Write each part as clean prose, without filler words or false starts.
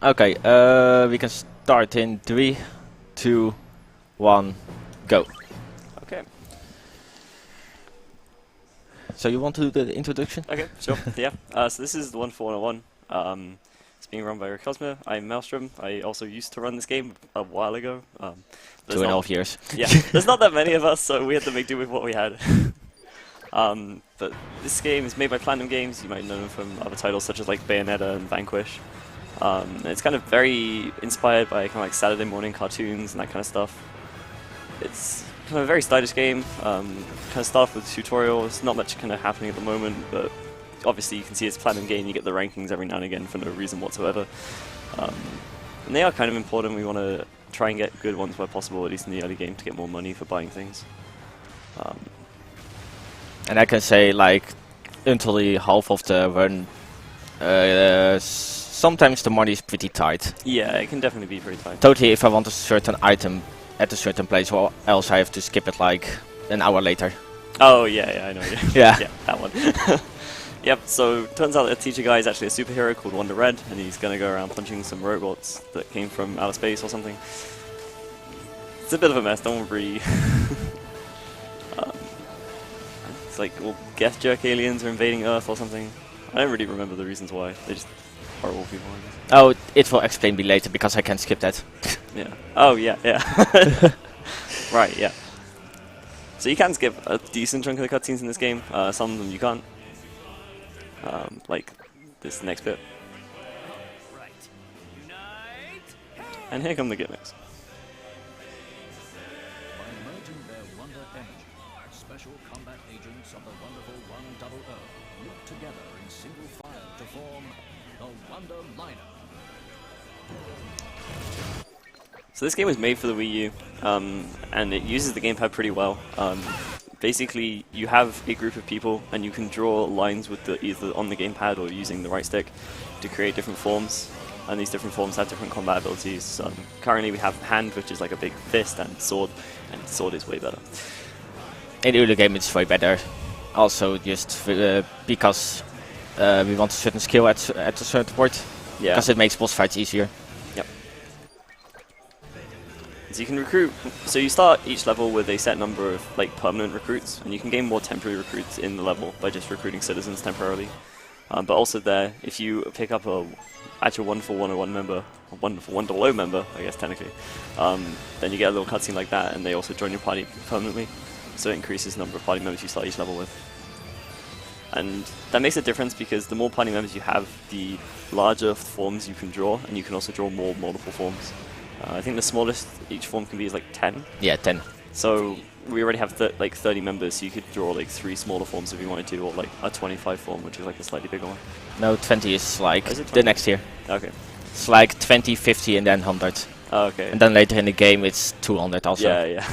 Okay, we can start in 3, 2, 1, go. Okay. So you want to do the introduction? Okay, sure. Yeah. So this is the 141. It's being run by ricyosma. I'm Maelstrom. I also used to run this game a while ago. 2.5 years. Yeah, there's not that many of us, so we had to make do with what we had. But this game is made by Platinum Games. You might know them from other titles such as like Bayonetta and Vanquish. And it's kind of very inspired by kind of like Saturday morning cartoons and that kind of stuff. It's kind of a very stylish game. Kind of starts with tutorials. Not much kind of happening at the moment, but obviously you can see it's a Platinum game. You get the rankings every now and again for no reason whatsoever. And they are kind of important. We want to try and get good ones where possible, at least in the early game, to get more money for buying things. And I can say, like, until the half of the run, sometimes the money is pretty tight. Yeah, it can definitely be pretty tight. Totally, if I want a certain item at a certain place, or else I have to skip it like an hour later. Oh, yeah, I know. Yeah. Yeah, that one. Yep, so turns out that teacher guy is actually a superhero called Wonder Red, and he's going to go around punching some robots that came from outer space or something. It's a bit of a mess, don't worry. It's like all Geth jerk aliens are invading Earth or something. I don't really remember the reasons why. They're just horrible people, I guess. Oh, it will explain me later, because I can skip that. Yeah. Oh, yeah. Right, yeah. So you can skip a decent chunk of the cutscenes in this game. Some of them you can't. Like this next bit. And here come the gimmicks. By merging their wonder energy, special combat agents of the wonderful 100 loop together in single file to form the Wonder Liner. So this game was made for the Wii U, and it uses the gamepad pretty well. Basically, you have a group of people, and you can draw lines with either on the gamepad or using the right stick to create different forms. And these different forms have different combat abilities. Currently, we have hand, which is like a big fist, and sword is way better. In the early game, it's way better. Also, just because we want a certain skill at a certain point. Yeah. Because it makes boss fights easier. Yep. So you can recruit. So you start each level with a set number of like permanent recruits, and you can gain more temporary recruits in the level by just recruiting citizens temporarily. But also there, if you pick up a actual wonderful 101 member, a wonderful 100 member, I guess technically, then you get a little cutscene like that, and they also join your party permanently. So it increases the number of party members you start each level with. And that makes a difference because the more party members you have, the larger forms you can draw, and you can also draw more multiple forms. I think the smallest each form can be is like 10. Yeah, 10. So we already have like 30 members, so you could draw like 3 smaller forms if you wanted to, or like a 25 form, which is like a slightly bigger one. No, 20 is like Is it the 20? next year. Okay. It's like 20, 50, and then 100. Oh, okay. And then later in the game, it's 200 also. Yeah.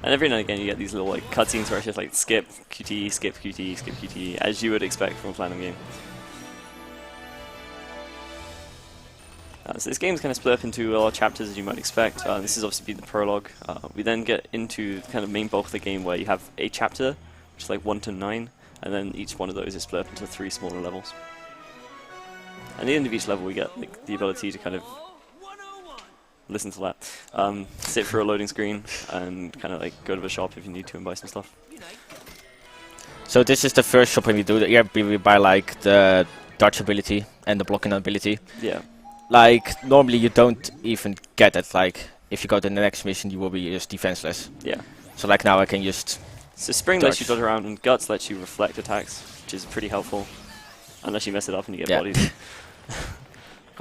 And every now and again you get these little like cutscenes where it's just like skip QT, skip QT, skip QT, as you would expect from a Platinum game. So this game is kind of split up into a lot of chapters as you might expect. This is obviously the prologue. We then get into the kind of main bulk of the game where you have a chapter, which is like 1 to 9, and then each one of those is split up into 3 smaller levels. At the end of each level we get like, the ability to kind of listen to that, sit through a loading screen and kind of like go to the shop if you need to and buy some stuff. So this is the first shop when we do that. Yeah, we buy like the dodge ability and the blocking ability. Yeah. Like, normally you don't even get it. Like, if you go to the next mission, you will be just defenseless. Yeah. So like now I can just... So Spring lets you dodge around, and Guts lets you reflect attacks, which is pretty helpful. Unless you mess it up and you get bodies.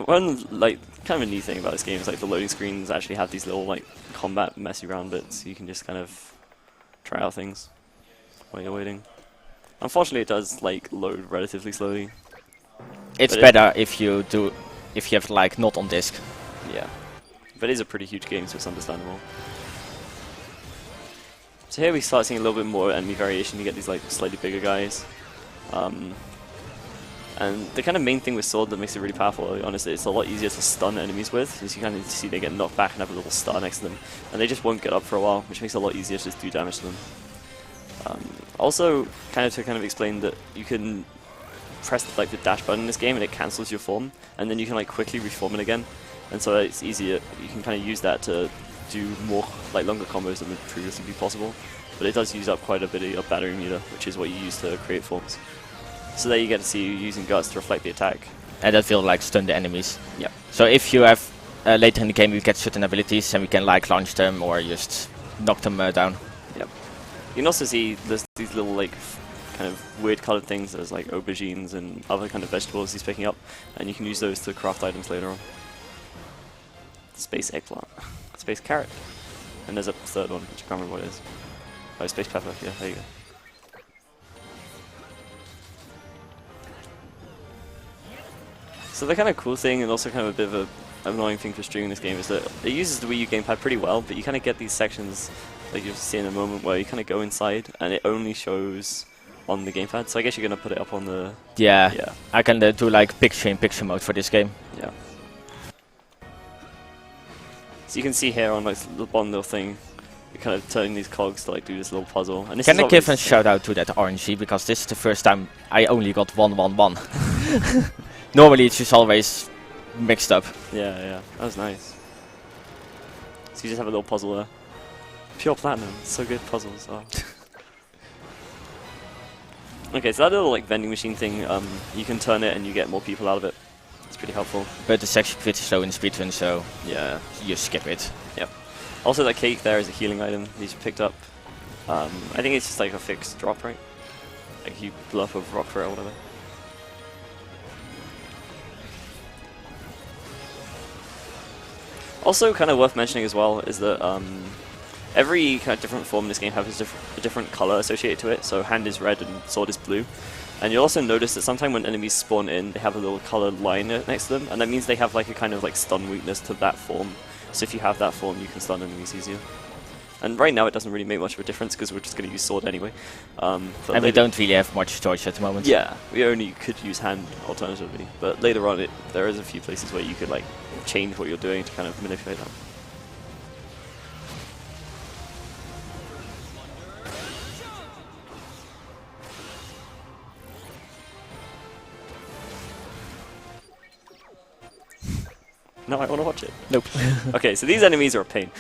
One, like, kind of a neat thing about this game is like the loading screens actually have these little like combat messy around bits, so you can just kind of try out things while you're waiting. Unfortunately it does like load relatively slowly. It's better if you have like not on disk. Yeah. But it is a pretty huge game, so it's understandable. So here we start seeing a little bit more enemy variation. You get these like slightly bigger guys. And the kind of main thing with Sword that makes it really powerful, honestly, it's a lot easier to stun enemies with, as you kind of see they get knocked back and have a little star next to them. And they just won't get up for a while, which makes it a lot easier to just do damage to them. Also, kind of to explain that you can press like the dash button in this game and it cancels your form, and then you can like quickly reform it again, and so it's easier. You can kind of use that to do more like longer combos than would previously be possible, but it does use up quite a bit of your battery meter, which is what you use to create forms. So there you get to see you using guts to reflect the attack. And that will like stun the enemies. Yep. So if you have later in the game, we get certain abilities and we can like launch them or just knock them down. Yep. You can also see there's these little like kind of weird colored things. There's like aubergines and other kind of vegetables he's picking up, and you can use those to craft items later on. Space eggplant, space carrot, and there's a third one which I can't remember what it is. Oh, space pepper. Yeah, there you go. So the kind of cool thing, and also kind of a bit of a annoying thing for streaming this game, is that it uses the Wii U gamepad pretty well, but you kind of get these sections, like you'll see in a moment, where you kind of go inside, and it only shows on the gamepad. So I guess you're gonna put it up on the. Yeah. Yeah. I can do like picture-in-picture mode for this game. Yeah. So you can see here on like the bottom little thing, you're kind of turning these cogs to like do this little puzzle. And this Can is I give a obvious- shout out to that RNG, because this is the first time I only got 1-1-1. Normally it's just always mixed up. Yeah, yeah, that was nice. So you just have a little puzzle there. Pure platinum, so good puzzles. Oh. Okay, so that little like vending machine thing, you can turn it and you get more people out of it. It's pretty helpful. But it's actually pretty slow in speedrun, so Yeah. you skip it. Yep. Also, that cake there is a healing item that you picked up. I think it's just like a fixed drop rate. Like you blow up a rock for it or whatever. Also, kind of worth mentioning as well is that every kind of different form in this game has a different color associated to it. So hand is red and sword is blue. And you'll also notice that sometimes when enemies spawn in, they have a little colored line next to them, and that means they have like a kind of like stun weakness to that form. So if you have that form, you can stun enemies easier. And right now it doesn't really make much of a difference because we're just going to use sword anyway. And we don't really have much choice at the moment. Yeah, we only could use hand alternatively, but later on there is a few places where you could like change what you're doing to kind of manipulate that. No, I want to watch it. Nope. Okay, so these enemies are a pain.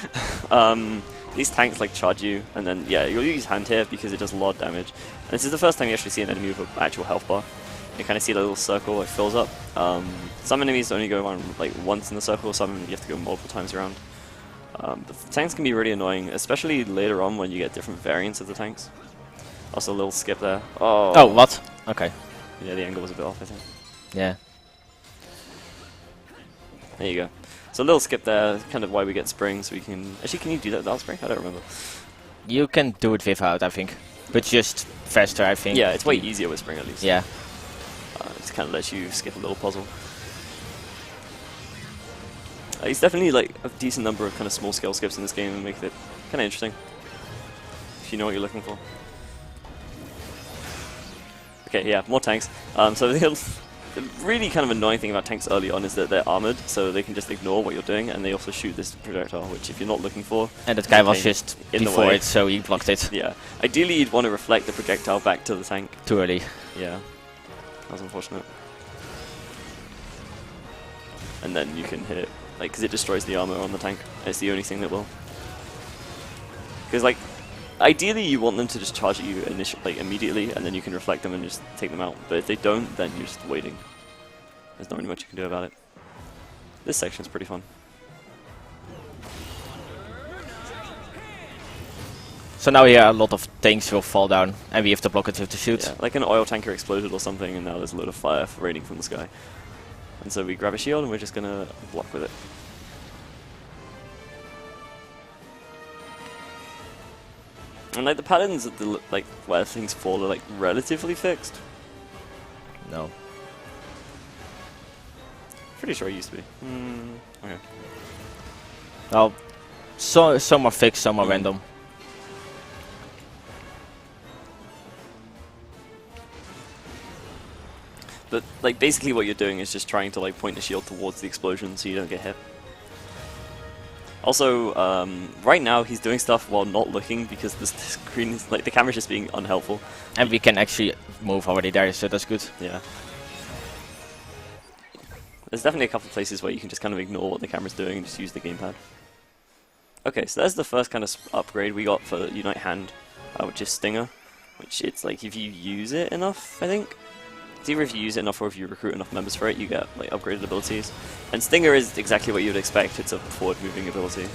These tanks like charge you, and then yeah, you'll use hand here because it does a lot of damage. And this is the first time you actually see an enemy with an actual health bar. You kind of see the little circle, it fills up. Some enemies only go around like once in the circle, some you have to go multiple times around. But the tanks can be really annoying, especially later on when you get different variants of the tanks. Also a little skip there. Oh, what? Okay. Yeah, the angle was a bit off, I think. Yeah. There you go. So a little skip there, kind of why we get spring, so we can... Actually, can you do that without spring? I don't remember. You can do it without, I think. But just faster, I think. Yeah, it's way easier with spring at least. Yeah. It kind of lets you skip a little puzzle. It's definitely like a decent number of kind of small scale skips in this game and make it kind of interesting. If you know what you're looking for. Okay, yeah, more tanks. So the really kind of annoying thing about tanks early on is that they're armored, so they can just ignore what you're doing, and they also shoot this projectile, which if you're not looking for... And that guy was just in the before way. it, so he blocked it. Yeah. Ideally, you'd want to reflect the projectile back to the tank. Too early. Yeah. That was unfortunate. And then you can hit it, like, because it destroys the armor on the tank. It's the only thing that will. Because, like, ideally you want them to just charge at you immediately, and then you can reflect them and just take them out. But if they don't, then you're just waiting. There's not really much you can do about it. This section's pretty fun. So now here a lot of tanks will fall down, and we have to block it with the shoot. Yeah, like an oil tanker exploded or something, and now there's a load of fire raining from the sky. And so we grab a shield, and we're just gonna block with it. And like the patterns of the like where things fall are like relatively fixed. No. Pretty sure it used to be. Okay. Well, some are fixed, some are random. But like basically what you're doing is just trying to like point the shield towards the explosion so you don't get hit. Also, right now he's doing stuff while not looking because the screen is like the camera's just being unhelpful. And we can actually move already there, so that's good. Yeah. there's definitely a couple of places where you can just kind of ignore what the camera's doing and just use the gamepad. Okay, so that's the first kind of upgrade we got for Unite Hand, which is Stinger, which it's like if you use it enough, I think. It's either if you use it enough or if you recruit enough members for it, you get like upgraded abilities. And Stinger is exactly what you would expect. It's a forward-moving ability.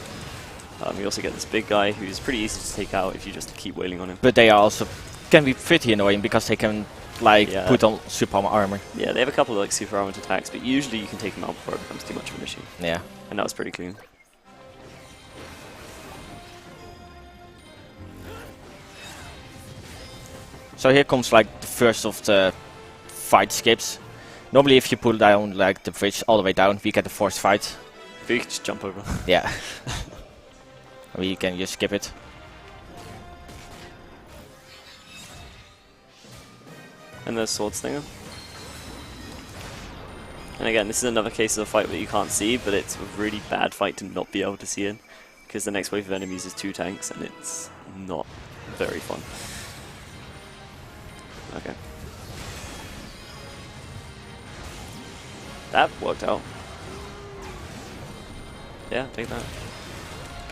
You also get this big guy who's pretty easy to take out if you just keep wailing on him. But they are also can be pretty annoying because they can like put on super armor. Yeah, they have a couple of like super armored attacks, but usually you can take them out before it becomes too much of an issue. Yeah. And that was pretty clean. So here comes like the first of the fight skips. Normally if you pull down like the bridge all the way down, we get a forced fight. But you can just jump over. Yeah. I mean, you can just skip it. And there's Sword Stinger. And again, this is another case of a fight that you can't see, but it's a really bad fight to not be able to see in. Because the next wave of enemies is 2 tanks, and it's not very fun. Okay. That worked out. Yeah, take that.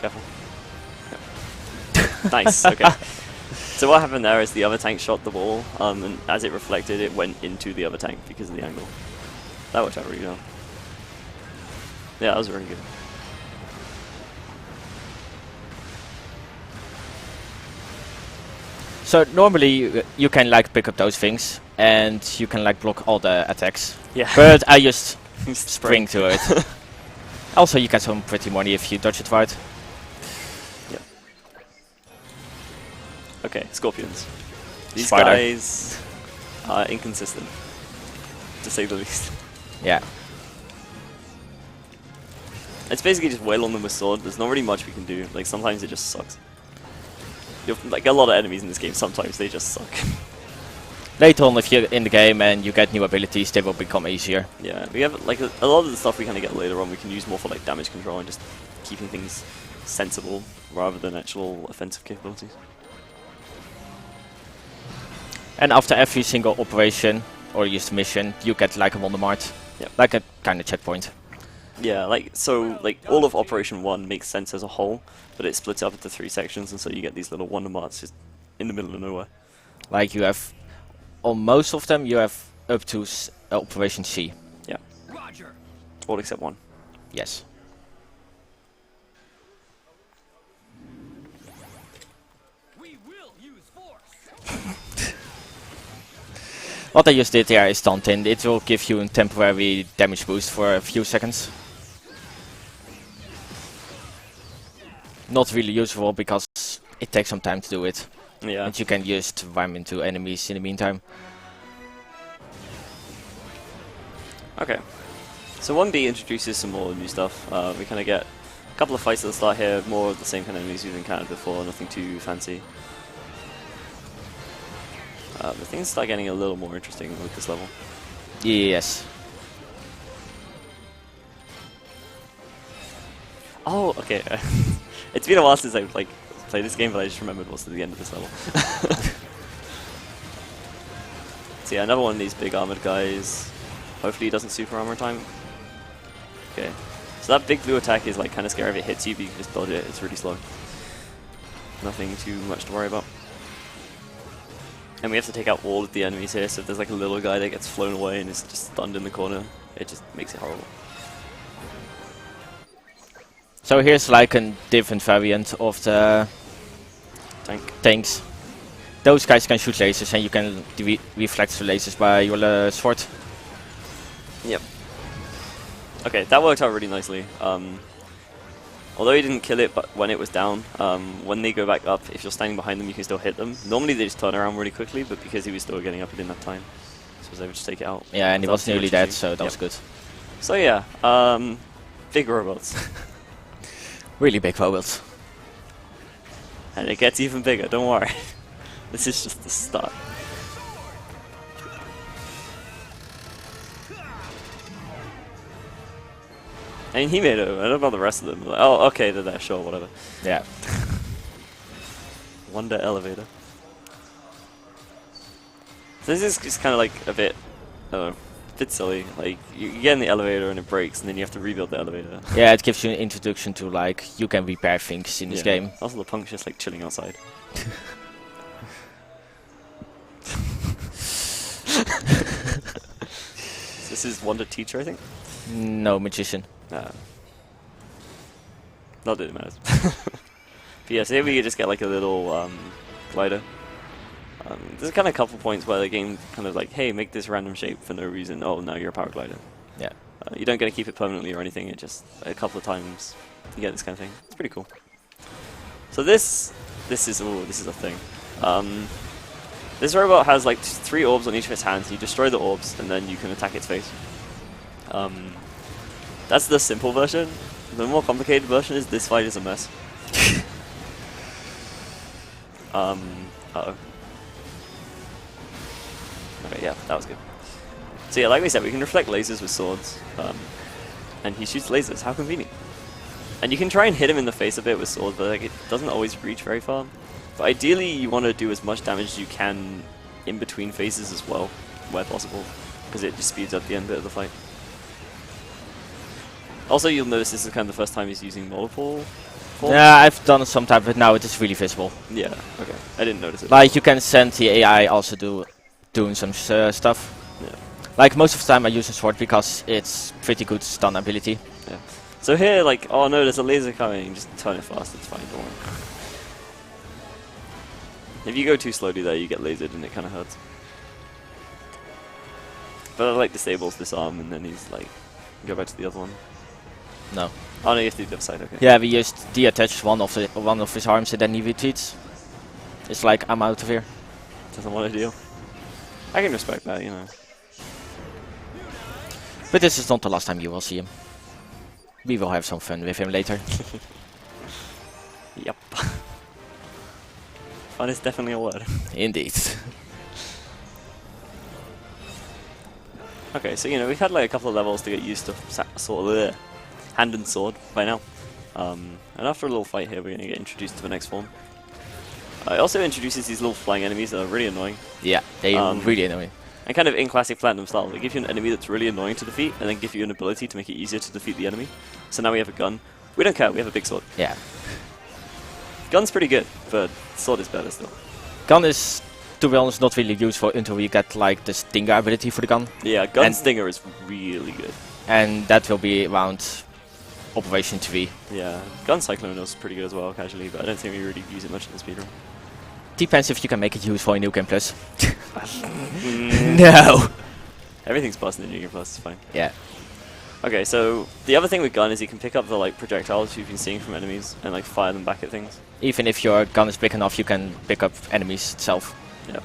Careful. Yep. Nice, okay. So what happened there is the other tank shot the ball, and as it reflected, it went into the other tank because of the angle. That worked out really well. Yeah, that was really good. So normally you can like pick up those things and you can like block all the attacks. Yeah. But I just spring to it. Also you get some pretty money if you dodge it right. Yep. Okay, Scorpions. These Spider. guys are inconsistent, to say the least. Yeah. It's basically just wail on them with sword. There's not really much we can do. Like sometimes it just sucks. Like a lot of enemies in this game, sometimes they just suck. Later on, if you're in the game and you get new abilities, they will become easier. Yeah, we have like a lot of the stuff we kind of get later on. We can use more for like damage control and just keeping things sensible rather than actual offensive capabilities. And after every single operation or just mission, you get like a Wonder Mart. Yep. Like a kind of checkpoint. Yeah, like so, like all of Operation 1 makes sense as a whole, but it splits up into 3 sections, and so you get these little Wonder Marts just in the middle of nowhere. Like you have, on most of them, you have up to Operation C. Yeah. Roger. All except 1. Yes. We will use force. What I just did there is Taunting. It will give you a temporary damage boost for a few seconds. Not really useful because it takes some time to do it. Yeah. And you can just ram into enemies in the meantime. Okay. So 1B introduces some more new stuff. We kind of get a couple of fights at the start here, more of the same kind of enemies we've encountered before, nothing too fancy. But things start getting a little more interesting with this level. Yes. Oh, okay. It's been a while since I've like played this game, but I just remembered what's at the end of this level. So yeah, another one of these big armored guys. Hopefully he doesn't super armor time. Okay. So that big blue attack is like kind of scary if it hits you, but you can just dodge it. It's really slow. Nothing too much to worry about. And we have to take out all of the enemies here, so if there's like a little guy that gets flown away and is just stunned in the corner, it just makes it horrible. So here's like a different variant of the tanks. Those guys can shoot lasers and you can reflect the lasers by your sword. Yep. Okay, that worked out really nicely. Although he didn't kill it, but when it was down, when they go back up, if you're standing behind them, you can still hit them. Normally they just turn around really quickly, but because he was still getting up, he didn't have time. So I was able to take it out. Yeah, and he was nearly dead, so that was good. So yeah, big robots. Really big robots. And it gets even bigger, don't worry. This is just the start. I mean, he made it. I don't know about the rest of them. Like, oh, okay, they're there, sure, whatever. Yeah. Wonder elevator. So this is just kind of like a bit, I don't know, bit silly. Like, you get in the elevator and it breaks, and then you have to rebuild the elevator. Yeah, it gives you an introduction to like you can repair things in this game. Also, the punk's just like chilling outside. This is Wonder Teacher, I think. No, magician. Not that it matters. But yeah, so here we just get like a little glider. There's kind of a couple points where the game kind of like, hey, make this random shape for no reason. Oh, now you're a power glider. Yeah. You don't get to keep it permanently or anything. It just a couple of times you get this kind of thing. It's pretty cool. So this is a thing. This robot has like 3 orbs on each of its hands. You destroy the orbs and then you can attack its face. That's the simple version. The more complicated version is this fight is a mess. Uh-oh. Okay, yeah, that was good. So yeah, like we said, we can reflect lasers with swords. And he shoots lasers, how convenient. And you can try and hit him in the face a bit with swords, but like, it doesn't always reach very far. But ideally, you want to do as much damage as you can in between phases as well, where possible, because it just speeds up the end bit of the fight. Also, you'll notice this is kind of the first time he's using multiple forms. Yeah, I've done it sometimes, but now it is really visible. Yeah, okay. I didn't notice it. Like you can send the AI also doing some stuff. Yeah. Like most of the time I use a sword because it's pretty good stun ability. Yeah. So here, like, oh no, there's a laser coming, just turn it fast, it's fine, don't worry. If you go too slowly there, you get lasered and it kind of hurts. But it like disables this arm and then he's like, go back to the other one. No. Oh no, you have to do the other side, okay. Yeah, we just detach one of his arms and then he retreats. It's like, I'm out of here. Doesn't want to deal. I can respect that, you know. But this is not the last time you will see him. We will have some fun with him later. Yep. Fun is definitely a word. Indeed. Okay, so you know, we've had like a couple of levels to get used to sort of hand and sword by now. And after a little fight here, we're going to get introduced to the next form. It also introduces these little flying enemies that are really annoying. Yeah, they really annoying. And kind of in classic Platinum style, they give you an enemy that's really annoying to defeat, and then give you an ability to make it easier to defeat the enemy. So now we have a gun. We don't care, we have a big sword. Yeah. Gun's pretty good, but sword is better still. Gun is, to be honest, not really useful until we get like the stinger ability for the gun. Yeah, gun and stinger is really good. And that will be around Operation 3. Yeah, gun cyclone is pretty good as well, casually, but I don't think we really use it much in the speedrun. Depends if you can make it useful in New Game Plus. No! Everything's busting in New Game Plus, it's fine. Yeah. Okay, so the other thing with gun is you can pick up the like projectiles you've been seeing from enemies and like fire them back at things. Even if your gun is big enough, you can pick up enemies itself. Yeah.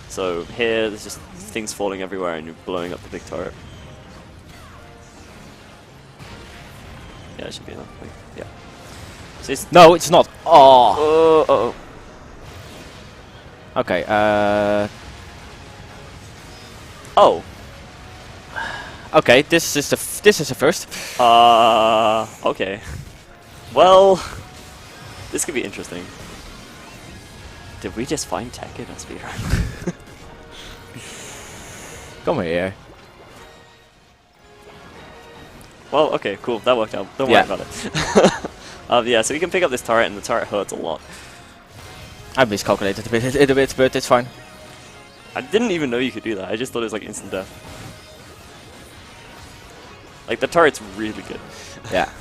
So here, there's just things falling everywhere and you're blowing up the big turret. Yeah, it should be enough. Like, yeah. So it's No, it's not. Oh. Okay. Oh. Okay. This is the first. Okay. Well, this could be interesting. Did we just find tech in a speedrun? Come here. Well, okay, cool. That worked out. Don't worry about it. Yeah, so we can pick up this turret, and the turret hurts a lot. I miscalculated a bit, but it's fine. I didn't even know you could do that. I just thought it was like instant death. Like, the turret's really good. Yeah.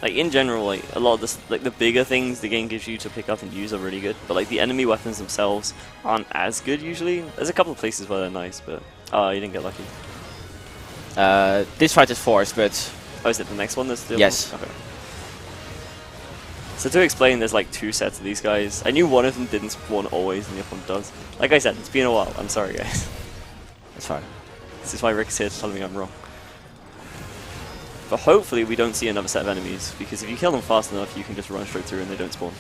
Like, in general, like, a lot of this, like, the bigger things the game gives you to pick up and use are really good. But, like, the enemy weapons themselves aren't as good, usually. There's a couple of places where they're nice, but... Oh, you didn't get lucky. This fight is forced, but... Oh, is it the next one that's still... Yes. Okay. So to explain, there's like 2 sets of these guys. I knew one of them didn't spawn always, and the other one does. Like I said, it's been a while. I'm sorry, guys. It's fine. This is why Rick's here to tell me I'm wrong. But hopefully we don't see another set of enemies, because if you kill them fast enough, you can just run straight through and they don't spawn.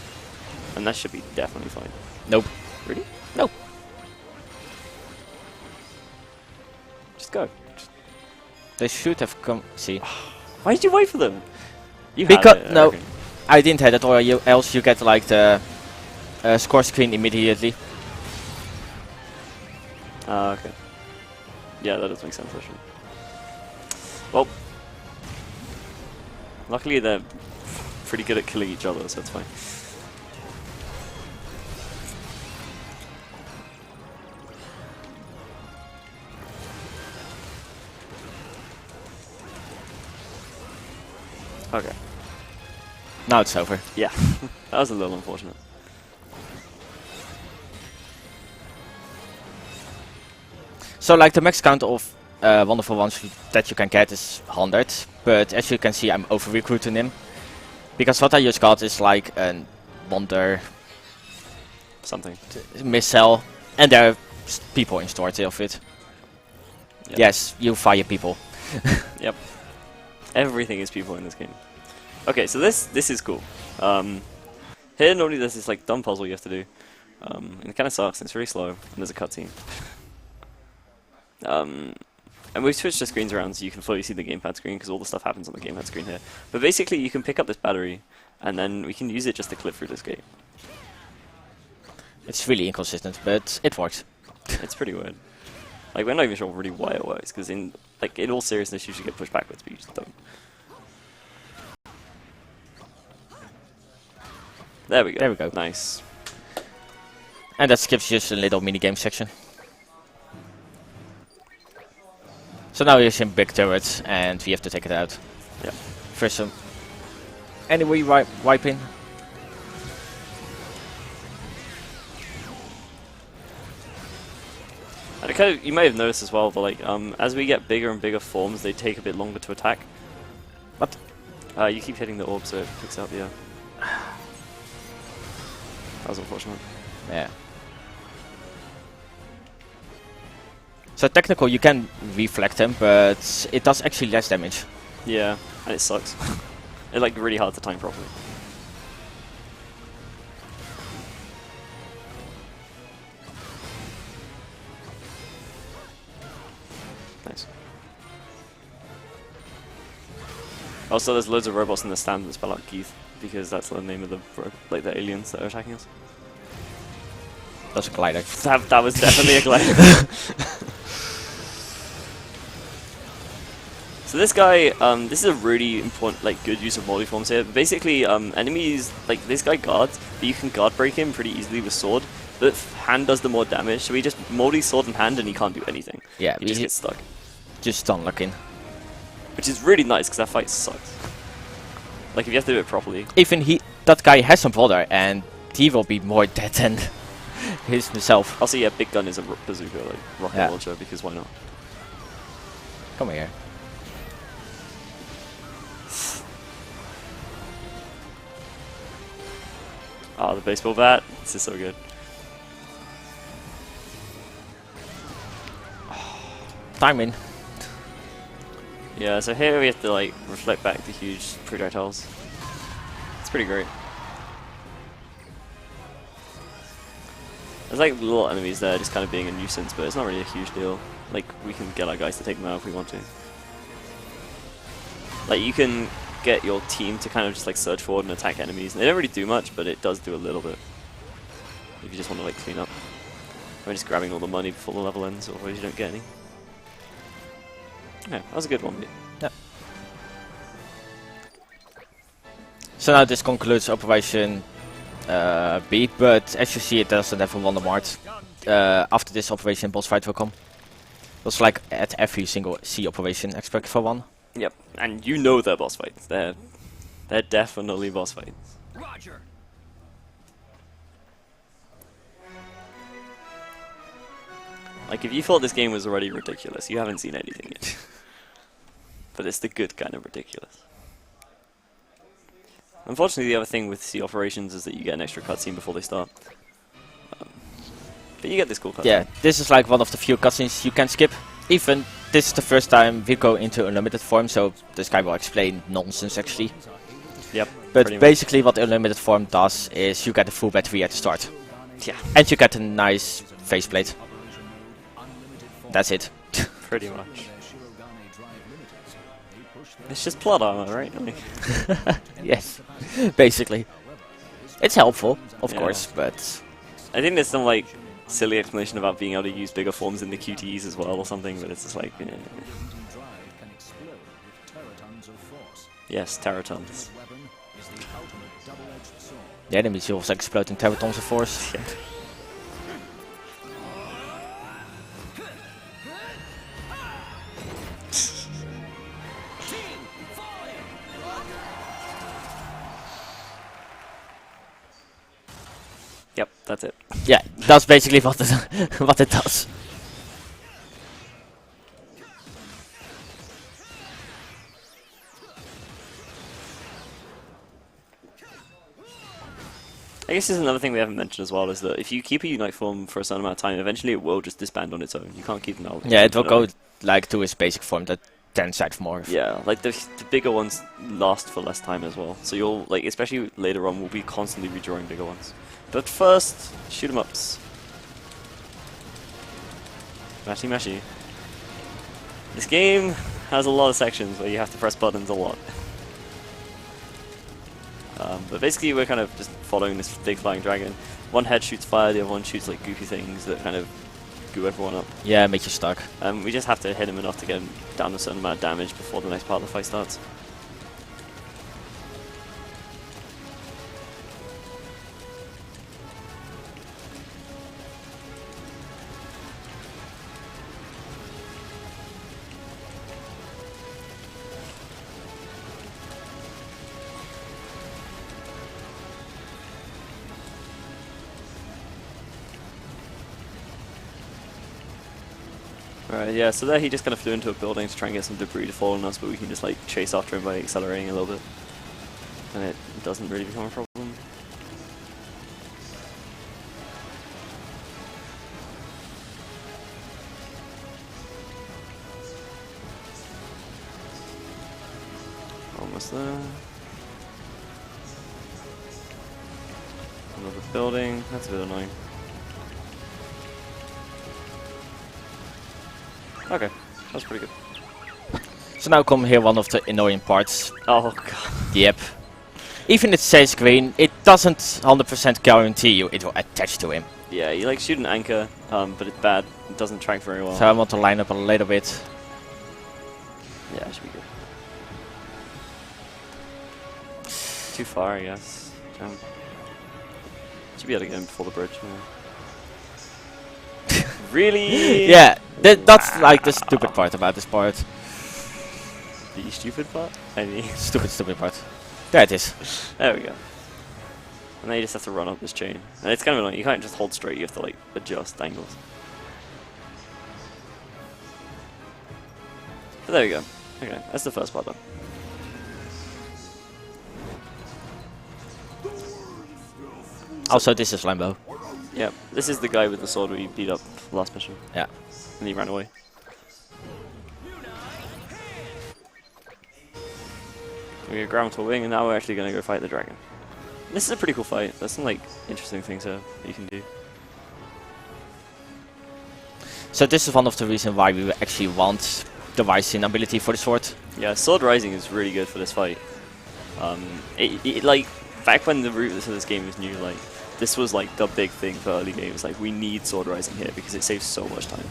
And that should be definitely fine. Nope. Really? Nope. Just go. They should have come... See. Why did you wait for them? You had Because... it, I No. reckon. I didn't have it, or else you get like the score screen immediately. Okay. Yeah, that does make sense, actually. Well, luckily they're pretty good at killing each other, so it's fine. Okay. Now it's over. Yeah, that was a little unfortunate. So like the max count of wonderful ones that you can get is 100, but as you can see I'm over recruiting him. Because what I just got is like a wonder Something. missile, and there are people in storage of it. Yep. Yes, you fire people. Yep. Everything is people in this game. Okay, so this is cool. Here normally there's this like dumb puzzle you have to do. And it kind of sucks, and it's really slow, and there's a cutscene. And we've switched the screens around so you can fully see the gamepad screen because all the stuff happens on the gamepad screen here. But basically you can pick up this battery and then we can use it just to clip through this gate. It's really inconsistent, but it works. It's pretty weird. Like we're not even sure really why it works because in all seriousness you should get pushed backwards, but you just don't. There we go. There we go. Nice. And that skips just a little minigame section. So now here's some big turrets, and we have to take it out. Yeah. First some... Anyway, wiping. And kind of, you may have noticed as well, but like, as we get bigger and bigger forms, they take a bit longer to attack. What? You keep hitting the orb so it picks up, yeah. That was unfortunate. Yeah. So technical, you can reflect him, but it does actually less damage. Yeah, and it sucks. It's like really hard to time properly. Nice. Also, there's loads of robots in the stand that spell out Keith, because that's the name of the aliens that are attacking us. That's a glider. That was definitely a glider. So this guy, this is a really important, good use of multiforms here. Basically, enemies, this guy guards, but you can guard break him pretty easily with sword. But hand does the more damage, so we just multi sword and hand and he can't do anything. Yeah, he just gets stuck. Just stun locking. Which is really nice, because that fight sucks. Like, if you have to do it properly. Even that guy has some fodder, and he will be more dead than himself. Also, yeah, big gun is a bazooka, rocket launcher, because why not? Come here. Ah, the baseball bat. This is so good. Timing. Yeah, so here we have to reflect back the huge projectiles. It's pretty great. There's little enemies there just kind of being a nuisance, but it's not really a huge deal. We can get our guys to take them out if we want to. You can get your team to kind of just surge forward and attack enemies. And they don't really do much, but it does do a little bit. If you just want to clean up. We're just grabbing all the money before the level ends, otherwise you don't get any. Yeah, that was a good one. Yeah. So now this concludes Operation B, but as you see it doesn't have a Wonder Mart. After this operation, boss fight will come. It's at every single C operation, expect for one. Yep, and you know they're boss fights. They're definitely boss fights. Roger. If you thought this game was already ridiculous, you haven't seen anything yet. But it's the good kind of ridiculous. Unfortunately, the other thing with C operations is that you get an extra cutscene before they start. But you get this cool cutscene. Yeah, this is one of the few cutscenes you can skip. Even this is the first time we go into unlimited form, so this guy will explain nonsense actually. Yep. But basically what unlimited form does is you get a full battery at the start. Yeah. And you get a nice faceplate. That's it. Pretty much. It's just plot armor, right? Yes, basically. It's helpful, of course, but... I think there's some, silly explanation about being able to use bigger forms in the QTEs as well or something, but it's just like, Heating drive can explode with teratons of force. yes, teratons. This weapon is the ultimate double-edged sword. The enemies also explode in teratons of force. Yeah. Yep, that's it. Yeah, that's basically what it, what it does. I guess there's another thing we haven't mentioned as well, is that if you keep a Unite form for a certain amount of time, eventually it will just disband on its own. You can't keep them all. Yeah, it will go like to its basic form, the 10-side morph. Yeah, like the bigger ones last for less time as well. So you'll, like, especially later on, we'll be constantly redrawing bigger ones. But first, shoot 'em ups. Mashy mashy. This game has a lot of sections where you have to press buttons a lot. But basically we're kind of just following this big flying dragon. One head shoots fire, the other one shoots like goofy things that kind of goo everyone up. Yeah, make you stuck. We just have to hit him enough to get him down a certain amount of damage before the next part of the fight starts. Alright, yeah, so there he just kind of flew into a building to try and get some debris to fall on us, but we can just like chase after him by accelerating a little bit. And it doesn't really become a problem. Almost there. Another building, that's a bit annoying. Okay, that's pretty good. So now come here one of the annoying parts. Oh god. Yep. Even it says green, it doesn't 100% guarantee you it will attach to him. Yeah, you like shoot an anchor, but it's bad. It doesn't track very well. So I want to line up a little bit. Yeah, it should be good. Too far, I guess. Should be able to get him before the bridge. Yeah. Really? Yeah, that's like the stupid part about this part. The stupid part? I mean, Stupid part. There it is. there we go. And then you just have to run up this chain. And it's kind of annoying. You can't just hold straight. You have to like adjust angles. But there we go. Okay, that's the first part done. Also, this is Lambo. Yep, this is the guy with the sword we beat up last mission. Yeah. And he ran away. We get ground to a wing, and now we're actually going to go fight the dragon. This is a pretty cool fight. There's some like interesting things here that you can do. So this is one of the reasons why we actually want the rising ability for the sword. Yeah, sword rising is really good for this fight. Like back when the root to this game was new, like this was like the big thing for early games. Like we need sword rising here because it saves so much time.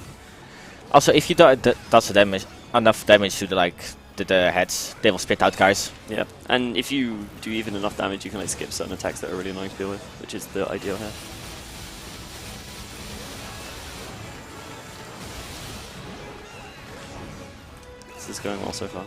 Also, if you do does the damage enough damage to the heads, they will spit out guys. Yeah, and if you do even enough damage, you can like skip certain attacks that are really annoying to deal with, which is the ideal here. This is going well so far.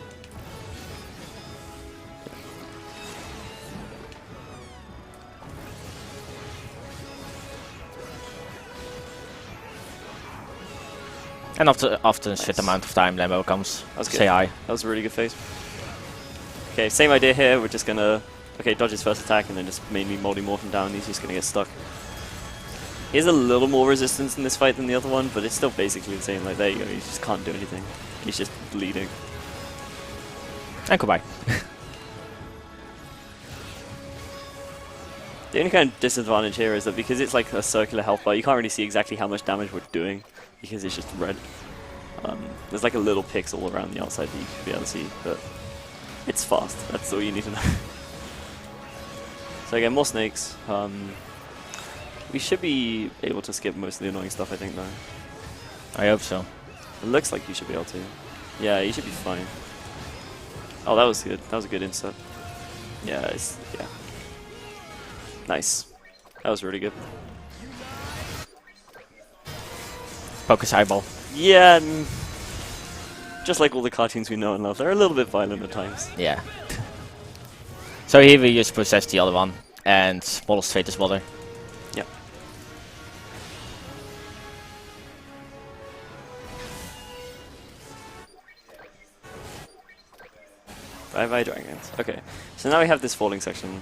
And after a shit amount of time, Lambo comes. That was good. Say hi. That was a really good phase. Okay, same idea here. We're just gonna dodge his first attack and then just mainly moldy morph him down. He's just gonna get stuck. He has a little more resistance in this fight than the other one, but it's still basically the same. Like there you go. He just can't do anything. He's just bleeding. And goodbye. The only kind of disadvantage here is that because it's like a circular health bar, you can't really see exactly how much damage we're doing because it's just red. There's like a little pixel around the outside that you should be able to see, but it's fast. That's all you need to know. So again, more snakes. We should be able to skip most of the annoying stuff, I think, though. I hope so. It looks like you should be able to. Yeah, you should be fine. Oh, that was good. That was a good insert. Yeah, yeah. Nice. That was really good. Focus eyeball. Yeah, just like all the cartoons we know and love, they're a little bit violent at times. Yeah. So here we just possess the other one, and model straight as water. Yep. Bye-bye dragons. Okay, so now we have this falling section.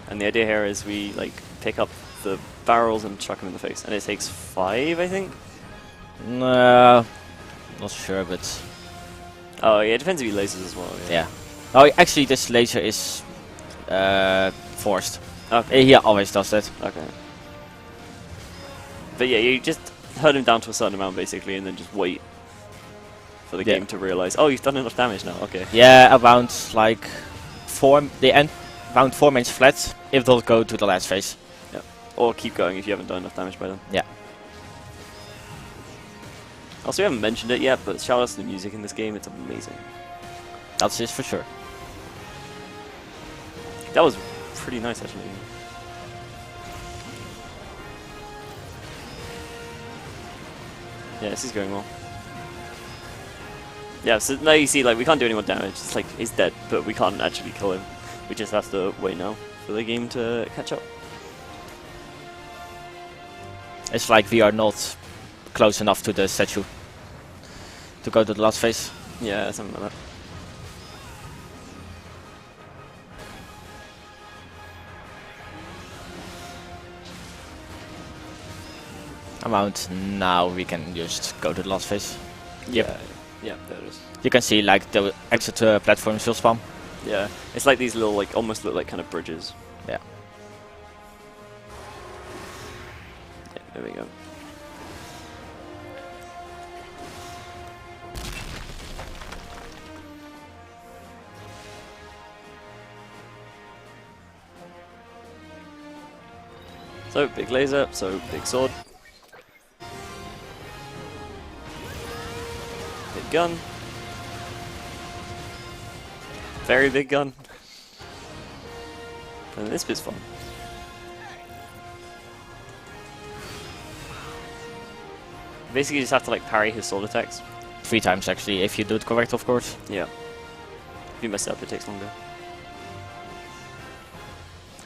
And the idea here is we like pick up the barrels and chuck them in the face. And it takes 5, I think? Not sure, but... Oh yeah, it depends if he lasers as well. Yeah. Oh, actually this laser is forced. Okay. He always does that. Okay. But yeah, you just hurt him down to a certain amount basically and then just wait for the game to realize, oh, you've done enough damage now, okay. Yeah, around like 4, the end, around 4 minutes flat, if they'll go to the last phase. Yeah. Or keep going if you haven't done enough damage by then. Yeah. Also, we haven't mentioned it yet, but shout out to the music in this game, it's amazing. That's it for sure. That was pretty nice, actually. Yeah, this is going well. Yeah, so now you see, like, we can't do any more damage. It's like, he's dead, but we can't actually kill him. We just have to wait now for the game to catch up. It's like we are not close enough to the statue to go to the last phase. Yeah, something like that. Around now we can just go to the last phase. Yep. Yeah, there it is. You can see like the exit platforms will spawn. Yeah, it's like these little, like, almost look like kind of bridges. Yeah. Yeah, there we go. So, big laser, so big sword. Big gun. Very big gun. And this bit's fun. Basically, you just have to like parry his sword attacks. 3 times actually, if you do it correct, of course. Yeah. If you mess it up, it takes longer.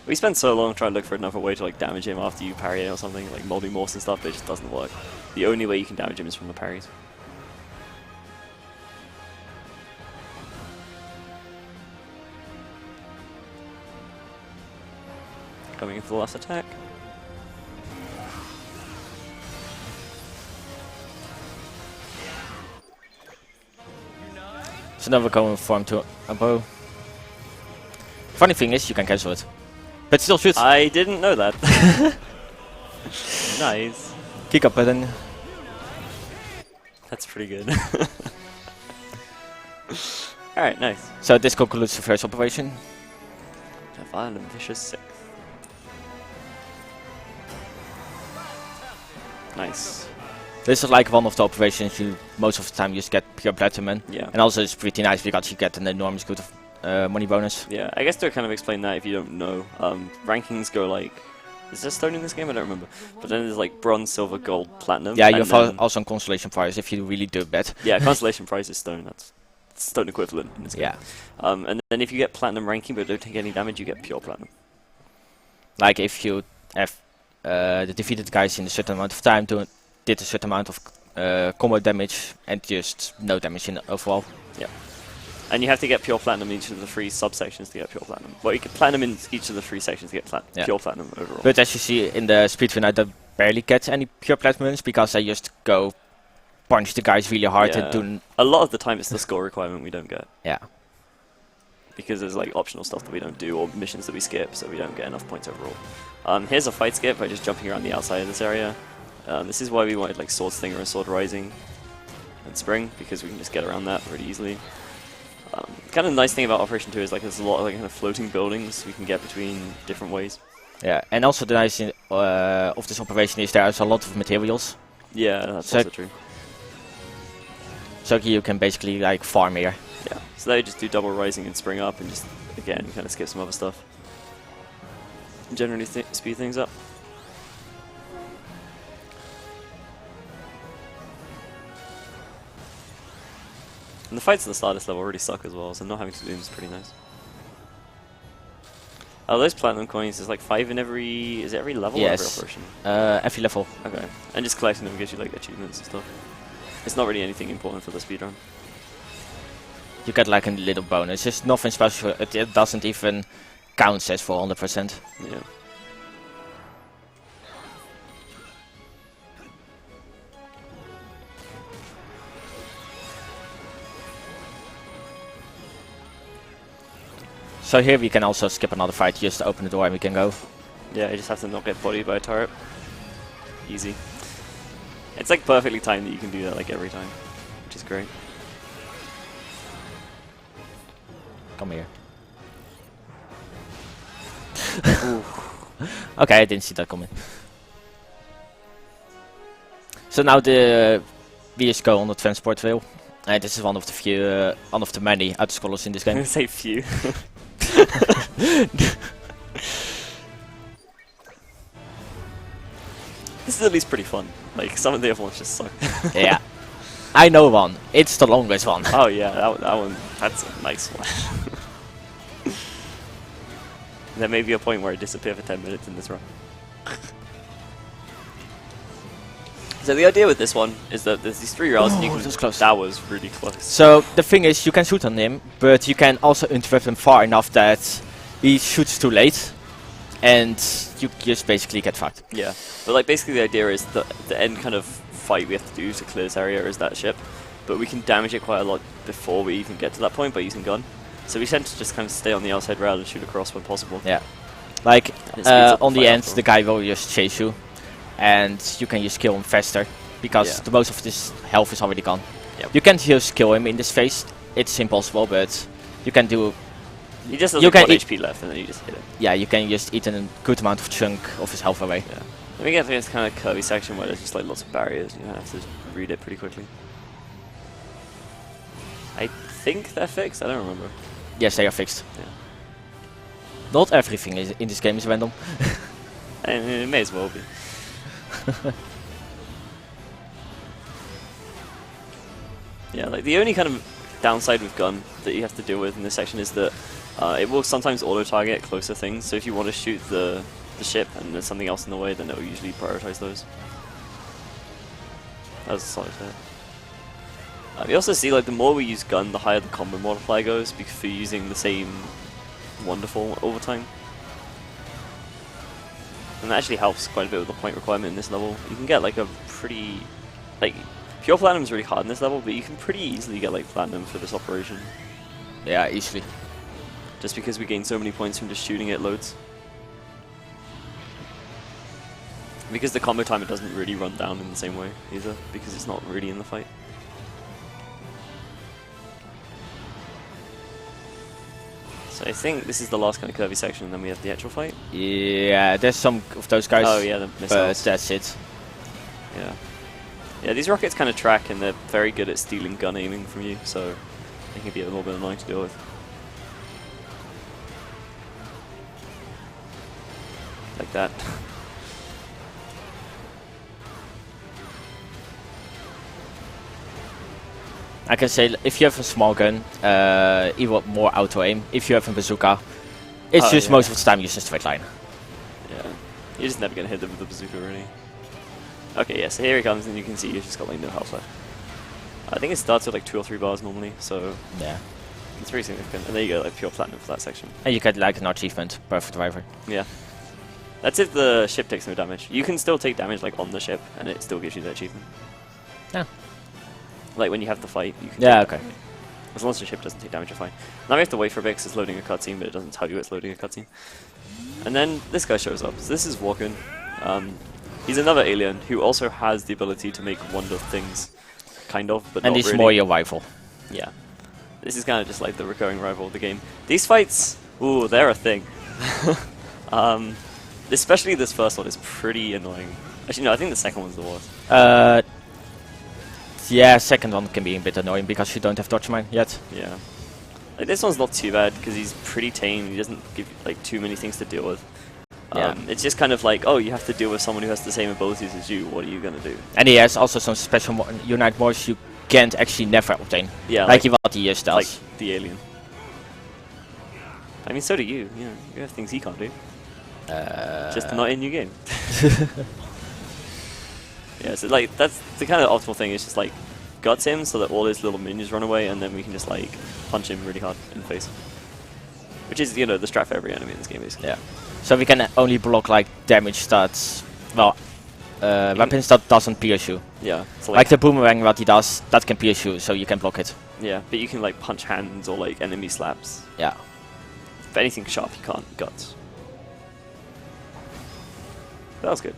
We spent so long trying to look for another way to like damage him after you parry it or something, like moldy morphs and stuff, but it just doesn't work. The only way you can damage him is from the parries. Coming in for the last attack. So now we're going form to a bow. Funny thing is, you can cancel it. But still shoot. I didn't know that. Nice. Kick up button. That's pretty good. Alright, nice. So this concludes the first operation. A violent, vicious 6. Nice. This is like one of the operations you most of the time just get pure platinum in. Yeah. And also it's pretty nice because you get an enormous good money bonus. Yeah, I guess to kind of explain that if you don't know, rankings go like... Is there stone in this game? I don't remember. But then there's like bronze, silver, gold, platinum. Yeah, you have also on consolation prize if you really do bad. Yeah, consolation prize is stone. That's stone equivalent in this game. Yeah. And then if you get platinum ranking but don't take any damage, you get pure platinum. Like if you have the defeated guys in a certain amount of time, did a certain amount of combo damage and just no damage in overall. Yeah. And you have to get pure platinum in each of the 3 subsections to get pure platinum. Well, you get platinum in each of the 3 sections to get pure platinum overall. But as you see in the speedrun, I don't barely get any pure platinums because I just go punch the guys really hard and do... A lot of the time it's the score requirement we don't get. Yeah. Because there's like optional stuff that we don't do or missions that we skip, so we don't get enough points overall. Here's a fight skip by just jumping around the outside of this area. This is why we wanted like Sword Stinger and Sword Rising and Spring, because we can just get around that really easily. Kind of nice thing about Operation 2 is like there's a lot of like kind of floating buildings we can get between different ways. Yeah, and also the nice thing of this operation is there's a lot of materials. Yeah, that's So- also true. So you can basically like farm here. Yeah, so they just do double rising and spring up and just, again, kind of skip some other stuff. Generally speed things up. And the fights at the start of this level already suck as well, so not having to do them is pretty nice. Oh, those platinum coins, there's like 5 in every... Is it every level or every Yes. operation? Every level. Okay. And just collecting them gives you like achievements and stuff. It's not really anything important for the speedrun. You get like a little bonus. It's nothing special. It doesn't even count as for 100%. Yeah. So here we can also skip another fight, just open the door and we can go. Yeah, you just have to not get bodied by a turret. Easy. It's like perfectly timed that you can do that like every time, which is great. Come here. Okay, I didn't see that coming. So now we just go on the transport rail. And this is one of the few, one of the many auto-scrollers in this I'm game. gonna say few. This is at least pretty fun. Like, some of the other ones just suck. Yeah. I know one. It's the longest one. Oh yeah, that one, that's a nice one. There may be a point where I disappear for 10 minutes in this run. So the idea with this one is that there's these 3 rails and you Oh, can... that was close. That was really close. So the thing is, you can shoot on him, but you can also interrupt him far enough that he shoots too late, and you just basically get fucked. Yeah, but like basically the idea is that the end kind of fight we have to do to clear this area is that ship, but we can damage it quite a lot before we even get to that point by using gun. So we tend to just kind of stay on the outside rail and shoot across when possible. Yeah. Like, It speeds up on the the fight end, after the guy will just chase you, and you can just kill him faster, because Yeah. the most of this health is already gone. Yep. You can't just kill him in this phase, it's impossible, but you can do... He just has You like can 1 eat- HP left and then you just hit it. Yeah, you can just eat a good amount of chunk of his health away. Yeah. Then we get to this kind of curvy section where there's just like lots of barriers. You have to read it pretty quickly. I think they're fixed. I don't remember. Yes, they are fixed. Yeah. Not everything is in this game is random. And it may as well be. Yeah, like the only kind of downside with gun that you have to deal with in this section is that it will sometimes auto-target closer things. So if you want to shoot the ship and there's something else in the way, then it will usually prioritize those. That was a solid hit. You also see, like, the more we use gun, the higher the combo multiplier goes because we're using the same wonderful over time. And that actually helps quite a bit with the point requirement in this level. You can get like a pretty... like, pure platinum is really hard in this level, but you can pretty easily get like platinum for this operation. Yeah, easily. Just because we gain so many points from just shooting it loads. Because the combo timer doesn't really run down in the same way either, because it's not really in the fight. So I think this is the last kind of curvy section, and then we have the actual fight. Yeah, there's some of those guys. Oh yeah, the but missiles. that's it. Yeah. Yeah, these rockets kind of track, and they're very good at stealing gun aiming from you, so they can be a little bit annoying to deal with. Like that. I can say if you have a small gun, you want more auto aim. If you have a bazooka, it's Oh, just yeah. most of the time just a straight line. Yeah. You're just never gonna hit them with the bazooka, really. Okay, yeah, so here he comes, and you can see he's just got like no health left. I think it starts with like 2 or 3 bars normally, so Yeah. it's pretty significant. And there you go, like pure platinum for that section. And you get like an achievement, perfect driver. Yeah. That's if the ship takes no damage. You can still take damage like on the ship, and it still gives you the achievement. Yeah. Like when you have the fight, you can Yeah, take okay. damage. As long as the ship doesn't take damage, you're fine. Now we have to wait for a bit 'cause it's loading a cutscene, but it doesn't tell you it's loading a cutscene. And then this guy shows up. So this is Walken. He's another alien who also has the ability to make wonder things, kind of, but And not he's really. more your rival. Yeah. This is kind of just like the recurring rival of the game. These fights, ooh, they're a thing. Especially this first one is pretty annoying. Actually, no, I think the second one's the worst. Yeah, second one can be a bit annoying because you don't have dodge mine yet. Yeah. Like, this one's not too bad because he's pretty tame. He doesn't give like too many things to deal with. It's just kind of like, oh, you have to deal with someone who has the same abilities as you. What are you gonna do? And he has also some special unite mods you can't actually never obtain. Yeah, like what he does. Like the alien. I mean, so do you. Yeah, you have things he can't do. Just not in your game. Yeah, so like that's the kind of optimal thing. Is just like guts him so that all his little minions run away, and then we can just like punch him really hard in the face. Which is, you know, the strat for every enemy in this game, basically. Yeah. So we can only block like damage stats. Well, weapons that doesn't pierce you. Yeah. So like the boomerang, what he does, that can pierce you, so you can block it. Yeah, but you can like punch hands or like enemy slaps. Yeah. If anything sharp, you can't. Guts. That was good.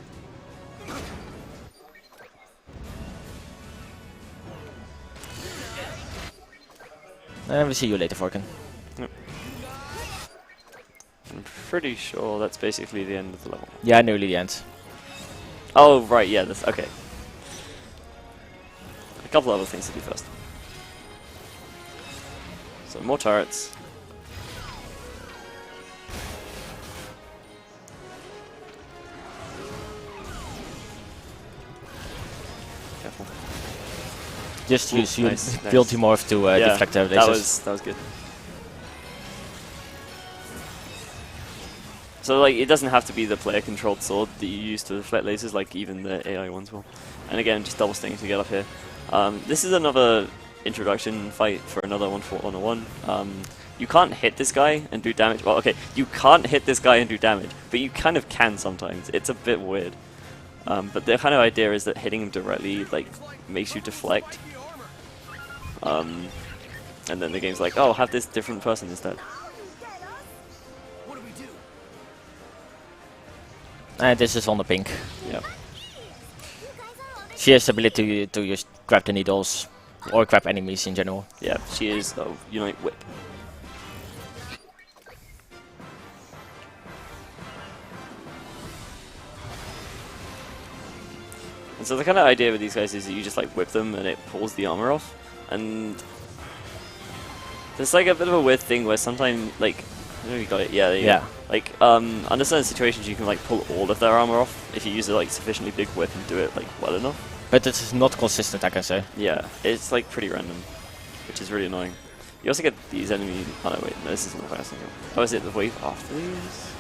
We'll see you later, Forkin. Yep. I'm pretty sure that's basically the end of the level. Yeah, nearly the end. Oh, right, yeah, that's okay. A couple other things to do first. So, more turrets. Careful. Just use your nice. ability morph to deflect their lasers. That was good. So like, it doesn't have to be the player-controlled sword that you use to deflect lasers, like even the AI ones will. And again, just double sting to get up here. This is another introduction fight for another 1-for-101. You can't hit this guy and do damage. Well, okay, you can't hit this guy and do damage, but you kind of can sometimes. It's a bit weird. But the kind of idea is that hitting him directly like makes you deflect. And then the game's like, oh, have this different person instead. And this is on the pink. Yeah. She has the ability to just grab the needles or grab enemies in general. Yeah, she is Unite Whip. And so the kind of idea with these guys is that you just like whip them and it pulls the armor off. And there's like a bit of a weird thing where sometimes like, I know you got it, yeah, there you go. Like, under certain situations you can like pull all of their armor off if you use a like sufficiently big whip and do it like well enough. But it is not consistent, I can say. Yeah, it's like pretty random, which is really annoying. You also get these enemy. Oh no, wait, no, this isn't the first thing. Oh, is it the wave after these?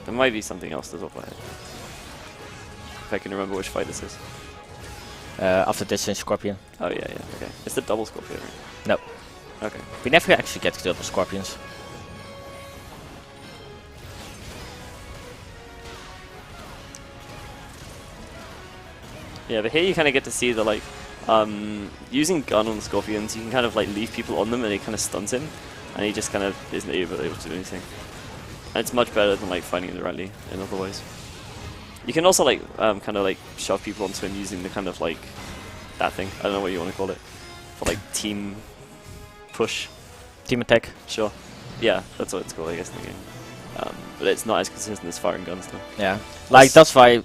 There might be something else to talk about. If I can remember which fight this is. After this in Scorpion. Oh yeah, yeah, okay. It's the double Scorpion, right? No. Okay. We never actually get double Scorpions. Yeah, but here you kind of get to see the like, using gun on the Scorpions, you can kind of like leave people on them and it kind of stuns him, and he just kind of isn't able to do anything. And it's much better than like fighting him directly in other ways. You can also like kind of like shove people onto him using the kind of like that thing. I don't know what you want to call it. For like team push. Team attack. Sure. Yeah, that's what it's called, I guess, in the game. But it's not as consistent as firing guns though. Yeah. Like that's why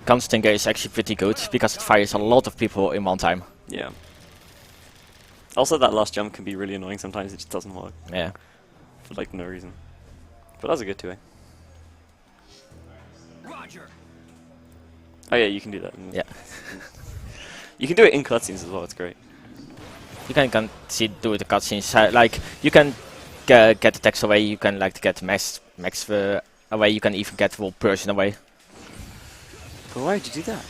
Gunstinger is actually pretty good, because it fires a lot of people in one time. Yeah. Also, that last jump can be really annoying sometimes, it just doesn't work. Yeah. For like no reason. But that was a good 2A. Roger. Oh yeah, you can do that. Yeah. You can do it in cutscenes as well, it's great. You can see do it in cutscenes. Like you can get the text away, you can like get max away, you can even get full person away. But why would you do that?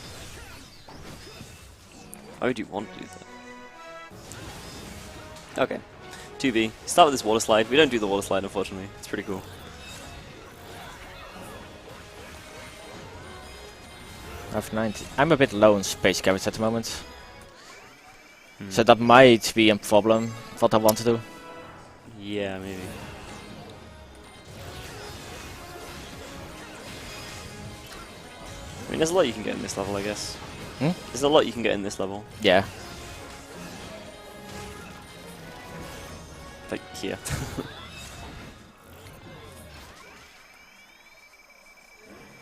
Why would you want to do that? Okay. 2B. Start with this water slide. We don't do the water slide, unfortunately. It's pretty cool. I have 90. I'm a bit low on space carrots at the moment. So that might be a problem, what I want to do. Yeah, maybe. I mean, there's a lot you can get in this level, I guess. There's a lot you can get in this level. Yeah. Like, here.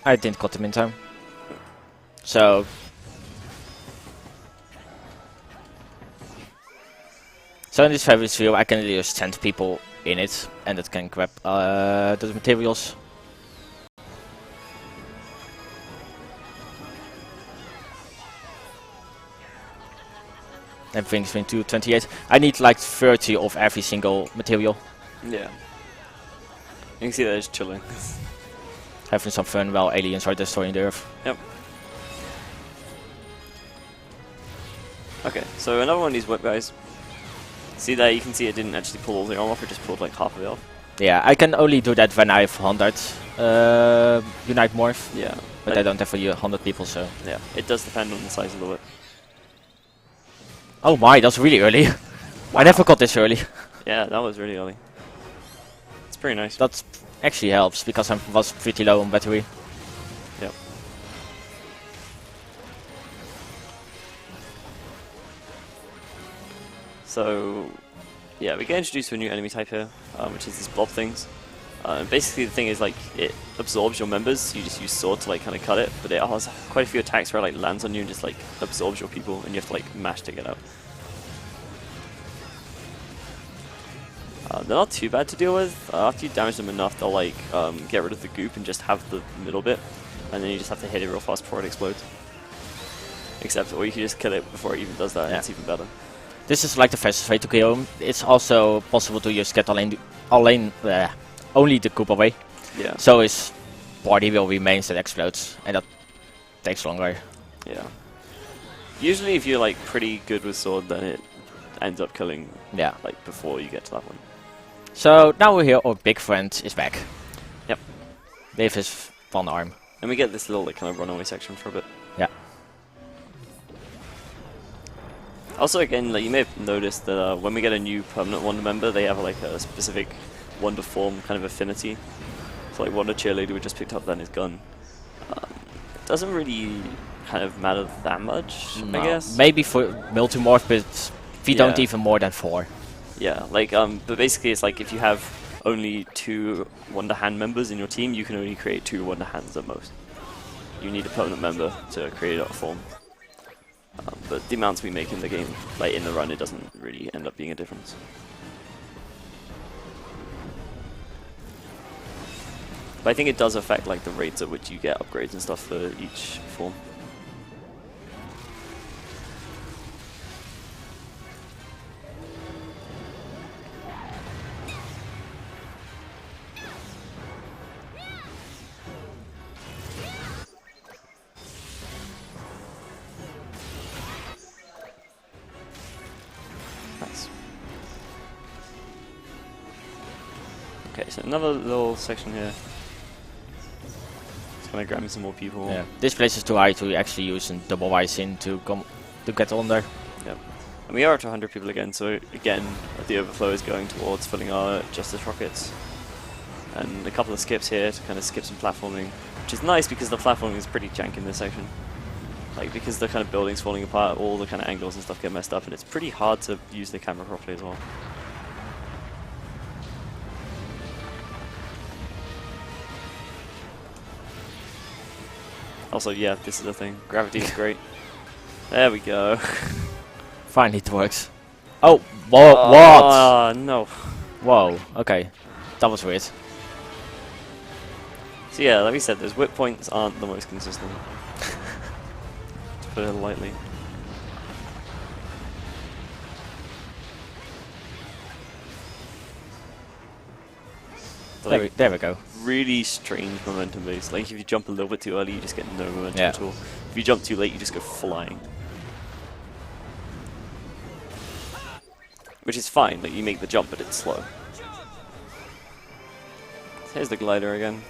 I didn't cut them in time. So... So in this Fabulous field I can just send people in it and it can grab the materials. Everything's between 2 28. I need like 30 of every single material. Yeah. You can see that it's chilling. Having some fun while aliens are destroying the Earth. Yep. Okay, so another one of these whip guys. See there, you can see it didn't actually pull all the armor off, it just pulled like half of it off. Yeah, I can only do that when I have 100 Unite Morph. Yeah. But I don't have 100 people, so... Yeah, it does depend on the size of the whip. Oh my, that's really early. I never got this early. Yeah, that was really early. It's pretty nice. That actually helps, because I was pretty low on battery. Yep. So, yeah, we get introduced to a new enemy type here, which is these blob things. Basically, the thing is, like, it absorbs your members, so you just use sword to, like, kind of cut it, but it has quite a few attacks where it, like, lands on you and just, like, absorbs your people, and you have to, like, mash to get out. They're not too bad to deal with. After you damage them enough, they'll, like, get rid of the goop and just have the middle bit, and then you just have to hit it real fast before it explodes. Except, or you can just kill it before it even does that, and it's even better. This is like the fastest way to kill him. It's also possible to just get only the goop away. Yeah. So his body will remain that explodes, and that takes longer. Yeah. Usually if you're like pretty good with sword, then it ends up killing like before you get to that one. So now we're here, our big friend is back. Yep. With his one arm. And we get this little like kind of runaway section for a bit. Yeah. Also, again, like you may have noticed that when we get a new permanent Wonder member, they have like a specific Wonder form kind of affinity. So like Wonder Cheerleader we just picked up then his gun. It doesn't really kind of matter that much, I guess. Maybe for multimorph, but we don't even more than 4. Yeah, like but basically it's like if you have only 2 Wonder Hand members in your team, you can only create 2 Wonder Hands at most. You need a permanent member to create a form. But the amounts we make in the game, like in the run, it doesn't really end up being a difference. But I think it does affect like the rates at which you get upgrades and stuff for each form. Nice. Okay, so another little section here. Just gonna grab me some more people. Yeah. This place is too high to actually use a double in to get on there. Yep. And we are at 100 people again, so again, the overflow is going towards filling our Justice rockets. And a couple of skips here to kind of skip some platforming, which is nice because the platforming is pretty jank in this section. Like, because the kind of buildings falling apart, all the kind of angles and stuff get messed up, and it's pretty hard to use the camera properly as well. Also, yeah, this is the thing. Gravity is great. There we go. Finally it works. Oh, what? Oh, no. Whoa, okay. That was weird. So yeah, like we said, those whip points aren't the most consistent. To put it lightly. There we go. Really strange momentum base. Like if you jump a little bit too early, you just get no momentum at all. If you jump too late, you just go flying. Which is fine, like you make the jump, but it's slow. So here's the glider again.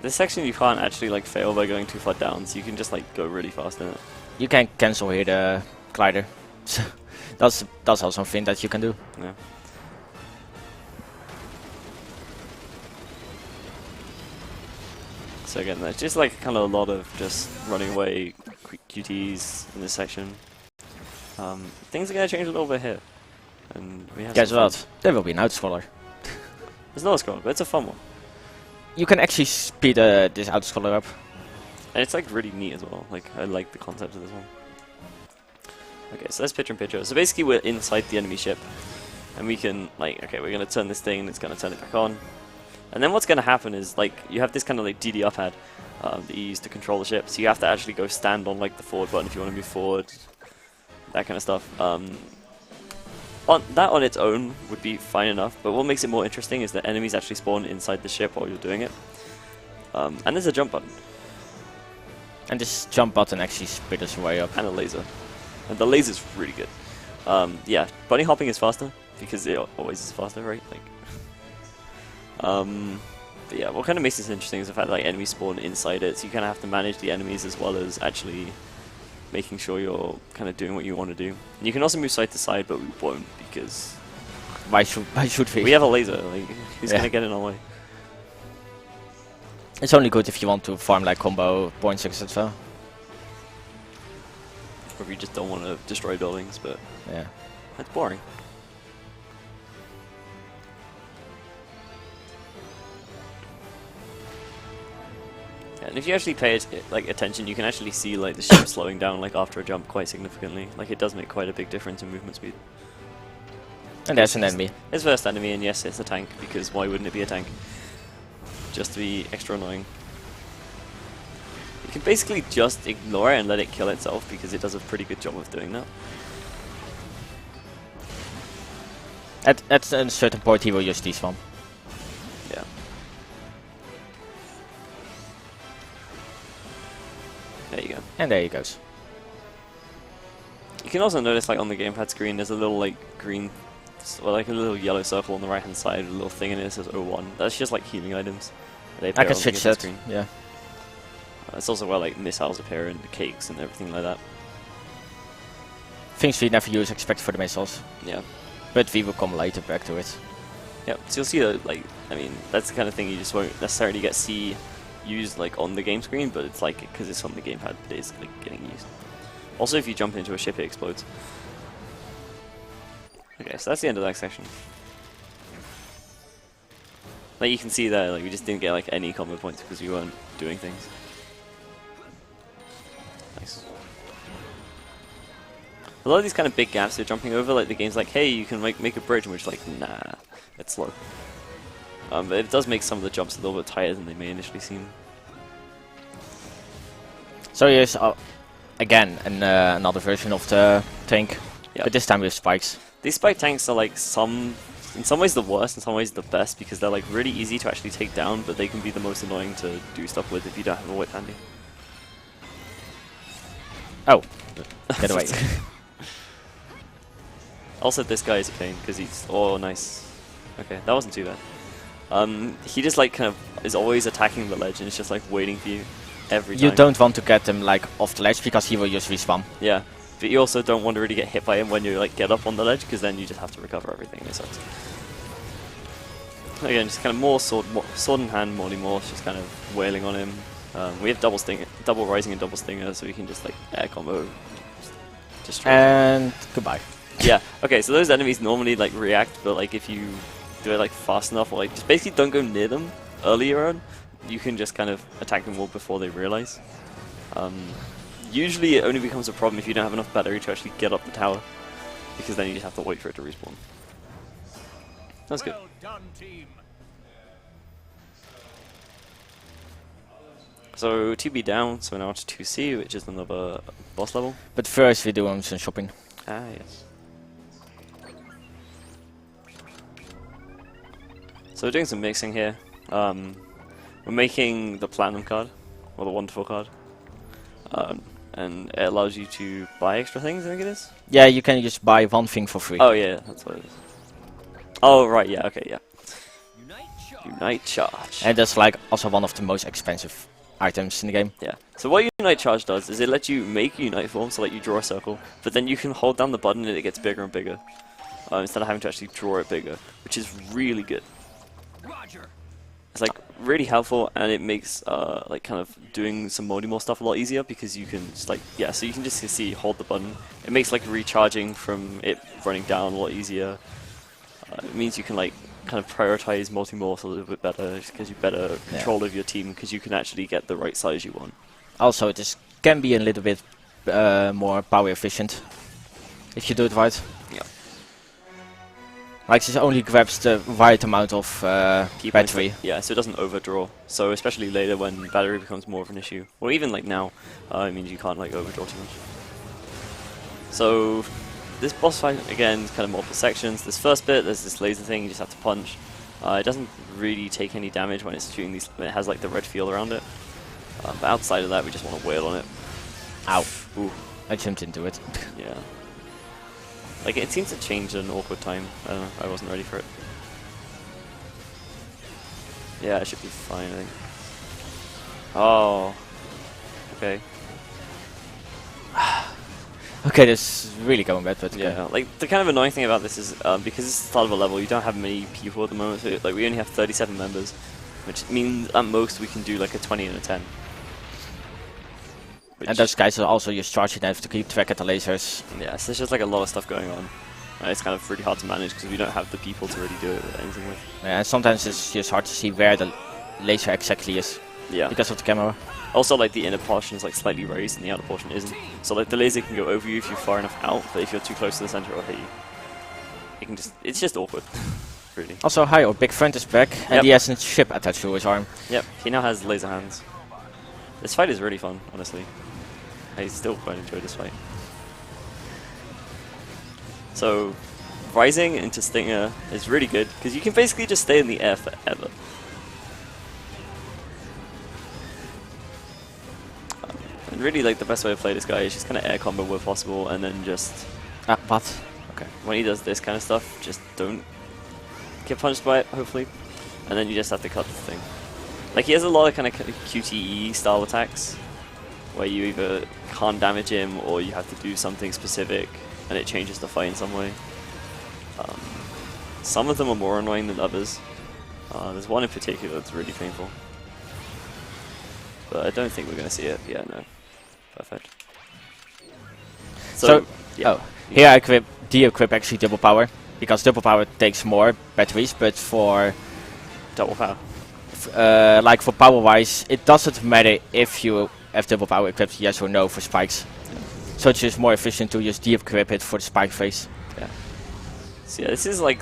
This section you can't actually like fail by going too far down, so you can just like go really fast in it. You can cancel here the glider. that's also something that you can do. Yeah. So again, there's just like kind of a lot of just running away quick QTs in this section. Things are gonna change a little bit here, and we have. Guess what? There will be an outscaler. There's no scroll, but it's a fun one, You can actually speed this outscaler up. and it's like really neat as well. Like I like the concept of this one. Okay, so that's picture in picture. So basically, we're inside the enemy ship, and we can like, okay, we're gonna turn this thing, and it's gonna turn it back on. And then what's going to happen is, like, you have this kind of, like, DDR pad that you use to control the ship. So you have to actually go stand on, like, the forward button if you want to move forward. That kind of stuff. That on its own would be fine enough. But what makes it more interesting is that enemies actually spawn inside the ship while you're doing it. And there's a jump button. And this jump button actually speeds your way up. And a laser. And the laser's really good. Yeah, bunny hopping is faster. Because it always is faster, right? Like... but yeah, what kind of makes this interesting is the fact that like, enemies spawn inside it, so you kind of have to manage the enemies as well as actually making sure you're kind of doing what you want to do. And you can also move side to side, but we won't because Why should we? we have a laser. Like, who's gonna get in our way? It's only good if you want to farm like combo points, etc. Or if you just don't want to destroy buildings, but Yeah. that's boring. And if you actually pay like attention, you can actually see like the ship slowing down like after a jump quite significantly. Like it does make quite a big difference in movement speed. And there's an enemy. It's first enemy, and yes, it's a tank because why wouldn't it be a tank? Just to be extra annoying. You can basically just ignore it and let it kill itself because it does a pretty good job of doing that. At a certain point, he will use T-Swamp. Yeah. There you go. And there he goes. You can also notice, like, on the gamepad screen, there's a little, like, green, or like a little yellow circle on the right-hand side, a little thing in it that says 01. That's just, like, healing items. They I appear can on the switch gamepad that. screen. Yeah. It's also where, like, missiles appear and the cakes and everything like that. Things we never use except for the missiles. Yeah. But we will come later back to it. Yeah, so you'll see that, like, I mean, that's the kind of thing you just won't necessarily get see used, like, on the game screen, but it's like, because it's on the gamepad, it is, like, getting used. Also, if you jump into a ship, it explodes. Okay, so that's the end of that section. Like, you can see there, like, we just didn't get, like, any combo points because we weren't doing things. Nice. A lot of these kind of big gaps they're jumping over, like, the game's like, hey, you can, like, make a bridge, and we're just like, nah, it's slow. But it does make some of the jumps a little bit tighter than they may initially seem. So here's again another version of the tank, Yep. but this time with spikes. These spike tanks are like in some ways the worst, in some ways the best, because they're like really easy to actually take down, but they can be the most annoying to do stuff with if you don't have a whip handy. Oh, get away. Also, this guy is a pain because he's nice. Okay, that wasn't too bad. He just like kind of is always attacking the ledge and it's just like waiting for you every time. You don't want to get him like off the ledge because he will just respawn. Yeah, but you also don't want to really get hit by him when you like get up on the ledge because then you just have to recover everything. It sucks. Again, just kind of more sword in hand, Morty Morse, just kind of wailing on him. We have double rising and double stinger, so we can just like air combo, just destroy. And goodbye. Yeah. Okay, so those enemies normally like react, but like if you do it like fast enough, or like just basically don't go near them earlier on, you can just kind of attack them all before they realize. Usually it only becomes a problem if you don't have enough battery to actually get up the tower, because then you just have to wait for it to respawn. That's good. Well done, team. So 2B down, so now to 2C, which is another boss level. But first we do some shopping. Ah, yes. So we're doing some mixing here. We're making the Platinum card, or the Wonderful card. And it allows you to buy extra things, I think it is? Yeah, you can just buy one thing for free. Oh yeah, that's what it is. Oh right, yeah, okay, yeah. Unite charge. Unite Charge. And that's like also one of the most expensive items in the game. Yeah. So what Unite Charge does is it lets you make Unite form, so like you draw a circle, but then you can hold down the button and it gets bigger and bigger, instead of having to actually draw it bigger, which is really good. Roger. It's like really helpful, and it makes like kind of doing some more stuff a lot easier because you can just like so you can just see hold the button. It makes like recharging from it running down a lot easier. It means you can like kind of prioritize multi-morphs a little bit better because you better control of your team because you can actually get the right size you want. Also, this can be a little bit more power efficient if you do it right. Yeah. Like this only grabs the right amount of battery. Yeah, so it doesn't overdraw. So especially later when battery becomes more of an issue, or even like now, it means you can't like overdraw too much. So this boss fight again is kind of multiple sections. This first bit, there's this laser thing you just have to punch. It doesn't really take any damage when it's shooting these. When it has like the red field around it. But outside of that, we just want to wail on it. Ow! Ooh. I jumped into it. Yeah. Like, it seems to change at an awkward time. I don't know, I wasn't ready for it. Yeah, it should be fine, I think. Oh. Okay. Okay, this is really going bad, but Yeah, like, the kind of annoying thing about this is, because it's the start of a level, you don't have many people at the moment, so, like, we only have 37 members, which means at most we can do, like, a 20 and a 10. And those guys are also just charging them to keep track of the lasers. Yeah, so there's just like a lot of stuff going on. It's kind of really hard to manage because we don't have the people to really do it with anything with. Yeah, and sometimes it's just hard to see where the laser exactly is. Yeah. Because of the camera. Also, like the inner portion is like slightly raised and the outer portion isn't. So like the laser can go over you if you're far enough out, but if you're too close to the center, it'll hit you. It can just, it's just awkward, really. Also, hi, our big friend is back, and he has a ship attached to his arm. Yep, he now has laser hands. This fight is really fun, honestly. I still quite enjoy this fight. So, rising into Stinger is really good, because you can basically just stay in the air forever. And really, like, the best way to play this guy is just kind of air combo where possible, and then just... What? Okay. When he does this kind of stuff, just don't get punched by it, hopefully. And then you just have to cut the thing. Like, he has a lot of kind of QTE style attacks, where you either can't damage him or you have to do something specific and it changes the fight in some way. Some of them are more annoying than others. There's one in particular that's really painful. But I don't think we're going to see it. Yeah, no. Perfect. So yeah. Oh, here I de-equip actually double power, because double power takes more batteries, but for... Double power. Like for power-wise, it doesn't matter if you have double power equipped, yes or no, for spikes. So it's just more efficient to just de-equip it for the spike phase. Yeah. So yeah, this is like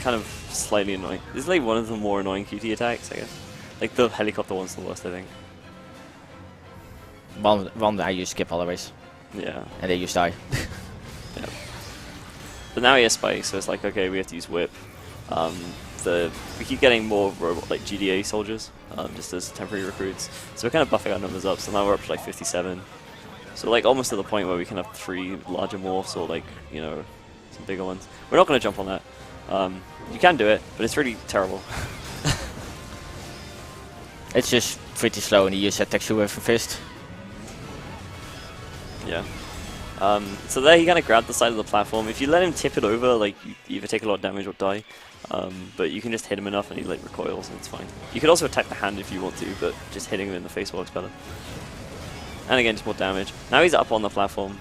kind of slightly annoying. This is like one of the more annoying QT attacks, I guess. Like the helicopter one's the worst, I think. One I use skip always. Yeah. And they just die. Yeah. But now he has spikes, so it's like, okay, we have to use whip. We keep getting more like GDA soldiers, just as temporary recruits. So we're kind of buffing our numbers up, so now we're up to like 57. So like almost to the point where we can have 3 larger morphs or like, you know, some bigger ones. We're not going to jump on that. You can do it, but it's really terrible. It's just pretty slow and you use that texture with a fist. Yeah. So there he kind of grabbed the side of the platform. If you let him tip it over, like you either take a lot of damage or die. But you can just hit him enough and he like recoils and it's fine. You could also attack the hand if you want to, but just hitting him in the face works better. And again, just more damage. Now he's up on the platform.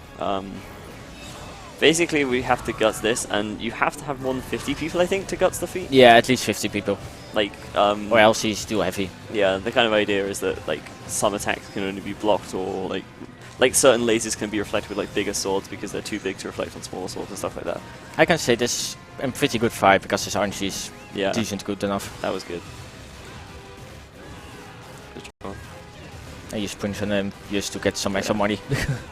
Basically, we have to guts this, and you have to have more than 50 people, I think, to guts defeat. Yeah, at least 50 people. Like, or else he's too heavy. Yeah, the kind of idea is that like some attacks can only be blocked, or like certain lasers can be reflected with like bigger swords because they're too big to reflect on smaller swords and stuff like that. I can say this is a pretty good fight because his RNG is decent good enough. That was good. Good job. I use punch on him just to get some extra money.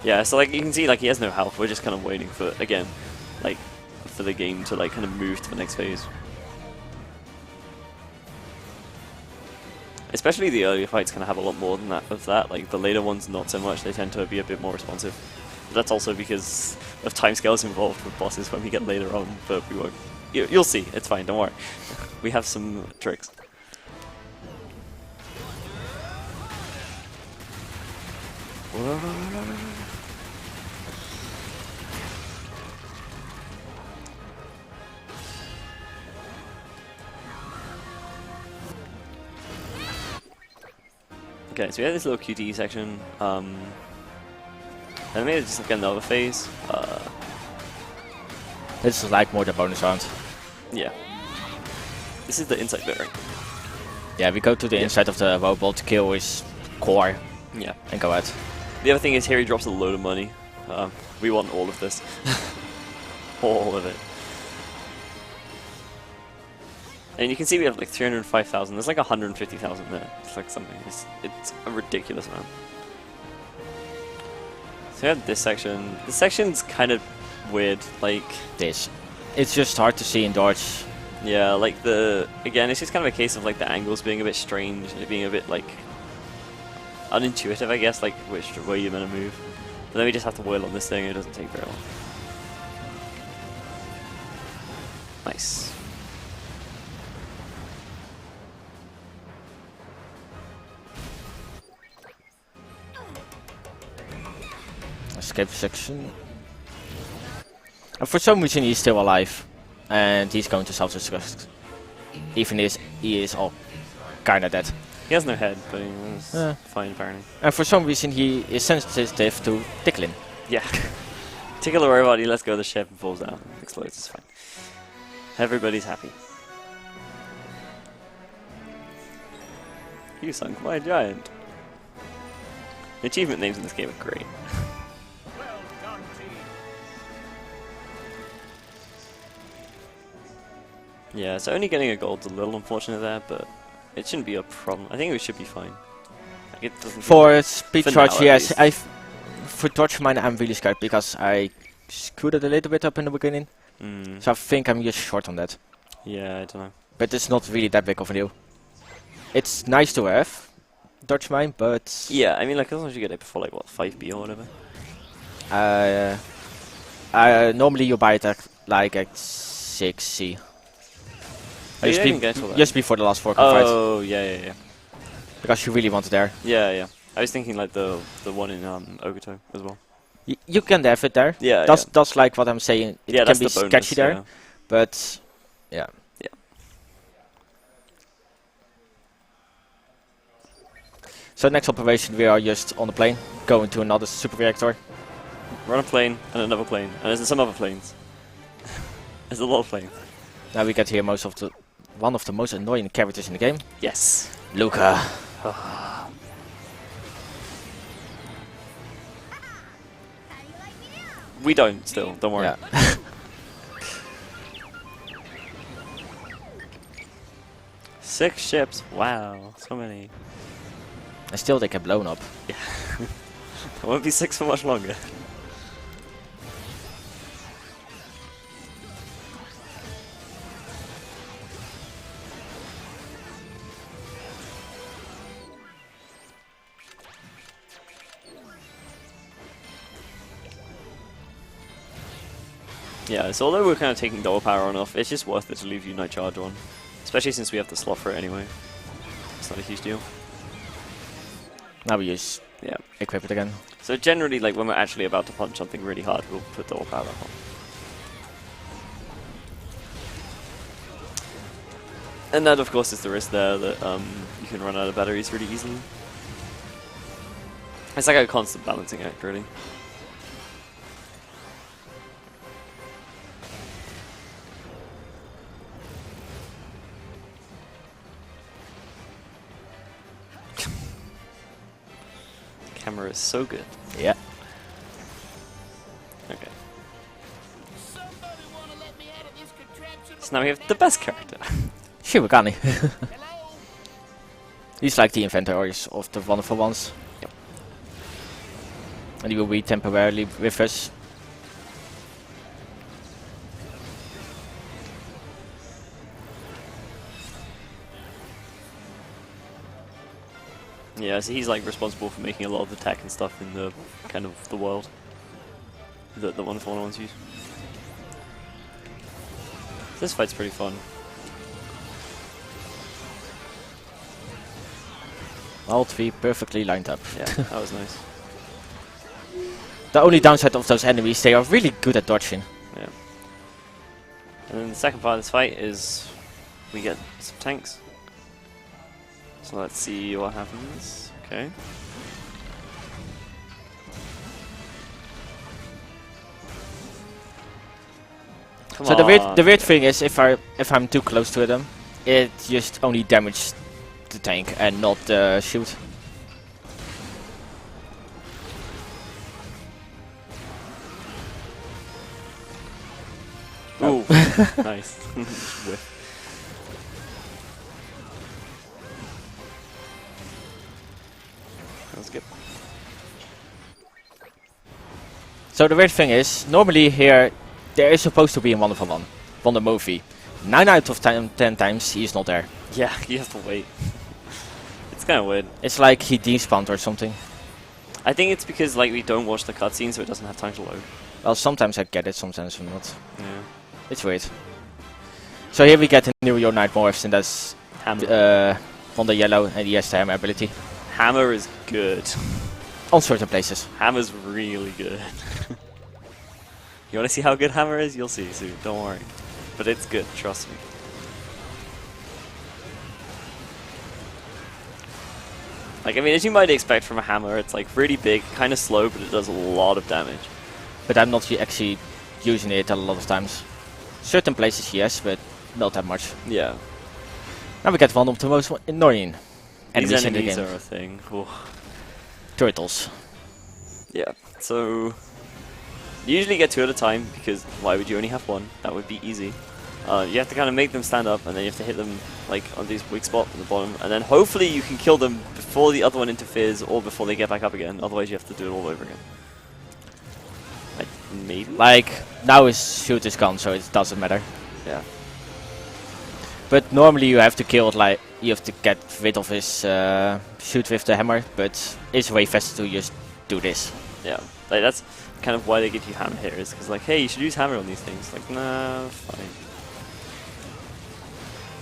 Yeah, so like you can see, like he has no health. We're just kind of waiting for, again, like for the game to like kind of move to the next phase. Especially the earlier fights kind of have a lot more than that of that. Like the later ones, not so much. They tend to be a bit more responsive. But that's also because of timescales involved with bosses when we get later on. But we won't. You'll see. It's fine. Don't worry. We have some tricks. Okay, so we had this little QTE section. Then I made it just like another phase. This is like more the bonus round. Yeah. This is the inside bit, right? Yeah, we go to the inside of the robot to kill his core Yeah. and go out. The other thing is here he drops a load of money. We want all of this. All of it. And you can see we have like 305,000. There's like 150,000 there. It's like something. It's a ridiculous amount. So we have this section. This section's kind of weird. Like, This. It's just hard to see in dodge. yeah, like again, it's just kind of a case of like the angles being a bit strange and it being a bit like unintuitive, I guess, like which way you're meant to move. But then we just have to wheel on this thing. It doesn't take very long. Nice. Escape section. And for some reason he's still alive. And he's going to self-destruct. Even he is all kinda dead. He has no head, but he's fine apparently. And for some reason he is sensitive to tickling. Yeah. Tickle the robot, he lets go of the ship and falls down. Explodes, it's fine. Everybody's happy. You sunk my giant. The achievement names in this game are great. Well done, team. Yeah, so only getting a gold's a little unfortunate there, but it shouldn't be a problem. I think we should be fine. Like, it doesn't For speed For charge, now, at yes. least. For dodge mine I'm really scared because I screwed it a little bit up in the beginning. Mm, So I think I'm just short on that. yeah, I don't know. But it's not really that big of a deal. It's nice to have dodge mine, but Yeah, I mean, like, as long as you get it before, like, what, 5B or whatever? normally you buy it at like at 6C. Oh, you didn't get to that. Just before the last 4 fight. Oh, yeah. Because you really want it there. Yeah. I was thinking, like, the one in Ogato as well. You can have it there. Yeah, That's like what I'm saying. It yeah, can that's be the bonus, sketchy there, yeah. but yeah. Yeah. So next operation we are just on the plane, going to another super reactor. We're on a plane and another plane, and there's some other planes. There's a lot of planes. Now we get here one of the most annoying characters in the game, Yes. Luca. We don't still, don't worry. Yeah. 6 ships, wow, so many. And still they get blown up. Yeah. It won't be 6 for much longer. Yeah, so although we're kind of taking double power on off, it's just worth it to leave Unite Charge on. Especially since we have the slot for it anyway. It's not a huge deal. Now we just Yeah. equip it again. So generally, like, when we're actually about to punch something really hard, we'll put double power back on. And that, of course, is the risk there that you can run out of batteries really easily. It's like a constant balancing act, really. Camera is so good. Yeah. Okay. So now we have the best character. Shirogane. He's like the inventor of the wonderful ones. Yep. And he will be temporarily with us. Yeah, so he's like responsible for making a lot of the tech and stuff in the kind of the world that the wonderful ones use. This fight's pretty fun. All three perfectly lined up. Yeah, that was nice. The only downside of those enemies, they are really good at dodging. Yeah. And then the second part of this fight is we get some tanks. So let's see what happens. Okay. Come So on. the weird thing is if I'm too close to them, it just only damages the tank and not the shield. Ooh, nice. Whiff. That was good. So the weird thing is, normally here there is supposed to be a 1-for-1 from the movie. 9 out of 10 times he is not there. Yeah, you have to wait. It's kind of weird. It's like he despawned or something. I think it's because like we don't watch the cutscene, so it doesn't have time to load. Well, sometimes I get it, sometimes I'm not. Yeah. It's weird. So here we get a new Your Night Morphs, and that's Hammer. on the yellow, and he has the hammer ability. Hammer is good. On certain places. Hammer's really good. You want to see how good Hammer is? You'll see soon. Don't worry. But it's good. Trust me. Like, I mean, as you might expect from a hammer, it's like really big, kind of slow, but it does a lot of damage. But I'm not actually using it a lot of times. Certain places yes, but not that much. Yeah. Now we get one of the most annoying These enemies in the enemies game. are a thing. Ooh. Turtles. Yeah. So you usually get 2 at a time because why would you only have 1? That would be easy. You have to kind of make them stand up, and then you have to hit them like on these weak spots at the bottom, and then hopefully you can kill them before the other one interferes or before they get back up again. Otherwise, you have to do it all over again. Like maybe. Like now his shield is gone, so it doesn't matter. Yeah. But normally you have to kill it, like you have to get rid of his shoot with the hammer. But it's way faster to just do this. Yeah. Like that's kind of why they give you hammer here, is because like, hey, you should use hammer on these things. Like, nah, fine.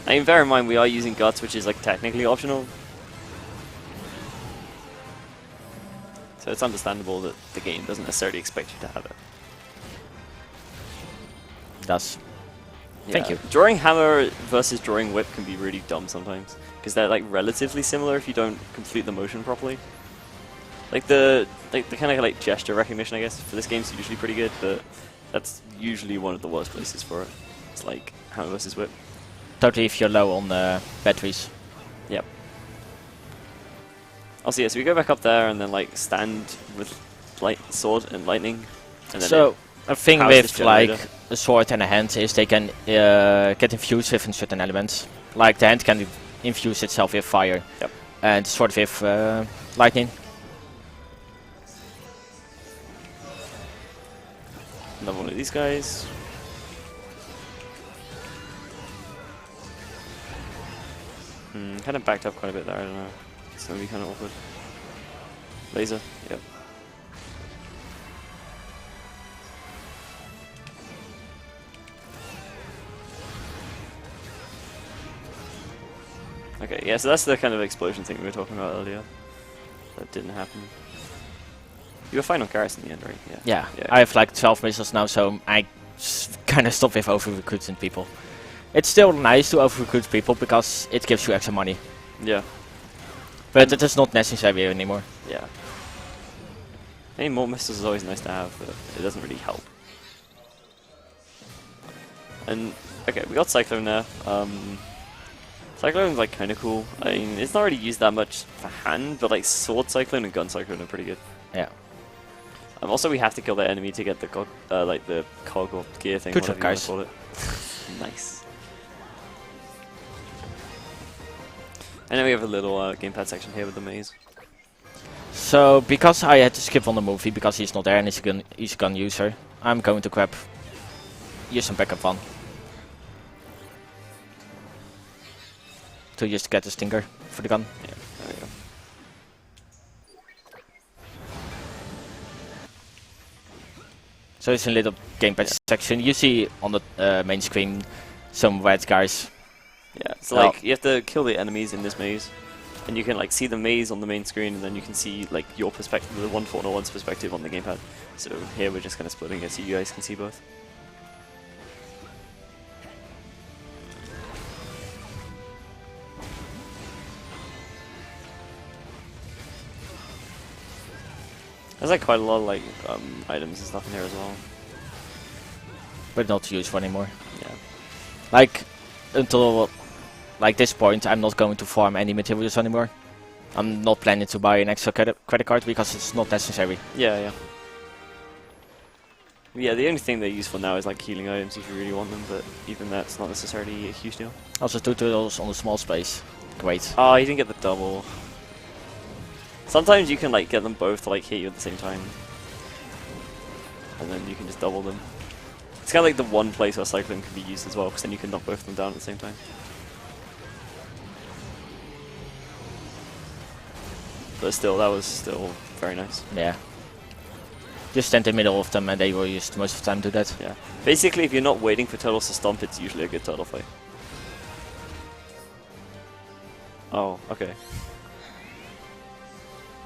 I mean, bear in mind we are using guts, which is like technically optional. So it's understandable that the game doesn't necessarily expect you to have it. Does. Yeah. Thank you. Drawing hammer versus drawing whip can be really dumb sometimes, because they're like relatively similar if you don't complete the motion properly. Like the kind of like gesture recognition, I guess, for this game is usually pretty good, but that's usually one of the worst places for it. It's like hammer versus whip. Totally if you're low on batteries. Yep. Also, yeah, so we go back up there and then like stand with light sword and lightning. And then So a thing powers with this generator. like a sword and a hand is they can get infused with certain elements. Like the hand can infuse itself with fire. Yep. And the sword with lightning. Another one of these guys. Kind of backed up quite a bit there, I don't know. It's gonna be kind of awkward. Laser, yep. Okay, yeah, so that's the kind of explosion thing we were talking about earlier. That didn't happen. You were fine on Garrus in the end, right? Yeah. Yeah. I have like 12 missiles now, so I kind of stop with over-recruiting people. It's still nice to over-recruit people because it gives you extra money. Yeah. But it is not necessary anymore. Yeah. Any more missiles is always nice to have, but it doesn't really help. And, okay, we got Cyclone there. Cyclone's like kind of cool. I mean, it's not really used that much for hand, but like Sword Cyclone and Gun Cyclone are pretty good. Yeah. Also, we have to kill that enemy to get the like the cog or gear thing. Good job, whatever you guys. wanna call it. Nice. And then we have a little gamepad section here with the maze. So, because I had to skip on the movie because he's not there and he's a gun user, I'm going to use some backup one. To just get the stinger for the gun. Yeah, there we go. So it's a little gamepad section. You see on the main screen some red guys. Yeah, so Well- like you have to kill the enemies in this maze, and you can like see the maze on the main screen, and then you can see like your perspective, the 1.401's perspective on the gamepad. So here we're just kind of splitting it so you guys can see both. There's like quite a lot of like items and stuff in here as well. But not useful anymore. Yeah. Like, until like this point, I'm not going to farm any materials anymore. I'm not planning to buy an extra credit card because it's not necessary. Yeah, yeah. Yeah, the only thing they're useful now is like healing items if you really want them, but even that's not necessarily a huge deal. Also tutorials on the small space. Great. Oh, you didn't get the double. Sometimes you can like get them both to like hit you at the same time. And then you can just double them. It's kind of like the one place where cycling can be used as well, because then you can knock both of them down at the same time. But still, that was still very nice. Yeah. Just stand in the middle of them and they will use most of the time to that. Yeah. Basically, if you're not waiting for turtles to stomp, it's usually a good turtle fight. Oh, okay.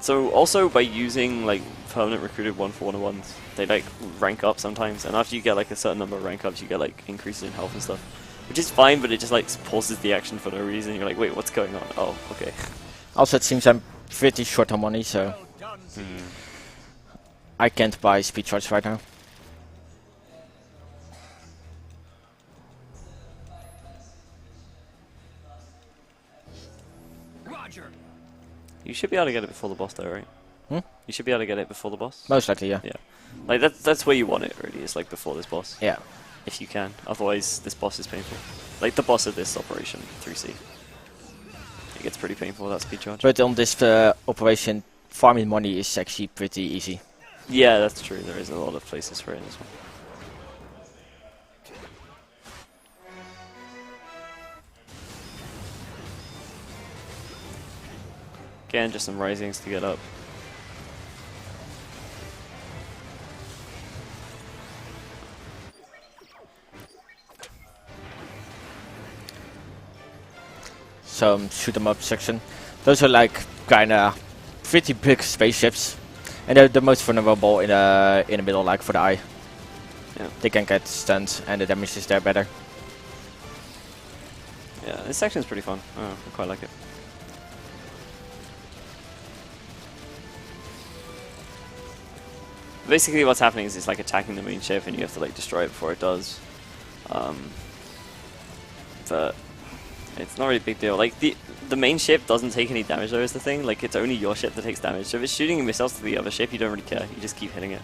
So also by using like permanent recruited 1-for-1-1s, they like rank up sometimes, and after you get like a certain number of rank ups, you get like increases in health and stuff, which is fine, but it just like pauses the action for no reason. You're like, wait, what's going on? Oh, okay. Also, it seems I'm pretty short on money, so I can't buy speed charts right now. Roger. You should be able to get it before the boss, though, right? Hmm? You should be able to get it before the boss. Most likely, yeah. Yeah. Like that's where you want it, really. It's like before this boss. Yeah. If you can. Otherwise, this boss is painful. Like the boss of this operation, 3C. It gets pretty painful without speed charge. But on this operation, farming money is actually pretty easy. Yeah, that's true. There is a lot of places for it as well. Again, just some risings to get up. Some shoot 'em up section. Those are like kinda pretty big spaceships, and they're the most vulnerable in the middle, like for the eye. Yeah. They can get stunned, and the damage is there better. Yeah, this section's pretty fun. Oh, I quite like it. Basically, what's happening is it's like attacking the main ship, and you have to like destroy it before it does. But it's not really a big deal. Like the main ship doesn't take any damage though, is the thing. Like it's only your ship that takes damage. So if it's shooting missiles to the other ship, you don't really care. You just keep hitting it.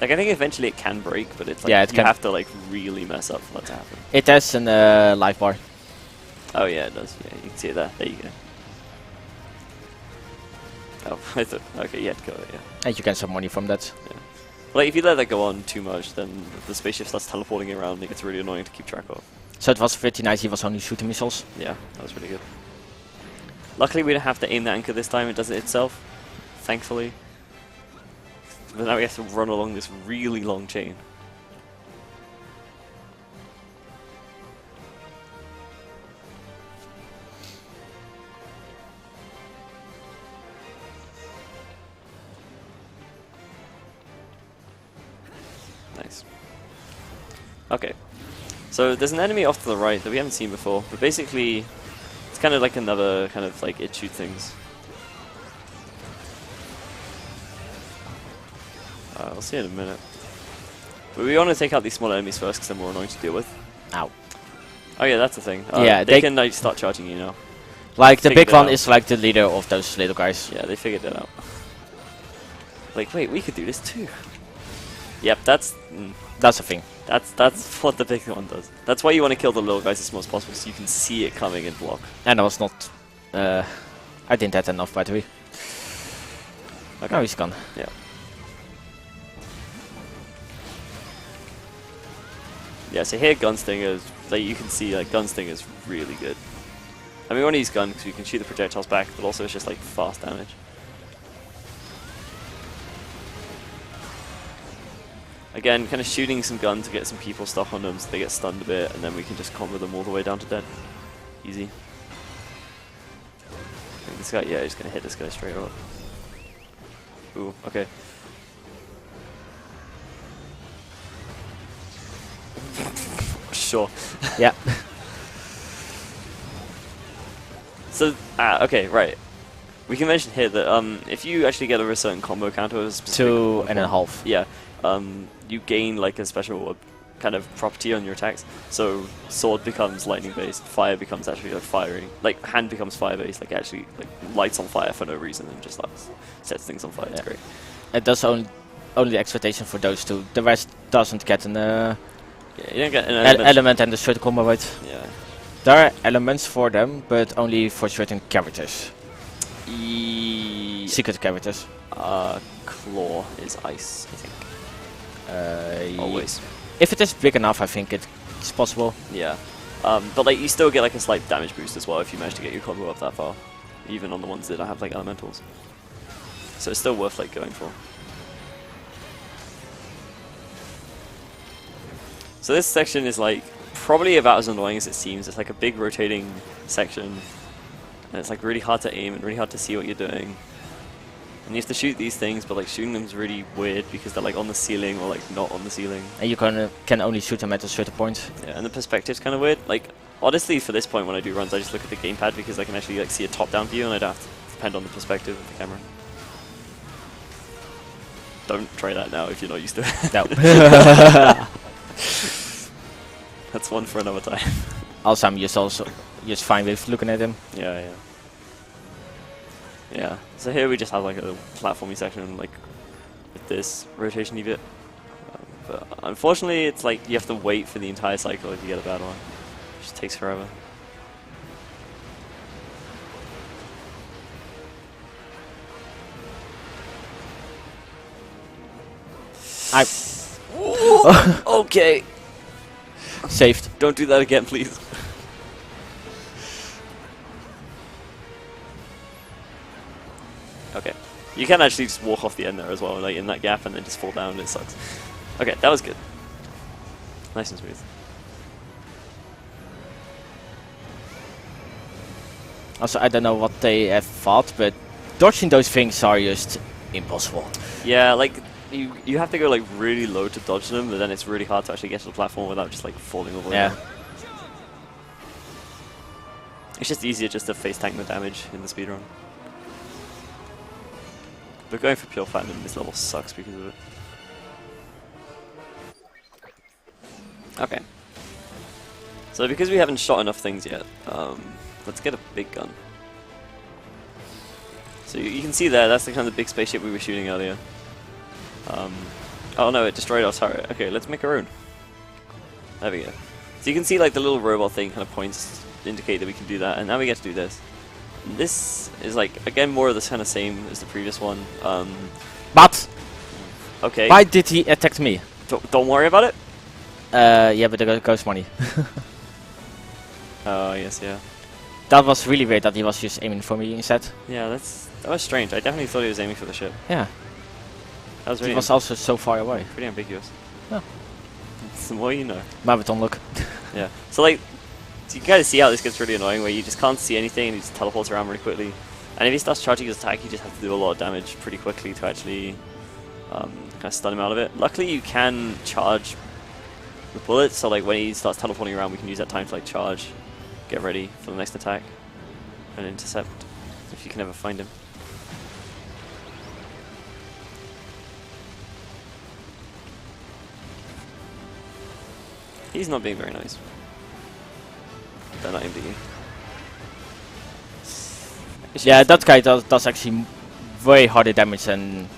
Like I think eventually it can break, but it's like Yeah, it you can. have to like really mess up for that to happen. It has an life bar. Oh yeah, it does. Yeah, you can see it there. There you go. Oh, I thought. Okay, you had to go there. Yeah. And you get some money from that. Like if you let that go on too much, then the spaceship starts teleporting around. And it gets really annoying to keep track of. So it was pretty nice. He was only shooting missiles. Yeah, that was really good. Luckily, we don't have to aim the anchor this time. It does it itself, thankfully. But now we have to run along this really long chain. Nice. Okay. So there's an enemy off to the right that we haven't seen before, but basically it's kind of like another kind of like it shoot things. We'll see in a minute. But we want to take out these small enemies first because they're more annoying to deal with. Ow. Oh yeah, that's the thing. Yeah, they can like start charging you now. Like the Figured big it one out. is like the leader of those little guys. Yeah, they figured it out. Like, wait, we could do this too. Yep, that's That's the thing. that's what the big one does. That's why you want to kill the little guys as small as possible, so you can see it coming and block. And I was not. I didn't have enough battery. Okay. Now he's gone. Yeah. Yeah, so here Gunstinger's, like you can see, like Gunstinger's really good. I mean, we want to use gun because we can shoot the projectiles back, but also it's just like fast damage. Again, kind of shooting some gun to get some people stuck on them so they get stunned a bit, and then we can just combo them all the way down to dead. Easy. I think this guy, yeah, he's gonna hit this guy straight up. Ooh, okay. Sure. Yeah. So, okay, right. We can mention here that if you actually get over a certain combo counter, with a specific 2.5. yeah, you gain like a special kind of property on your attacks. So sword becomes lightning based, fire becomes actually like fiery, like hand becomes fire based, like actually like lights on fire for no reason and just like sets things on fire. It's great. It does only the expectation for those two. The rest doesn't get an Yeah, you don't get an element and a certain combo weight. Yeah. There are elements for them, but only for certain characters. Secret characters. Claw is ice, I think. Always. If it is big enough, I think it's possible. Yeah. But like you still get like a slight damage boost as well if you manage to get your combo up that far, even on the ones that don't have like elementals. So it's still worth like going for. So this section is like probably about as annoying as it seems. It's like a big rotating section, and it's like really hard to aim and really hard to see what you're doing. And you have to shoot these things, but like shooting them is really weird because they're like on the ceiling or like not on the ceiling. And you can only shoot them at a certain point. Yeah, and the perspective's kind of weird. Like honestly, for this point when I do runs, I just look at the gamepad because I can actually like see a top-down view, and I don't have to depend on the perspective of the camera. Don't try that now if you're not used to it. No. That's one for another time. Also, I'm just fine with looking at him. Yeah. Yeah. So here we just have like a platforming section, like with this rotation-y bit. But unfortunately, it's like you have to wait for the entire cycle if you get a bad one. It just takes forever. Okay. Saved. Don't do that again, please. Okay. You can actually just walk off the end there as well, like in that gap, and then just fall down. It sucks. Okay, that was good. Nice and smooth. Also, I don't know what they have thought, but dodging those things are just impossible. Yeah, like you have to go like really low to dodge them, but then it's really hard to actually get to the platform without just like falling over. Yeah. It's just easier just to face tank the damage in the speedrun. But going for pure fandom, this level sucks because of it. Okay. So because we haven't shot enough things yet, let's get a big gun. So you can see there, that's the kind of big spaceship we were shooting earlier. Oh no, it destroyed our turret. Okay, let's make our own. There we go. So you can see like the little robot thing kind of points to indicate that we can do that, and now we get to do this. And this is like, again, more of the kind of same as the previous one. But Okay. why did he attack me? Don't worry about it. Yeah, but the ghost money. Oh, yes, yeah. That was really weird that he was just aiming for me instead. Yeah, that was strange. I definitely thought he was aiming for the ship. Yeah. That was He really was also so far away. pretty ambiguous. Yeah. It's the more you know. Marathon look. Yeah. So like, so you can kind of see how this gets really annoying, where you just can't see anything and he just teleports around really quickly. And if he starts charging his attack, you just have to do a lot of damage pretty quickly to actually kind of stun him out of it. Luckily, you can charge the bullets, so like when he starts teleporting around, we can use that time to like charge, get ready for the next attack, and intercept if you can ever find him. He's not being very nice. They're not aimed at you. Yeah, that guy does actually way harder damage than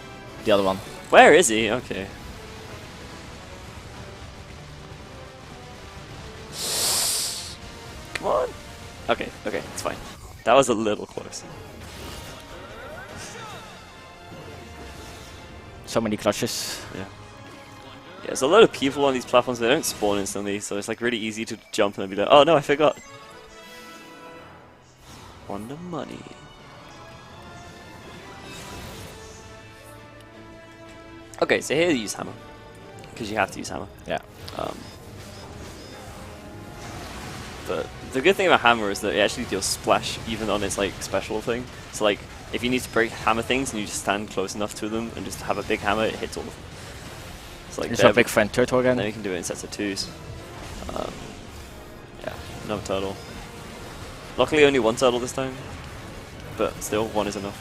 the other one. Where is he? Okay. Come on. Okay, it's fine. That was a little close. So many clutches. Yeah. Yeah, there's a lot of people on these platforms, they don't spawn instantly, so it's like really easy to jump and be like, oh no, I forgot. On the money. Okay, so here you use hammer. Because you have to use hammer. Yeah. But the good thing about hammer is that it actually deals splash even on its like special thing. So like, if you need to break hammer things and you just stand close enough to them and just have a big hammer, it hits all of them. So like, It's a big friend turtle again. then you can do it in sets of twos. Yeah, another turtle. Luckily only one turtle this time. but still, 1 is enough.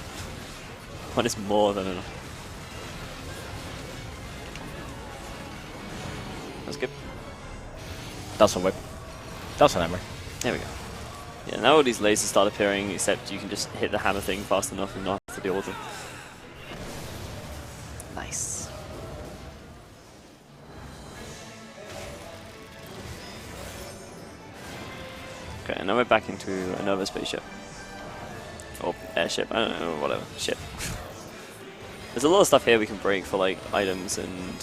1 is more than enough. That's good. That's a whip. That's an hammer. There we go. Yeah, now all these lasers start appearing, except you can just hit the hammer thing fast enough and not have to deal with them. Nice. Okay, and now we're back into another spaceship. Or airship, I don't know, whatever. Ship. There's a lot of stuff here we can break for like items and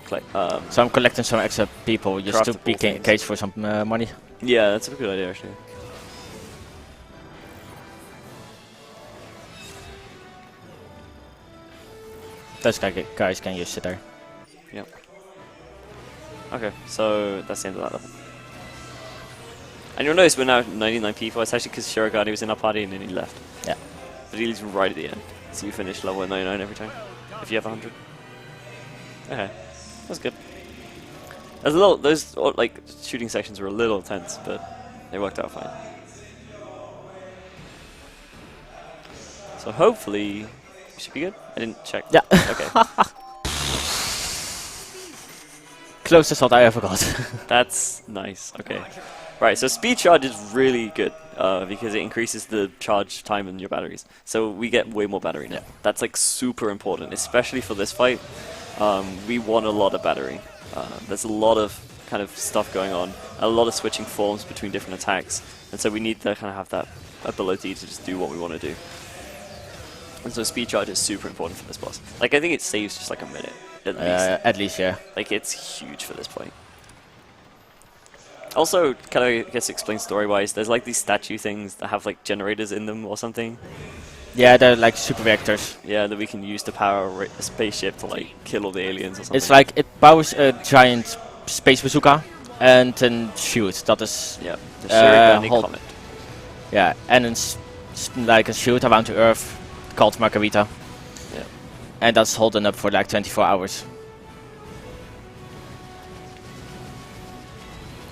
So I'm collecting some extra people just to be craftable cage for some money. yeah, that's a good idea actually. Those guys can just sit there. Yep. Okay, so that's the end of that level. And you'll notice we're now 99 people. It's actually because Shirogane was in our party and then he left. Yeah. But he leaves right at the end. So you finish level 99 every time. If you have 100. Okay. That's good. There's a little, those like shooting sections were a little tense, but they worked out fine. So hopefully we should be good. I didn't check. Yeah. Okay. Closest what I ever got. That's nice. Okay. Right, so speed charge is really good because it increases the charge time in your batteries. So we get way more battery now. Yeah. That's like super important, especially for this fight. We want a lot of battery. There's a lot of kind of stuff going on, a lot of switching forms between different attacks, and so we need to kind of have that ability to just do what we want to do. And so speed charge is super important for this boss. Like I think it saves just like a minute at least. At least, yeah. Like it's huge for this fight. Also, kind of, I guess, explain story-wise, there's like these statue things that have like generators in them or something. Yeah, they're like super reactors. Yeah, that we can use to power a spaceship to like kill all the aliens or something. It's like it powers a giant space bazooka and then shoot. That is yeah, the Shirogane hold- Comet. yeah, and then like a shoot around the Earth called Margarita, Yeah. and that's holding up for like 24 hours.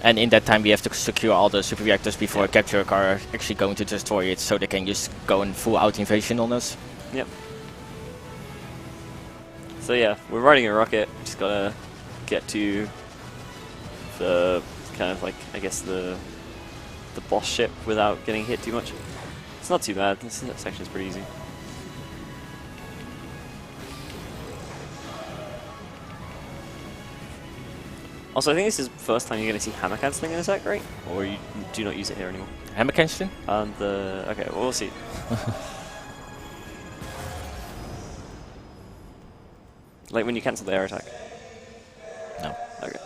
And in that time we have to secure all the super reactors before Capture are actually going to destroy it, so they can just go in full out invasion on us. Yep. So yeah, we're riding a rocket. Just gotta get to the kind of like, I guess the boss ship without getting hit too much. It's not too bad. This section is pretty easy. Also, I think this is the first time you're going to see hammer cancelling in a sec, right? Or you do not use it here anymore? Hammer cancelling? And okay, well, we'll see. Like when you cancel the air attack. No. Okay.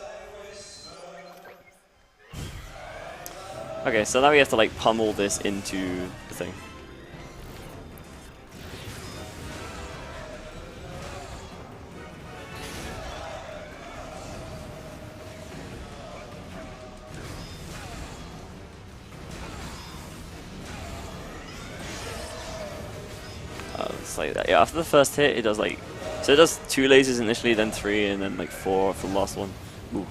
Okay, so now we have to like pummel this into the thing. It's like that. Yeah, after the first hit, it does like, so it does 2 lasers initially, then 3, and then like 4 for the last one. Ooh.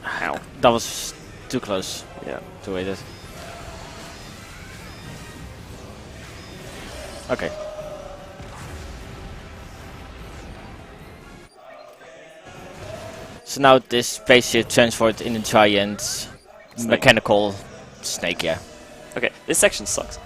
Ow. That was too close Yeah. to wait it. Okay. So now this spaceship transformed in a giant Snake. mechanical snake, yeah. Okay, this section sucks.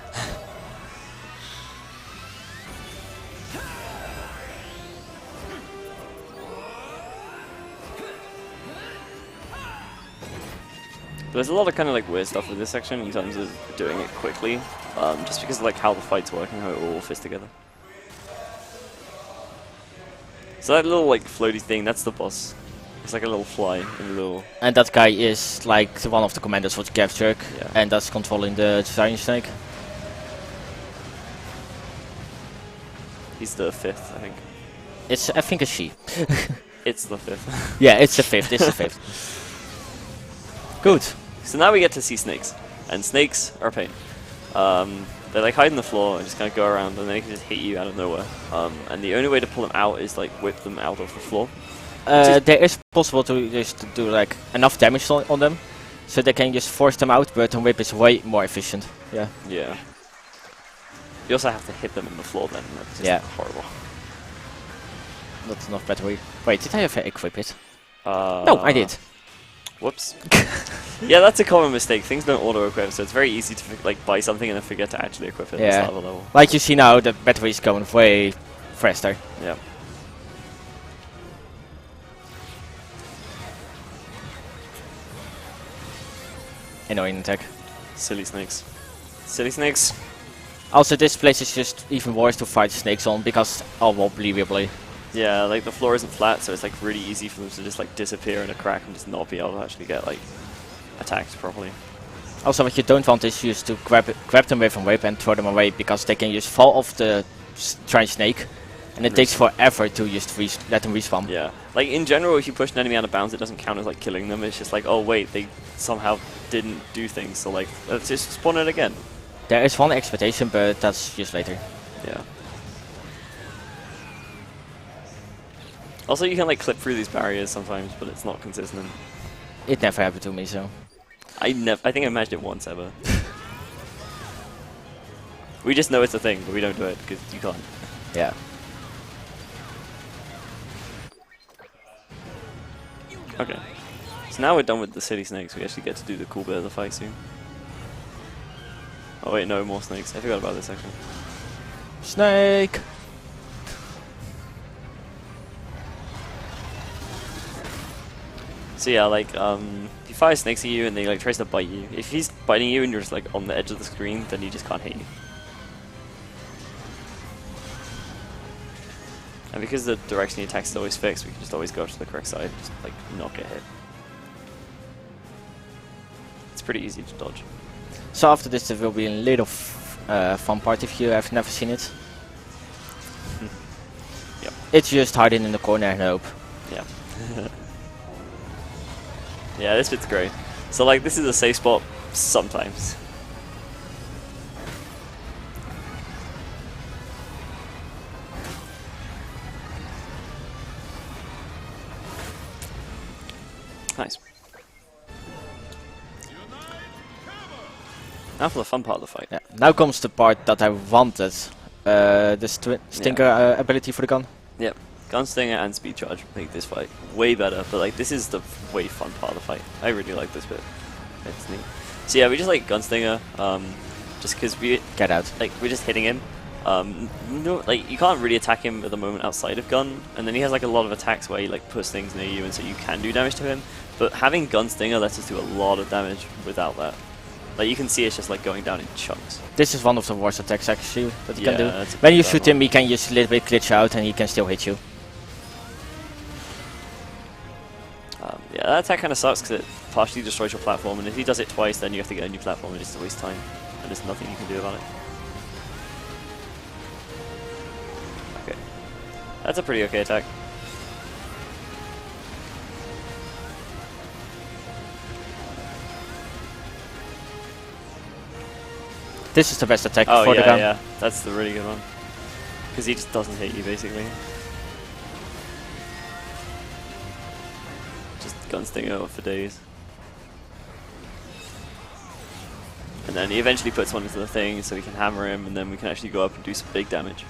There's a lot of kind of like weird stuff with this section in terms of doing it quickly, just because of like how the fights work and how it all fits together. So that little like floaty thing, that's the boss. It's like a little fly in a little. And that guy is like one of the commanders for the Capture, Yeah. and that's controlling the giant snake. He's the 5th, I think. It's, I think, a she. It's the 5th. Yeah, it's the 5th. It's the 5th. Good. So now we get to see snakes, and snakes are a pain. They like hide in the floor and just kind of go around, and they can just hit you out of nowhere. And the only way to pull them out is like whip them out of the floor. There is possible to just do like enough damage on them, so they can just force them out, but the whip is way more efficient. Yeah. Yeah. You also have to hit them on the floor then. That's just Yeah. horrible. Not enough battery. Wait, did I ever equip it? No, No, I did. Whoops. Yeah, that's a common mistake. Things don't auto-equip, so it's very easy to like buy something and then forget to actually equip it at the Yeah. start of a level. Like you see now, the battery is going way faster. Yeah. Annoying attack. Silly snakes. Silly snakes. Also, this place is just even worse to fight snakes on because unbelievably. Yeah, like the floor isn't flat, so it's like really easy for them to just like disappear in a crack and just not be able to actually get like attacked properly. Also, what you don't want is just to grab them away from whip and throw them away because they can just fall off the giant snake, and it takes forever to just let them respawn. Yeah, like in general, if you push an enemy out of bounds, it doesn't count as like killing them. It's just like, oh wait, they somehow didn't do things, so like let's just spawn it again. There is one expectation, but that's just later. Yeah. Also, you can like clip through these barriers sometimes, but it's not consistent. It never happened to me, so. I think I managed it once ever. We just know it's a thing, but we don't do it because you can't. Yeah. Okay. So now we're done with the city snakes. We actually get to do the cool bit of the fight soon. Oh wait, no more snakes. I forgot about this section. Snake! So yeah, like, he fires snakes at you and they like tries to bite you. If he's biting you and you're just like on the edge of the screen, then he just can't hit you. And because the direction he attacks is always fixed, we can just always go to the correct side, just like not get hit. It's pretty easy to dodge. So after this there will be a little fun part if you have never seen it. Yep. It's just hiding in the corner and hope. Yeah. Yeah, this bit's great. So like, this is a safe spot sometimes. Nice. Now for the fun part of the fight. Yeah. Now comes the part that I wanted. The stinker ability for the gun. Yep. Gunslinger and speed charge make this fight way better, but like this is the way fun part of the fight. I really like this bit. It's neat. So yeah, we just like Gunslinger, just because we Get out. like we're just hitting him. No, like you can't really attack him at the moment outside of gun, and then he has like a lot of attacks where he like puts things near you, and so you can do damage to him. But having Gunslinger lets us do a lot of damage without that. Like you can see, it's just like going down in chunks. This is one of the worst attacks actually that you Yeah, can do. it's a When you bad shoot one. him, he can just a little bit glitch out and he can still hit you. Yeah, that attack kind of sucks because it partially destroys your platform, and if he does it twice, then you have to get a new platform, and it's just a waste of time, and there's nothing you can do about it. Okay, that's a pretty okay attack. This is the best attack Oh for the yeah, gun. yeah, that's the really good one. Because he just doesn't hit you, basically. Just Gunstinger for days. And then he eventually puts one into the thing, so we can hammer him, and then we can actually go up and do some big damage.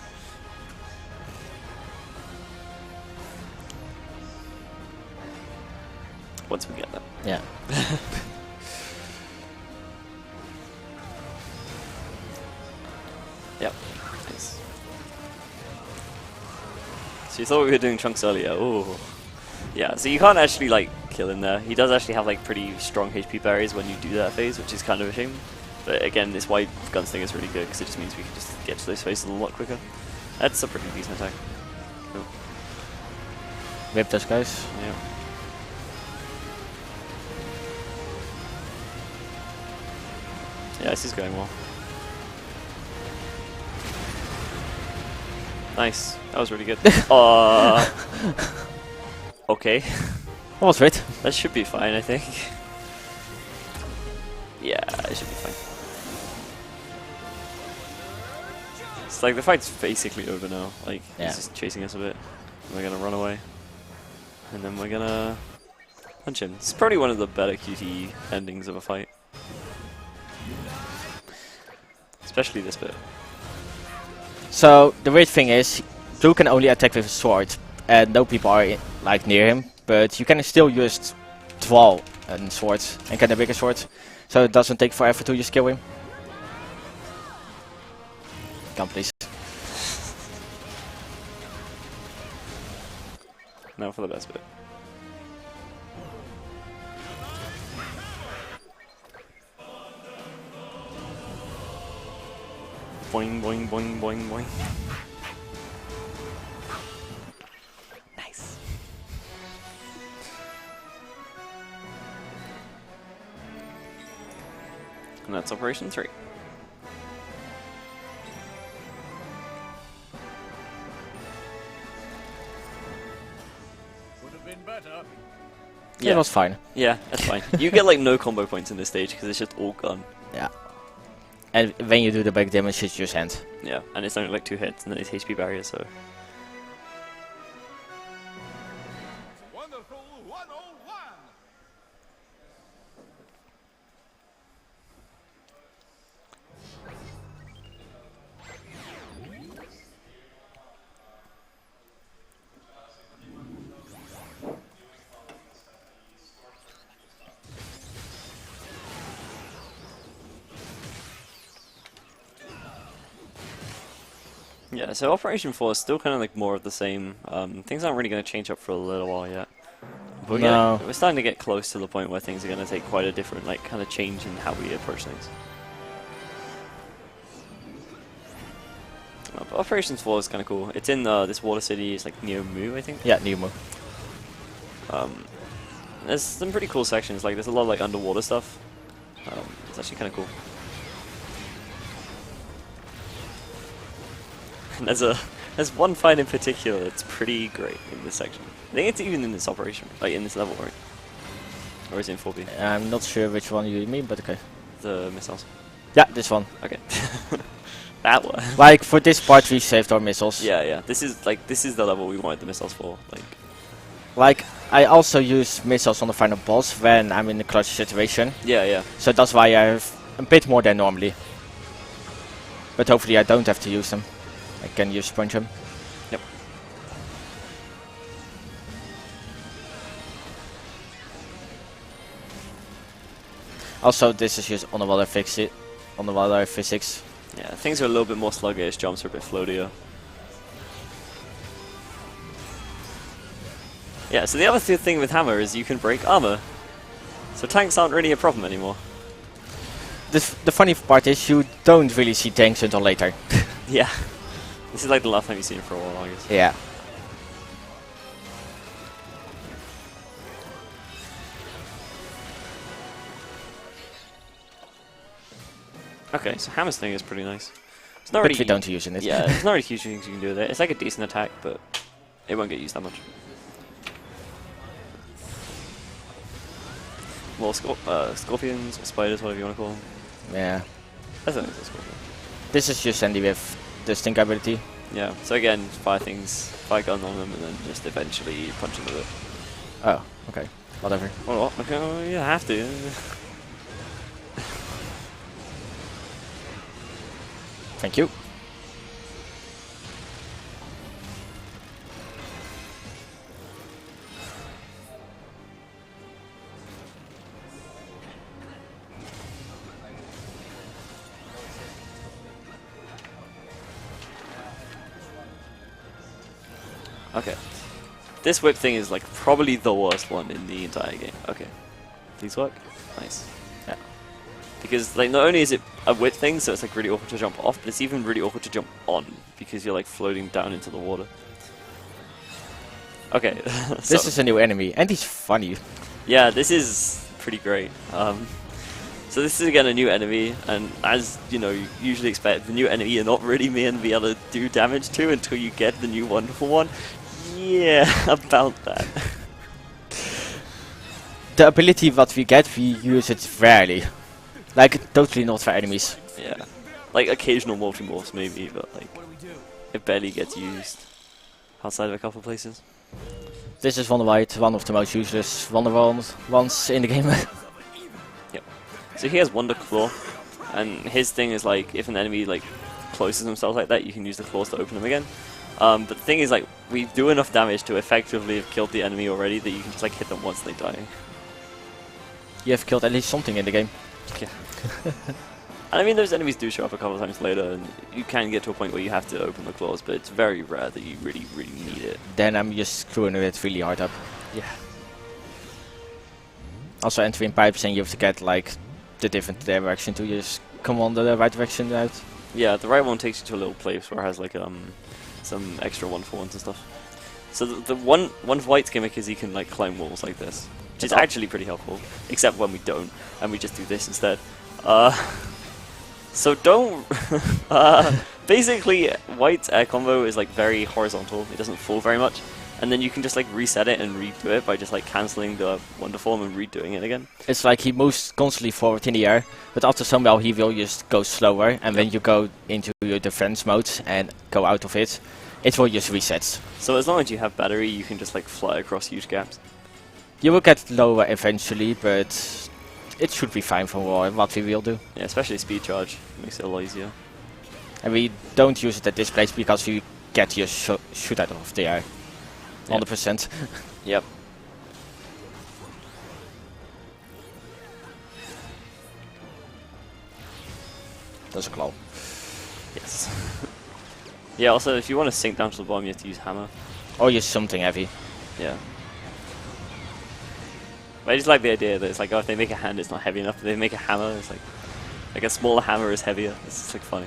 Once we get that. Yeah. Yep. Nice. So you thought we were doing chunks earlier. Oh. Yeah, so you can't actually like kill him there. He does actually have like pretty strong HP barriers when you do that phase, which is kind of a shame. But again, it's why Gunslinger is really good, because it just means we can just get to those phases a lot quicker. That's a pretty decent attack. Cool. Whip those guys. Yeah. Yeah, this is going well. Nice. That was really good. Okay. That was great. That should be fine, I think. Yeah, it should be fine. It's like the fight's basically over now. Like, Yeah. he's just chasing us a bit. And we're gonna run away. And then we're gonna punch him. It's probably one of the better QTE endings of a fight. Especially this bit. So the weird thing is, Blue can only attack with a sword, and no people are like near him. But you can still use Dwal and swords and get a bigger sword, so it doesn't take forever to just kill him. Come please. Now for the best bit. Boing, boing, boing, boing, boing. Nice. And that's Operation 3. Could have been better. Yeah, it was fine. Yeah, that's fine. You get like no combo points in this stage because it's just all gun. Yeah. And when you do the big damage, it's just hand. Yeah, and it's only like 2 hits and then it's HP barrier, so. Wonderful 101. Yeah, so Operation 4 is still kind of like more of the same. Things aren't really going to change up for a little while yet. But No. we're starting to get close to the point where things are going to take quite a different, like, kind of change in how we approach things. But Operations 4 is kind of cool. It's in this water city. It's like near Mu, I think. Yeah, Nemo. There's some pretty cool sections. Like, there's a lot of like underwater stuff. It's actually kind of cool. And there's one fight in particular that's pretty great in this section. I think it's even in this operation, like in this level, right? Or is it in 4B? I'm not sure which one you mean, but okay. The missiles. Yeah, this one. Okay. That one. Like for this part, we saved our missiles. Yeah, yeah. This is the level we wanted the missiles for. Like I also use missiles on the final boss when I'm in a clutch situation. Yeah, yeah. So that's why I have a bit more than normally. But hopefully I don't have to use them. I can use Sponge them. Yep. Also, this is just underwater physics. Yeah, things are a little bit more sluggish, jumps are a bit floatier. Yeah, so the other thing with Hammer is you can break armor. So tanks aren't really a problem anymore. The funny part is you don't really see tanks until later. Yeah. This is like the last time you've seen it for a while, I guess. Yeah. Okay, so Hammer's thing is pretty nice. It's not But really, we don't use it. yeah, there's not really huge things you can do with it. It's like a decent attack, but it won't get used that much. More scorpions, or spiders, whatever you want to call them. Yeah. I think it's a scorpion. This is just Sandy with the stink ability. Yeah, so again, fire gun on them, and then just eventually punch them with it. Oh, okay. Whatever. Well, okay, you have to. Thank you. Okay. This whip thing is like probably the worst one in the entire game. Okay. These work? Nice. Yeah. Because like not only is it a whip thing, so it's like really awkward to jump off, but it's even really awkward to jump on because you're like floating down into the water. Okay. This is a new enemy, and he's funny. Yeah, this is pretty great. So this is again a new enemy, and as you know, you usually expect the new enemy you're not really meant to be able to do damage to until you get the new wonderful one. Yeah, about that. The ability what we get, we use it rarely. Like, totally not for enemies. Yeah, like occasional multi-morphs maybe, but like it barely gets used outside of a couple places. This is Wonder White, one of the most useless Wonder ones in the game. Yep. So he has Wonder Claw, and his thing is like if an enemy like closes themselves like that, you can use the claws to open them again. But the thing is, like, we do enough damage to effectively have killed the enemy already that you can just like hit them once they die. You have killed at least something in the game. Yeah. And I mean, those enemies do show up a couple of times later, and you can get to a point where you have to open the claws, but it's very rare that you really, really need it. Then I'm just screwing it really hard up. Yeah. Also entering pipes, and you have to get like the different direction to just come on the right direction out. Yeah, the right one takes you to a little place where it has like some extra 1-for-1s and stuff. So the one of White's gimmick is he can like climb walls like this, which is actually pretty helpful, except when we don't, and we just do this instead. So don't... basically, White's air combo is like very horizontal, it doesn't fall very much, and then you can just like reset it and redo it by just like cancelling the Wonder Form and redoing it again. It's like he moves constantly forward in the air, but after somehow he will just go slower, and when you go into your defense mode and go out of it, it will just reset. So as long as you have battery, you can just like fly across huge gaps. You will get lower eventually, but it should be fine for what we will do. Yeah, especially speed charge, makes it a lot easier. And we don't use it at this place because we get your shoot out of the air. 100%. Yep. That's a claw. Yes. Yeah, also if you want to sink down to the bottom, you have to use hammer. Or use something heavy. Yeah. But I just like the idea that it's like, oh, if they make a hand, it's not heavy enough. If they make a hammer, it's like a smaller hammer is heavier. It's just like funny.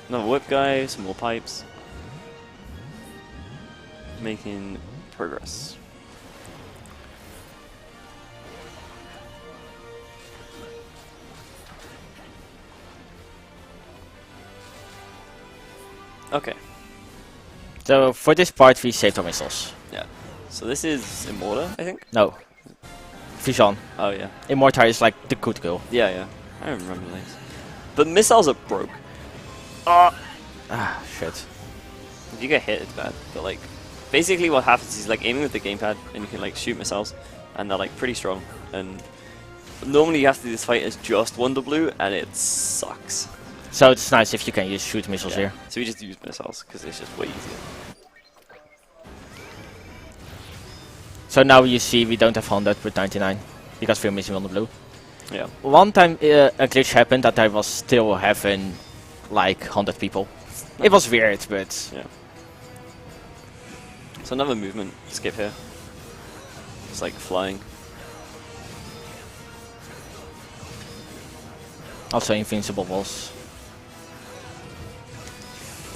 Another whip guy, some more pipes. Making progress. Okay. So for this part we saved our missiles. Yeah. So this is Immorta, I think? No. Vision. Oh yeah. Immorta is like the good girl. Yeah, yeah. I don't remember the names. But missiles are broke. Ah, shit. If you get hit, it's bad. But like, basically what happens is like aiming with the gamepad, and you can like shoot missiles, and they're like pretty strong. And normally you have to do this fight as just Wonder Blue, and it sucks. So it's nice if you can just shoot missiles here. So we just use missiles because it's just way easier. So now you see we don't have 100 but 99 because we're missing Wonder Blue. Yeah. One time a glitch happened that I was still having like 100 people. It was weird, but yeah. So another movement skip here. It's like flying. Also invincible walls.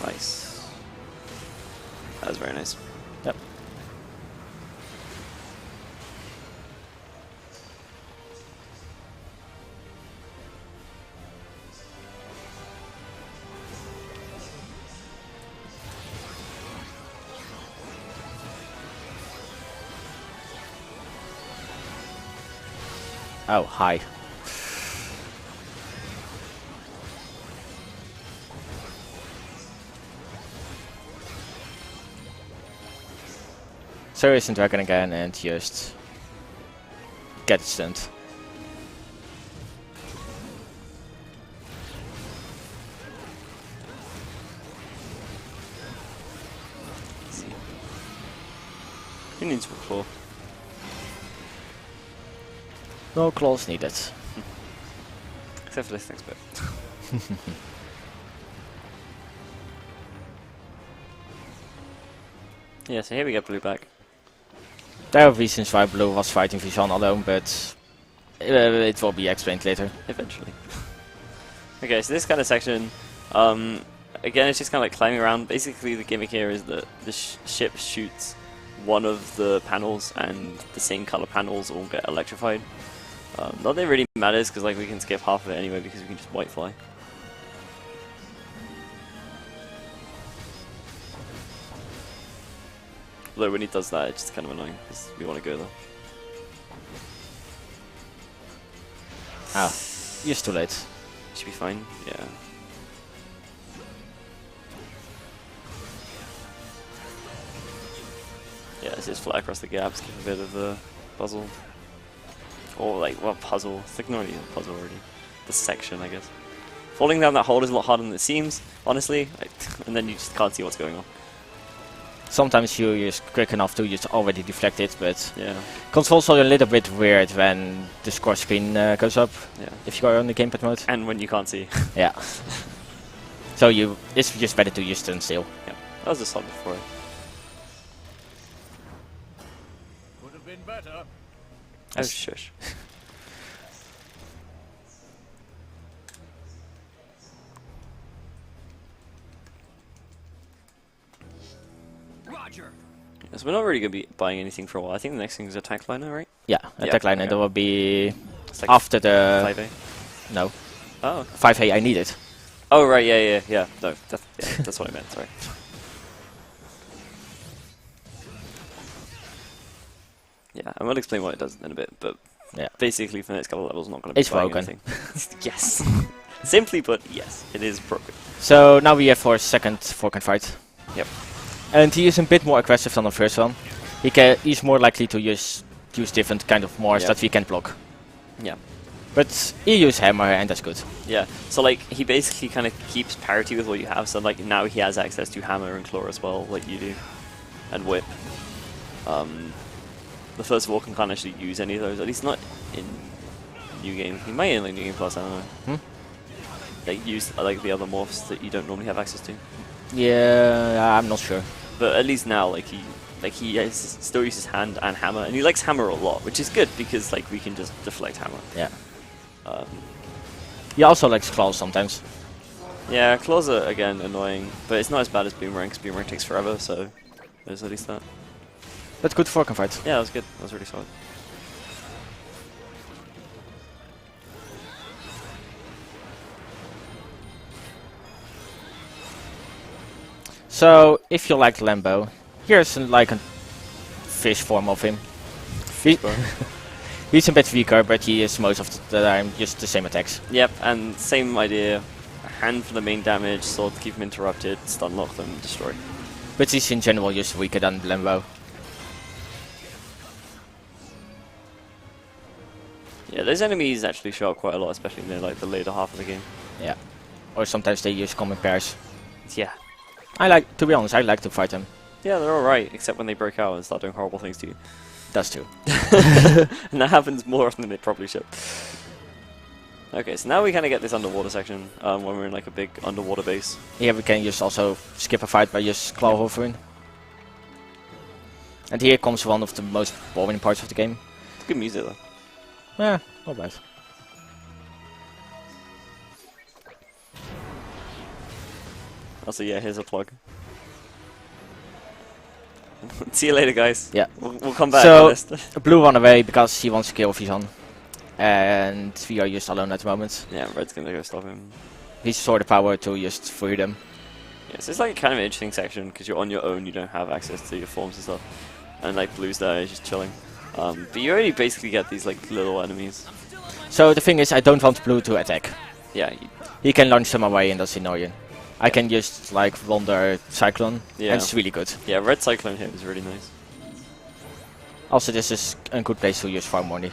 Nice. That was very nice. Yep. Oh, hi. Serious and Dragon again and just get it stunned. Who needs a claw? No claws needed. Except for this next bit. Yeah, so here we get Blue back. There are reasons why Blue was fighting Vision alone, but it will be explained later. Eventually. Okay, so this kind of section, again, it's just kind of like climbing around. Basically, the gimmick here is that the ship shoots one of the panels, and the same color panels all get electrified. Not that it really matters, because like we can skip half of it anyway, because we can just white fly. Although when he does that, it's just kind of annoying, because we want to go there. Ah, you're too late. Should be fine, yeah. Let's just fly across the gaps, give a bit of a puzzle. Or like, well, puzzle. It's like not even a puzzle already. The section, I guess. Falling down that hole is a lot harder than it seems, honestly. And then you just can't see what's going on. Sometimes you just quick enough to just already deflect it, but Yeah. controls are a little bit weird when the score screen goes up. Yeah. If you are on the gamepad mode. And when you can't see. Yeah. So it's just better to use turn still. Yeah. That was a solid for it. Could have been better. Oh, shush. Roger. Yes, we're not really going to be buying anything for a while. I think the next thing is Attack Liner, right? Yeah, attack line, and okay. that will be It's like after the 5A. no Oh. 5A. I need it. Oh, right, yeah. No, that's what I meant, sorry. Yeah, I will explain what it does in a bit, but Yeah. basically for the next couple of levels, I'm not going to be It's buying broken. anything. Yes. Simply put, yes, it is broken. So now we have our second Falcon fight. Yep. And he is a bit more aggressive than the first one. He's more likely to use different kind of Mors Yep. that we can block. Yeah. But he uses hammer, and that's good. Yeah, so like he basically kind of keeps parity with what you have. So like now he has access to hammer and claw as well, like you do, and whip. The first Vulcan can't actually use any of those, at least not in New Game. He might in like New Game Plus, I don't know. Like use like the other morphs that you don't normally have access to. Yeah, I'm not sure. But at least now, like he still uses hand and hammer, and he likes hammer a lot, which is good because like we can just deflect hammer. Yeah. He also likes claws sometimes. Yeah, claws are again annoying, but it's not as bad as boomerang. 'Cause boomerang takes forever, so there's at least that. But good Falcon fight. Yeah, that was good. That was really solid. So if you like Lambo, here's like a fish form of him. He's a bit weaker, but he is most of the time just the same attacks. Yep, and same idea. A hand for the main damage, sword to keep him interrupted, stun lock them, destroy. But he's in general just weaker than Lambo. Yeah, those enemies actually show up quite a lot, especially in like the later half of the game. Yeah. Or sometimes they use common pairs. Yeah. To be honest, I like to fight them. Yeah, they're alright, except when they break out and start doing horrible things to you. That's true. And that happens more often than it probably should. Okay, so now we kind of get this underwater section, when we're in like a big underwater base. Here we can just also skip a fight by just claw hovering. And here comes one of the most boring parts of the game. It's good music though. Yeah, not bad. Also, yeah, here's a plug. See you later, guys. Yeah. We'll come back. So, honest. Blue run away because he wants to kill Vizon. And we are just alone at the moment. Yeah, Red's gonna go stop him. He's sort of power to just free them. Yeah, so it's like kind of an interesting section because you're on your own, you don't have access to your forms and stuff. And like Blue's there, he's just chilling. But you already basically get these like little enemies. So the thing is, I don't want Blue to attack. Yeah, He can launch them away and that's annoying. I can just like wander Cyclone, Yeah. and it's really good. yeah, Red Cyclone here is really nice. Also, this is a good place to use farm money.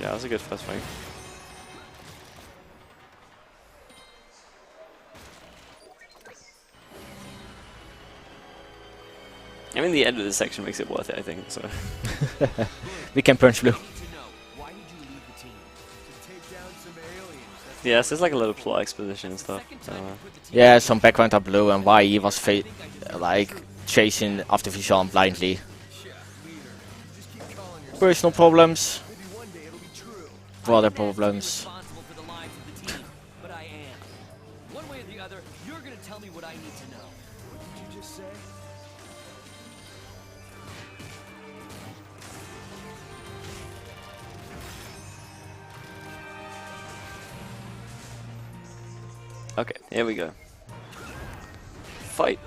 Yeah, that was a good first fight. I mean, the end of this section makes it worth it, I think, so. We can punch Blue. Yeah, so there's like a little plot exposition and stuff. Yeah, some background on Blue and why he was like chasing after Vizon blindly. Personal problems. Brother problems. But I am. One way or the other, you're gonna tell me what I need to know. What did you just say? Okay, here we go. Fight.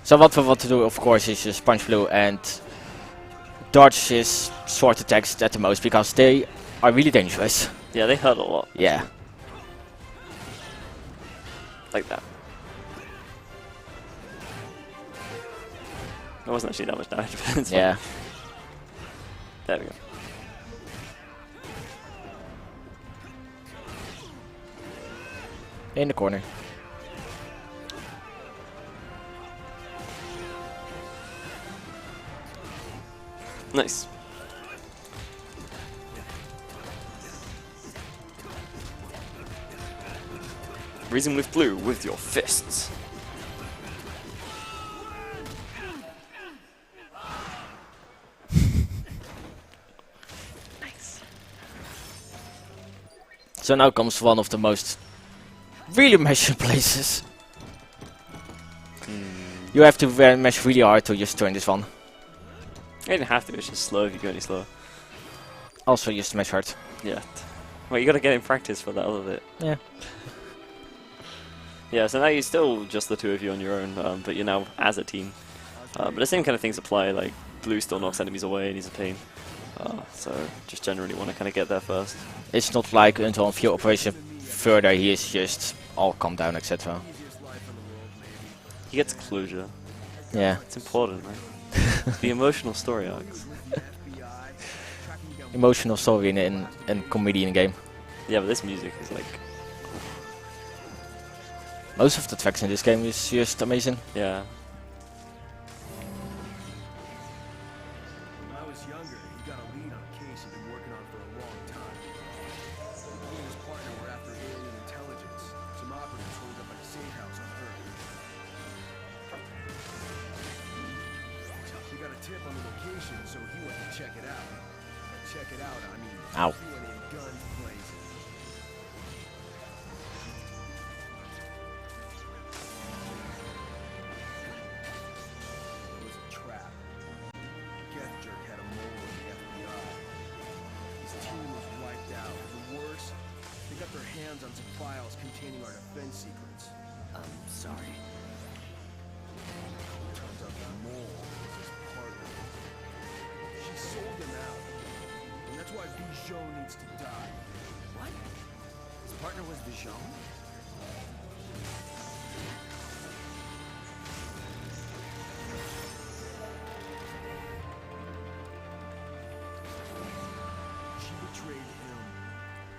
So what we want to do, of course, is just punch Blue and dodge his sword attacks at the most, because they are really dangerous. Yeah, they hurt a lot. Yeah. Like that. It wasn't actually that much damage, but it's Yeah. fine. There we go. In the corner. Nice. Reason with blue with your fists. Nice. So now comes one of the most really meshy places. You have to mesh really hard to just turn this one. You didn't have to, it's just slow if you go any slower. Also just mesh hard. Yeah. Well, you gotta get in practice for that other bit. Yeah. Yeah, so now you're still just the two of you on your own, but you're now as a team. But the same kind of things apply, like blue still knocks enemies away and he's a pain. So just generally want to kind of get there first. It's not like until a few operation further he is just all calm down, etc. He gets closure. Yeah. It's important, man. The emotional story arcs. Emotional story in comedy in a game. Yeah, but this music is like... Most of the tracks in this game is just amazing. Yeah. When I was younger, he got a lead on a case he'd been working on for a long time. He and his partner were after alien intelligence. Some operatives rolled up at a safe house on Earth. He got a tip on the location, so he went to check it out. By check it out, I mean, Ow. he went in guns blazing. It was a trap. Death Jerk had a mole in the FBI. His team was wiped out. The worst, they got their hands on some files containing our defense secrets. I'm sorry. Turns out the mole was his partner. She sold him out. And that's why Bijon needs to die. What? His partner was Bijon? She betrayed him.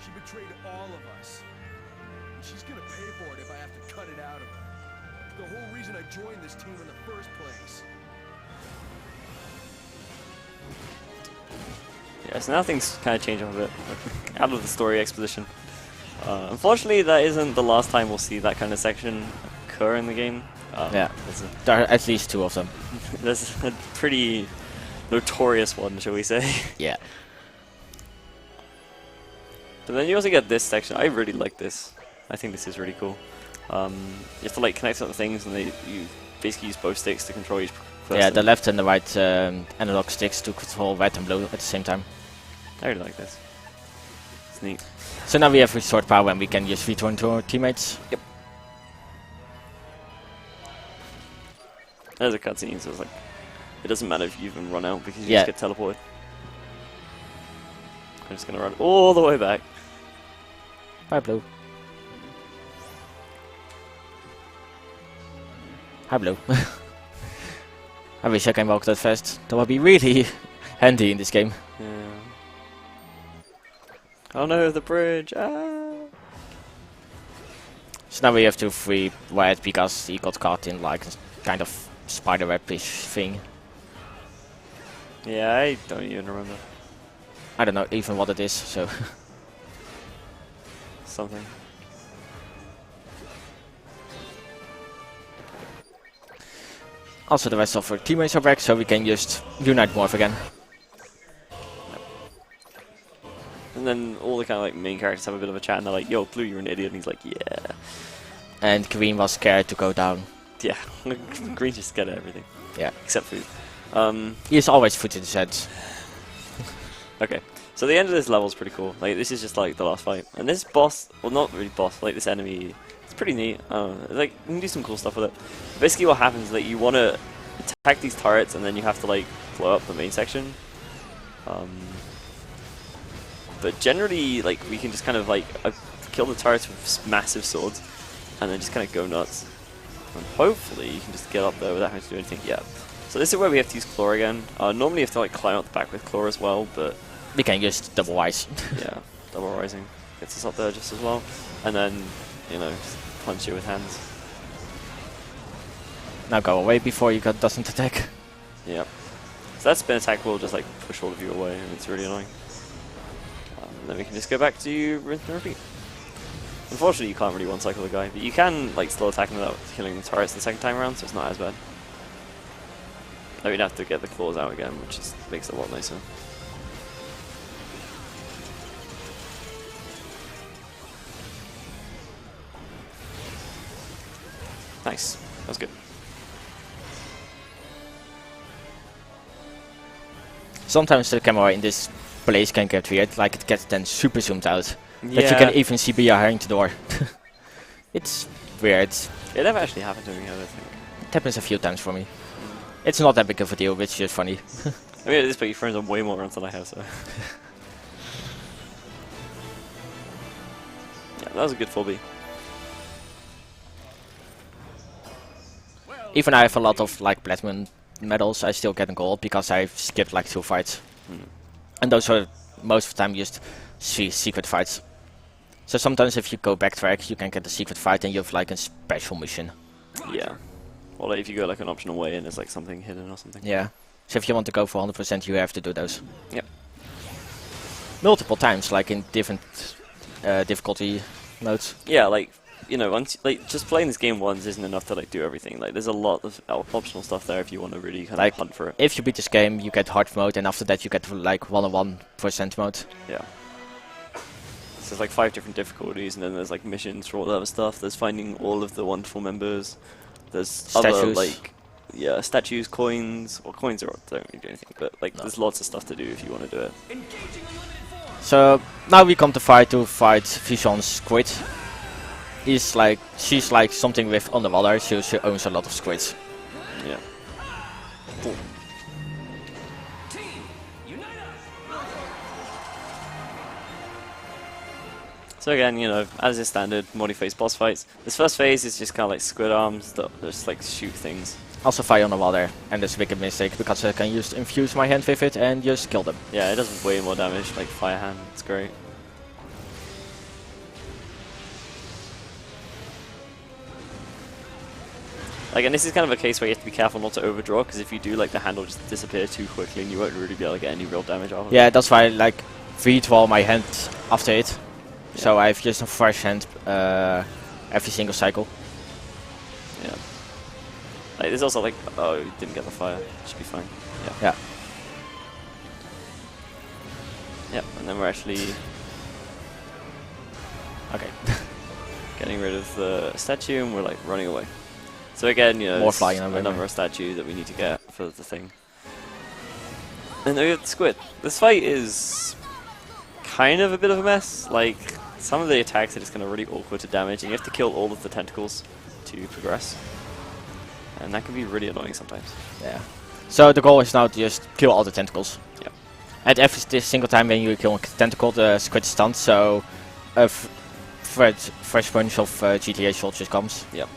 She betrayed all of us. And she's gonna pay for it if I have to cut it out of her. The whole reason I joined this team in the first place. Yeah, so now things kind of change a bit. Out of the story exposition. Unfortunately, that isn't the last time we'll see that kind of section occur in the game. Yeah. There are at least two of them. There's a pretty notorious one, shall we say. Yeah. But then you also get this section. I really like this. I think this is really cool. You have to like connect certain things, and you basically use both sticks to control each person. Yeah, the left and the right analog sticks to control red and blue at the same time. I really like this. It's neat. So now we have restored power and we can just return to our teammates. Yep. There's a cutscene, so it's like it doesn't matter if you even run out because you Yeah. just get teleported. I'm just gonna run all the way back. Hi, blue. Hi, blue. I wish I can walk that fast. That would be really handy in this game. Yeah. Oh no, the bridge! Ah! So now we have to free Red because he got caught in like a kind of spider web-ish thing. Yeah, I don't even remember. I don't know even what it is, so... Something. Also the rest of our teammates are back, so we can just unite Morph again. And then all the kind of like main characters have a bit of a chat and they're like, yo, Blue, you're an idiot. And he's like, yeah. And Green was scared to go down. Yeah, Green's just scared of everything. Yeah. Except food. He is always foot in his head. Okay, so the end of this level is pretty cool. Like, this is just like the last fight. And this boss, well, not really boss, like this enemy, it's pretty neat. Like, you can do some cool stuff with it. Basically what happens is that you want to attack these turrets and then you have to like blow up the main section. But generally, like, we can just kind of like kill the turrets with massive swords, and then just kind of go nuts. And hopefully you can just get up there without having to do anything. Yeah. So this is where we have to use Claw again. Normally you have to like climb up the back with Claw as well, but We can use double Rise. yeah, double rising gets us up there just as well. And then, you know, just punch you with hands. Now go away before you got doesn't attack. Yep. So that spin attack will just like push all of you away, and it's really annoying. And then we can just go back to rinse and repeat. Unfortunately, you can't really one-cycle the guy, but you can like slow attack him without killing the turrets the second time around, so it's not as bad. Now we'd have to get the claws out again, which is, makes it a lot nicer. Nice. That was good. Sometimes the camera in this place can get weird, like it gets then super zoomed out. That you can even see behind the door. It's weird. It never actually happened to me, I don't think. It happens a few times for me. It's not that big of a deal, but it's just funny. I mean, at this point, your friends are way more runs than I have, so. Yeah, that was a good 4B. Even I have a lot of like platinum medals, I still get a gold because I skipped like 2 fights. And those are most of the time just secret fights. So sometimes if you go backtrack, you can get a secret fight and you have like a special mission. Yeah. Or like if you go like an optional way and there's like something hidden or something. Yeah. So if you want to go for 100%, you have to do those. Yep. Multiple times, like in different difficulty modes. Yeah, like, you know, once like just playing this game once isn't enough to like do everything. Like there's a lot of optional stuff there if you want to really kind Like, of hunt for it. if you beat this game, you get hard mode, and after that you get like 101% mode. Yeah. So there's like 5 different difficulties, and then there's like missions for all the other stuff. There's finding all of the wonderful members. There's other Statues. like, yeah, statues, coins. Well, coins don't really do anything, but like there's lots of stuff to do if you want to do it. So now we come to fight Vision's squid. She's like something with underwater, so she owns a lot of squids. Yeah. So again, you know, as is standard, multi-phase boss fights. This first phase is just kind of like squid arms that just like shoot things. Also fire underwater, and that's a big mistake because I can just infuse my hand with it and just kill them. Yeah, it does way more damage, like fire hand, it's great. Like, and this is kind of a case where you have to be careful not to overdraw, because if you do, like, the hand will just disappear too quickly and you won't really be able to get any real damage off of it. Yeah, that's why I like redraw my hand after it. So I have just a fresh hand every single cycle. Yeah. Like, there's also like, oh, you didn't get the fire. Should be fine. Yeah. Yeah. Yep, and then we're actually Okay. getting rid of the statue and we're like running away. So again, you know, More there's flying away. another statue that we need to get for the thing. And then we have the squid. This fight is kind of a bit of a mess. Like, some of the attacks are just kind of really awkward to damage, and you have to kill all of the tentacles to progress. And that can be really annoying sometimes. Yeah. So the goal is now to just kill all the tentacles. Yep. And every single time when you kill a tentacle, the squid stuns, so a fresh bunch of GTA soldiers comes. Yep.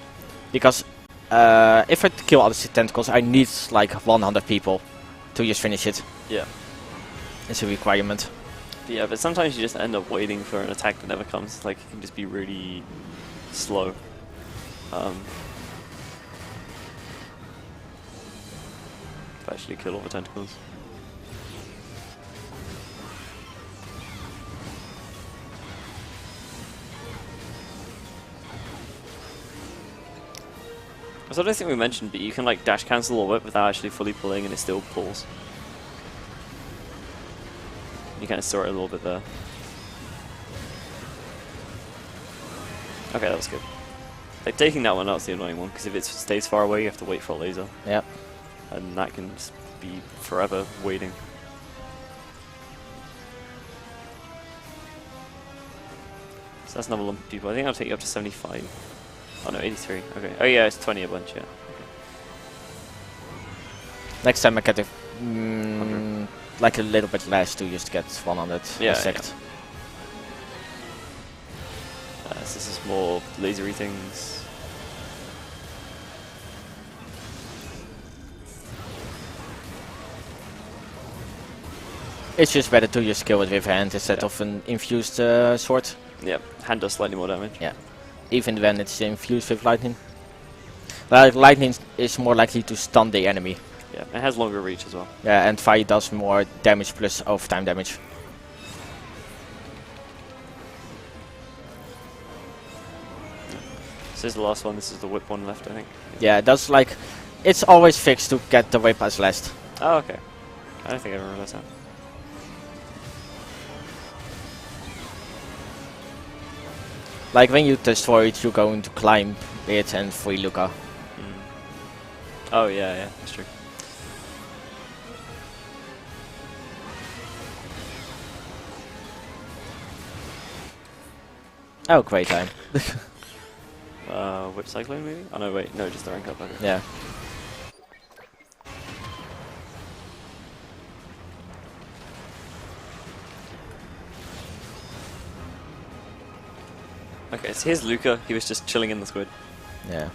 Because if I kill all the tentacles, I need like 100 people to just finish it. Yeah. It's a requirement. Yeah, but sometimes you just end up waiting for an attack that never comes. Like, it can just be really slow. To actually kill all the tentacles. So I don't think we mentioned, but you can like dash cancel or whip without actually fully pulling, and it still pulls. You kind of saw it a little bit there. Okay, that was good. Like, taking that one out's the annoying one, because if it stays far away, you have to wait for a laser. Yep. And that can just be forever waiting. So that's another lump of people. I think I'll take you up to 75. Oh no, 83. Okay. Oh yeah, it's 20 a bunch, yeah. Okay. Next time I get like a little bit less to just get 100 Yeah, sect. This is more lasery things. It's just better to use skill with hand instead of an infused sword. Yeah, hand does slightly more damage. Yeah, even when it's infused with lightning. Like lightning is more likely to stun the enemy. Yeah, it has longer reach as well. Yeah, and fire does more damage plus overtime damage. This is the last one. This is the whip one left, I think. Yeah, that's like, it's always fixed to get the whip as last. Oh, okay. I don't think I realized that. Like when you destroy it, you're going to climb it and free Luca. Oh yeah, yeah, that's true. Oh, great time. Whip cyclone maybe? Oh no, wait, no, just the rank up. Okay. Yeah. Okay, so here's Luca. He was just chilling in the squid. Yeah.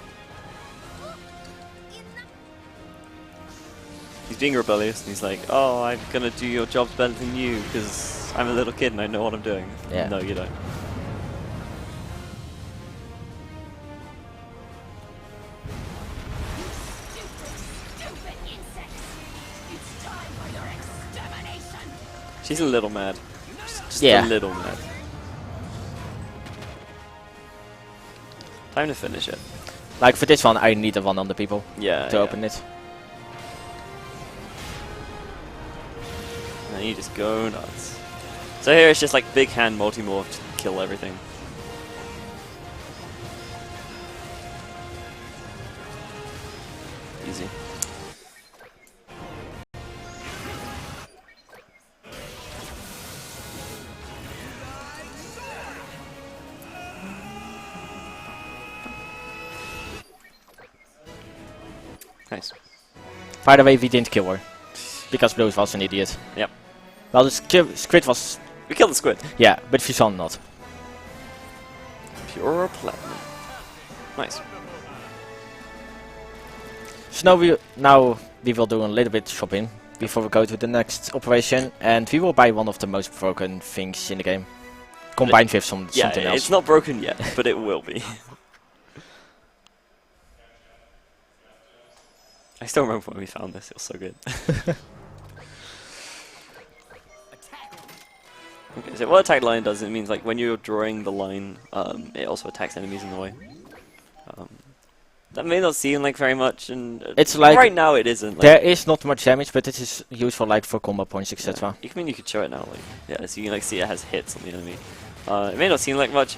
He's being rebellious, and he's like, "Oh, I'm gonna do your jobs better than you because I'm a little kid and I know what I'm doing." Yeah. No, you don't. She's a little mad. Just Yeah. a little mad. Time to finish it. Like for this one, I need a one on the people Yeah. to open it. And you just go nuts. So here it's just like big hand multi-morph to kill everything. Easy. Nice. By the way, we didn't kill her. Because Blues was an idiot. Yep. Well, the squid was... We killed the squid. Yeah, but Fisan not. Pure platinum. Nice. So now we will do a little bit shopping before we go to the next operation, and we will buy one of the most broken things in the game, combined with something else. It's not broken yet, but it will be. I still remember when we found this, it was so good. Okay, so what attack line does, it means like when you're drawing the line, it also attacks enemies in the way. That may not seem like very much, and It's like right now it isn't. Like, there is not much damage, but it is useful like for combo points, etc. yeah. You could show it now, like yeah, so you can like see it has hits on the enemy. It may not seem like much.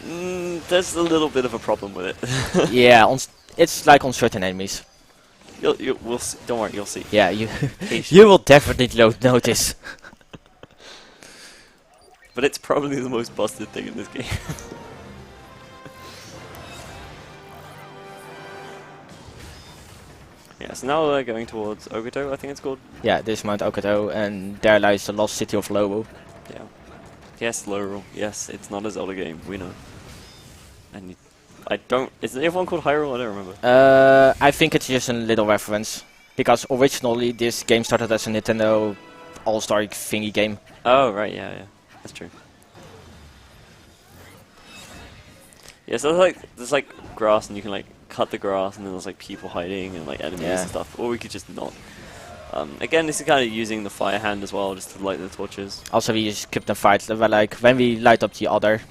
There's a little bit of a problem with it. Yeah, it's like on certain enemies. We'll see. Don't worry, you'll see. Yeah, you will definitely notice. But it's probably the most busted thing in this game. Yeah, so now we're going towards Ogito, I think it's called. Yeah, this is Mount Okato, and there lies the lost city of Lobo. Yeah. Yes, Lorel. Yes, it's not a Zelda game, we know. And I don't... Is everyone called Hyrule? I don't remember. I think it's just a little reference, because originally this game started as a Nintendo All-Star thingy game. Oh, right, yeah, yeah. That's true. Yeah, so there's like grass, and you can like cut the grass, and then there's like people hiding and like enemies and stuff. Or we could just not. Again, this is kind of using the fire hand as well, just to light the torches. Also, we just skip the fight. Like when we light up the other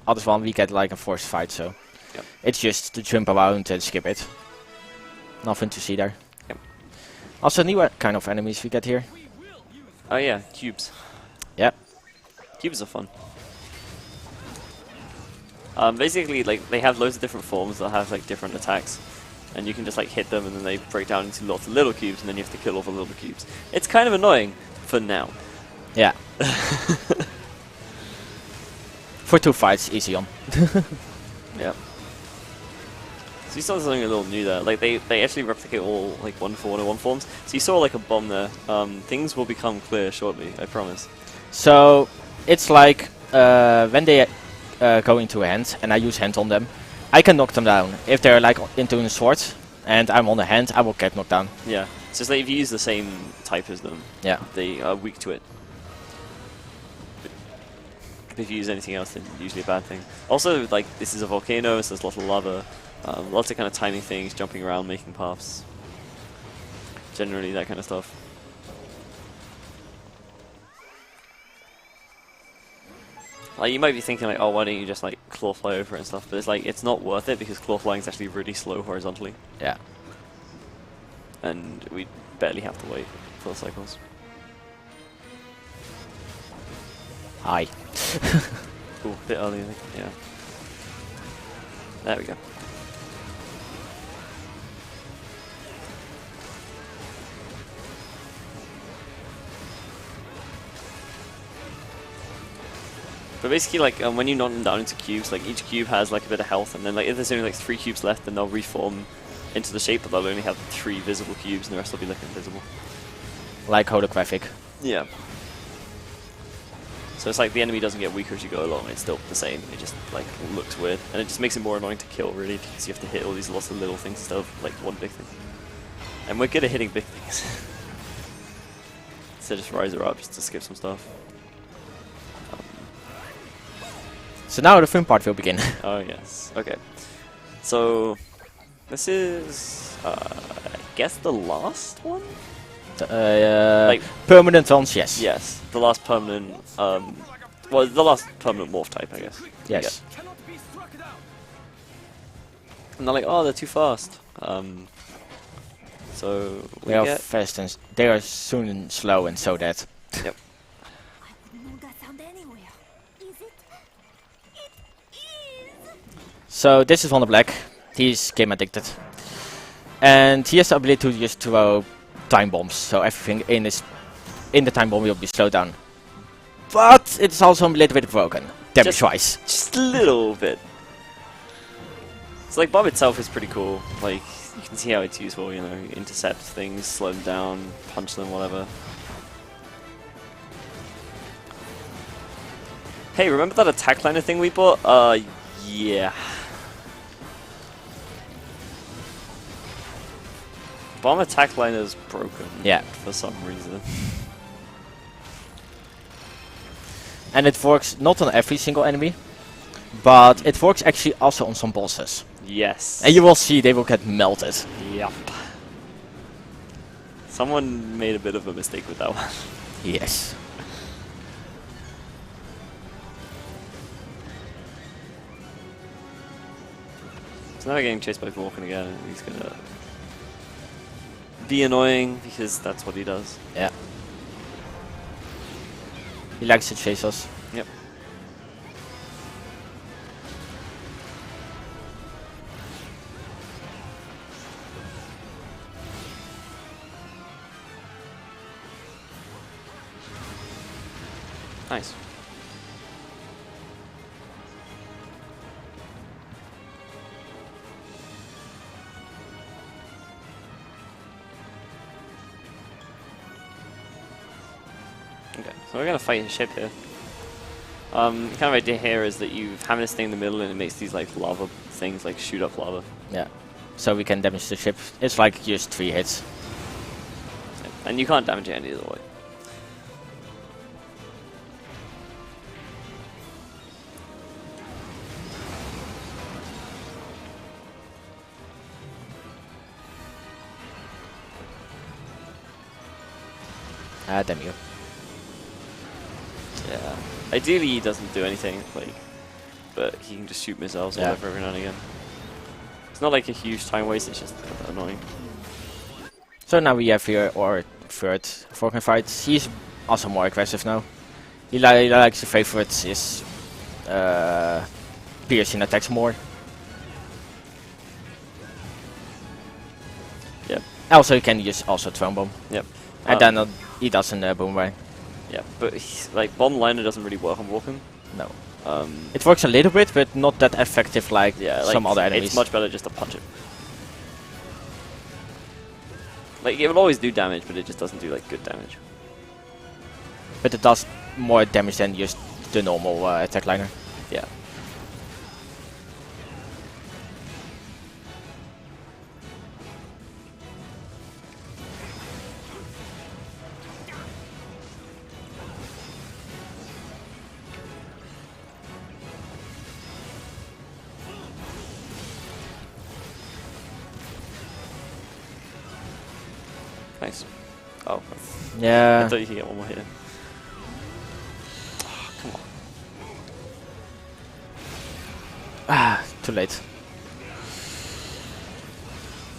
one, we get like a forced fight. So Yep. it's just to jump around and skip it. Nothing to see there. Yep. Also, new kind of enemies we get here. Oh yeah, cubes. Yep. Cubes are fun. Basically, like they have loads of different forms that have like different attacks, and you can just like hit them, and then they break down into lots of little cubes, and then you have to kill all the little cubes. It's kind of annoying for now. Yeah. For 2 fights, easy on. Yeah. So you saw something a little new there. Like they actually replicate all like 1-for-101 forms. So you saw like a bomb there. Things will become clear shortly, I promise. So it's like when they go into a hand and I use hand on them, I can knock them down. If they're like into a sword and I'm on the hand, I will get knocked down. Yeah. So it's like if you use the same type as them, Yeah. they are weak to it. If you use anything else, then usually a bad thing. Also, like, this is a volcano, so there's lots of lava, lots of kind of tiny things, jumping around, making paths. Generally, that kind of stuff. Like, you might be thinking, like, oh, why don't you just, like, claw fly over it and stuff, but it's like, it's not worth it because claw flying is actually really slow horizontally. Yeah. And we barely have to wait for the cycles. Hi. Ooh, a bit early, I think. Yeah. There we go. But basically, like, when you knock them down into cubes, like, each cube has, like, a bit of health, and then, like, if there's only, like, 3 cubes left, then they'll reform into the shape, but they'll only have 3 visible cubes, and the rest will be, like, invisible. Like holographic. Yeah. So it's like the enemy doesn't get weaker as you go along, it's still the same, it just, like, looks weird. And it just makes it more annoying to kill, really, because you have to hit all these lots of little things instead of, like, one big thing. And we're good at hitting big things. So just rise her up, just to skip some stuff. So now the fun part will begin. Oh, yes. Okay. So, this is, I guess the last one? Like permanent ones, yes. Yes, the last permanent, well, the last permanent morph type, I guess. Yes. Yeah. And they're like, oh, they're too fast. So, we They are get... fast and they are soon and slow and so that. Yep. I wouldn't know that sound anywhere. Is it? It is! So this is Wonder Black. He's game addicted. And he has the ability to just throw time bombs, so everything in the time bomb will be slowed down. But it's also a little bit broken, damage-wise. Just a little bit. So like bomb itself is pretty cool. Like you can see how it's useful. You know, intercept things, slow them down, punch them, whatever. Hey, remember that attack liner thing we bought? Yeah. Bomb attack liner's broken. Yeah. For some reason. And it works not on every single enemy, but it works actually also on some bosses. Yes. And you will see they will get melted. Yep. Someone made a bit of a mistake with that one. Yes. So now we're getting chased by Vulcan again, and he's gonna be annoying because that's what he does. Yeah. He likes to chase us. Yep. Nice. Okay, so we're gonna fight his ship here. Kind of idea here is that you have this thing in the middle and it makes these like lava things like shoot up lava. Yeah. So we can damage the ship. It's like just 3 hits. And you can't damage it any other way. Ah, damn you. Yeah. Ideally he doesn't do anything, like, but he can just shoot missiles or Yeah. whatever every now and again. It's not like a huge time waste, it's just annoying. So now we have here our third Vulcan fight. He's also more aggressive now. He likes to favorite his piercing attacks more. Yep. Also, he can use also Throne Bomb. Yep. And then he doesn't Boomerang. Yeah, but like bomb liner doesn't really work on Vulcan. No. It works a little bit, but not that effective like some other enemies. It's much better just to punch it. Like it will always do damage, but it just doesn't do like good damage. But it does more damage than just the normal attack liner. Yeah. Nice. Oh, I Yeah. thought you could get one more hit in. Oh, come on. Ah, too late.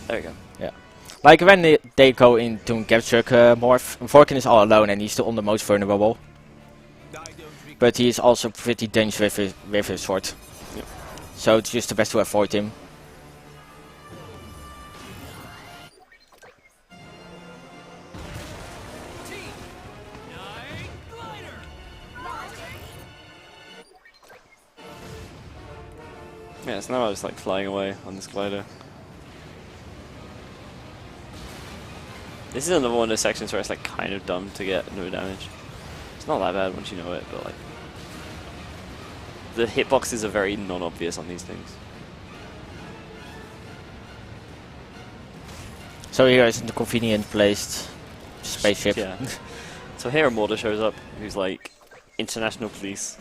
There we go. Yeah. Like when they go into capture morph, Vorkin is all alone and he's still on the most vulnerable. But he is also pretty dangerous with his sword. Yep. So it's just the best to avoid him. Yeah, so now I was like flying away on this glider. This is another one of those sections where it's like kind of dumb to get no damage. It's not that bad once you know it, but like the hitboxes are very non-obvious on these things. So here is the convenient placed spaceship. Yeah. So here a mortar shows up, who's like international police.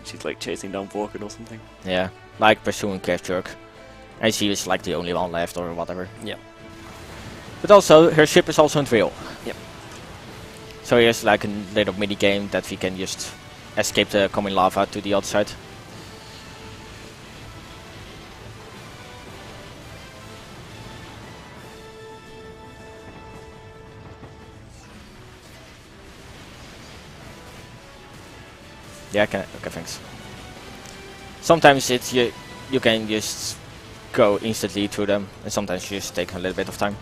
She's like chasing down Vorkin or something. Yeah, like pursuing capture. And she is like the only one left or whatever. Yeah. But also, her ship is also unreal. Yep. So here's like a little mini game that we can just escape the coming lava to the other side. Yeah, okay, thanks. Sometimes it's you can just go instantly through them, and sometimes you just take a little bit of time.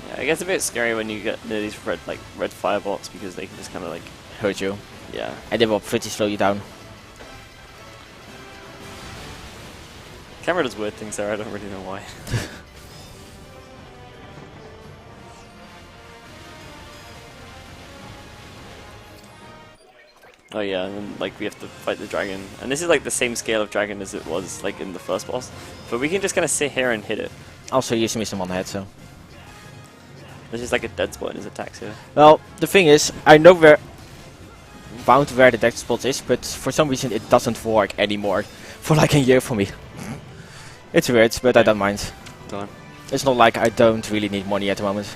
Yeah, it gets a bit scary when you get near these red firebots because they can just kind of like Hurt you, yeah. and they will pretty slow you down. Camera does weird things there. I don't really know why. Oh yeah, and then like we have to fight the dragon, and this is like the same scale of dragon as it was like in the first boss, but we can just kind of sit here and hit it. Also, you miss him on the head, so. There's just like a dead spot in his attacks here. Well, the thing is, I know where the dead spot is, but for some reason it doesn't work anymore for like a year for me. It's weird, but I don't mind. Go on. It's not like I don't really need money at the moment.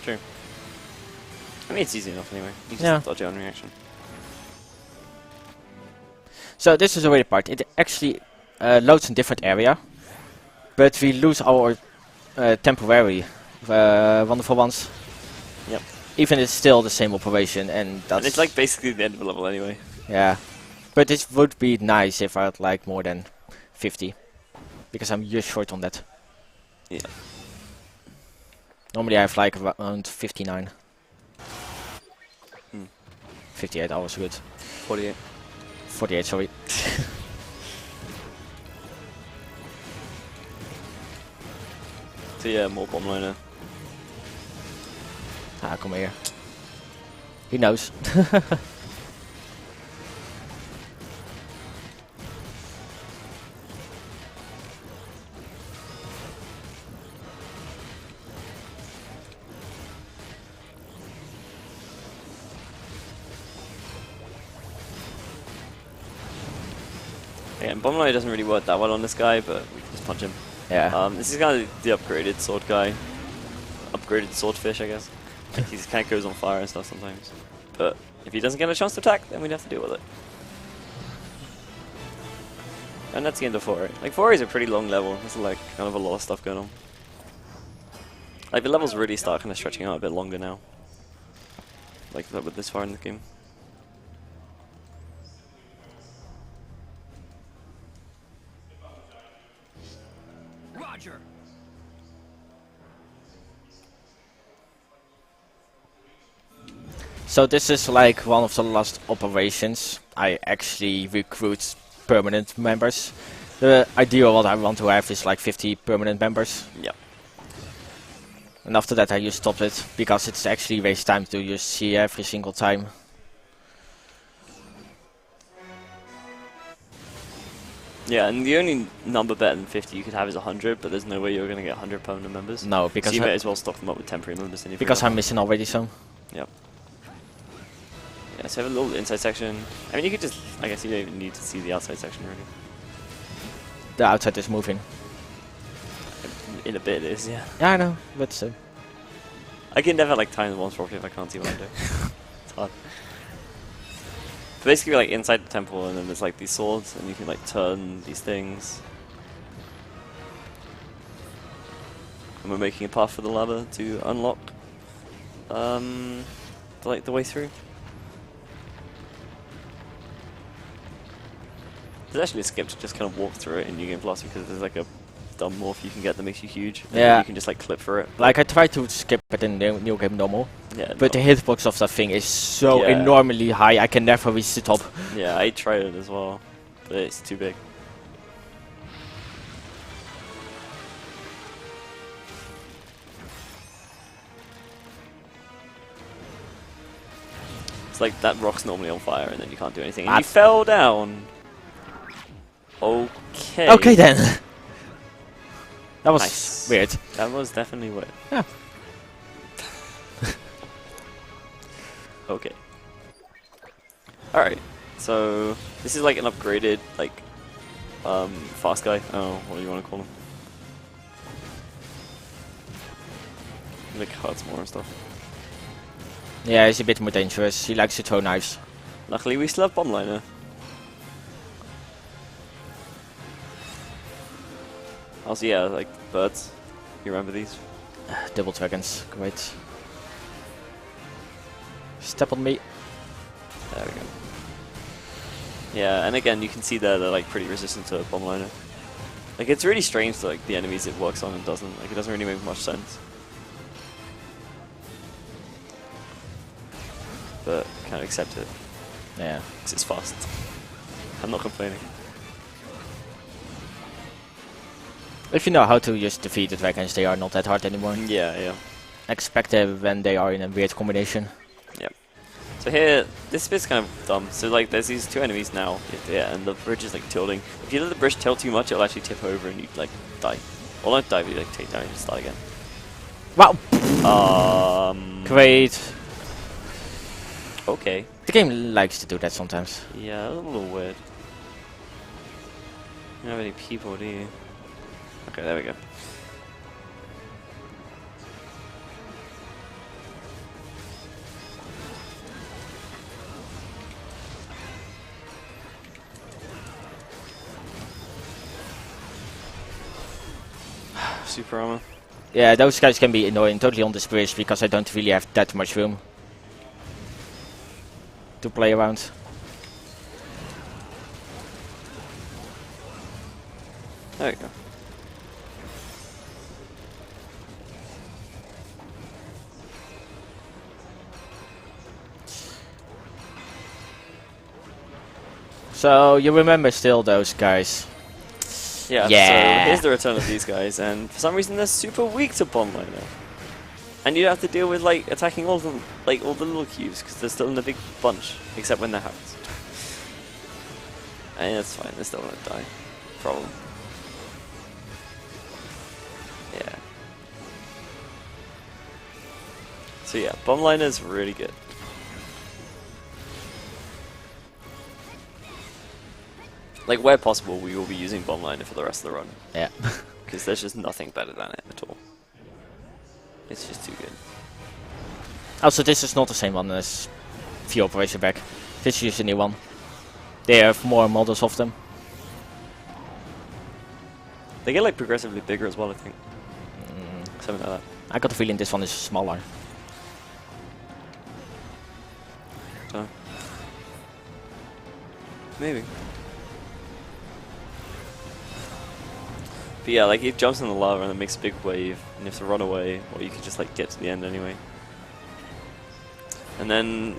True. I mean, it's easy enough anyway. You just Yeah. dodge your own reaction. So this is a weird part. It actually loads in different area, but we lose our temporary wonderful ones. Yep. Even it's still the same operation, and that's And it's like basically the end of the level anyway. yeah. But it would be nice if I had like more than 50, because I'm just short on that. Yeah. Normally I have like around 59. Hmm. 58 hours good. 48. 48, sorry. So yeah, more bomb liner. Ah, come here. He knows. Yeah, and bomb liner doesn't really work that well on this guy, but we can just punch him. Yeah. This is kind of the upgraded sword guy. Upgraded swordfish, I guess. Like he kind of goes on fire and stuff sometimes. But if he doesn't get a chance to attack, then we'd have to deal with it. And that's the end of 4A. Like 4A is a pretty long level. There's like kind of a lot of stuff going on. Like the levels really start kind of stretching out a bit longer now. Like with this far in the game. Roger. So this is like one of the last operations. I actually recruit permanent members. The ideal what I want to have is like 50 permanent members. Yeah. And after that I just stopped it, because it's actually waste time to just see every single time. Yeah, and the only number better than 50 you could have is 100, but there's no way you're going to get 100 permanent members. No, So because you might as well stock them up with temporary members. because I'm missing already some. Yep. Yeah, so have a little inside section. I mean, you could just, I guess you don't even need to see the outside section really. The outside is moving. In a bit it is, yeah. Yeah, I know, but I can never like time the ones properly if I can't see what I'm doing. It's hard. But basically like inside the temple, and then there's like these swords, and you can like turn these things. And we're making a path for the lava to unlock the way through. There's actually a skip to just kind of walk through it in New Game Plus, because there's like a dumb morph you can get that makes you huge. And Yeah. you can just like clip for it. like I tried to skip it in the new game normal, Yeah. but the hitbox of that thing is so Yeah. enormously high, I can never reach the top. Yeah, I tried it as well, but it's too big. It's like that rock's normally on fire and then you can't do anything. And you fell down! Okay. Okay then. That was Nice. weird. That was definitely weird. Yeah. Okay. Alright, so this is like an upgraded, like, fast guy. Oh, what do you want to call him? Like, hurts more and stuff. Yeah, he's a bit more dangerous. He likes to throw knives. Luckily, we still have bomb liner. Also, yeah, like birds. You remember these? Double dragons, great. Step on me. There we go. Yeah, and again, you can see there they're like pretty resistant to bomb liner. Like, it's really strange to like the enemies it works on and doesn't. Like, it doesn't really make much sense. But kind of accept it Yeah. because it's fast. I'm not complaining. If you know how to just defeat the dragons, they are not that hard anymore. Yeah, yeah. Expect them when they are in a weird combination. Yep. So here, this bit's kind of dumb. So like, there's these two enemies now. Yeah, and the bridge is like tilting. If you let the bridge tilt too much, it'll actually tip over and you like die. Well, not die, but you like take down and start again. Wow! Great. Okay. The game likes to do that sometimes. Yeah, a little weird. You don't have any people, do you? Okay, there we go. Super armor. Yeah, those guys can be annoying totally on this bridge, because I don't really have that much room to play around. There we go. So, you remember still those guys? Yeah, Yeah. so here's the return of these guys, and for some reason they're super weak to bomb liner. And you have to deal with like attacking all the little cubes because they're still in a big bunch, except when they're hacked. And that's fine, they're still gonna die. Problem. Yeah. So yeah, bomb liner is really good. Like, where possible, we will be using bomb liner for the rest of the run. Yeah. Because there's just nothing better than it at all. It's just too good. Also, this is not the same one as the Operation Back. This is a new one. They have more models of them. They get like progressively bigger as well, I think. Something like that. I got the feeling this one is smaller. So. Maybe. But yeah, like it jumps in the lava and it makes a big wave, and you have to run away, or you can just like get to the end anyway. And then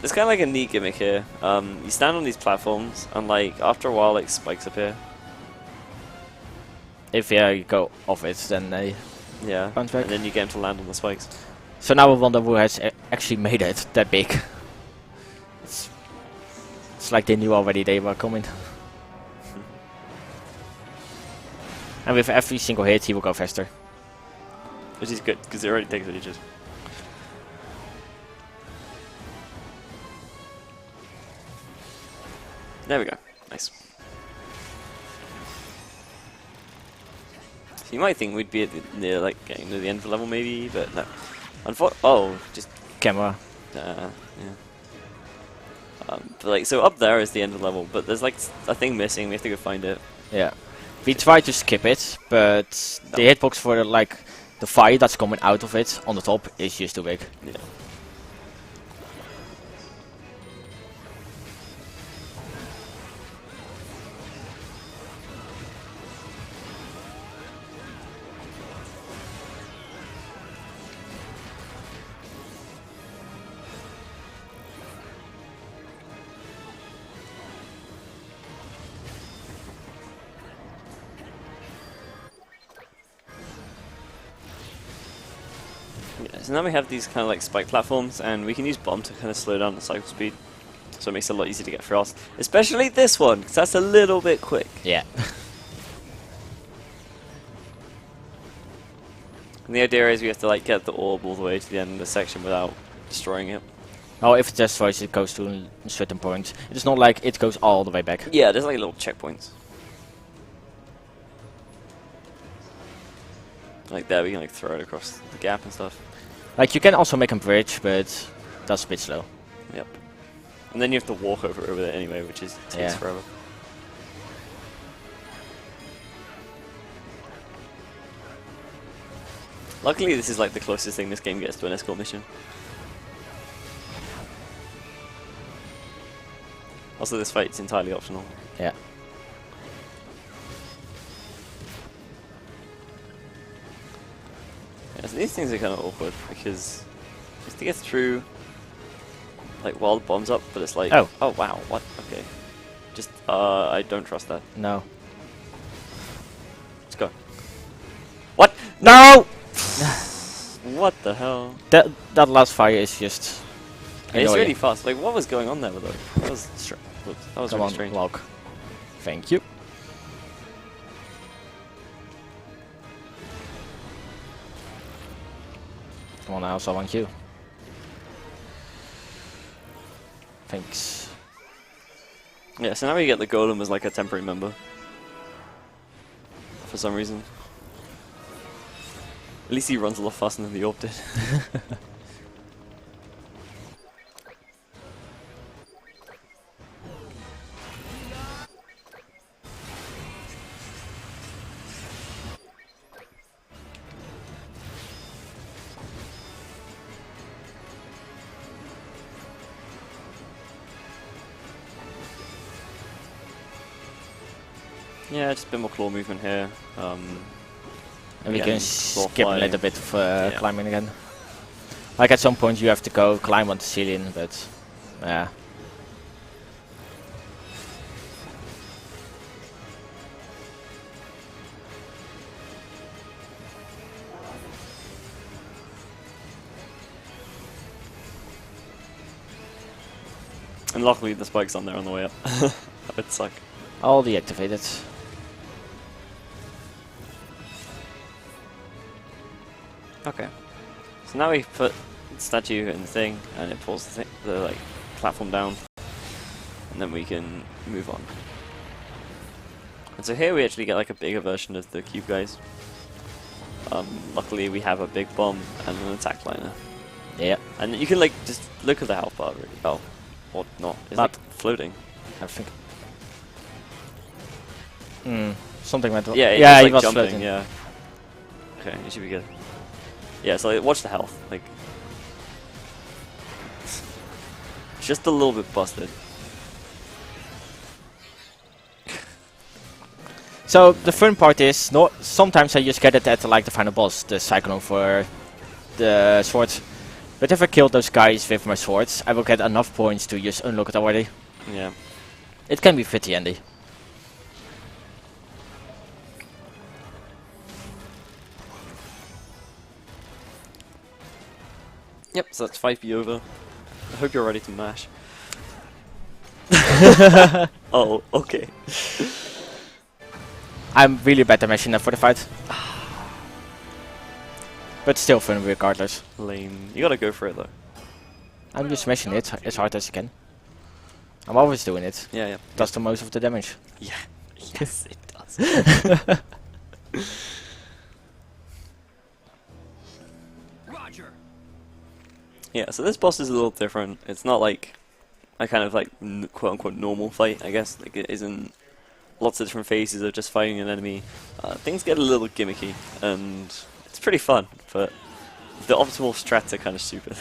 There's kind of like a neat gimmick here. You stand on these platforms, and like after a while, like spikes appear. If you go off it, then they Yeah, bounce back. and then you get him to land on the spikes. So now I wonder who has actually made it that big. It's like they knew already they were coming. And with every single hit, he will go faster. Which is good, because it already takes ages. There we go. Nice. So you might think we'd be at near, like, getting to the end of the level, maybe, but no. Oh, just Camera. yeah. But like, so up there is the end of the level, but there's like a thing missing. We have to go find it. Yeah. We try to skip it, but the hitbox for like the fire that's coming out of it on the top is just too big. Yeah. Yeah, so now we have these kind of like spike platforms, and we can use bomb to kind of slow down the cycle speed, so it makes it a lot easier to get frost. Especially this one, because that's a little bit quick. Yeah. And the idea is we have to like get the orb all the way to the end of the section without destroying it. Oh, if it destroys, it goes to a certain point. It's not like it goes all the way back. Yeah, there's like little checkpoints. Like there, we can like throw it across the gap and stuff. Like you can also make a bridge, but that's a bit slow. Yep. And then you have to walk over it anyway, which is takes Yeah. forever. Luckily, this is like the closest thing this game gets to an escort mission. Also, this fight's entirely optional. Yeah. Yeah, so these things are kind of awkward because just to get through, like while the bomb's up, but it's like, Oh. oh wow, what? Okay, just I don't trust that. No. Let's go. What? No! What the hell? That last fire is just. It's annoying. really fast. Like, what was going on there with that? That was that was Come really on, strange. lock. Thank you. Come on, I also want you. Thanks. Yeah, so now we get the golem as like a temporary member. For some reason. At least he runs a lot faster than the orb did. Yeah, just a bit more claw movement here. And we Yeah, can and claw skip a flying. little bit of Yeah. climbing again. Like at some point you have to go climb on the ceiling, but yeah. And luckily the spike's on there on the way up. That would suck. All deactivated. Okay. So now we put the statue in the thing, and it pulls the like platform down, and then we can move on. And so here we actually get like a bigger version of the cube guys. Luckily we have a big bomb and an attack liner, Yeah, and you can like just look at the health bar really. Oh, or not? It's But- like floating. I think. Something went wrong. Yeah, yeah, it's he like was jumping. floating. Yeah. Okay, it should be good. Yeah, so like, watch the health. Like, just a little bit busted. So the fun part is, sometimes I just get it at like the final boss, the Cyclone for the sword, But if I kill those guys with my swords, I will get enough points to just unlock it already. Yeah. It can be pretty handy. Yep, so that's 5B over. I hope you're ready to mash. Oh, okay. I'm really bad at mashing up for the fight. But still fun regardless. Lame. You gotta go for it though. I'm just smashing it as hard as I can. I'm always doing it. Yeah, yeah. Does the most of the damage. Yeah. Yes, it does. Roger. Yeah, so this boss is a little different. It's not like a kind of like quote unquote normal fight, I guess. Like it isn't lots of different phases of just fighting an enemy. Things get a little gimmicky, and it's pretty fun, but the optimal strats are kind of stupid.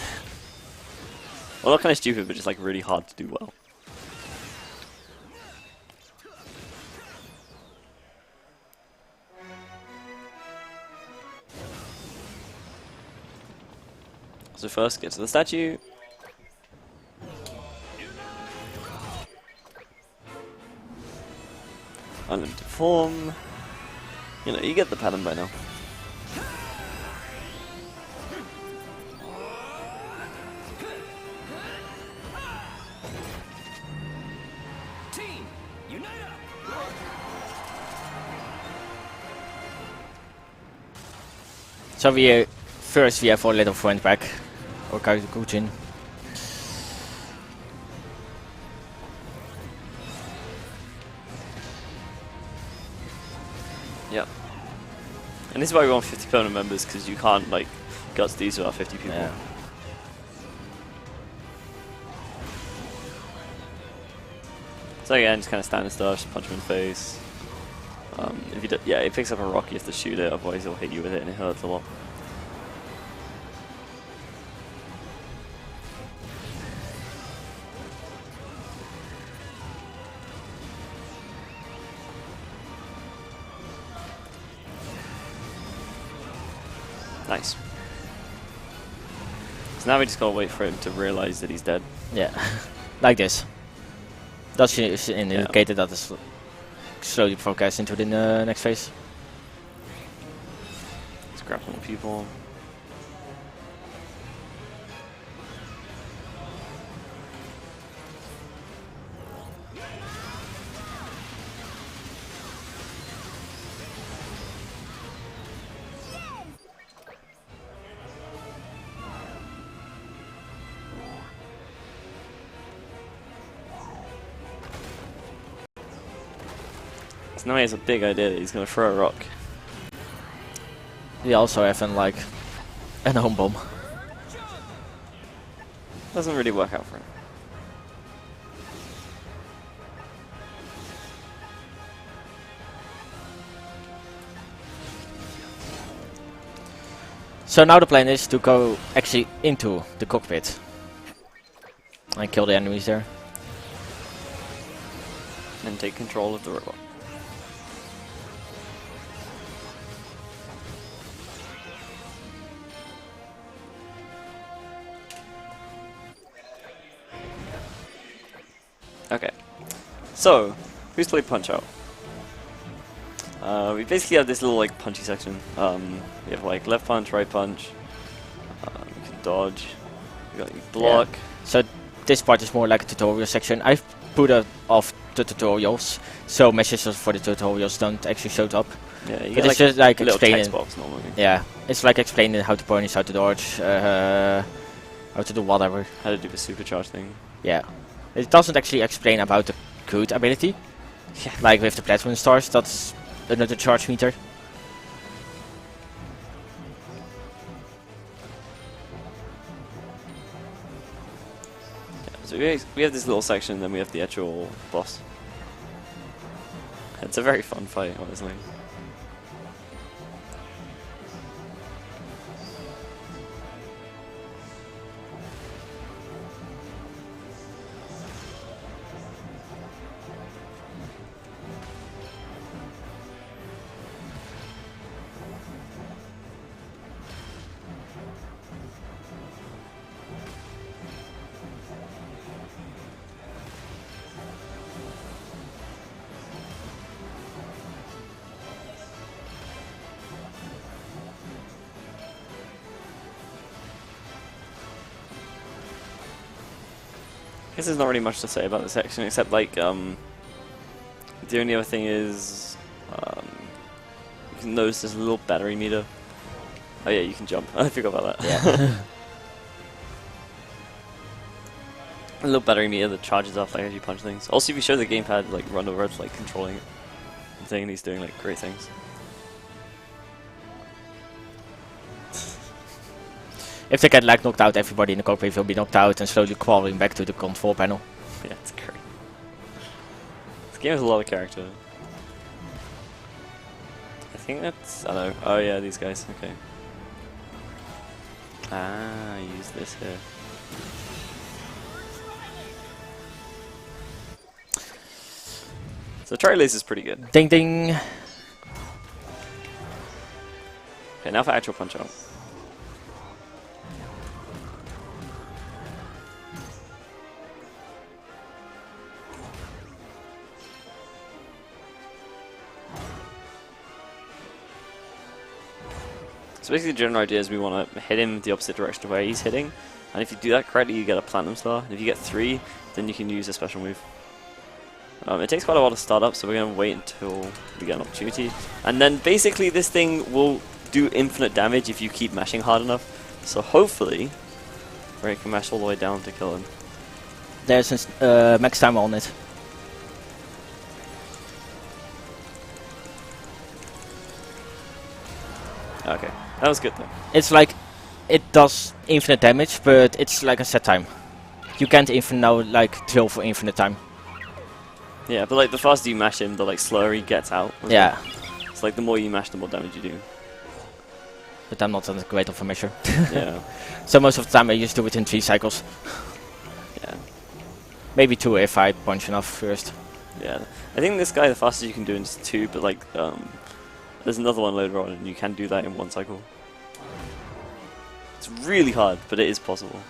Well, not kind of stupid, but just like really hard to do well. So first, get to the statue. Unlimited form. You know, you get the pattern by now. Team, unite up. So first we have our little friend back. Or Kujin. Yeah. And this is why we want 50 permanent members, because you can't like guts these without 50 people. Yeah. So again, just kind of standard stuff, just punch him in the face. If you yeah, it picks up a rock, you have to shoot it, otherwise he'll hit you with it and it hurts a lot. Nice. So now we just gotta wait for him to realize that he's dead. Yeah. Like this. That's indicated that it's slowly progress into the next phase. Let's grab some more people. So now he has a big idea that he's gonna throw a rock. We also have like an home bomb. Doesn't really work out for him. So now the plan is to go actually into the cockpit and kill the enemies there. And take control of the robot. Okay, so who's played Punch Out? We basically have this little like punchy section. We have like left punch, right punch. You can dodge. You got your block. Yeah. So this part is more like a tutorial section. I've put it off the tutorials, so messages for the tutorials don't actually show up. Yeah, you But get it's like just like a little explaining. text box normally. Yeah, it's like explaining how to punish, how to dodge, how to do whatever. How to do the supercharge thing. Yeah, it doesn't actually explain about the code ability. Yeah. Like with the platinum stars, that's another charge meter. So we have this little section, then we have the actual boss. It's a very fun fight, honestly. guess there's not really much to say about this section except like the only other thing is you can notice there's a little battery meter. Oh yeah, you can jump. I forgot about that. Yeah. A little battery meter that charges up like as you punch things. Also, if you show the gamepad like run over, it's like controlling it. I'm saying he's doing like great things. If they get like knocked out, everybody in the cockpit will be knocked out and slowly crawling back to the control panel. Yeah, it's great. This game has a lot of character. I think that's... I don't know. Oh yeah, these guys. Okay. Ah, use this here. So Tri-Lace is pretty good. Ding ding. Okay, now for actual Punch-Out. So basically the general idea is we want to hit him the opposite direction of where he's hitting, and if you do that correctly you get a Platinum Star, and if you get 3 then you can use a special move. It takes quite a while to start up, so we're going to wait until we get an opportunity, and then basically this thing will do infinite damage if you keep mashing hard enough, so hopefully Ray can mash all the way down to kill him. There's max timer on it. Okay, that was good though. It's like, it does infinite damage, but it's like a set time. You can't even now like drill for infinite time. Yeah, but like the faster you mash him, the like slower he gets out. Yeah. It's like the more you mash, the more damage you do. But I'm not a great of a measure. Yeah. So most of the time I just do it in 3 cycles. Yeah. Maybe 2 if I punch enough first. Yeah. I think this guy, the fastest you can do is 2, but like there's another one later on, and you can do that in 1 cycle. It's really hard, but it is possible.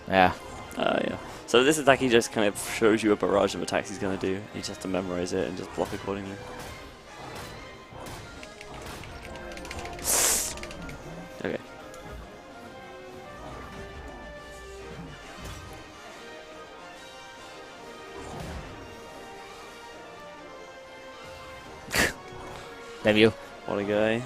Yeah. Yeah. So this attack, he just kind of shows you a barrage of attacks he's going to do. You just have to memorize it and just block accordingly. Okay. Damn you. What a guy.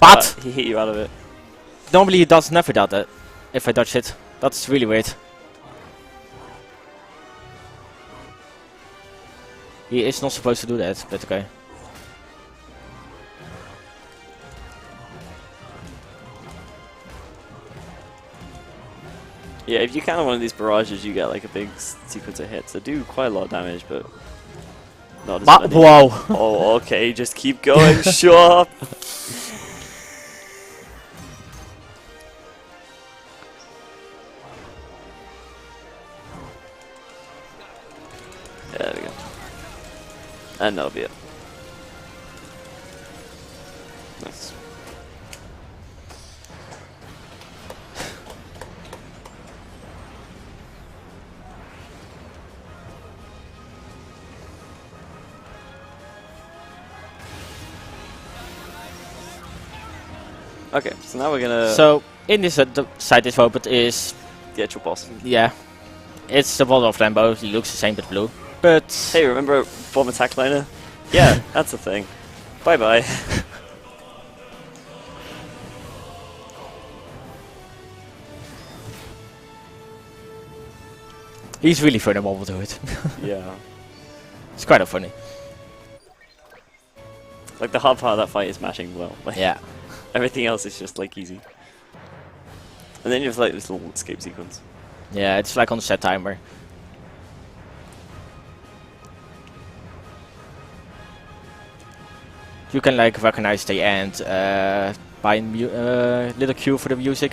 But He hit you out of it. normally he does never that if I dodge it. That's really weird. He is not supposed to do that, but okay. Yeah, if you counter one of these barrages, you get like a big sequence of hits that do quite a lot of damage, but not as many. Wow. Oh, okay, just keep going, sure. Yeah, there we go. And that'll be it. Nice. Okay, so now we're gonna So in this the side is open is the actual boss. yeah. It's the bottle of Lambo, he looks the same but blue. But Hey, remember Bomb Attack Liner? Yeah, that's a thing. Bye bye. he's really vulnerable to it. Yeah. It's kind of funny. Like the hard part of that fight is mashing well. Like, Yeah. everything else is just like easy. And then you have like this little escape sequence. Yeah, it's like on the set timer. You can like recognize the end by little cue for the music.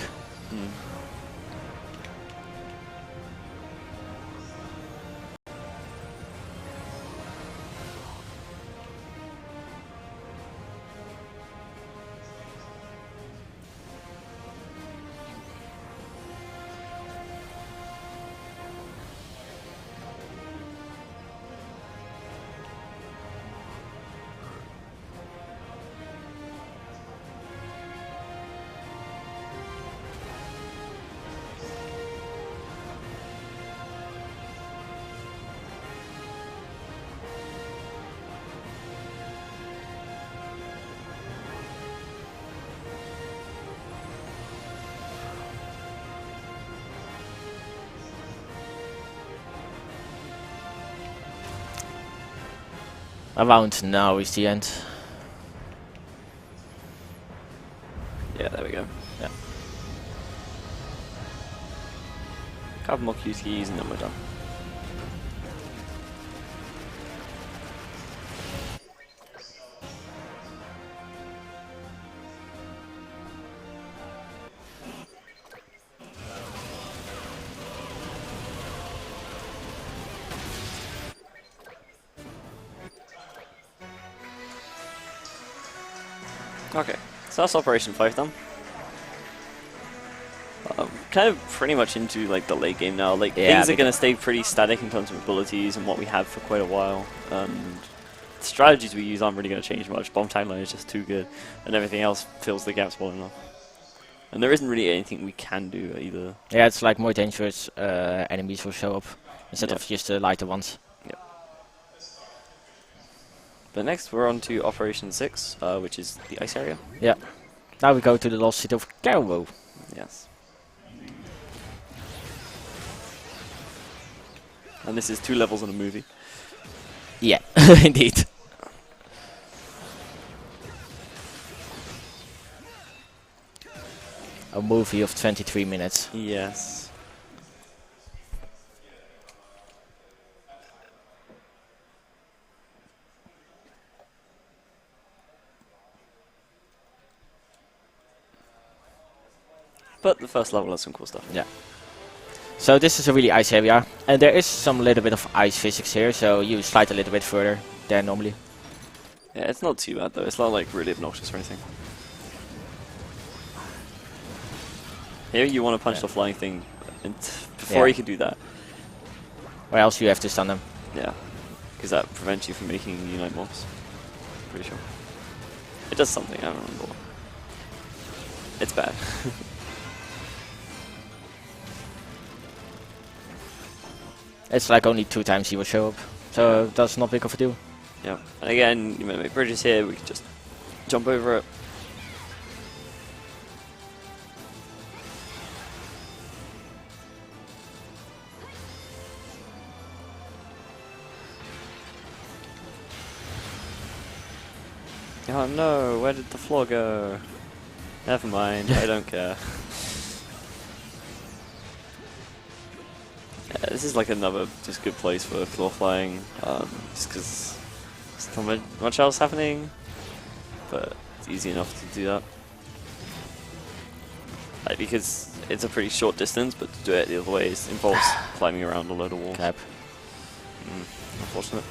Around now is the end. Yeah, there we go. Yeah. Couple more Q keys and then we're done. Okay, so that's Operation 5 done. Kind of pretty much into like the late game now. Like Yeah, things are going to stay pretty static in terms of abilities and what we have for quite a while. And the strategies we use aren't really going to change much. Bomb timeline is just too good, and everything else fills the gaps well enough. And there isn't really anything we can do either. Yeah, it's like more dangerous enemies will show up instead of just the lighter ones. But next we're on to Operation 6, which is the ice area. Yeah. Now we go to the lost city of Carwo. Yes. And this is 2 levels in a movie. Yeah, indeed. A movie of 23 minutes. Yes. But the first level has some cool stuff. Yeah. So this is a really ice area, and there is some little bit of ice physics here, so you slide a little bit further than normally. Yeah, it's not too bad though. It's not like really obnoxious or anything. Here you want to punch the flying thing and before you can do that. Or else you have to stun them. Yeah, because that prevents you from making unite mobs. Pretty sure. It does something, I don't remember what. It's bad. It's like only 2 times he will show up, so that's not big of a deal. Yeah, and again, you might make bridges here, we can just jump over it. Oh no, where did the floor go? Never mind, I don't care. Yeah, this is like another just good place for floor flying, just because there's not much else happening, but it's easy enough to do that. Like, because it's a pretty short distance, but to do it the other way involves climbing around a load of walls. Cap. Unfortunate.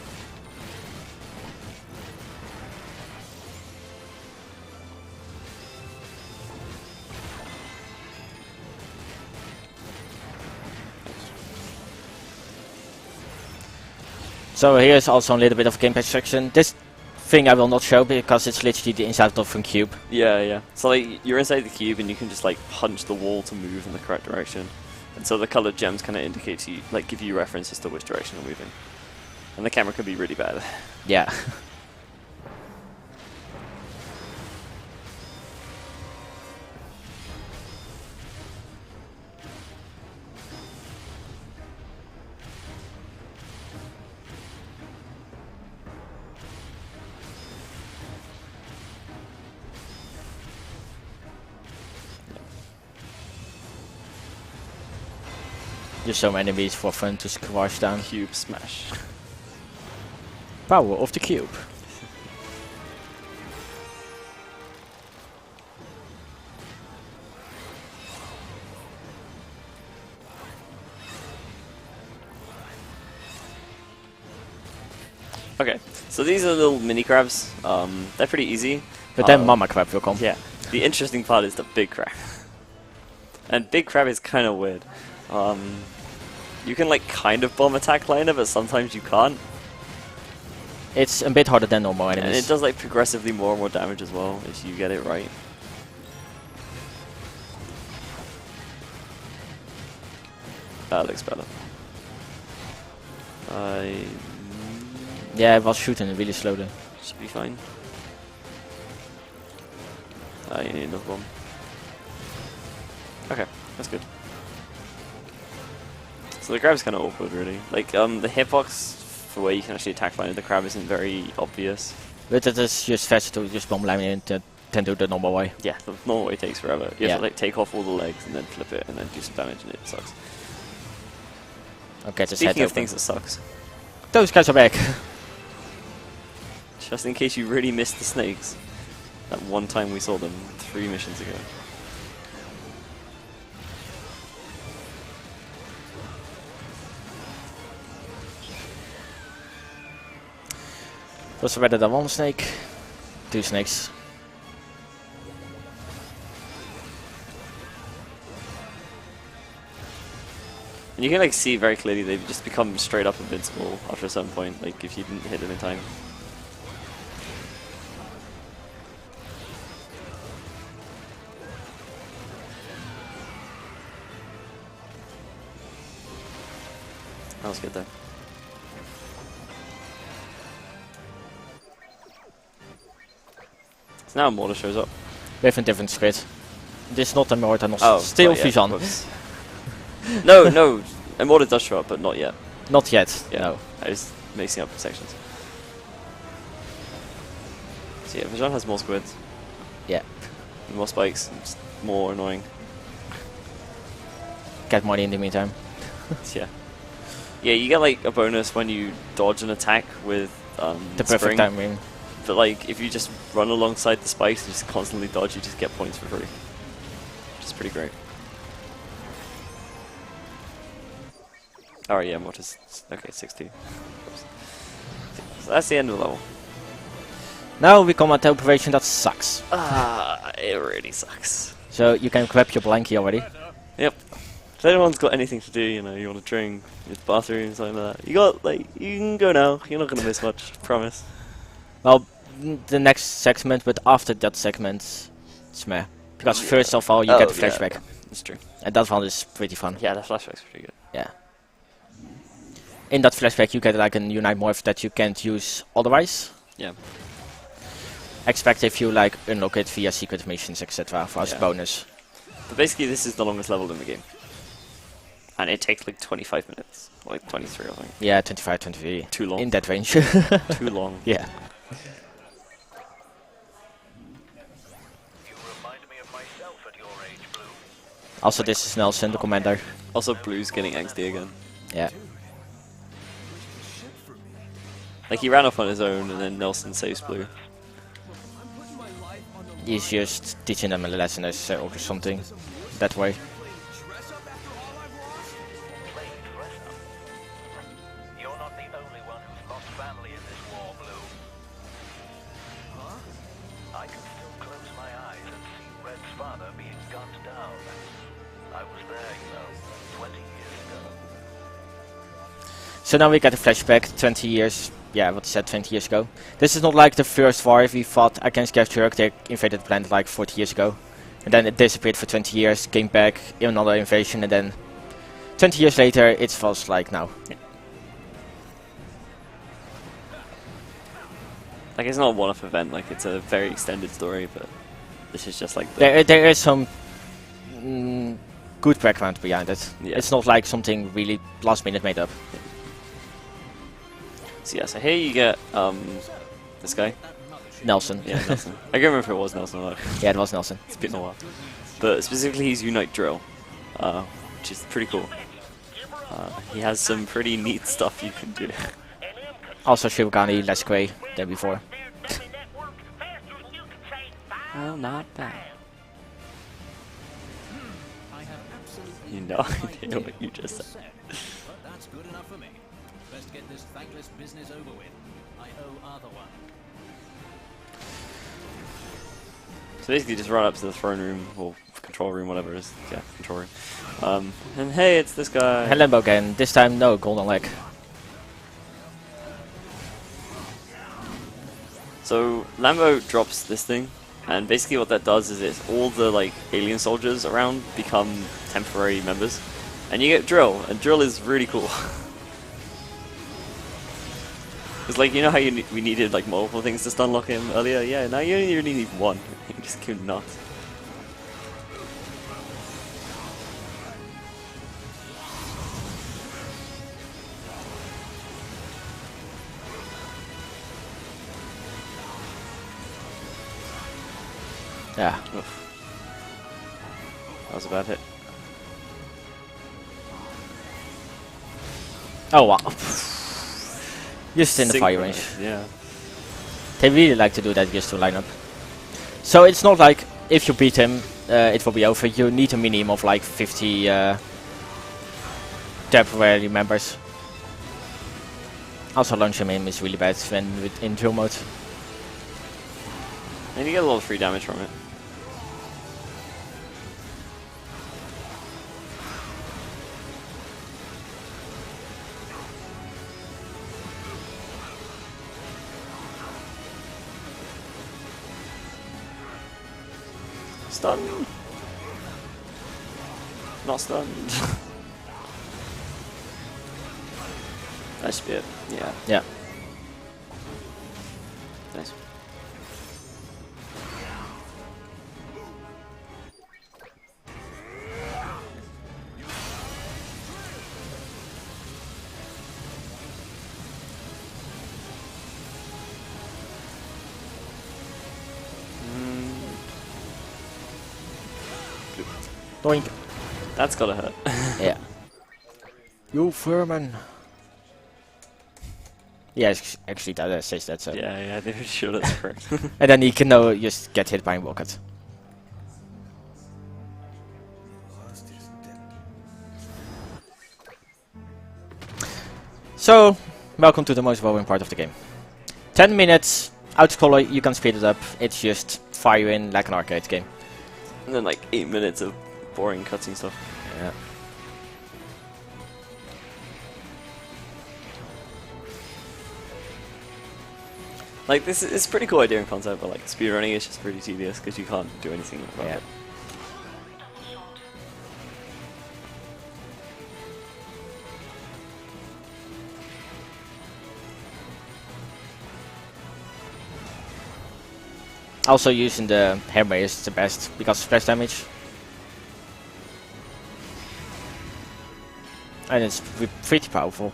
So here's also a little bit of gameplay section. This thing I will not show because it's literally the inside of a cube. Yeah, yeah. So like you're inside the cube and you can just like punch the wall to move in the correct direction. And so the colored gems kind of indicate to you, like give you reference as to which direction you're moving. And the camera can be really bad. Yeah. Just some enemies for fun to squash down. Cube smash. Power of the cube. Okay, so these are little mini crabs. They're pretty easy. But then Mama Crab will come. Yeah. The interesting part is the big crab. And big crab is kind of weird. You can like kind of bomb attack liner, but sometimes you can't. It's a bit harder than normal enemies. And it does like progressively more and more damage as well if you get it right. That looks better. Yeah, it was shooting really slowly. Should be fine. You need another bomb. Okay, that's good. So the grab's kind of awkward, really. Like, the hitbox for where you can actually attack line of the crab isn't very obvious. But it is just faster to just bomb line it than do the normal way. Yeah, the normal way takes forever. You Yeah. have to like take off all the legs and then flip it and then do some damage and it sucks. Okay, just head Speaking of open. things that sucks, Those guys are back. just in case you really missed the snakes, that one time we saw them 3 missions ago. Was better than one snake. 2 snakes. And you can like see very clearly they've just become straight up invincible after a certain point, like if you didn't hit them in time. That was good though. So now Mortar shows up. With a different squid. This is not a Mortar, Oh, still right, yeah, Vision. whoops. No, Immortal does show up, but not yet. Not yet, Yeah, no. I was mixing up sections. So yeah, Vision has more squids, Yeah. more spikes, and just more annoying. Get money in the meantime. Yeah. Yeah, you get like a bonus when you dodge an attack with The perfect spring, timing. but like if you just run alongside the spikes and just constantly dodge, you just get points for free. Which is pretty great. Oh yeah, Mortis. Okay, 6-2. So that's the end of the level. Now we come at the operation that sucks. Ah, it really sucks. So you can grab your blankie already. Yep. If anyone's got anything to do, you know, you want to drink, use the bathroom, something like that, you got, like, you can go now. You're not going to miss much, promise. Well, the next segment, but after that segment, it's meh. Because first of all, you get the flashback. Yeah, that's true. And that one is pretty fun. Yeah, the flashback's pretty good. Yeah. In that flashback, you get like a Unite morph that you can't use otherwise. Yeah. Expect if you like unlock it via secret missions, etc. for as Yeah. bonus. But basically, this is the longest level in the game. And it takes like 25 minutes. Or like 23 or something. Yeah, 25, 23. Too long. In that range. Too long. Yeah. Also, this is Nelson, the commander. Also, Blue's getting angsty again. Yeah. Like, he ran off on his own, and then Nelson saves Blue. He's just teaching them a lesson or something. That way. You're not the only one who's lost family in this war, Blue. I can still close my eyes and see Red's father being gunned down. I was there, you know, 20 years ago. So now we get a flashback 20 years. Yeah, what he said 20 years ago. This is not like the first war we fought against Gavturk. They invaded the planet like 40 years ago. And then it disappeared for 20 years, came back in another invasion, and then 20 years later it was like now. Yeah. Like, it's not a one-off event, like, it's a very extended story, but this is just like the... There is some good background behind it. Yeah. It's not like something really last minute made up. So yeah, so here you get, this guy. Nelson. Yeah, Nelson. I can't remember if it was Nelson or not. Yeah, it was Nelson. It's been a while. But specifically, he's Unite Drill, which is pretty cool. He has some pretty neat stuff you can do. Also Shivagani, less grey than before. Well, not bad. I have absolutely You know, I know what you just said. but that's good enough for me. Best get this thankless business over with. I owe Arthur one. So basically, just run up to the throne room, or control room, whatever it is. Yeah, control room. And hey, it's this guy. And Lambo again, this time no golden leg. So Lambo drops this thing, and basically what that does is it's all the like alien soldiers around become temporary members, and you get Drill, and Drill is really cool. It's like, you know how we needed like multiple things to stun lock him earlier? Yeah, now you only really need one. You just kill nuts. Yeah. Oof. That was a bad hit. Oh wow. Just in the fire range. Synchronized, yeah. They really like to do that just to line up. So it's not like if you beat him, it will be over. You need a minimum of like 50 temporary members. Also launching him is really bad when in drill mode. And you get a lot of free damage from it. Stunned. Not stunned. That should be it. Yeah. Yeah. Nice. Doink. That's gotta hurt. Yeah. You vermin. Yeah, actually that says that. So. Yeah, they're sure that's correct. And then he can just get hit by a rocket. So, welcome to the most boring part of the game. 10 minutes, out-scroller, you can speed it up. It's just firing like an arcade game. And then like 8 minutes of boring cutscene stuff. Yeah. Like this is a pretty cool idea in concept, but like speedrunning is just pretty tedious because you can't do anything about Yeah. it. Also using the hammer is the best because splash damage. And it's pretty powerful.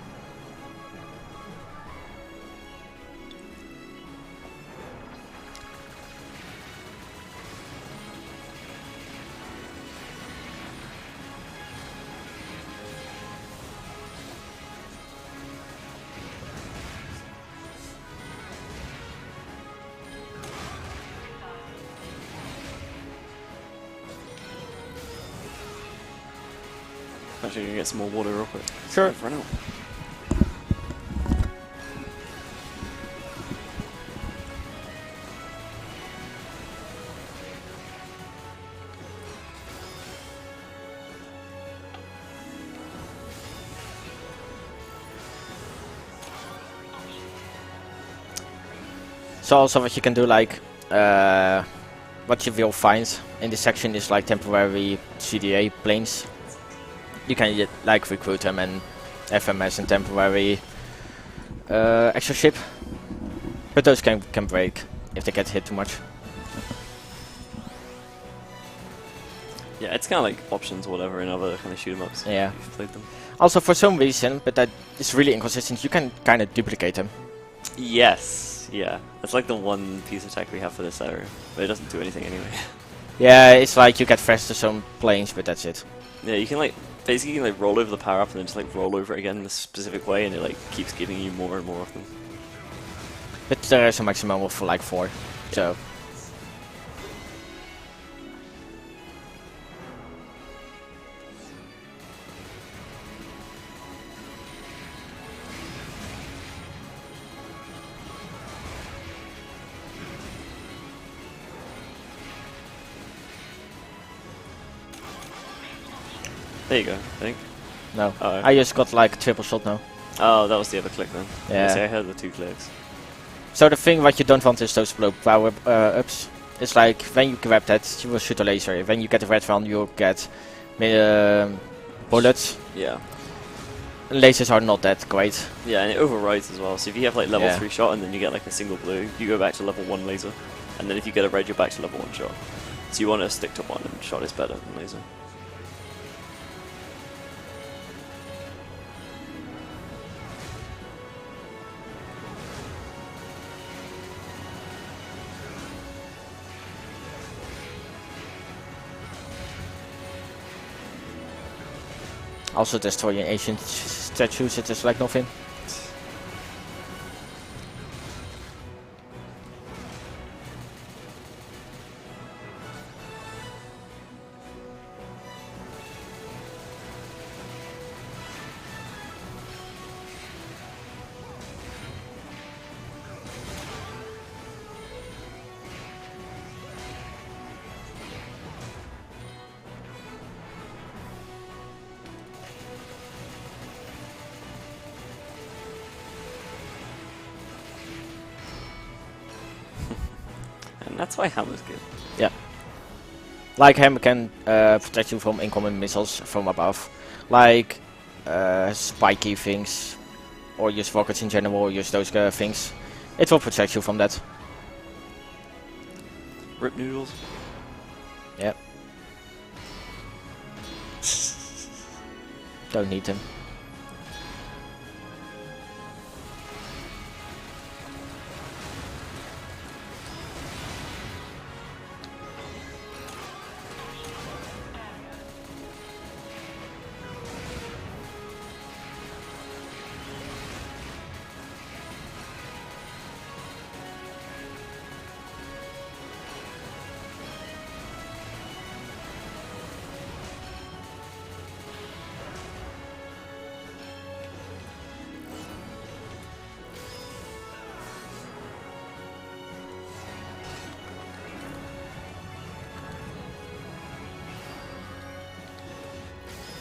Actually, gonna get some more water real quick. Sure. I've run out. So also what you can do, like, what you will find in this section is like temporary CDA planes. You can like recruit them and FMS and temporary extra ship, but those can break if they get hit too much. Yeah, it's kind of like options or whatever in other kind of shoot 'em ups. Yeah. If you've played them. Also, for some reason, but that is really inconsistent, you can kind of duplicate them. Yes. Yeah. That's like the one piece of tech we have for this area, but it doesn't do anything anyway. Yeah, it's like you get fresh to some planes, but that's it. Yeah, you can like basically like roll over the power up and then just like roll over it again in a specific way, and it like keeps giving you more and more of them. But there is a maximum of like 4, so. There you go, I think. No, Oh. I just got like triple shot now. Oh, that was the other click then. Yeah. See, I heard the 2 clicks. So the thing what you don't want is those blow power ups. It's like when you grab that, you will shoot a laser. When you get a red one, you'll get bullets. Yeah. Lasers are not that great. Yeah, and it overrides as well. So if you have like level Yeah. 3 shot and then you get like a single blue, you go back to level 1 laser. And then if you get a red, you're back to level 1 shot. So you want to stick to 1, and shot is better than laser. Also destroying ancient statues, it is like nothing. And that's why Hammer's good. Yeah. Like Hammer can protect you from incoming missiles from above. Like spiky things. Or use rockets in general, or use those things. It will protect you from that. Rip noodles. Yep. Don't need them.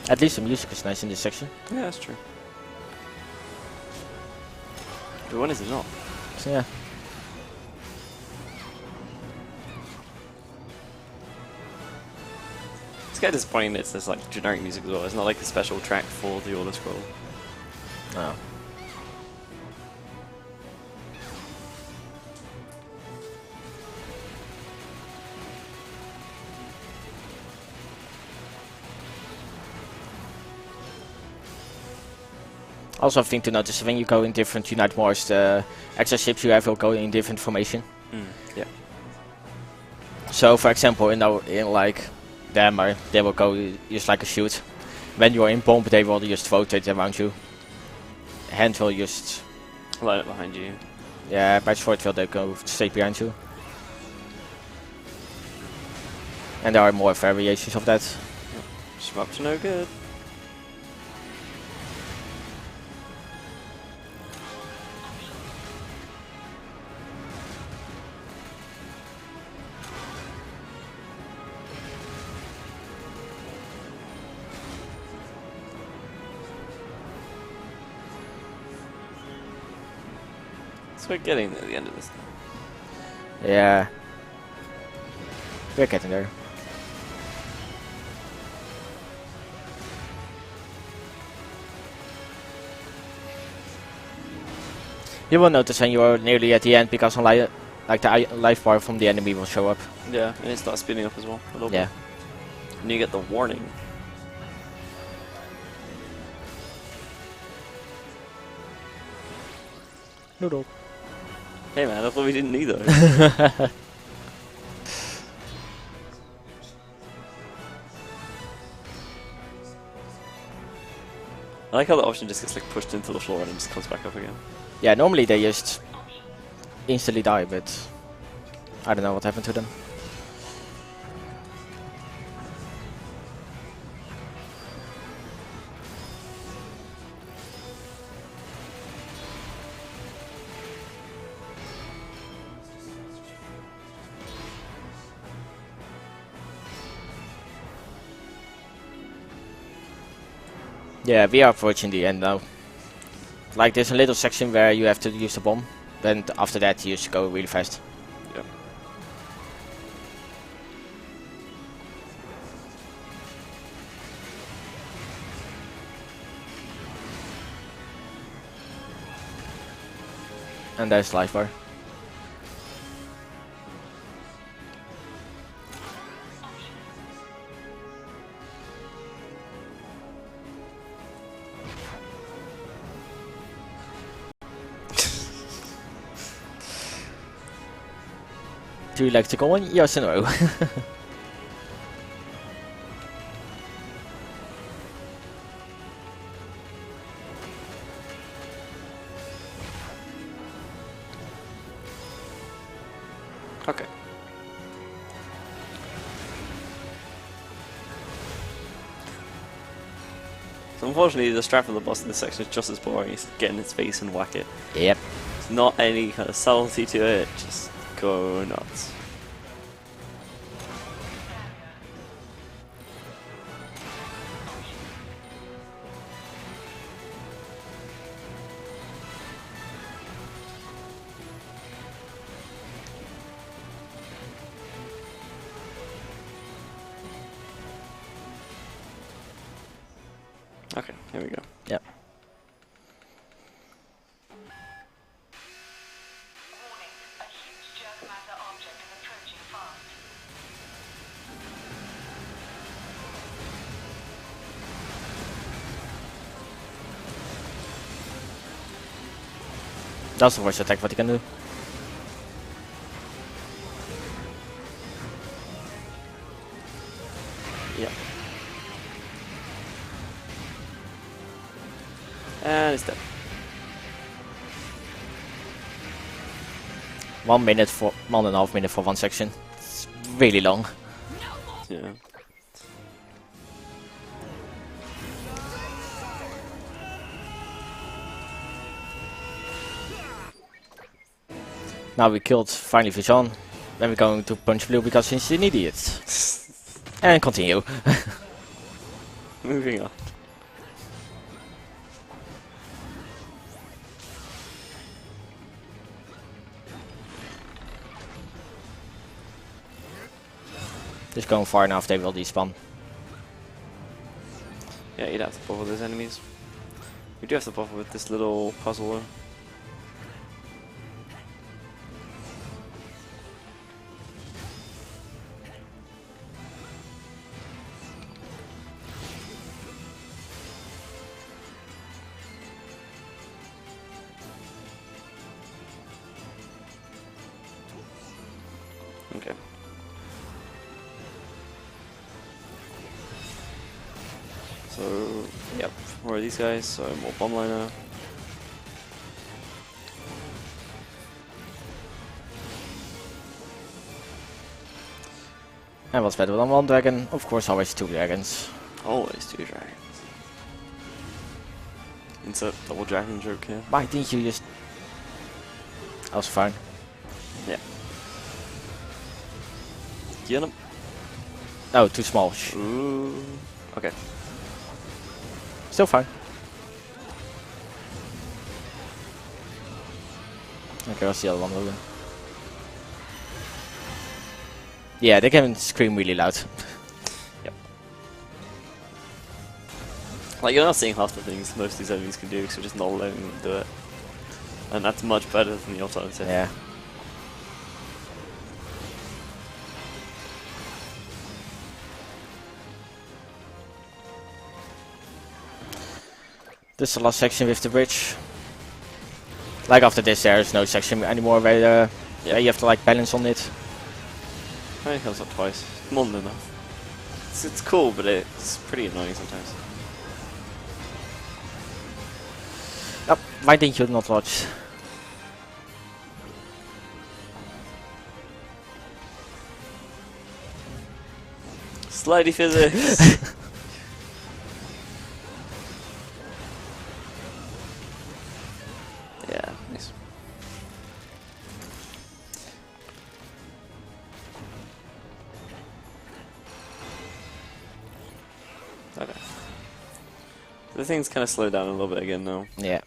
At least the music is nice in this section. Yeah, that's true. But when is it not? So yeah. It's kind of disappointing that it's this like generic music as well. It's not like a special track for the Order Scroll. No. Also, a thing to notice, when you go in different Unite Wars, the extra ships you have will go in different formation. Yeah. So, for example, in like Dammer, they will go just like a shoot. When you're in bomb, they will just rotate around you. Hand will just... Line up behind you. Yeah, by short will they go straight behind you. And there are more variations of that. Shmups are no good. So we're getting to the end of this now. Yeah. We're getting there. You will notice when you are nearly at the end because on like the life bar from the enemy will show up. Yeah, and it starts speeding up as well a little Yeah. bit. And you get the warning. Noodle. Hey man, I thought we didn't need those. I like how the option just gets like pushed into the floor and then just comes back up again. Yeah, normally they just instantly die, but I don't know what happened to them. Yeah, we are approaching the end now. Like there's a little section where you have to use the bomb, then after that you just go really fast. Yeah. And there's life bar. Do you like to go on? Yes and no. Okay. So unfortunately, the strat for the boss in this section is just as boring. He's get in his face and whack it. Yep. There's not any kind of subtlety to it. Just go nuts. Okay, here we go. Yep. Warning, a huge jerk matter object is approaching fast. That's the voice attack what you can do. Yep. And it's dead. 1 minute for 1.5 minutes for one section. It's really long. Yeah. Now we killed finally Vision. Then we're going to punch Blue because he's an idiot. And continue. Moving on. Just going far enough, they will despawn. Yeah, you'd have to bother those enemies. We do have to bother with this little puzzle though. Okay. So, yep, more of these guys, so more bomb liner. And what's better than one dragon? Of course, always 2 dragons. Always 2 dragons. Insert double dragon joke here. Why didn't you just... That was fine. Yeah. Get him. Oh, too small. Ooh. Okay. Still fine. Okay, what's the other one moving? Yeah, they can scream really loud. Yep. Like, you're not seeing half the things most of these enemies can do, because you're just not letting them do it. And that's much better than the alternative. Yeah. This is the last section with the bridge. Like after this, there is no section anymore where yeah, you have to like balance on it. Only comes up twice. More than enough. It's cool, but it's pretty annoying sometimes. Oh, why didn't you not watch? Slidey physics! Yeah, nice. Okay. The thing's kind of slowed down a little bit again now. Yeah.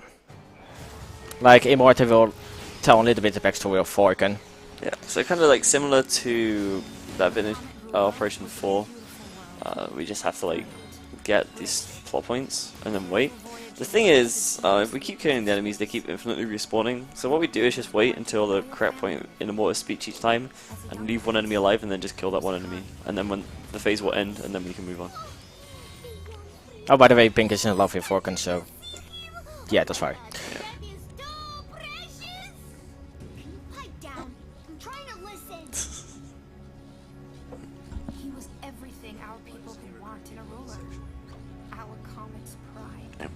Like Immortal will tell a little bit the backstory of Forken. Yeah, so kind of like similar to that bit in Operation 4. We just have to like get these plot points and then wait. The thing is, if we keep killing the enemies, they keep infinitely respawning. So what we do is just wait until the correct point in Immortal's speech each time, and leave one enemy alive, and then just kill that one enemy. And then when the phase will end, and then we can move on. Oh, by the way, Pink is in love with Forken, so yeah, that's fine. Yeah. Pipe down. I'm trying to listen. He was everything our people could want in a ruler. Our comet's pride.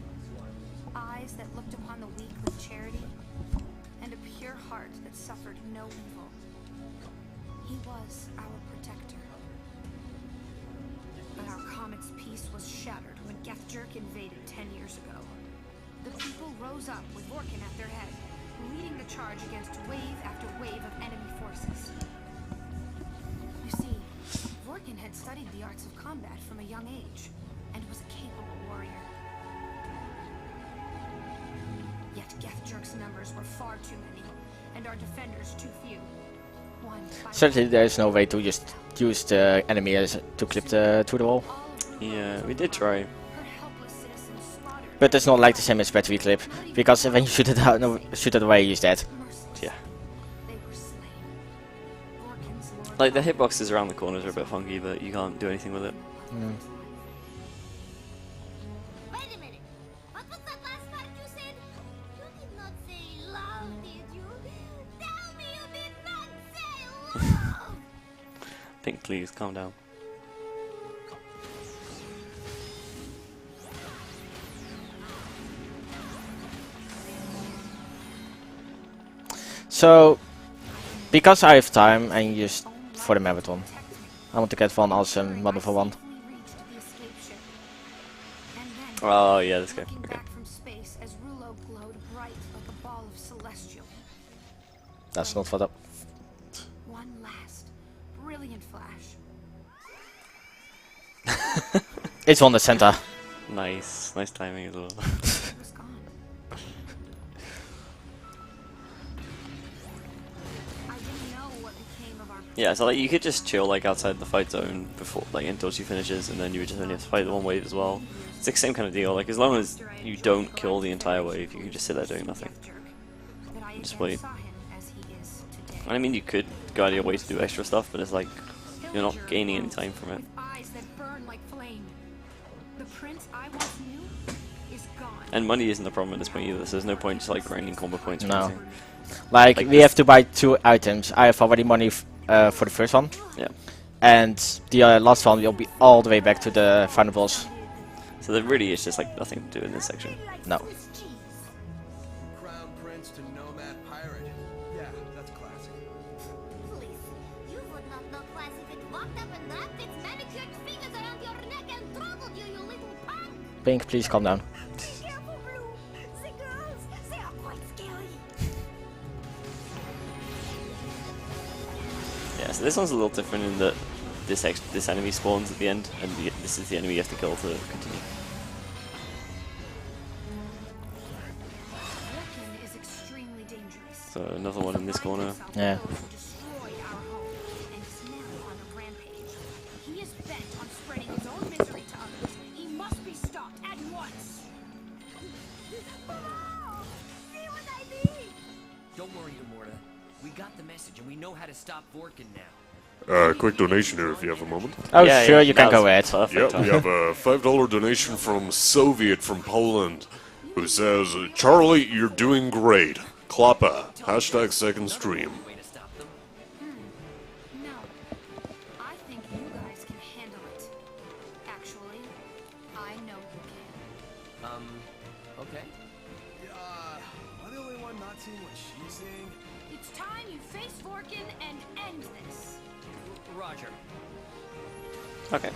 Eyes that looked upon the weak with charity, and a pure heart that suffered no evil. He was our protector. But our comet's peace was shattered when Gethjerk invaded 10 years ago. The people rose up with Vorkin at their head, leading the charge against wave after wave of enemy forces. You see, Vorkin had studied the arts of combat from a young age, and was a capable warrior. Yet Gethjerk's numbers were far too many, and our defenders too few. Certainly there is no way to just use the enemy as to clip through the wall. Yeah, we did try. But it's not like the same as battery clip, because when you shoot it out, no, shoot it away, he's dead. Yeah. Like the hitboxes around the corners are a bit funky, but you can't do anything with it. Mm. Wait a minute. What was that last part you said? You did not say love, did you? Tell me you did not say love! Pink, please, calm down. So, because I have time and just for the marathon, I want to get one awesome wonderful one. Oh yeah, this guy. Okay. Back from space as Rulo glowed bright like a ball of celestial. That's not what up. One last brilliant flash. It's on the center. Nice, nice timing as well. It was gone. I didn't know what became of our Yeah, so like you could just chill like outside the fight zone before, like until she finishes, and then you would just only have to fight the one wave as well. It's like the same kind of deal. Like as long as you don't kill the entire wave, you can just sit there doing nothing. Just wait. And I mean, you could go out of your way to do extra stuff, but it's like you're not gaining any time from it. Eyes that burn like flame. The prince I once knew is gone. And money isn't a problem at this point either, so there's no point just like grinding combo points or No. anything. Like Like we this. have to buy 2 items. I have already money for the first one. Yeah. And the last one will be all the way back to the final boss. So there really is just like nothing to do in this section. No. Crown prince to nomad pirate. Yeah, that's classic. Please, you would not know class if it walked up and wrapped its manicured fingers around your neck and throttled you, you little punk! Pink, please calm down. Be careful, Blue! The girls, they are quite scary! Yeah, so this one's a little different in that this enemy spawns at the end, and this is the enemy you have to kill to continue. Vorkin is extremely dangerous. So another one in this corner. Yeah. Destroyed our home and is now on a rampage. He is bent on spreading his own misery to others. He must be stopped at once. Oh, see what I mean? Don't worry, Immorta. We got the message and we know how to stop Vorkin now. Quick donation here if you have a moment. Oh, Yeah, sure, yeah, you can that go was ahead. Perfect. Yeah, we have a $5 donation from Soviet from Poland, who says, Charlie, you're doing great. Klappa. Hashtag second stream. Way to stop them. No. I think you guys can handle it. Actually, I know you can. Okay. Am I the only one not seeing what she's seeing? It's time you face Vorkin and end this. Roger. Okay.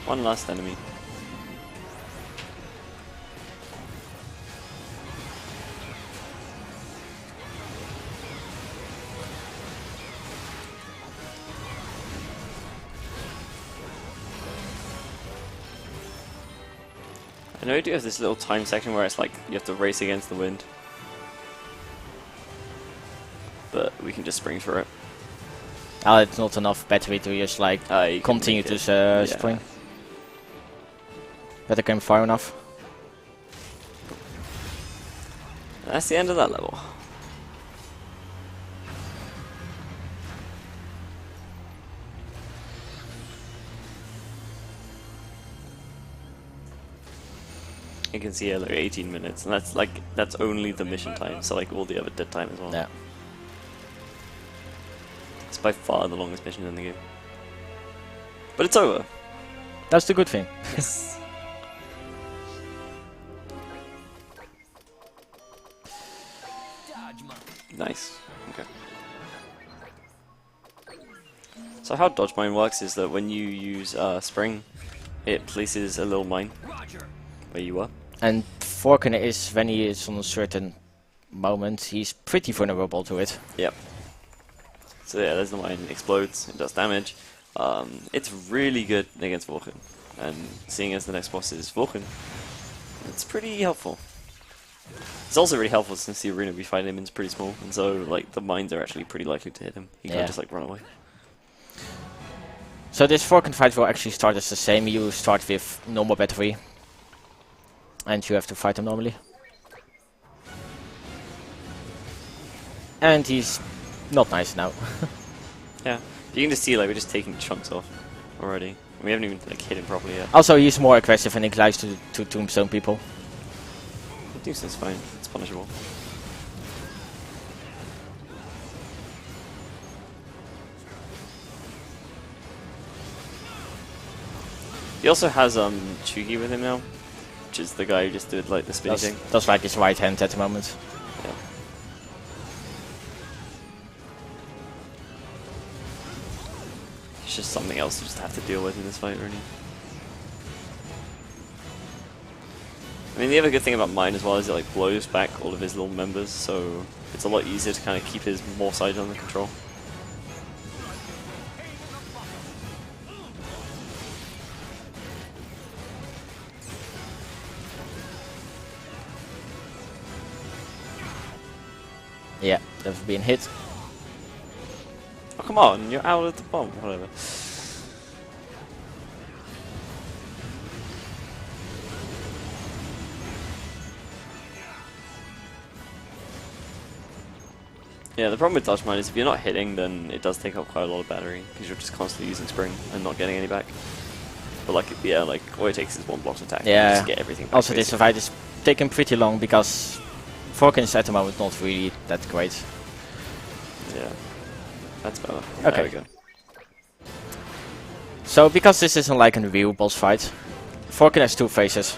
One last enemy. I know you do have this little time section where it's like you have to race against the wind. But we can just spring for it. It's not enough battery to just like You can continue make it. to Yeah. spring. But I came far enough. That's the end of that level. You can see here like 18 minutes, and that's only the mission time, so like all the other dead time as well. Yeah. It's by far the longest mission in the game. But it's over. That's the good thing. Yes. Dodge, monkey. Nice. Okay. So how dodge mine works is that when you use spring, it places a little mine where you are. And Forkin is, when he is on a certain moment, he's pretty vulnerable to it. Yep. So yeah, there's the mine, explodes, it does damage. It's really good against Vulcan. And seeing as the next boss is Vulcan, it's pretty helpful. It's also really helpful since the arena we fight him in is pretty small, and so like the mines are actually pretty likely to hit him. He can't just like run away. So this Forkin fight will actually start as the same. You start with normal battery, and you have to fight him normally. And he's not nice now. Yeah, you can just see like we're just taking chunks off already. We haven't even like hit him properly yet. Also, he's more aggressive and he likes to tombstone people. I think that's fine. It's punishable. He also has Chugi with him now, which is the guy who just did like the spinny thing. That's like his right hand at the moment. Yeah. It's just something else you just have to deal with in this fight, really. I mean, the other good thing about mine as well is it like blows back all of his little members, so it's a lot easier to kind of keep his more sides under control. Yeah, that's being hit. Oh come on, you're out of the bomb, whatever. Yeah, the problem with dodge mine is if you're not hitting, then it does take up quite a lot of battery because you're just constantly using spring and not getting any back. But like, yeah, like all it takes is one blocked attack. Yeah. And you just get everything back. Also, this fight is taking pretty long because Forkin's at the moment not really that great. Yeah, that's better. Okay. There we go. So, because this isn't like a real boss fight, Forkin has two phases.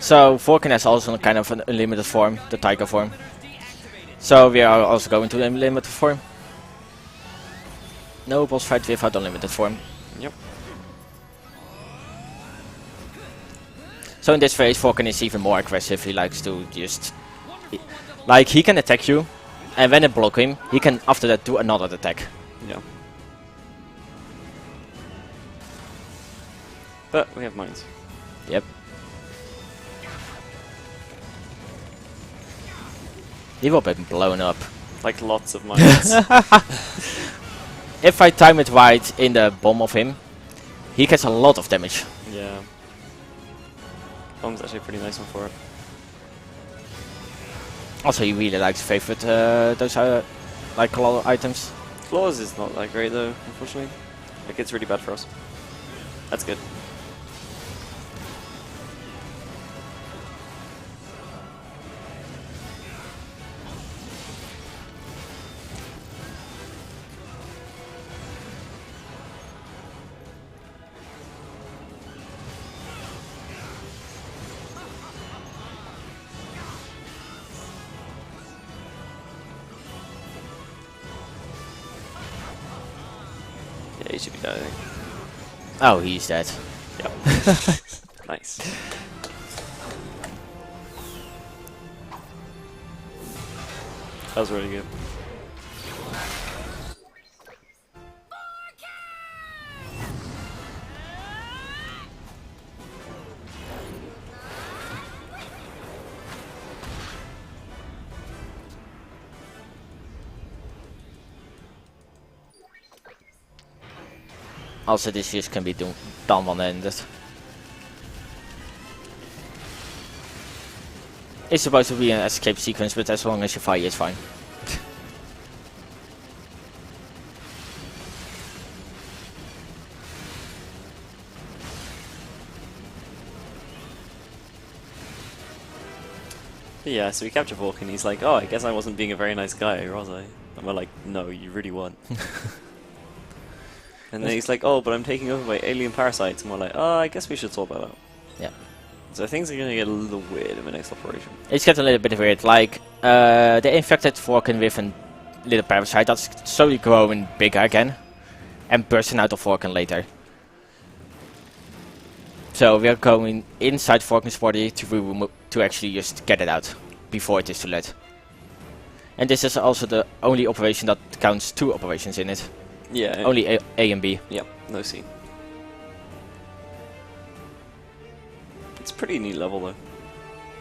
So, Forkin has also kind of an unlimited form, the Tiger form. So, we are also going to the unlimited form. No boss fight without unlimited form. Yep. So in this phase, Forkin is even more aggressive. He likes to just... Like, he can attack you, and when you block him, he can after that do another attack. Yeah. But we have mines. Yep. He will be blown up. Like lots of mines. If I time it right in the bomb of him, he gets a lot of damage. Yeah. Bomb's actually a pretty nice one for it. Also, he really likes favorite those like color items. Claws is not that great though, unfortunately. Like it's really bad for us. That's good. Yeah, he should be dead, I think. Oh, he's dead. Yep. Nice. That was really good. Also, this just can be done one-handed. It's supposed to be an escape sequence, but as long as you fire, it's fine. But yeah, so we capture Vork and he's like, oh, I guess I wasn't being a very nice guy, was I? And we're like, no, you really weren't. And then he's like, oh, but I'm taking over by alien parasites. And we're like, oh, I guess we should sort that out. Yeah. So things are going to get a little weird in the next operation. It's getting a little bit weird. Like, they infected Vorken with a little parasite that's slowly growing bigger again. And bursting out of Vorken later. So we are going inside Vorken's body to actually just get it out. Before it is too late. And this is also the only operation that counts 2 operations in it. Yeah. Only A and B. Yep, no C. It's a pretty neat level though.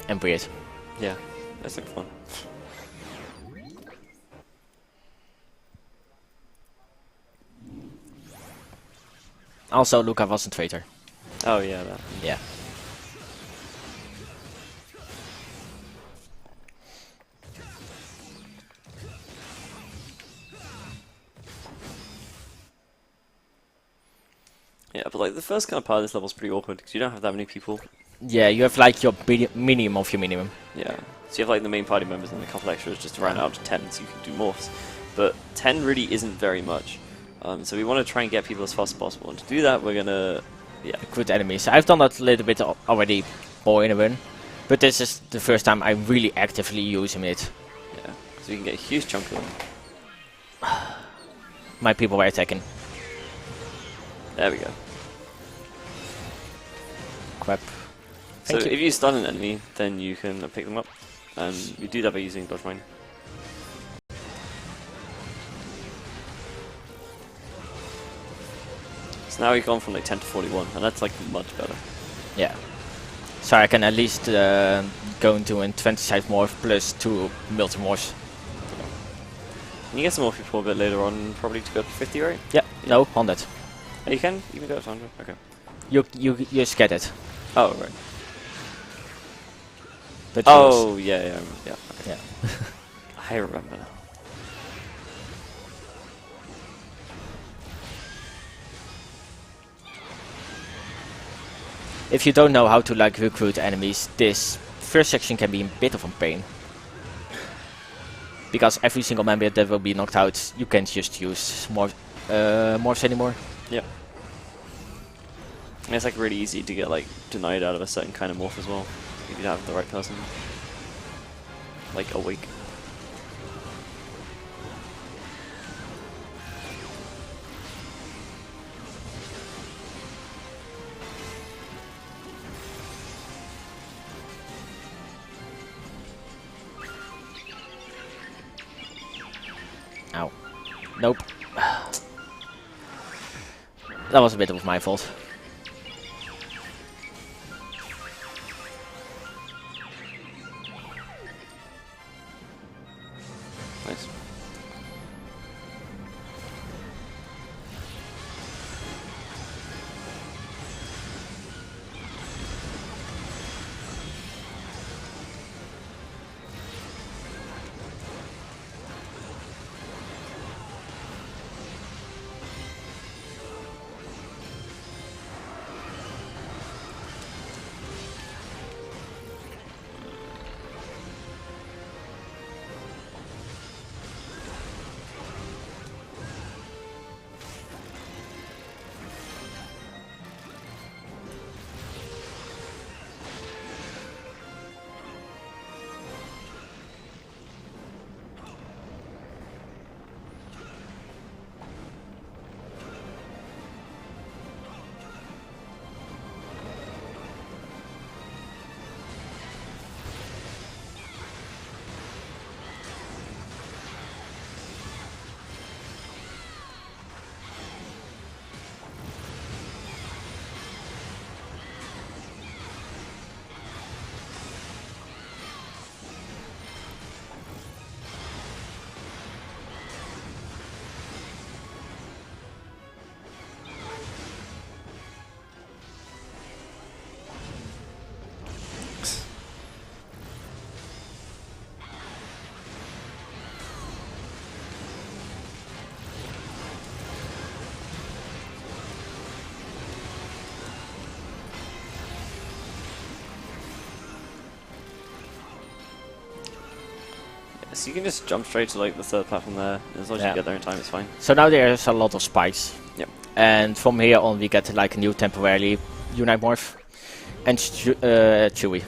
And weird. Yeah, that's like fun. Also, Luca was a traitor. Oh yeah, that. Yeah. Yeah, but like the first kind of part of this level is pretty awkward because you don't have that many people. Yeah, you have like your minimum of your minimum. Yeah, so you have like the main party members and a couple extras just to round out to 10 so you can do morphs. But 10 really isn't very much. So we want to try and get people as fast as possible. And to do that, we're gonna, recruit enemies. I've done that a little bit already before in a run. But this is the first time I'm really actively using it. Yeah, so we can get a huge chunk of them. My people were attacking. There we go. Crap. So Thank you. if you stun an enemy, then you can pick them up. And you do that by using Dodge Mine. So now we've gone from like 10 to 41, and that's like much better. Yeah. So I can at least go into a 20-side morph plus 2 multi-morphs. And you get some more people a bit later on, probably to go to 50, right? Yeah. No, 100. Oh, you can even go to 100? Okay. You just get it. Oh, right. But Oh, yeah. Okay. yeah. I remember now. If you don't know how to like recruit enemies, this first section can be a bit of a pain. Because every single member that will be knocked out, you can't just use morphs anymore. Yep. And it's like really easy to get like denied out of a certain kind of morph as well, if you don't have the right person. Like awake. Ow. Nope. That was a bit of my fault. Nice. So you can just jump straight to like the third platform there. As long as Yeah. you get there in time, it's fine. So now there's a lot of spikes. Yep. And from here on we get like a new temporarily Unite Morph. And Chewie.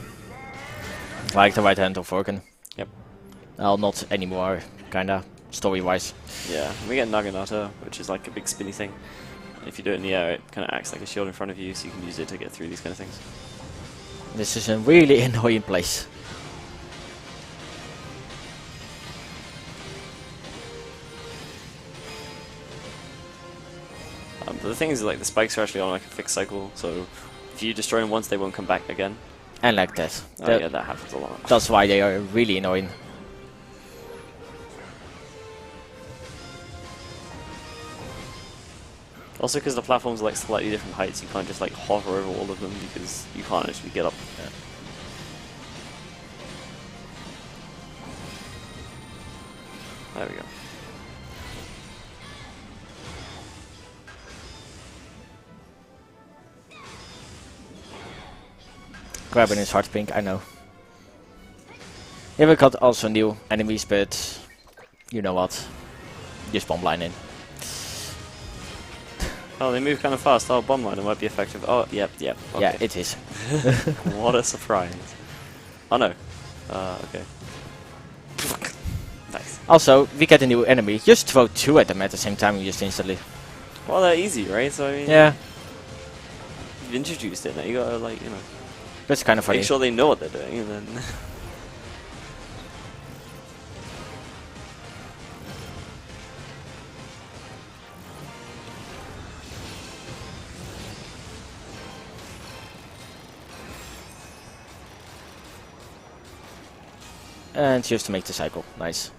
Like the right hand of Orkan. Yep. Well, not anymore, kinda, story-wise. Yeah, we get Naginata, which is like a big spinny thing. If you do it in the air, it kind of acts like a shield in front of you, so you can use it to get through these kind of things. This is a really annoying place. But the thing is, like, the spikes are actually on like a fixed cycle, so if you destroy them once, they won't come back again. And like that. Oh yeah, that happens a lot. That's why they are really annoying. Also, because the platforms are like slightly different heights, you can't just like hover over all of them because you can't actually get up. Yeah. There we go. Grabbing his heart pink, I know. Yeah, we got also new enemies, but you know what? Just bomb line in. Oh, they move kind of fast. Oh, bomb liner might be effective. Oh, yep. Okay. Yeah, it is. What a surprise. Oh no. Okay. Nice. Also, we get a new enemy. Just throw two at them at the same time, just instantly. Well, they're easy, right? So I mean, Yeah, you've introduced it. Now you gotta like, that's kind of funny. make sure they know what they're doing, and then. And just to make the cycle. Nice.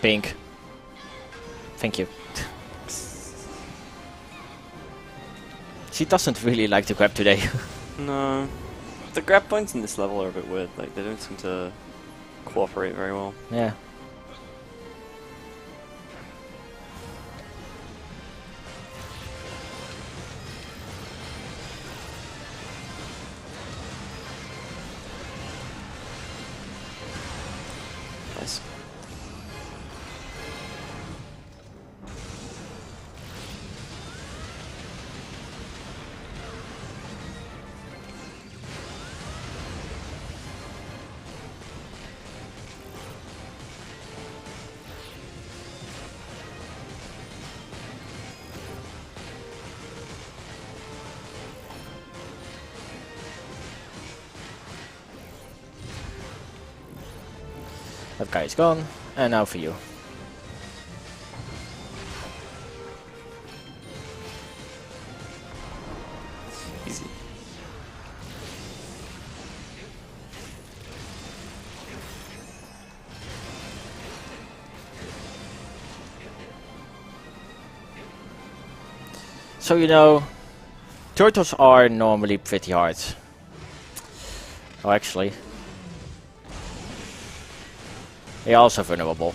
Pink. Thank you. She doesn't really like to grab today. No. The grab points in this level are a bit weird. Like, they don't seem to cooperate very well. Yeah. Nice. That guy is gone. And now for you. Easy. So you know, turtles are normally pretty hard. Oh, actually, they are also vulnerable.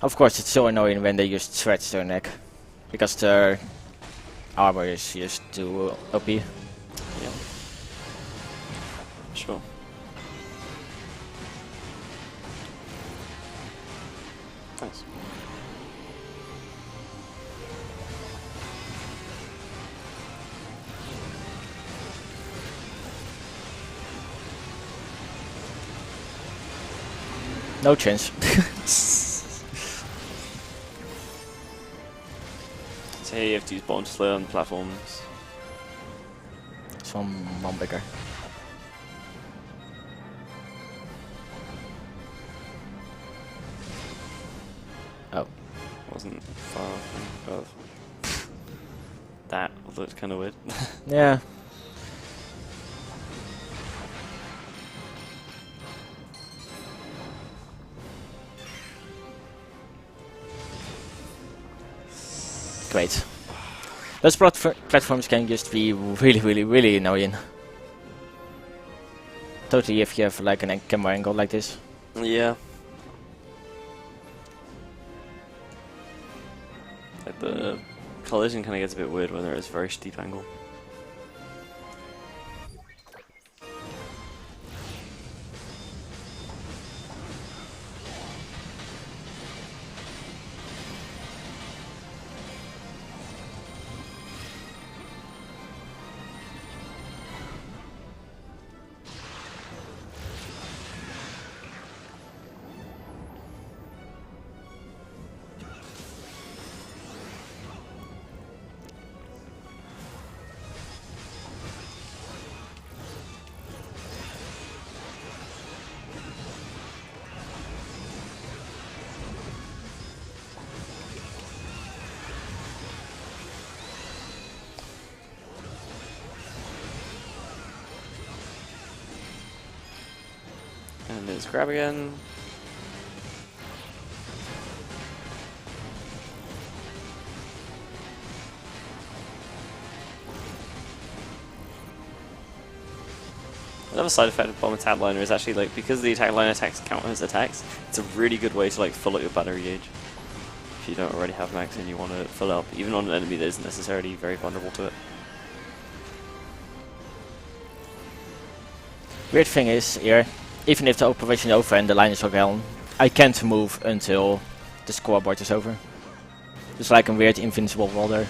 Of course, it's so annoying when they just stretch their neck, because their armor is just too OP. Yeah. Sure. Nice. No chance. So here you have to use Bond Slayer on the platforms. Someone bigger. Oh. Wasn't far from above. That looked kind of weird. Yeah. Great. Those platforms can just be really annoying. Totally if you have like an camera angle like this. Yeah. Like the collision kind of gets a bit weird when there is a very steep angle. And there's grab again. Another side effect of Bomb Attack Liner is actually like because the attack line attacks count as attacks, it's a really good way to like fill up your battery gauge. If you don't already have max and you want to fill up, even on an enemy that isn't necessarily very vulnerable to it. Weird thing is here, even if the operation is over and the line is gone, I can't move until the scoreboard is over. It's like a weird invincible wall there.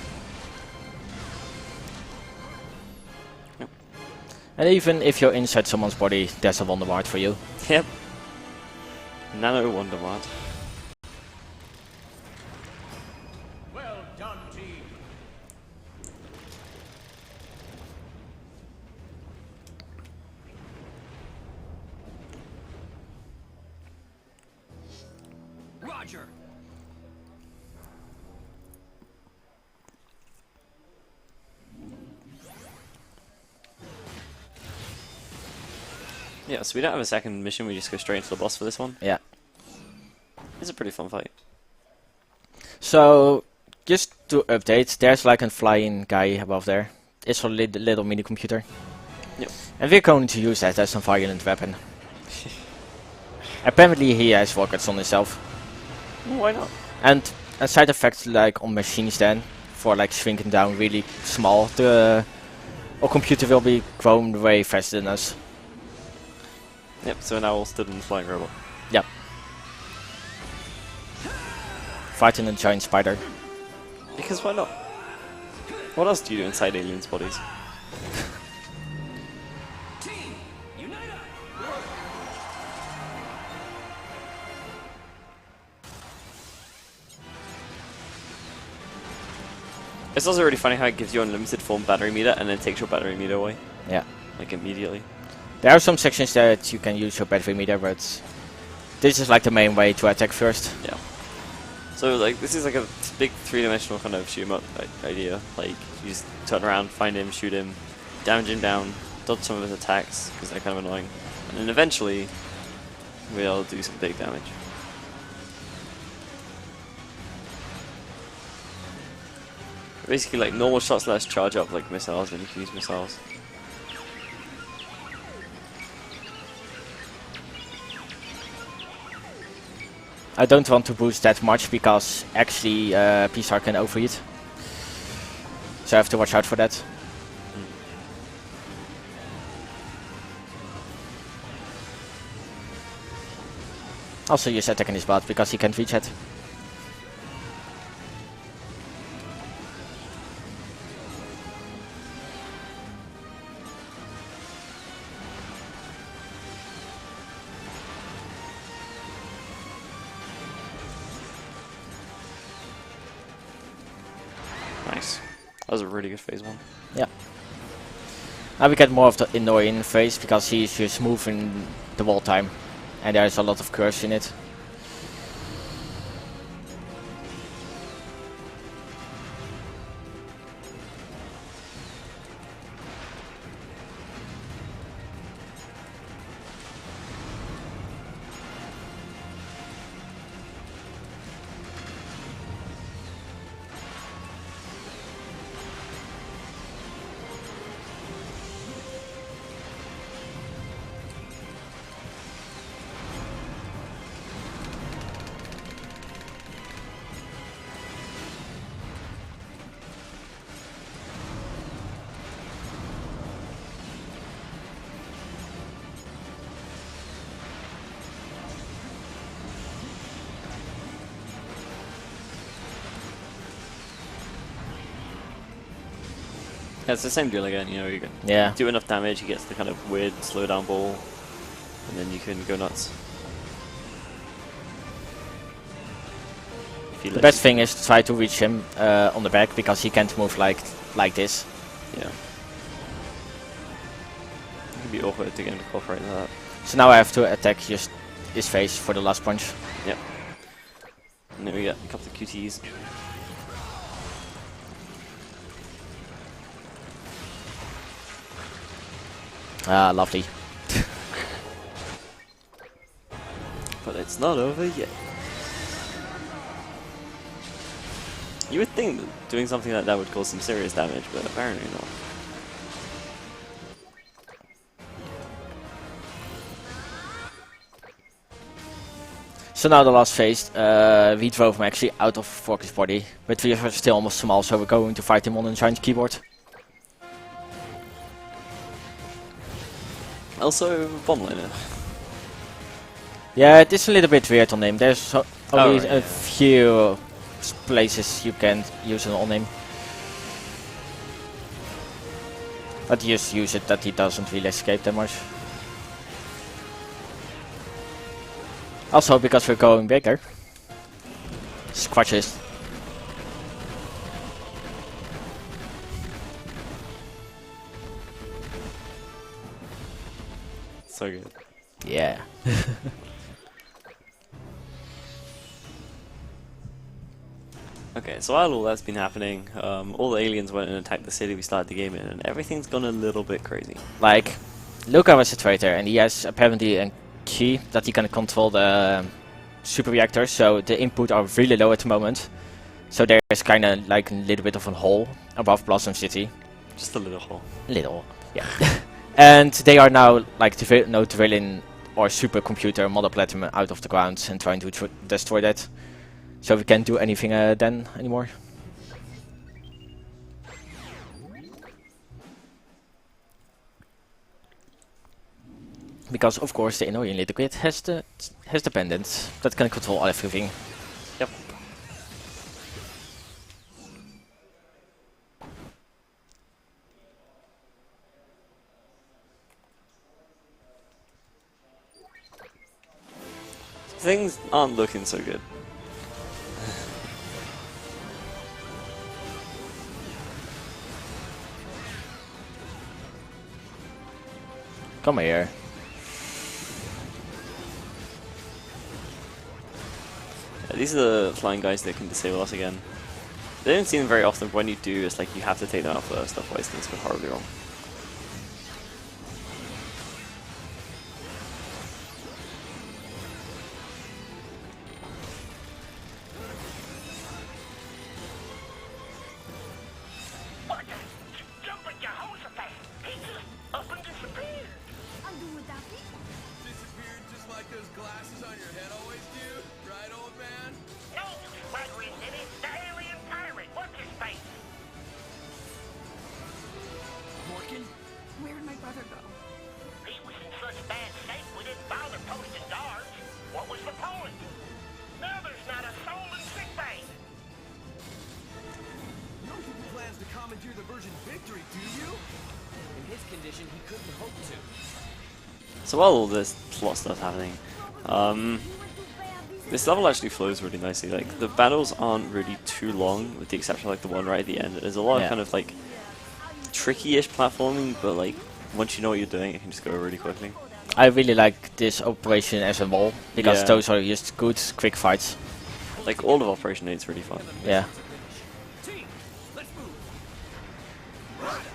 Yep. And even if you're inside someone's body, there's a Wonder Mart for you. Yep. Nano Wonder Mart. Well done, team. Roger. Yeah, so we don't have a second mission, we just go straight into the boss for this one. Yeah. It's a pretty fun fight. So, just to update, there's like a flying guy above there. It's a little mini computer. Yep. And we're going to use that as a violent weapon. Apparently he has rockets on himself. Why not? And a side effect like on machines then, for like shrinking down really small, our computer will be grown way faster than us. Yep, so we're now all stood in the flying robot. Yep. Fighting a giant spider. Because why not? What else do you do inside aliens' bodies? Team, unite up. It's also really funny how it gives you unlimited form battery meter and then takes your battery meter away. Yeah. Like immediately. There are some sections that you can use your battery meter, but this is like the main way to attack first. Yeah. So like this is like a big three-dimensional kind of shoot 'em up idea. Like you just turn around, find him, shoot him, damage him down, dodge some of his attacks because they're kind of annoying, and then eventually we'll do some big damage. Basically, like normal shots let us charge up like missiles, and you can use missiles. I don't want to boost that much because actually PSR can overheat. So I have to watch out for that. Also use attack in his butt because he can't reach it. Nice. That was a really good phase one. Yeah. Now we get more of the annoying phase because he's just moving the whole time. And there's a lot of curves in it. Yeah, it's the same deal again, you know, you can Yeah. do enough damage, he gets the kind of weird slow down ball, and then you can go nuts. If he The lets best you thing do is to try to reach him on the back because he can't move like this. it. Yeah. It can be awkward to get him to cooperate with that. So now I have to attack just his face for the last punch. Yep. And then we get a couple of QTs. Ah, lovely. But it's not over yet. You would think that doing something like that would cause some serious damage, but apparently not. So now the last phase, we drove him actually out of Forky's body, but we are still almost small, so we're going to fight him on a giant keyboard. Also, bomb liner. Yeah, it is a little bit weird on him. There's only right, a yeah. few places you can use it on him. But just use it that he doesn't really escape that much. Also because we're going bigger. Squatches. So good. Yeah. Okay, so while all that's been happening, all the aliens went and attacked the city we started the game in, and everything's gone a little bit crazy. Like, Luca was a traitor and he has apparently a key that he can control the super reactors, so the input are really low at the moment. So there's kinda like a little bit of a hole above Blossom City. Just a little hole. Little, yeah. And they are now like drilling our supercomputer Model Platinum out of the ground and trying to destroy that. So we can't do anything then anymore. Because of course the annoying little grid has the pendant that can control everything. Yep. Things aren't looking so good. Come here. Yeah, these are the flying guys that can disable us again. They don't see them very often, but when you do, it's like you have to take them out first, otherwise things go horribly wrong. Undo without me? Disappeared just like those glasses on your head always do, right, old man? No, Spider-Man did it. The alien pirate. What's his face? Morgan? Where'd my brother go? He was in such bad shape we didn't bother posting guards. What was the point? Now there's not a soul in sick bay. No people plans to commandeer the Virgin Victory, do you? In his condition, he couldn't hope to. So while all this plot stuff's happening, this level actually flows really nicely. Like, the battles aren't really too long, with the exception of like the one right at the end. There's a lot of kind of like tricky-ish platforming, but like once you know what you're doing, it can just go really quickly. I really like this operation as a wall because Yeah. those are just good quick fights. Like all of Operation 8 is really fun. Yeah. Team, let's move. Morgan, where are you?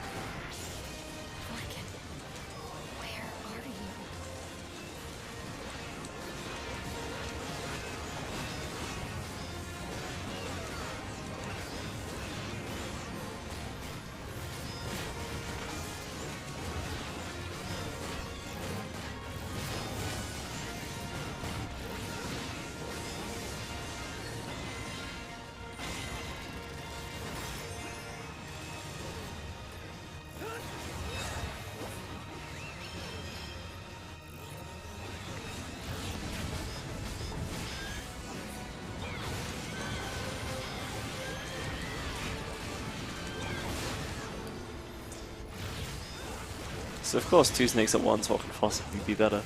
So of course, 2 snakes at once, what could possibly be better?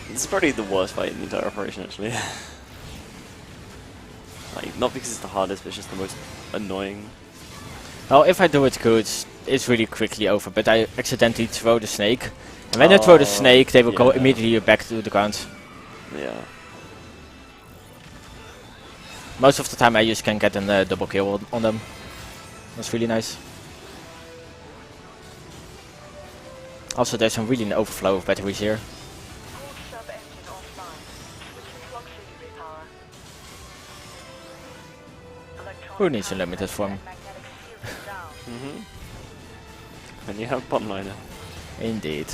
This is probably the worst fight in the entire operation, actually. Like, not because it's the hardest, but it's just the most annoying. Well, if I do it good, it's really quickly over, but I accidentally throw the snake. And when I throw the snake, they will go yeah. immediately back to the ground. Yeah. Most of the time I just can get a double kill on them. That's really nice. Also, there's some really an overflow of batteries here. Who needs a limited form? And you have bottom liner. Indeed.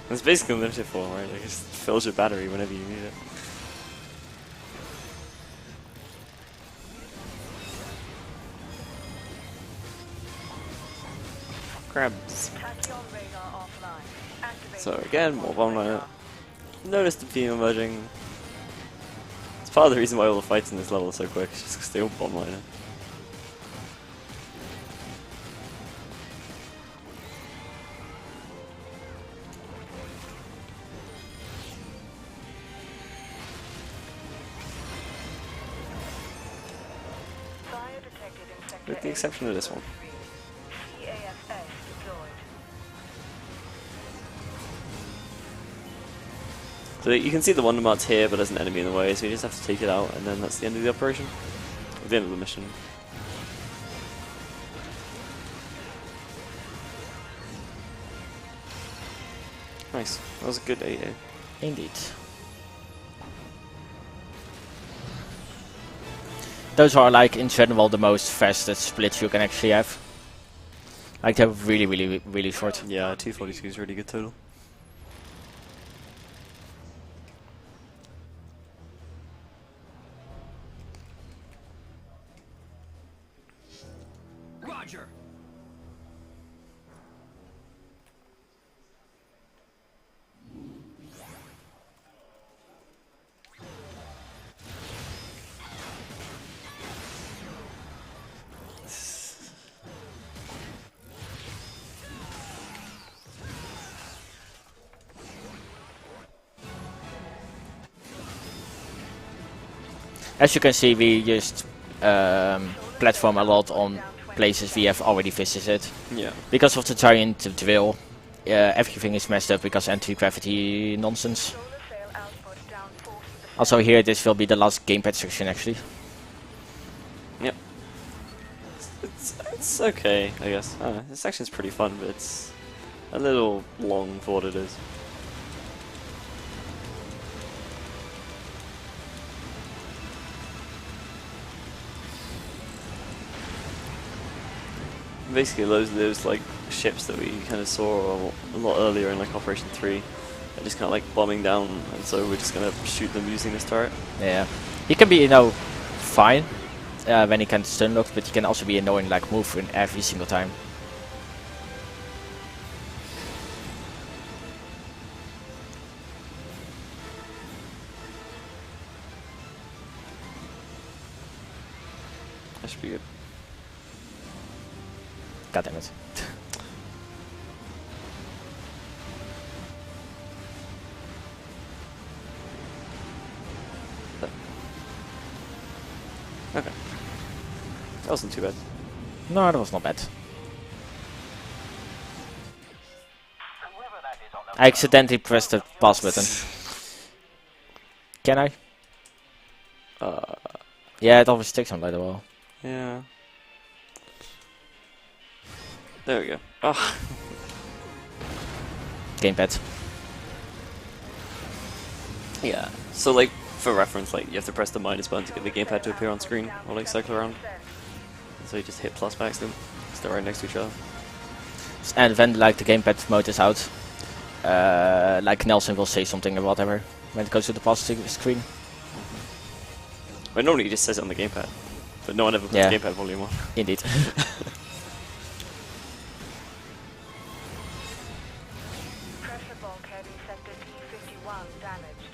That's basically a limited form, right? Like, it just fills your battery whenever you need it. Crabs. So again, more bottom liner. Notice the theme emerging. It's part of the reason why all the fights in this level are so quick, it's just because they all bottom liner. With the exception of this one. So you can see the Wonder Mart's here, but there's an enemy in the way, so you just have to take it out, and then that's the end of the operation. Or the end of the mission. Nice. That was a good AA. Indeed. Those are like in general the most fastest splits you can actually have. Like they're really short. Yeah, 242 is really good total. Roger. As you can see, we just platform a lot on places we have already visited. Yeah. Because of the giant drill, everything is messed up because anti-gravity nonsense. Also here, this will be the last gamepad section actually. Yep. It's okay, I guess. This section's pretty fun, but it's a little long for what it is. Basically, those like ships that we kind of saw a lot earlier in like Operation 3 are just kind of like bombing down, and so we're just gonna shoot them using this turret. Yeah, he can be, you know, fine when he can stun lock, but he can also be annoying, like move in every single time. That should be good. God damn it. Okay. That wasn't too bad. No, that was not bad. I accidentally pressed the pause button. Can I? Yeah, it always takes on like a while. Yeah. There we go. Oh. Gamepad. Yeah. So like, for reference, like you have to press the minus button to get the gamepad to appear on screen, or like cycle around. So you just hit plus by accident. They're right next to each other. And when like the gamepad mode is out, like Nelson will say something or whatever when it goes to the pause screen. But normally he just says it on the gamepad, but no one ever puts gamepad volume on. Indeed. Pressure bulkhead in sector T51 damaged.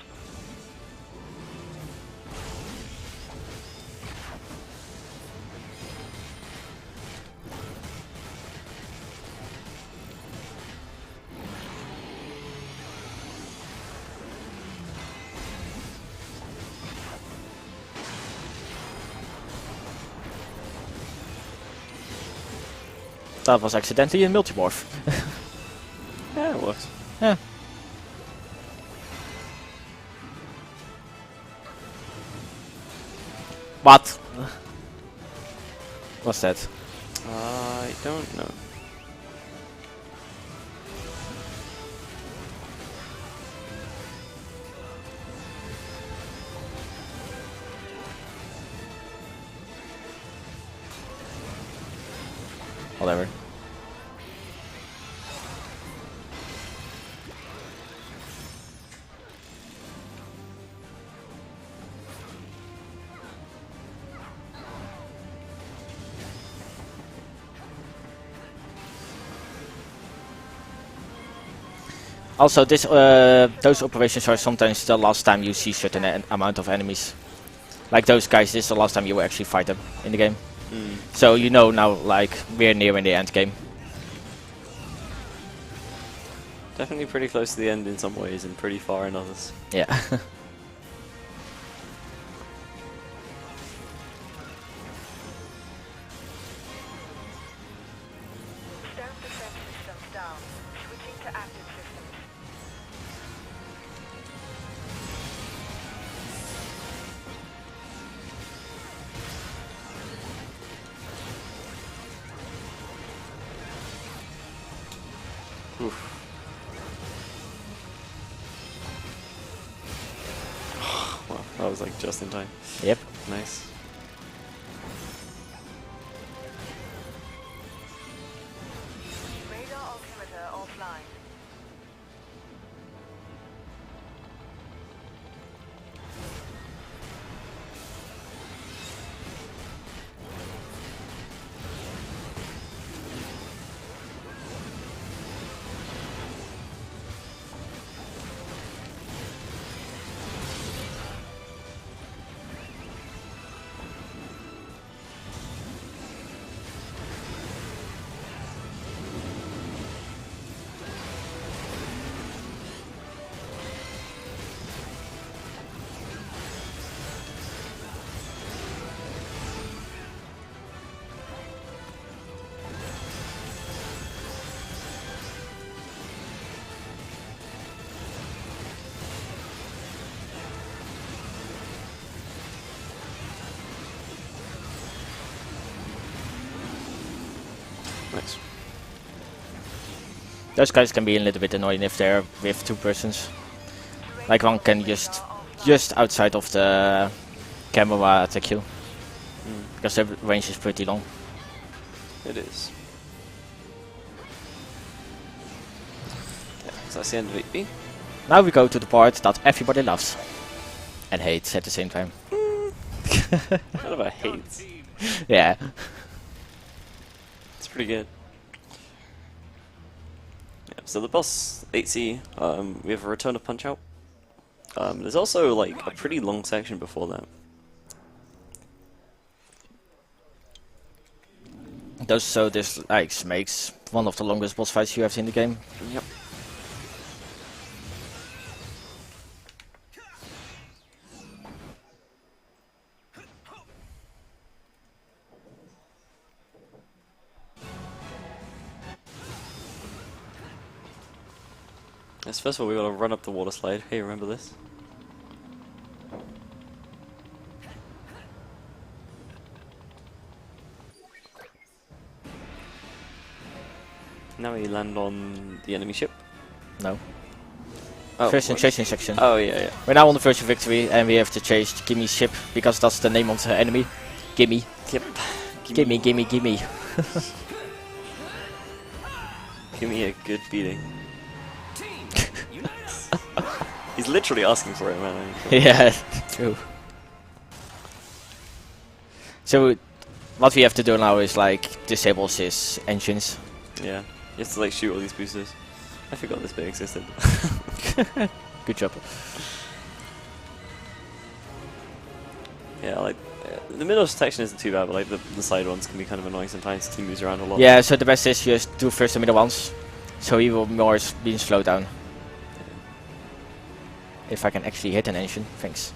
That was accidentally a multimorph. Yeah, it works. Yeah. What? What's that? I don't know. Whatever. Also, those operations are sometimes the last time you see certain amount of enemies. Like those guys, this is the last time you will actually fight them in the game. So you know now, like, we're near in the end game. Definitely pretty close to the end in some ways and pretty far in others. Yeah. Stone defense systems down. Switching to active systems. Oof. Wow, that was like just in time. Yep. Nice. Radar altimeter offline. Nice. Those guys can be a little bit annoying if they're with two persons. Like one can just outside of the camera attack you. Because their range is pretty long. It is. Yeah, so that's the end of 8B. Now we go to the part that everybody loves. And hates at the same time. What about hates? Yeah. It's pretty good. Yeah, so the boss 8C, we have a return of Punch Out. There's also like a pretty long section before that. So this like makes one of the longest boss fights you have seen in the game. Yep. Yes, first of all we gotta run up the water slide. Hey, remember this? Now we land on the enemy ship. No. Oh, First in what? chasing section. Oh yeah, yeah. We're now on the verge of victory and we have to chase Gimmy's ship because that's the name of the enemy. Gimme. Yep. Gimme, gimme, gimme. Give me a good beating. He's literally asking for it, man. Yeah, true. So what we have to do now is like disable his engines. Yeah. You have to like shoot all these boosters. I forgot this bit existed. Good job. Yeah, like the middle section isn't too bad, but like the side ones can be kind of annoying sometimes because he moves around a lot. Yeah, so the best is just do first the middle ones, so he will more be slowed down. If I can actually hit an engine, thanks.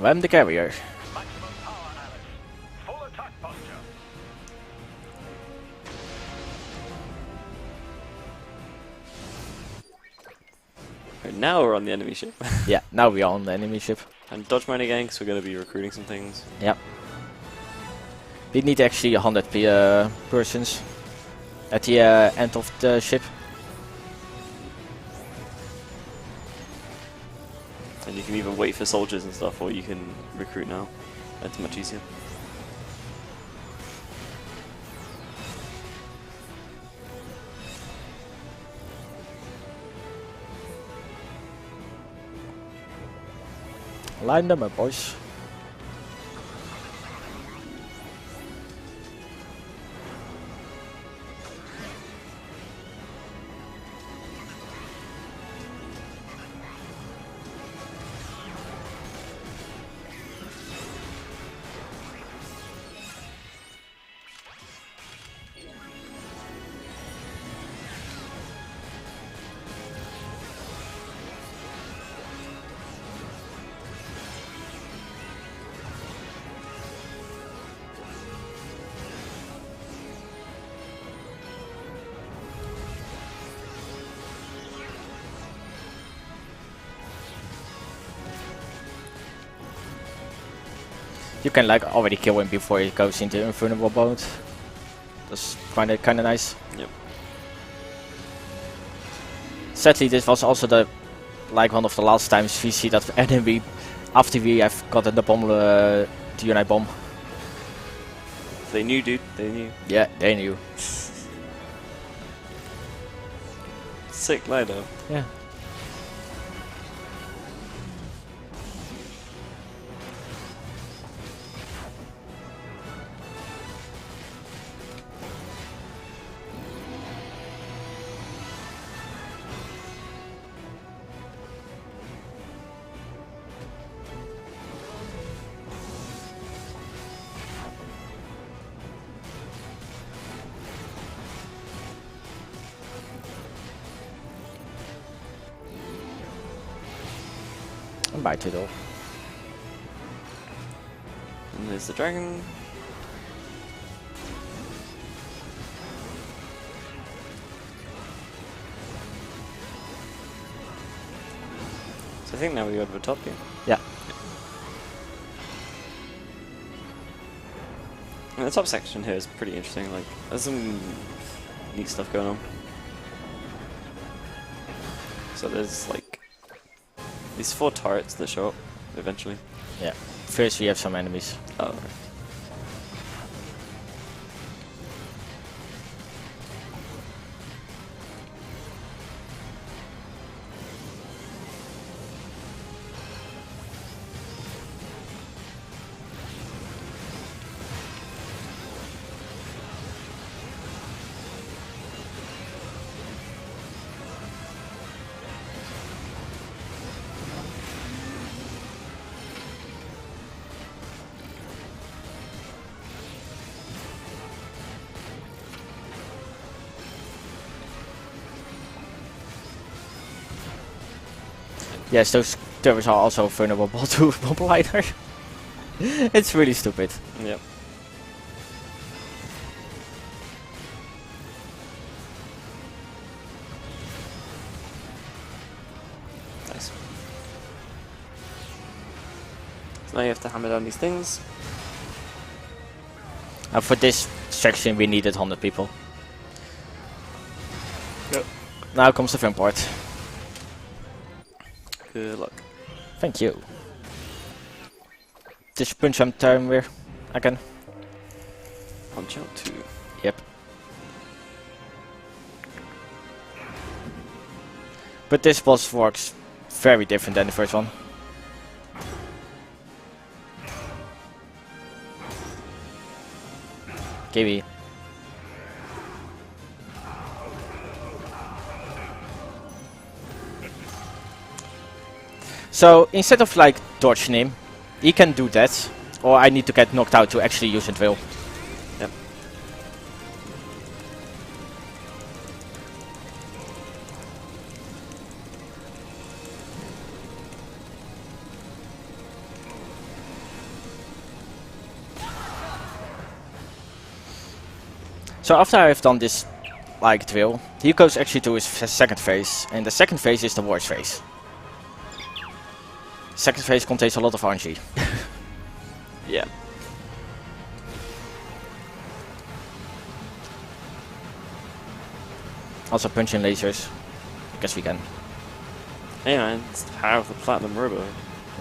I'm the carrier. Maximum power, Alice. Full attack posture. Right, now we're on the enemy ship. Yeah, now we are on the enemy ship. And dodge mine again, because we're going to be recruiting some things. Yep. We need actually 100 persons at the end of the ship. And you can even wait for soldiers and stuff, or you can recruit now. That's much easier. Line them up, boys. You can like already kill him before he goes into invulnerable mode. That's kinda nice. Yep. Sadly, this was also the one of the last times we see that enemy after we have gotten the bomb, the unite bomb. They knew, dude. They knew. Yeah, they knew. Sick Lido. Yeah. Bye, Tito. And there's the dragon. So I think now we go to the top here. Yeah. And the top section here is pretty interesting. Like, there's some neat stuff going on. So there's like these 4 turrets that show up eventually. Yeah. First we have some enemies. Oh, right. Yes, those turrets are also vulnerable to bomb lighter. It's really stupid. Yep. Nice. So now you have to hammer down these things. And for this section we needed 100 people. Yep. Now comes the fun part. Good luck. Thank you. Just punch some time weer again. Punch out 2. Yep. But this boss works very different than the first one. Kiwi. So instead of like dodging him, he can do that, or I need to get knocked out to actually use it will. Yep. So after I've done this like drill, he goes actually to his second phase, and the second phase is the worst phase. Second phase contains a lot of RNG. Yeah. Also punching lasers. I guess we can. Hey man, it's the power of the Platinum Robo.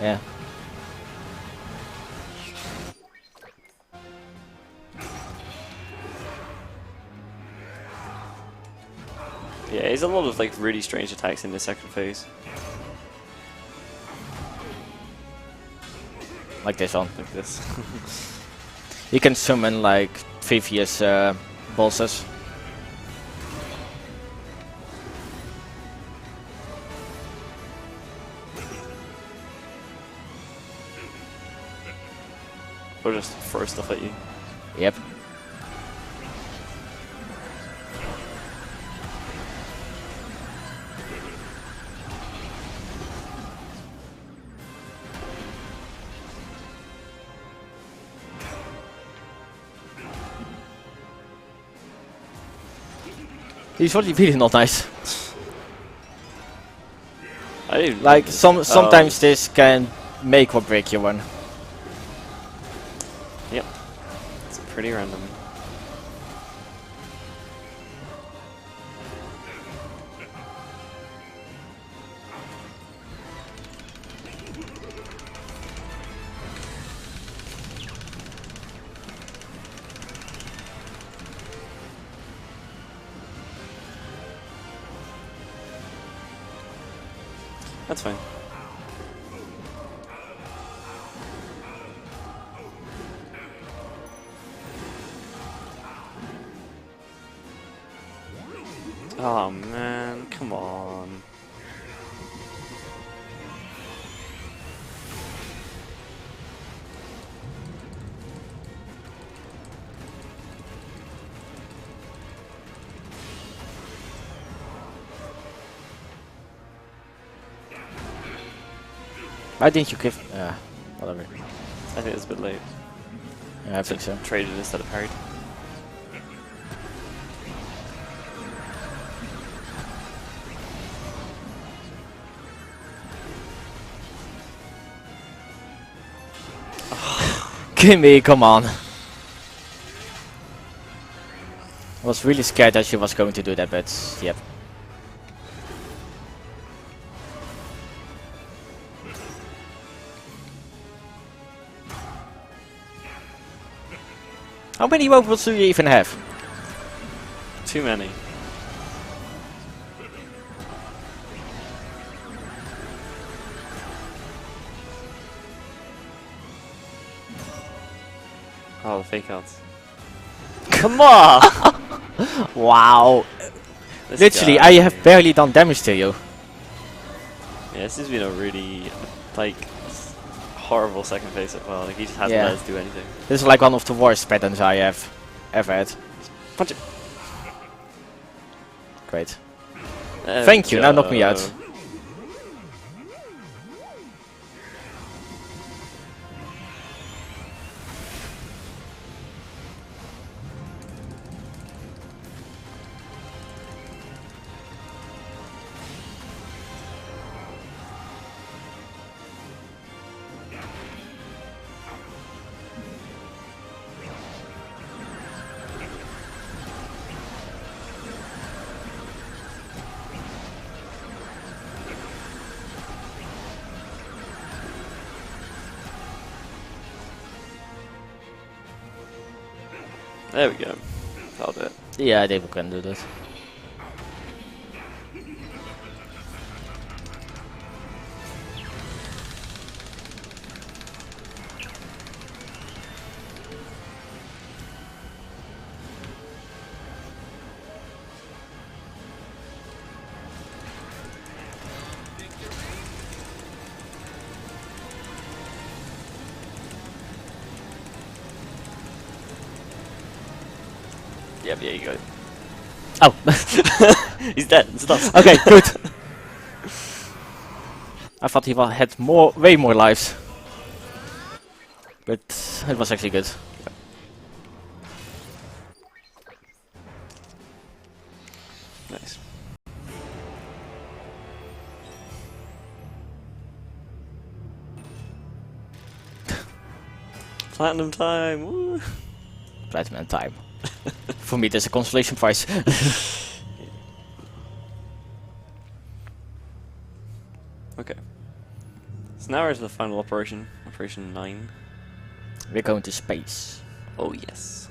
Yeah. Yeah, there's a lot of like really strange attacks in the second phase. Like this one. Like this. You can summon like previous bosses. Or just throw stuff at you. Yep. He's really not nice. I didn't Like sometimes this can make or break your one. Yep. It's pretty random. That's fine. Oh man, come on. Why didn't you give... whatever. I think it's a bit late. Yeah, I think so. Traded instead of parried. Gimme, come on. I was really scared that she was going to do that, but yep. How many robots do you even have? Too many. Oh, the fake outs. Come on! Wow. This Literally, guy. I have barely done damage to you. Yeah, this has been a really, like, horrible second phase as well. Like, he just hasn't Yeah. let us do anything. This is like one of the worst patterns I have ever had. Punch it! Great. There Thank we you, now knock me go. out. There we go. That'll do it. Yeah, they can do that. Yep, yeah, you go. Oh. He's dead. It's done. Okay, good. I thought he had way more lives. But it was actually good. Platinum time! Woo. Platinum time. For me, that's a consolation prize. Okay. So now we're to the final operation, Operation 9. We're going to space. Oh yes.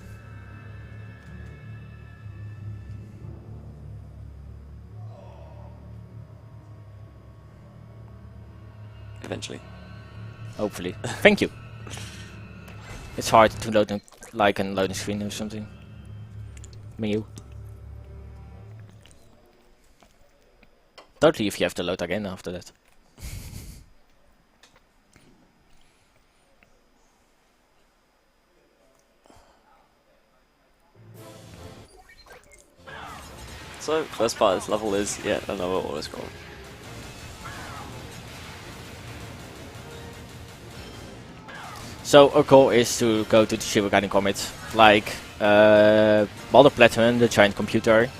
Eventually. Hopefully. Thank you. It's hard to load a loading screen or something. Menu. Totally if you have to load again after that. So, first part of this level is yet another auto-scroll. So our goal is to go to the Shibugaiden Comet. Like, Baldur Platinum, the giant computer,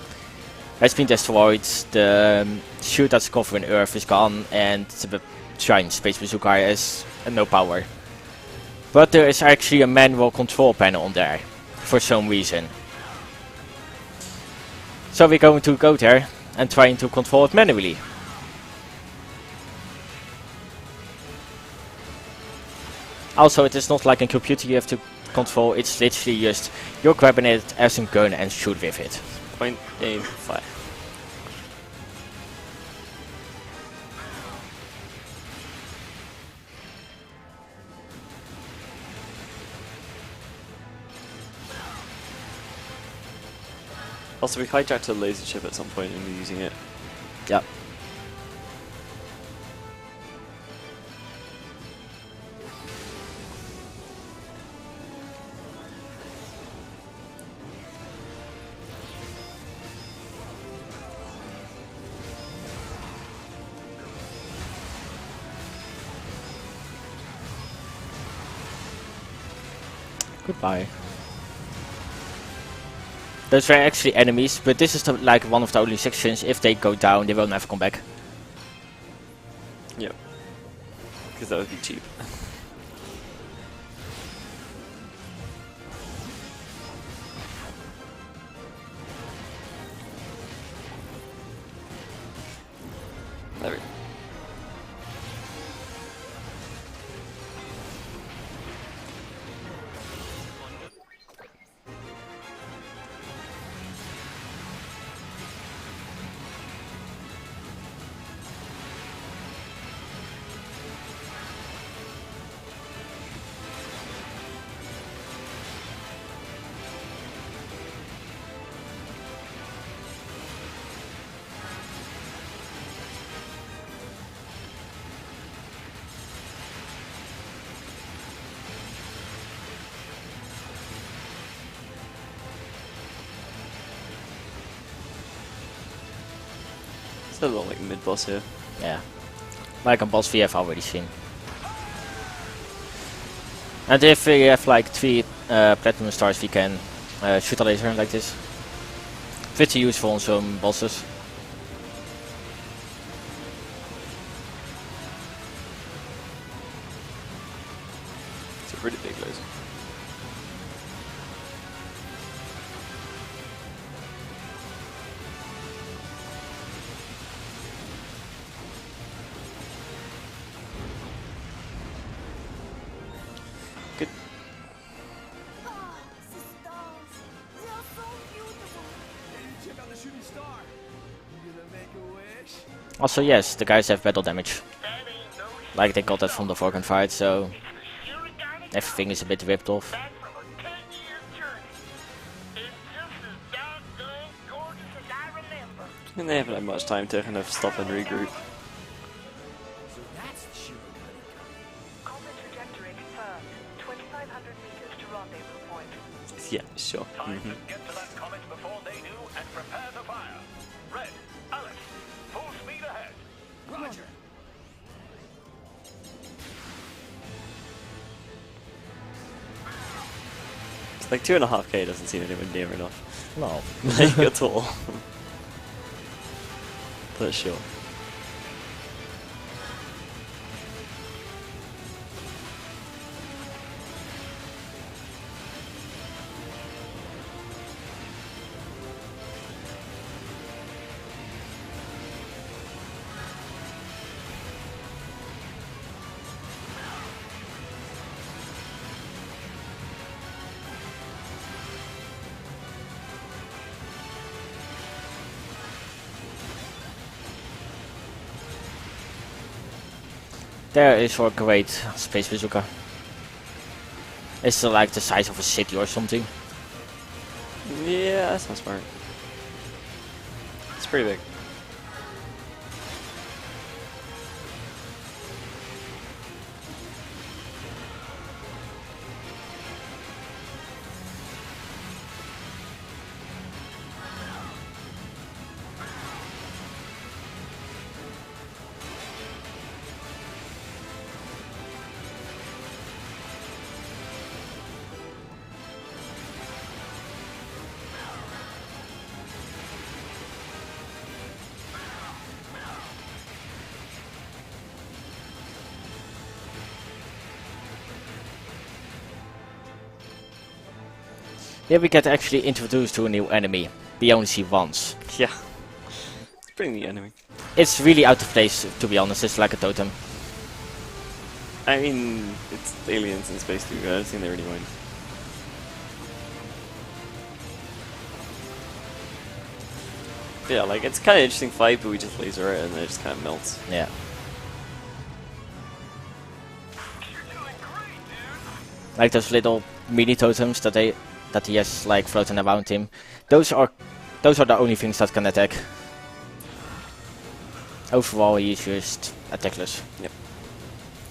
has been destroyed, the chute that's covering Earth is gone, and the giant space bazooka has no power. But there is actually a manual control panel on there, for some reason. So we're going to go there and trying to control it manually. Also, it is not like a computer you have to control, it's literally just you're grabbing it as a gun and shoot with it. Point, aim, fire. Also, we hijacked a laser chip at some point and we're using it. Yeah. Goodbye. Those were actually enemies, but this is like one of the only sections. If they go down, they will never come back. Yep. Because that would be cheap. There we go. A little like mid-boss here. Yeah. Like a boss we have already seen. And if we have like 3 platinum stars, we can shoot a laser like this. Pretty useful on some bosses. It's a pretty big laser. Good. Ah, the stars. They are so beautiful. Hey, check out the shooting star. You gonna make a wish? Also, yes, the guys have battle damage. Like they got that from the Vorkan fight, so everything is a bit ripped off. And they haven't had much time to kind of stop and regroup. So that's the shooting gun. Comet trajectory confirmed. 2,500 meters to rendezvous point. Yeah, sure. Time to get to that comet before they do and prepare to fire. Red, Alex, full speed ahead. Roger. It's like 2.5k doesn't seem anywhere near enough. No. Like at all. But sure. There is your great space bazooka. It's like the size of a city or something. Yeah, that sounds smart. It's pretty big. Here we get actually introduced to a new enemy. We only see once. Yeah. It's a pretty neat enemy. It's really out of place, to be honest. It's like a totem. I mean, it's aliens in space too. I don't think they really mind. But yeah, like, it's kind of interesting fight, but we just laser it and then it just kind of melts. Yeah. Like those little mini totems that he has like floating around him. Those are the only things that can attack. Overall, he's just attackless. Yep.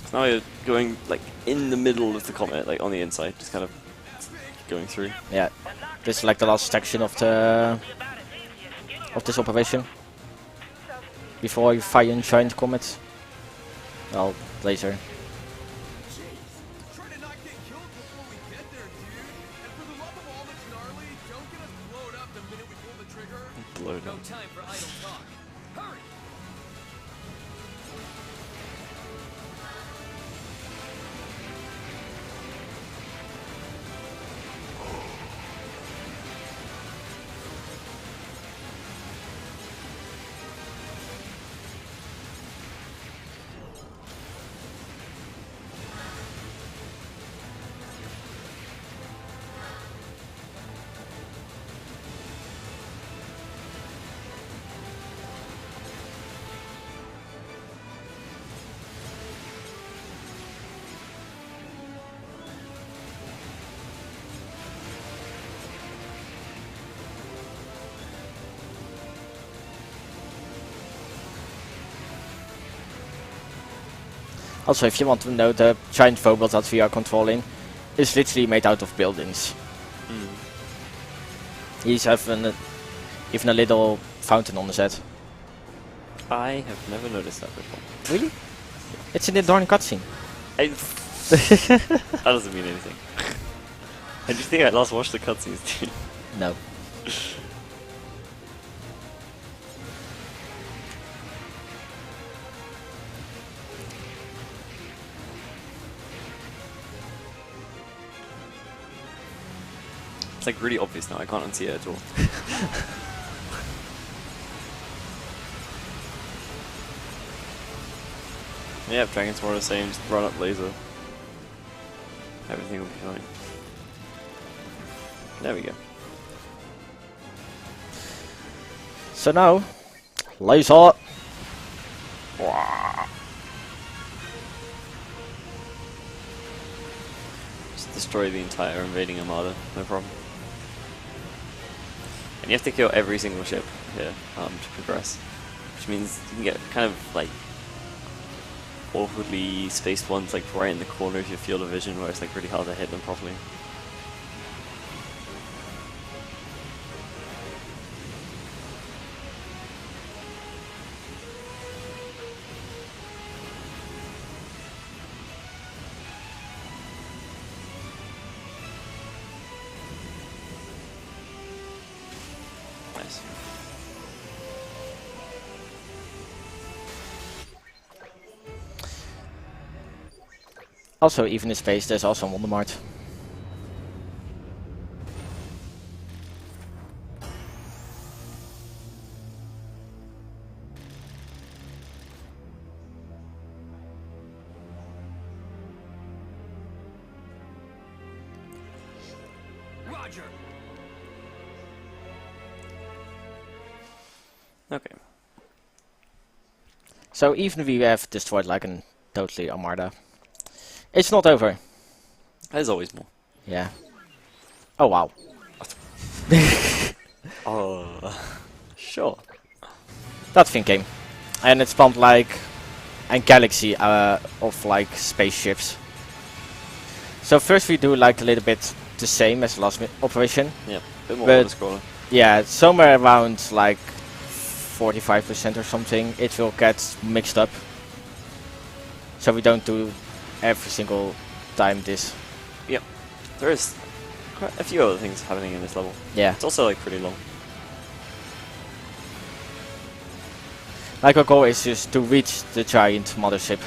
So now you're going like in the middle of the comet, like on the inside, just kind of going through. Yeah. This is like the last section of this operation. Before you fire and giant comet. Well, laser. Try to not get killed before we get there, dude. And for the love of all that's gnarly, don't get us blown up the minute we pull the trigger. Blown No up. time for idle talk. Hurry! Also, if you want to know, the giant robot that we are controlling is literally made out of buildings. He's having even a little fountain on his head. I have never noticed that before. Really? It's in the darn cutscene. That doesn't mean anything. I just think I last watched the cutscenes, dude. No. It's like really obvious now, I can't unsee it at all. Yeah, Dragon's more the same, just run up laser. Everything will be fine. There we go. So now, laser. Just destroy the entire invading armada, no problem. And you have to kill every single ship here to progress. Which means you can get kind of like awkwardly spaced ones like right in the corner of your field of vision where it's like really hard to hit them properly. Nice. Also, even in space, there's also a Wonder Mart. Roger! Okay. So even we have destroyed like an totally Armada. It's not over. There's always more. Yeah. Oh wow. Sure. That thing came. And it spawned like a galaxy of like spaceships. So first we do like a little bit the same as the last operation. Yeah, a bit more But- auto-scroller. Yeah, somewhere around like 45% or something it will get mixed up. So we don't do every single time this. There is quite a few other things happening in this level. Yeah. It's also like pretty long. Like our goal is just to reach the giant mothership.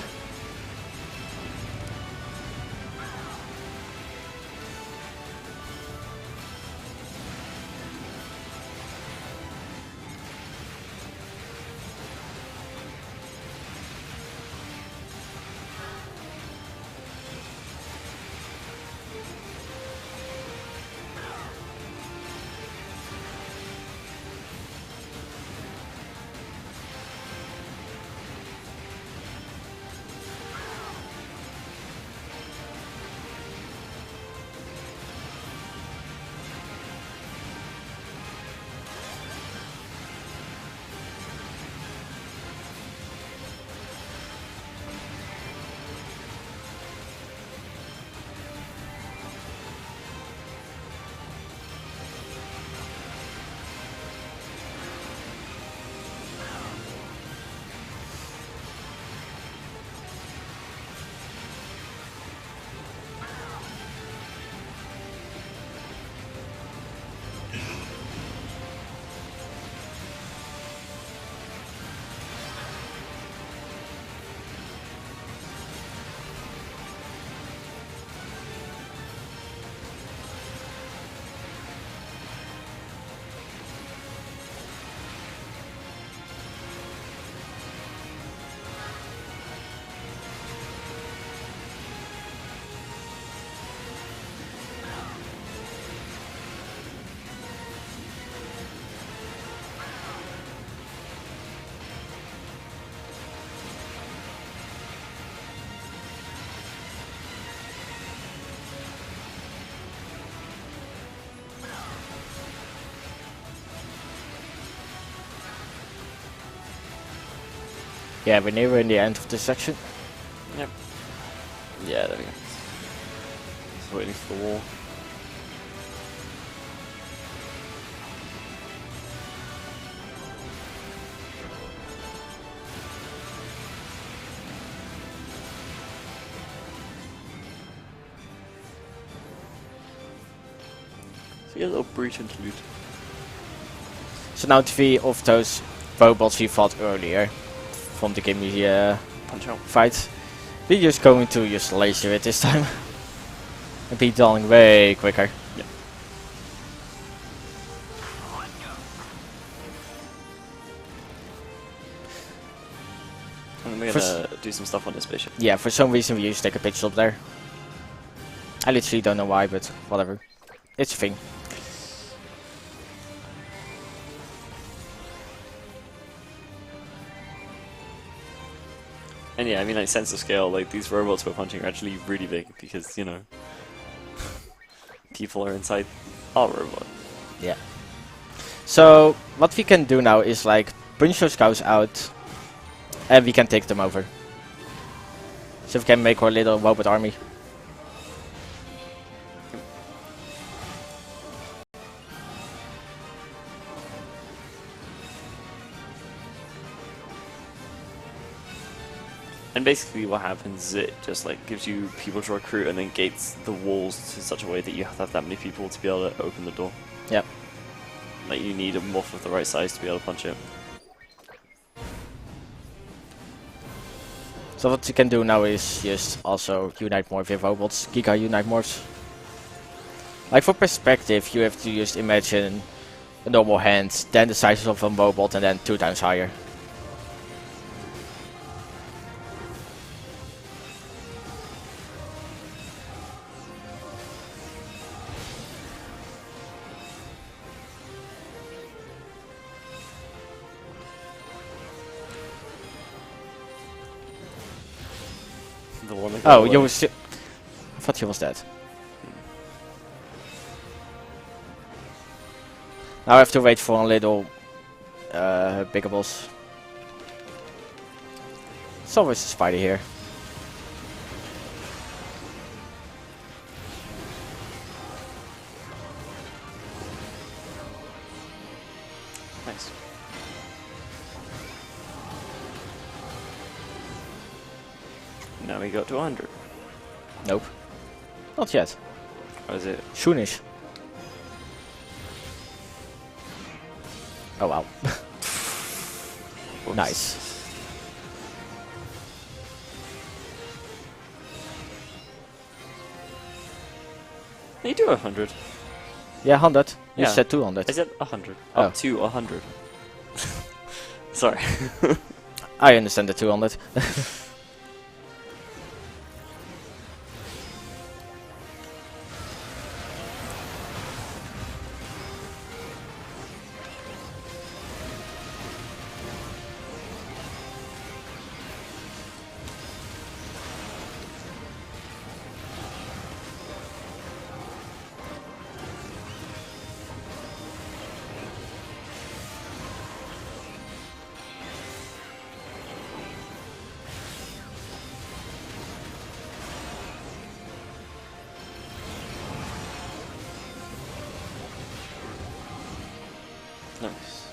Yeah, we're near in the end of this section. Yep. Yeah, there we go. Just waiting for the wall. So yeah, a little brief interlude. So now 3 of those robots we fought earlier from the game we Punch out. fight, we're just going to just laser it this time. And be done way quicker. Yep. And we're gonna do some stuff on this spaceship. Yeah, for some reason we used to take a picture up there. I literally don't know why, but whatever. It's a thing. And yeah, I mean, like, sense of scale, like, these robots we're punching are actually really big because, you know, people are inside our robot. Yeah. So what we can do now is like punch those cows out and we can take them over. So we can make our little robot army. And basically what happens is it just like gives you people to recruit and then gates the walls to such a way that you have to have that many people to be able to open the door. Yep. Like you need a morph of the right size to be able to punch it. So what you can do now is just also unite more with robots, Giga Unite Morphs. Like for perspective, you have to just imagine a normal hand, then the size of a robot and then 2 times higher. The one that got Oh, away. you were still... I thought he was dead. Now I have to wait for a little bigger boss. It's always a spider here. Nice. Now we got to 100. Nope. Not yet. Or is it? Soonish. Oh wow. Whoops. Nice. You do 100. Yeah, 100. You Yeah. said 200. I said 100. Oh. Up to 100. Sorry. I understand the 200. Nice.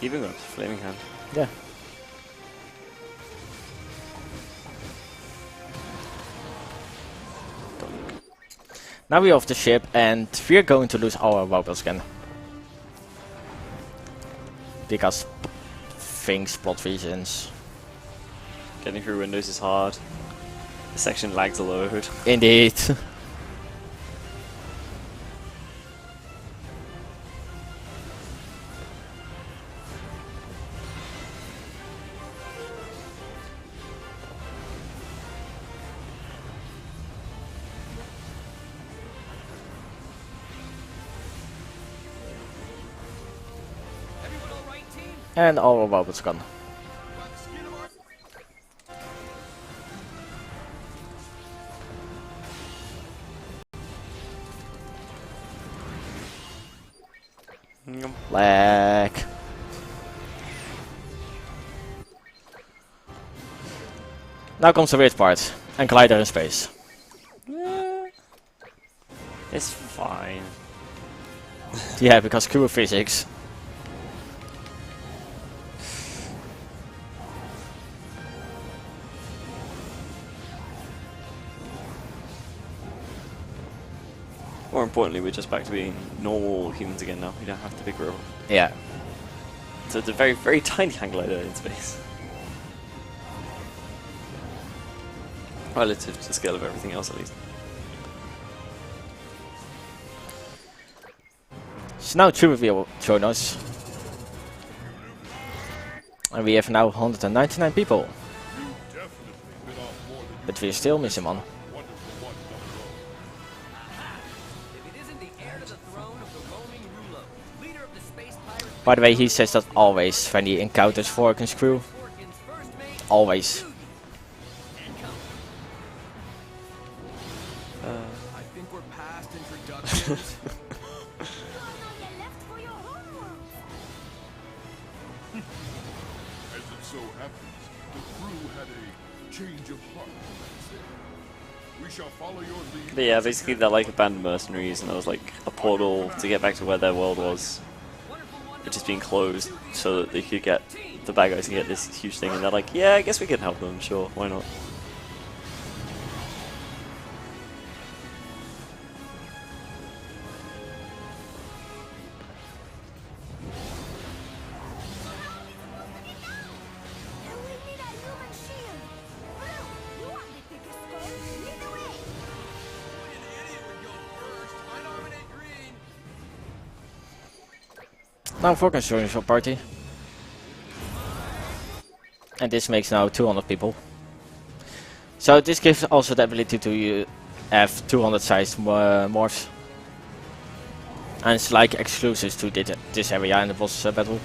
Even got flaming hand. Yeah. Now we're off the ship and we're going to lose our robots again. Because things, plot reasons. Getting through windows is hard. The section lags a load. Indeed. And all our robots gone. Lag. Now comes the weird part. And glider in space. It's fine. Yeah, because cool physics. More importantly, we're just back to being normal humans again now. We don't have the big robot. Yeah. So it's a very, very tiny hang glider in space. Relative to the scale of everything else, at least. So now two reveal join us. And we have now 199 people. But we're still missing one. By the way, he says that always when he encounters Vorken's crew. Always. I think we're past introductions. As it so happens, the crew had a change of heart. We shall follow your lead. But yeah, basically they're like abandoned mercenaries, and there was like a portal to get back to where their world was, which is being closed so that they could get the bad guys to get this huge thing, and they're like, yeah, I guess we can help them, sure, why not? Now Vorken's joining your party. And this makes now 200 people. So this gives also the ability to have 200 sized morphs. And it's like exclusive to this area in the boss battle.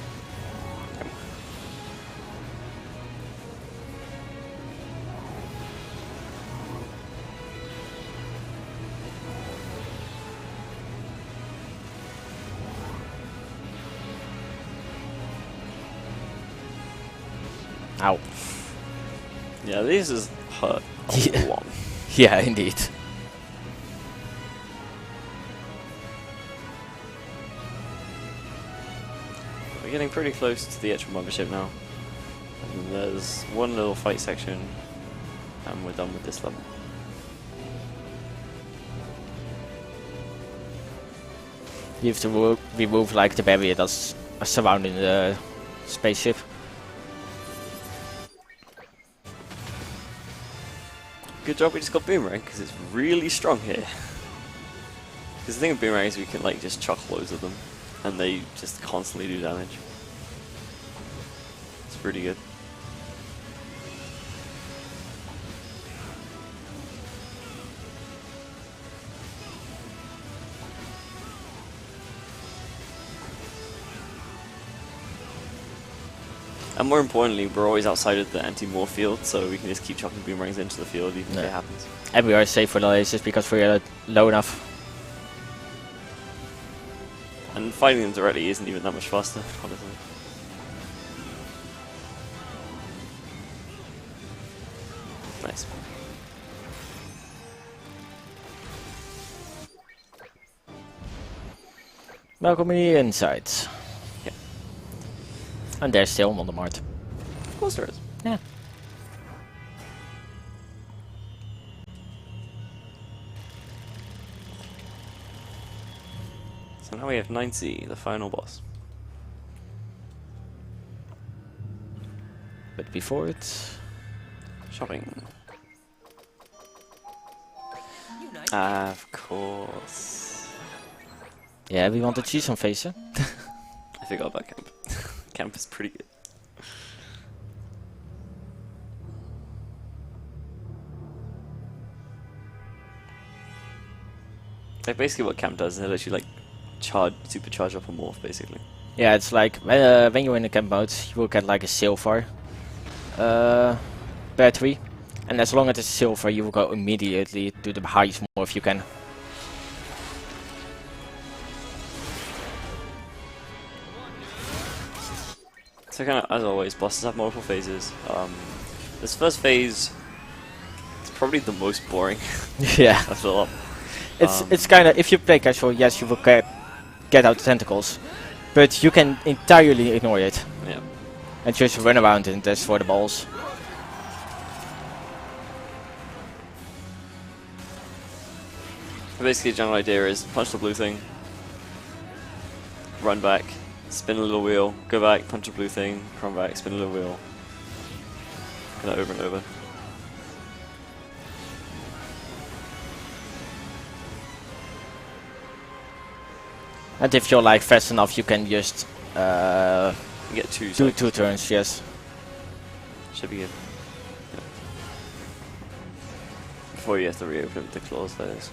Ow. Yeah, this is hurt a Yeah. lot. Yeah, indeed. We're getting pretty close to the actual mothership now. And there's one little fight section, and we're done with this level. You have to remove like the barrier that's surrounding the spaceship. Good job we just got Boomerang, because it's really strong here. Because the thing with Boomerang is we can like just chuck loads of them, and they just constantly do damage. It's pretty good. And more importantly, we're always outside of the anti-morph field, so we can just keep chucking boomerangs into the field even if it happens. And we are safe for the lasers because we're low enough. And fighting them directly isn't even that much faster, honestly. Nice. Welcome on the inside. Yeah. And there's still on the mart. Of course there is. Yeah. So now we have 9C, the final boss. But before it... Shopping. Of course. Yeah, we want to see some faces. I forgot about camp. Camp is pretty good. Like basically what camp does is it lets you like supercharge up a morph basically. Yeah, it's like when you're in the camp mode, you will get like a silver battery, and as long as it's silver, you will go immediately to the highest morph you can. So kind of as always, bosses have multiple phases. This first phase is probably the most boring. Yeah. I feel. It's kind of, if you play casual, yes, you will get out the tentacles, but you can entirely ignore it. Yeah. And just run around and just for the balls. So basically, the general idea is punch the blue thing, run back, spin a little wheel, go back, punch the blue thing, run back, spin a little wheel. Kind of over and over. And if you're like fast enough, you can just You get two two turns. Yes. Should be good. Yep. Before you have to reopen the claws, that is.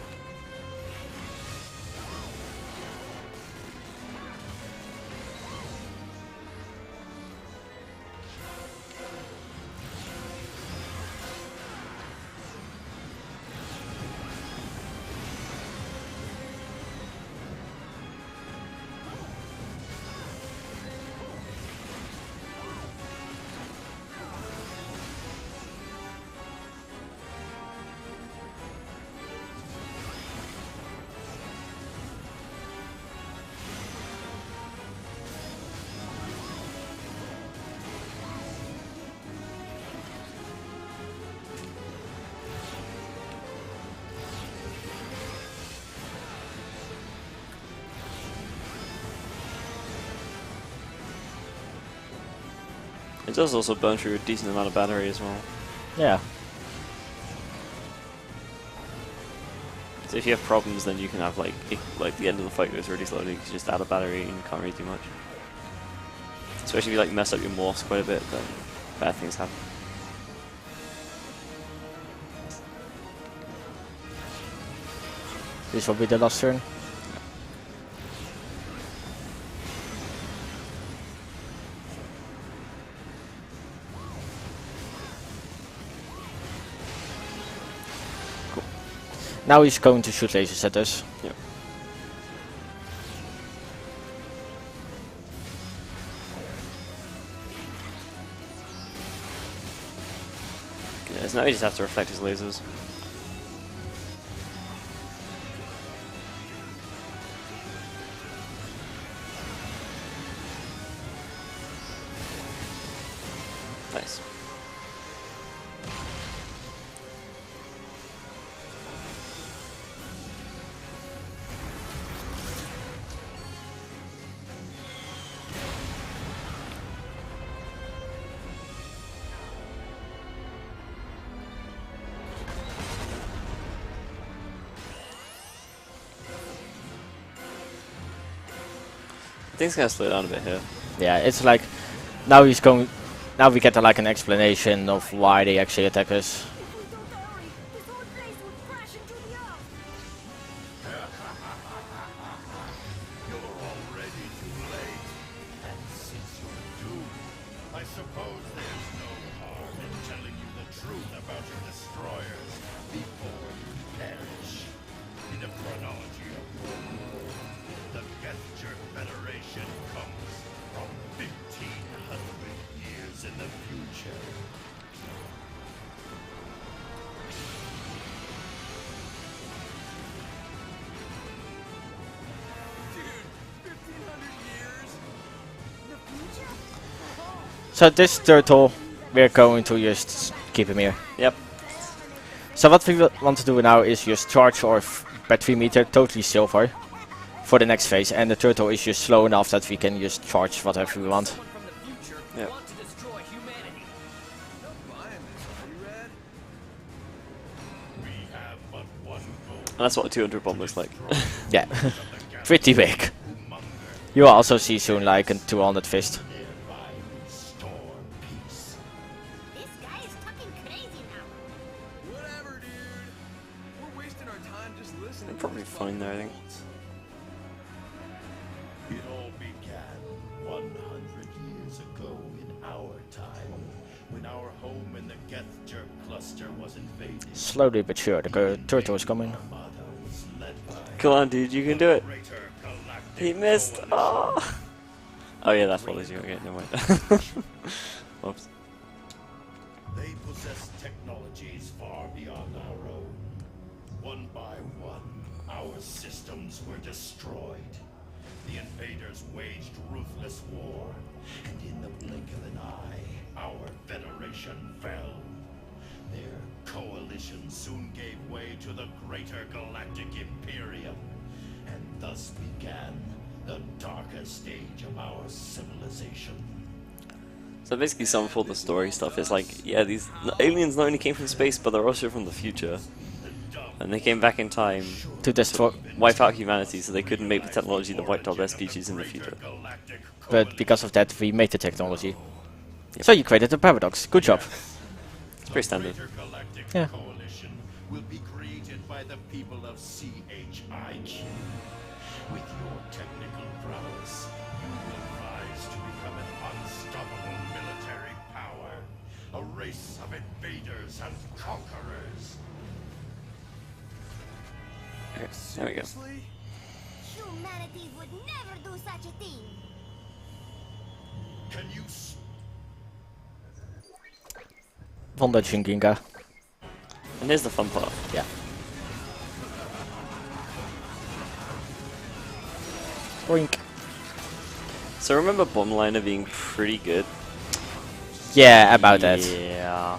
It does also burn through a decent amount of battery as well. Yeah. So if you have problems, then you can have like the end of the fight goes really slowly because you just add a battery and you can't really do much. Especially if you like mess up your morphs quite a bit, then bad things happen. This will be the last turn. Now he's going to shoot lasers at us. Yep. Yeah, so now we just have to reflect his lasers. Nice. I think it's gonna slow down a bit here. Yeah, it's like now he's going. Now we get like an explanation of why they actually attack us. If we don't hurry, this whole place will crash into the earth. You're already too late. And since you're doomed, I suppose there's no harm in telling you the truth about your destroyers before you perish. In the chronology of war, the Gethjerk Federation comes from 1,500 years in the future. So this turtle, we're going to just keep him here. Yep. So what we want to do now is just charge our battery meter totally silver for the next phase, and the turtle is just slow enough that we can just charge whatever we want. Yep. Want to destroy humanity. We have but one goal. And that's what a 200 bomb looks like. Yeah, pretty big. You'll also see soon like a 200 fist. Thereby restore peace. This guy is talking crazy now. Whatever, dude. We're wasting our time just listening. They're probably fine there, I think. It all began 100 years ago in our time, when our home in the Gethjerk cluster was invaded. Slowly but sure, the turtle is coming. Mother was led by Come on, dude, you can do it. greater galactic He missed. coalition. Oh. Oh yeah, that follows you. Okay, never mind. Oops. They possess technologies far beyond our own. One by one, our systems were destroyed. The invaders waged ruthless war, and in the blink of an eye, our Federation fell. Their coalition soon gave way to the greater galactic Imperium, and thus began the darkest stage of our civilization. So basically, some for the story stuff is like, yeah, these aliens not only came from space, but they're also from the future, and they came back in time To destroy, wipe out humanity, so they couldn't make the technology that wiped out their species in the future. but because of that we made the technology. So you created a paradox. Good job. It's pretty standard. Greater galactic Yeah. coalition will be created by the people of CHIQ. With your technical prowess, you will rise to become an unstoppable military power, a race of invaders and conquerors. Okay, there we go. Seriously? Humanity would never do such a thing. Can you Wonder Ginga. And here's the fun part. Yeah. Boink. So remember Bombliner being pretty good? Yeah, about that. Yeah.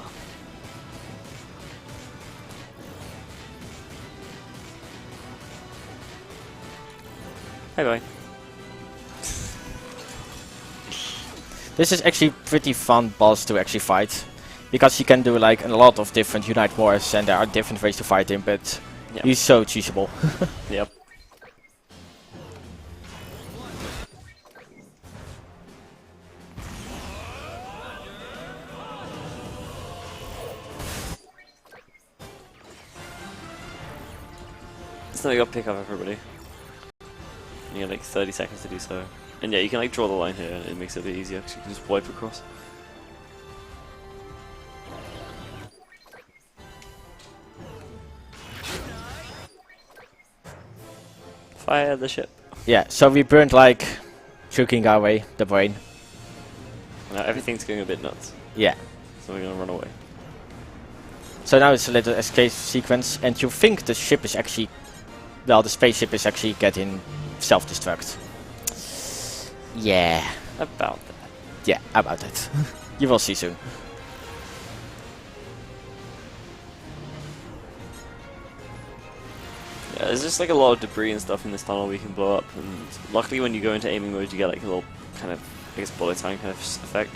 Bye bye. This is actually pretty fun boss to actually fight, because you can do like a lot of different Unite Wars, and there are different ways to fight him, but Yep. he's so cheesable. Yep. So you gotta pick up everybody. You get like 30 seconds to do so. And yeah, you can like draw the line here, and it makes it a bit easier, because you can just wipe across. Fire the ship. Yeah, so we burned like choking our way, the brain. Now everything's going a bit nuts, Yeah. so we're gonna run away. So now it's a little escape sequence, and you think the ship is actually, well, the spaceship is actually getting self-destruct. Yeah. About that. Yeah, about it. You will see soon. Yeah, there's just like a lot of debris and stuff in this tunnel we can blow up, and luckily when you go into aiming mode you get like a little kind of, I guess, bullet time kind of effect.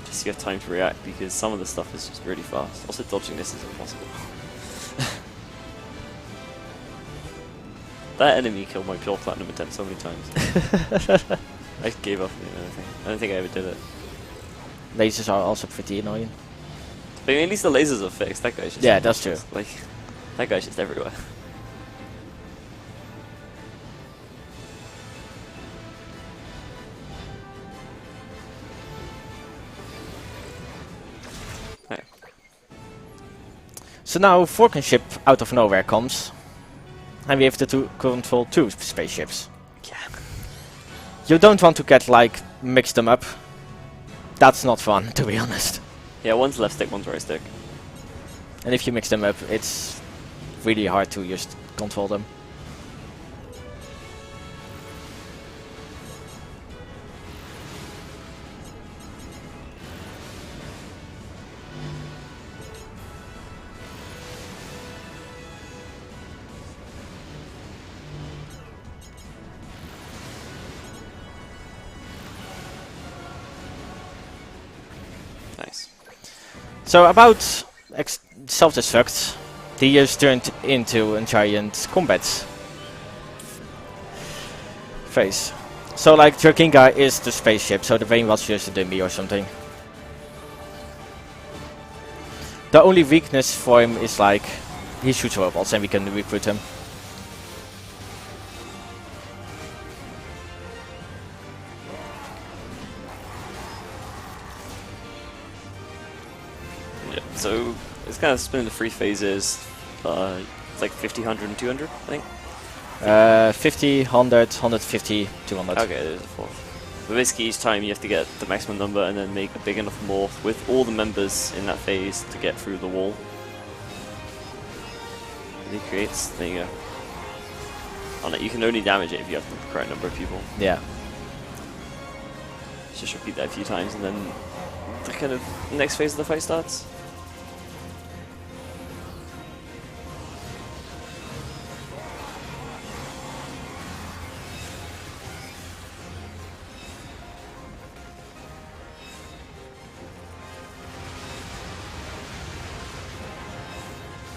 Just so you have time to react, because some of the stuff is just really fast. Also dodging this is impossible. That enemy killed my pure platinum attempt so many times. I gave up on it, I don't think I ever did it. Lasers are also pretty annoying. But at least the lasers are fixed, that guy's just... Yeah, that's true. Like, that guy's just everywhere. Okay. So now Vorken ship out of nowhere comes, and we have to control 2 spaceships. Yeah. You don't want to get like mix them up. That's not fun, to be honest. Yeah, one's left stick, one's right stick. And if you mix them up, it's really hard to just control them. Nice. So about self-destruct, the years turned into a giant combat phase. So like Jerkinga is the spaceship, so the vein was just a dummy or something. The only weakness for him is like he shoots robots and we can recruit him. So it's kind of split into 3 phases. It's like 50, 100, and 200, I think. 50, 100, 150, 200. Okay, there's a 4th. But basically each time you have to get the maximum number and then make a big enough morph with all the members in that phase to get through the wall. And it creates, there you go. Oh no, you can only damage it if you have the correct number of people. Yeah. Just repeat that a few times and then the kind of next phase of the fight starts.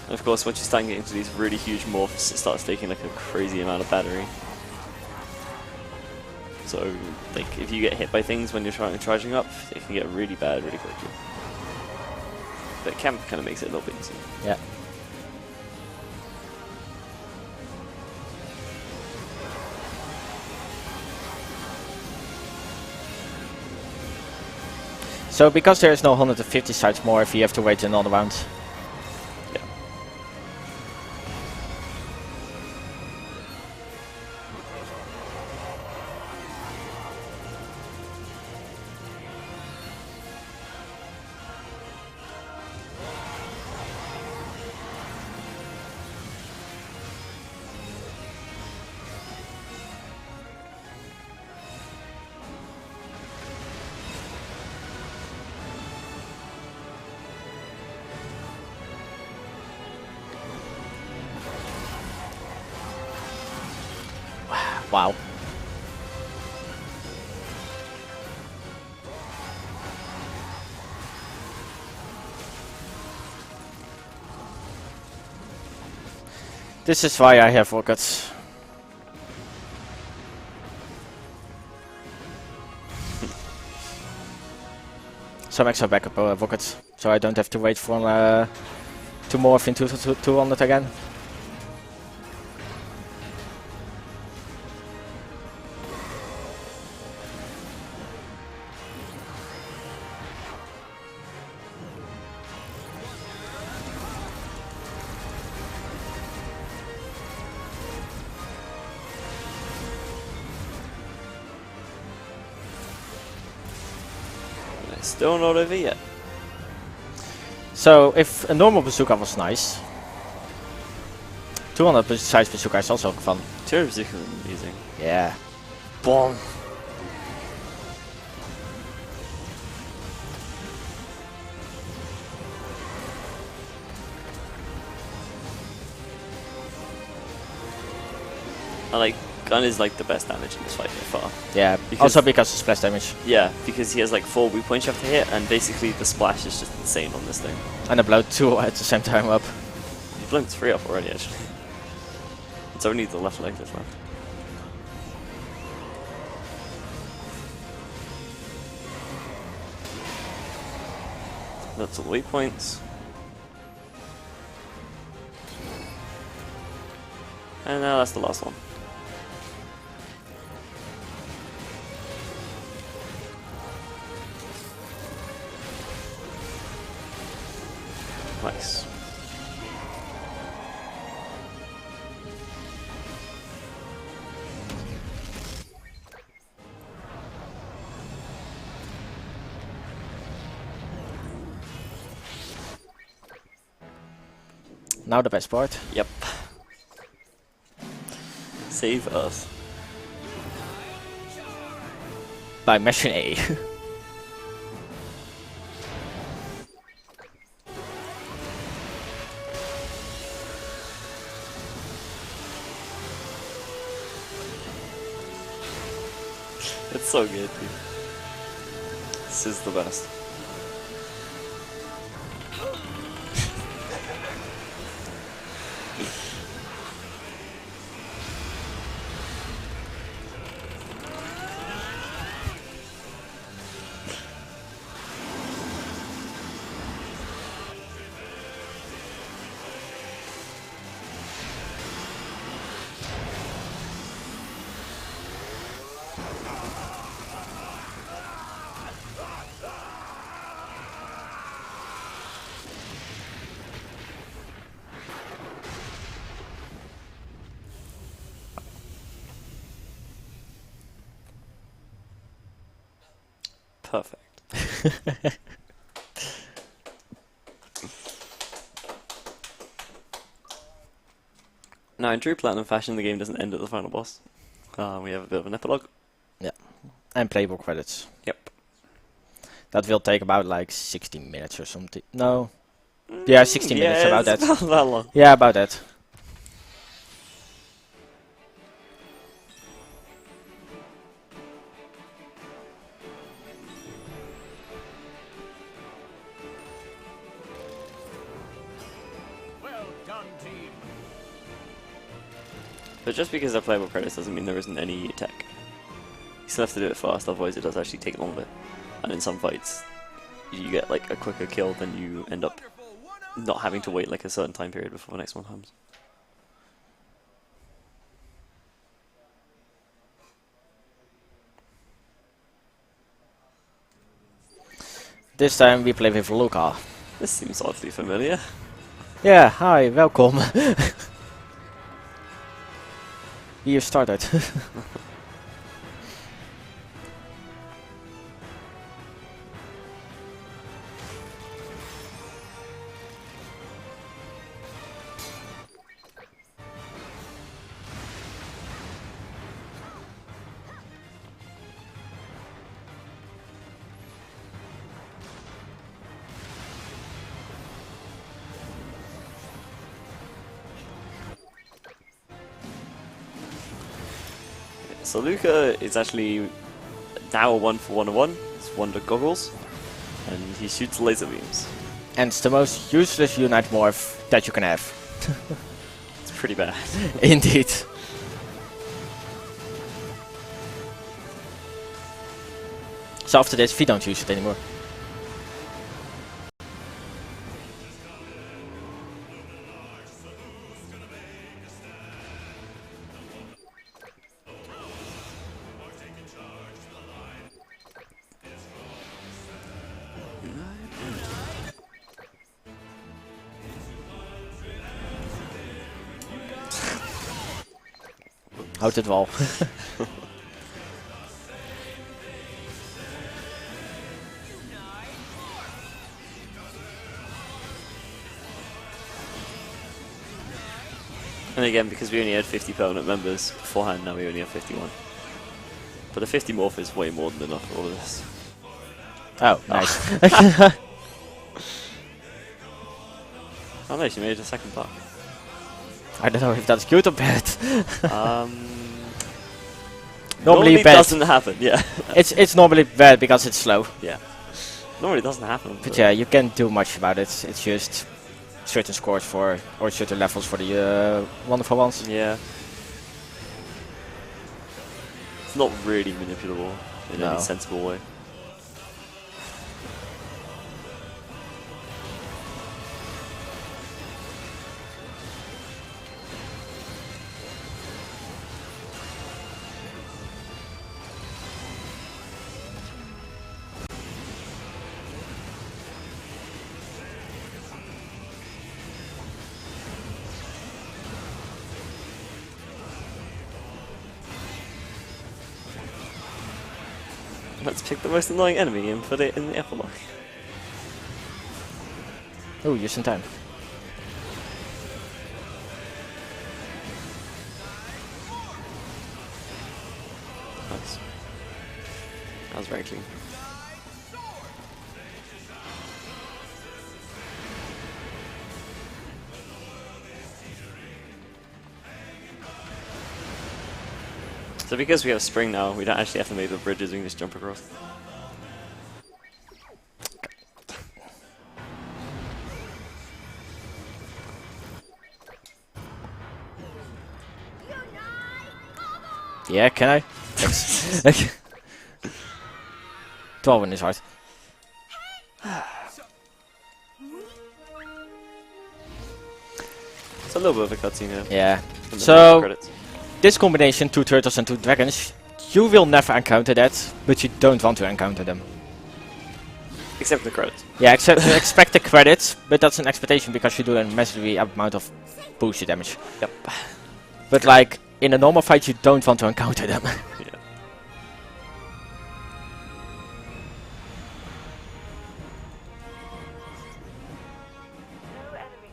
And of course, once you start getting into these really huge morphs, it starts taking like a crazy amount of battery. So, like, if you get hit by things when you're charging up, it can get really bad really quickly. But camp kind of makes it a little bit easier. Yeah. So, because there is no 150 sides more, if you have to wait another round. Yeah. Wow. This is why I have rockets. Some extra backup rockets, so I don't have to wait for to morph into 200 again. Still not over yet. So if a normal bazooka was nice, 200 size bazooka is also fun. 200 bazooka is amusing. Yeah. Boom. Like, gun is like the best damage in this fight by far. Yeah, also because of splash damage. Yeah, because he has like 4 weak points you have to hit, and basically the splash is just insane on this thing. And I blow 2 at the same time up. You've blown 3 up already, actually. It's only the left leg that's left. That's all the weak points. And now that's the last one. Nice. Now the best part. Yep. Save us. By mashing A. It's so good, dude. This is the best. Perfect. Now, in true Platinum fashion, the game doesn't end at the final boss. We have a bit of an epilogue. Yeah. And playable credits. Yep. That will take about like 60 minutes or something. No. Yeah, 60 minutes, about that. Not that long. Yeah, about that. Well done, team. But just because they're playable credits doesn't mean there isn't any tech. You still have to do it fast, otherwise it does actually take longer. And in some fights, you get like a quicker kill, then you end up not having to wait like a certain time period before the next one comes. This time we play with Luca. This seems oddly familiar. Yeah, hi, welcome. You started. So Luca is actually now a 1-for-101. It's Wonder Goggles, and he shoots laser beams. And it's the most useless unite morph that you can have. It's pretty bad. Indeed. So after this, we don't use it anymore. Houd het wel. And again, because we only had 50 permanent members beforehand, now we only have 51. But the 50 morph is way more than enough for all of this. Oh, nice. Oh no, she made it a second buck. I don't know if that's good or bad. Normally bad. doesn't happen, yeah. It's normally bad because it's slow. Yeah. Normally doesn't happen. But yeah, you can't do much about it. It's just certain scores for, or certain levels for the wonderful ones. Yeah. It's not really manipulable in any sensible way. Let's pick the most annoying enemy and put it in the epilogue. Oh, just in time. Nice. That was very clean. So because we have spring now, we don't actually have to make the bridges, we can just jump across. Yeah, can I? Thanks. 12 is hard. It's a little bit of a cutscene here. Yeah. And then So, credits. this combination, 2 turtles and 2 dragons, you will never encounter that, but you don't want to encounter them. Except the credits. Yeah, except expect the credits, but that's an expectation because you do a massively amount of booster damage. Yep. But like, in a normal fight you don't want to encounter them. Yeah. No enemy.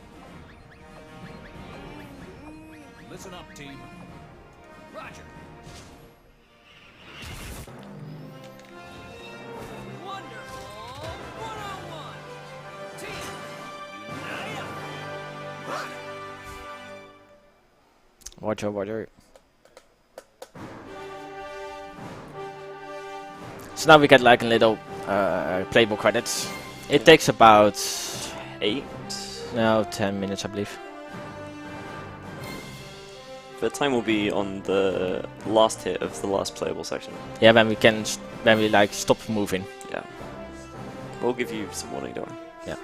Listen up, team. Roger. Wonderful 101. Team, unite up. Roger. So now we get like a little playable credits. It takes about 8. 10 minutes I believe. The time will be on the last hit of the last playable section. Yeah, when we like stop moving. Yeah. We'll give you some warning, don't worry. Yeah.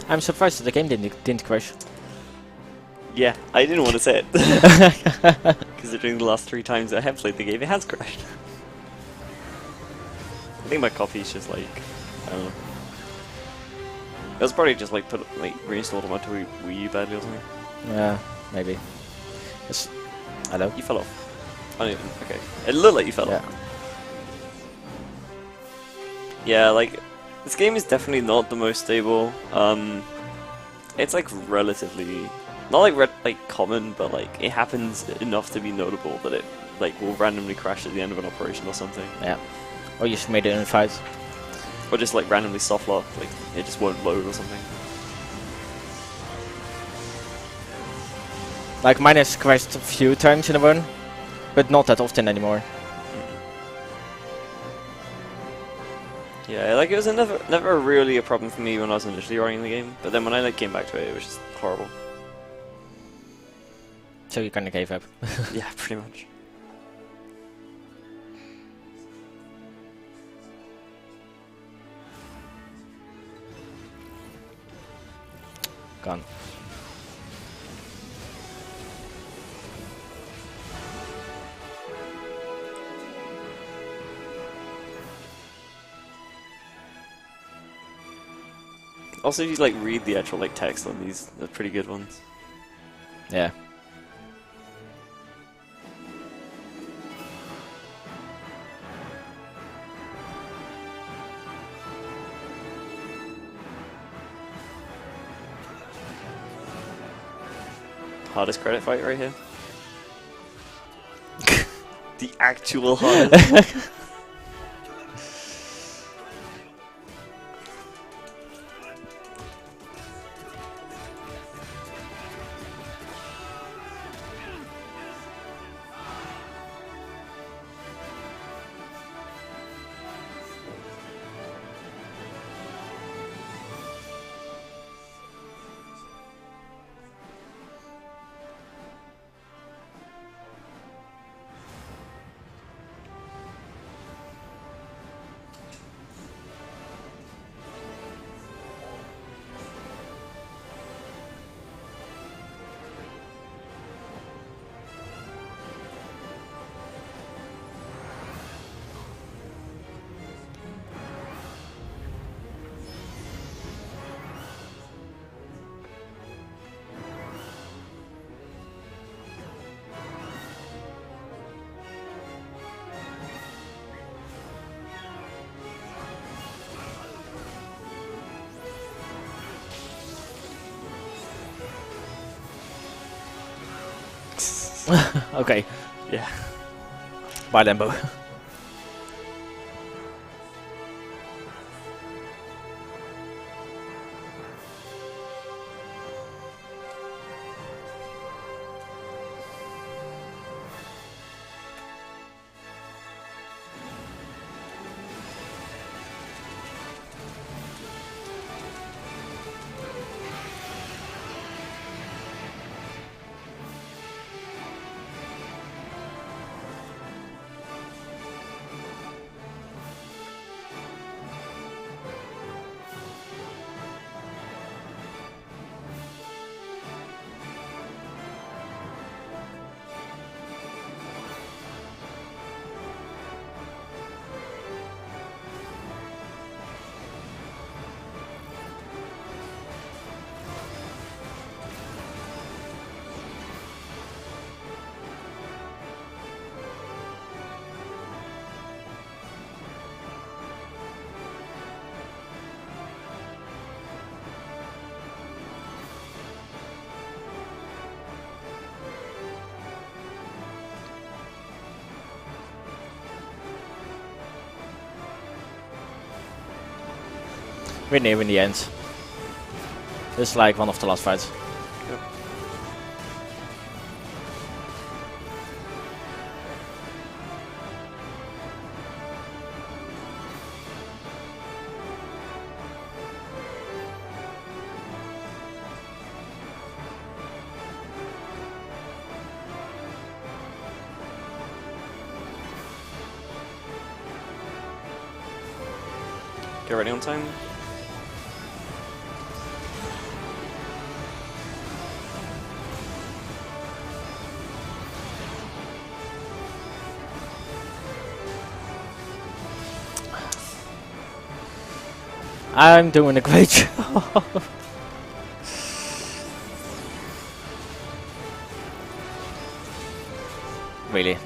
I'm surprised that the game didn't crash. Yeah, I didn't want to say it. Considering the last 3 times I have played the game, it has crashed. I think my copy's just like, I don't know. It was probably just like reinstalled on my Wii U badly or something. Yeah, maybe. Hello? You fell off. I didn't, okay. It looked like you fell off. Yeah, like, this game is definitely not the most stable. It's like relatively, not like common, but like it happens enough to be notable that it like will randomly crash at the end of an operation or something. Yeah. Or you just made it in a fight. Or just like randomly soft lock, like it just won't load or something. Like mine has crashed a few times in a run, but not that often anymore. Yeah, like it was never really a problem for me when I was initially running the game, but then when I like came back to it, it was just horrible. So you kinda gave up. Yeah, pretty much. Gone. Also, if you like read the actual like text on these, they're pretty good ones. Yeah. Hardest credit fight right here. The actual hardest. Okay. Yeah. Bye, Lembo. We're near in the end. This is like one of the last fights. Yep. Get ready on time. I'm doing a great job. Really?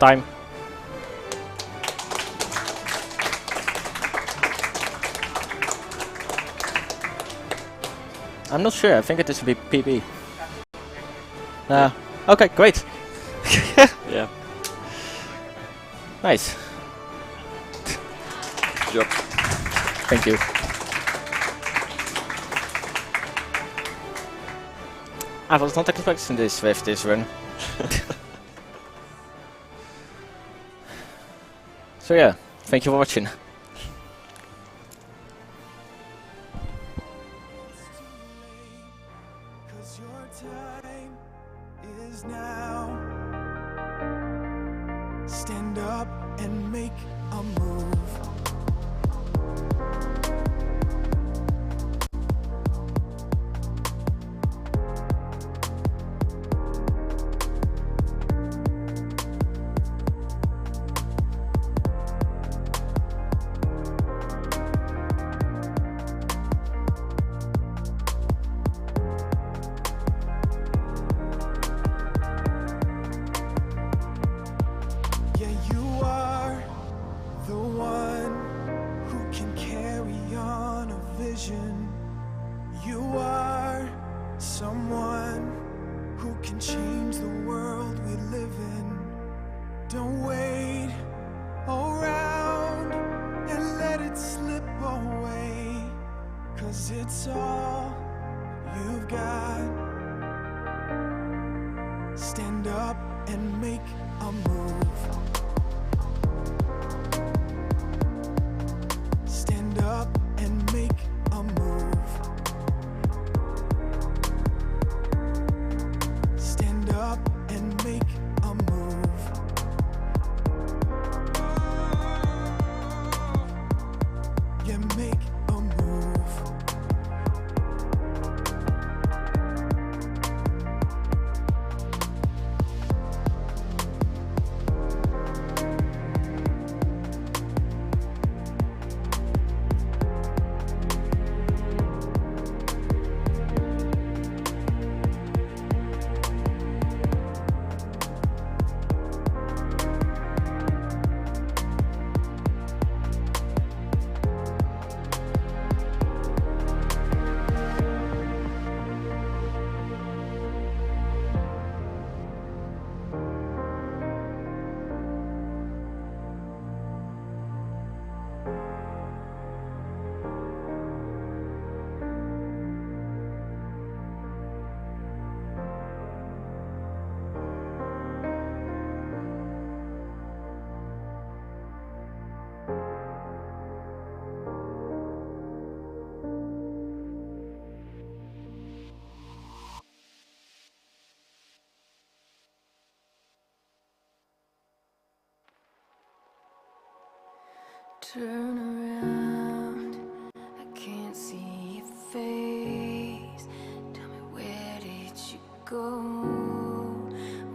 Time. I'm not sure. I think it is a PB. Okay, great. Yeah. Nice. Good job. Thank you. I was not expecting this with this run. So yeah, thank you for watching. Cause your time is now. Stand up and make a move. Stand up and make a move. Stand up and make a move. Stand up and make a move. Yeah, make a move. Turn around, I can't see your face. Tell me, where did you go?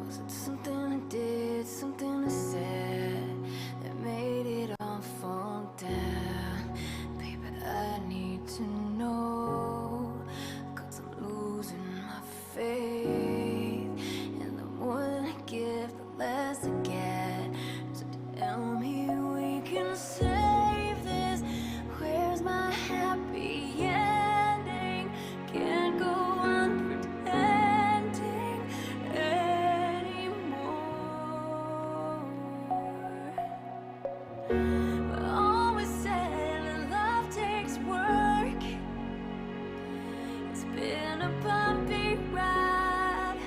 Was it something I did, something I said that made it all fall down? Baby, I need to know, 'cause I'm losing my faith. And the more that I give, the less I get. So tell me we can save this. Where's my happy ending? Can't go on pretending anymore. But always said that love takes work. It's been a bumpy ride.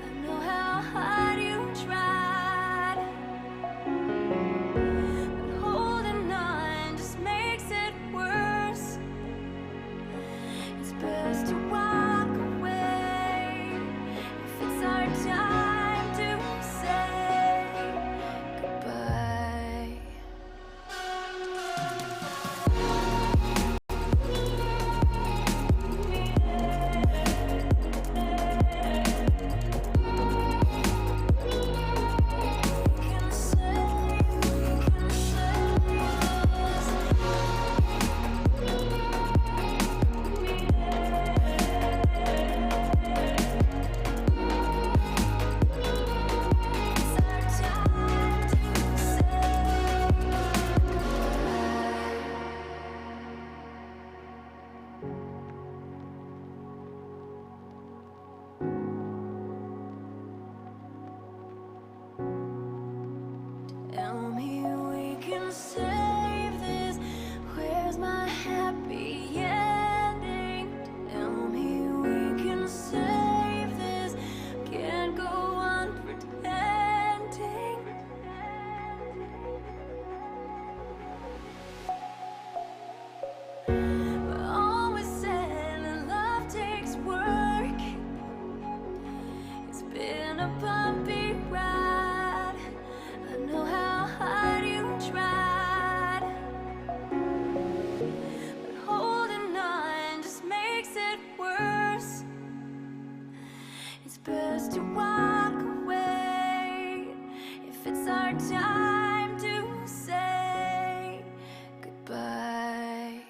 I know how hard you tried. But holding on just makes it worse. It's best to walk away if it's our time to say goodbye. Tell me we can save this. Where's my happy ending? Tell me we can save this. Can't go on pretending. But always said that love takes work. It's been a bumpy ride. I know how hard you tried. But holding on just makes it worse. It's best to walk away if it's our time to say goodbye.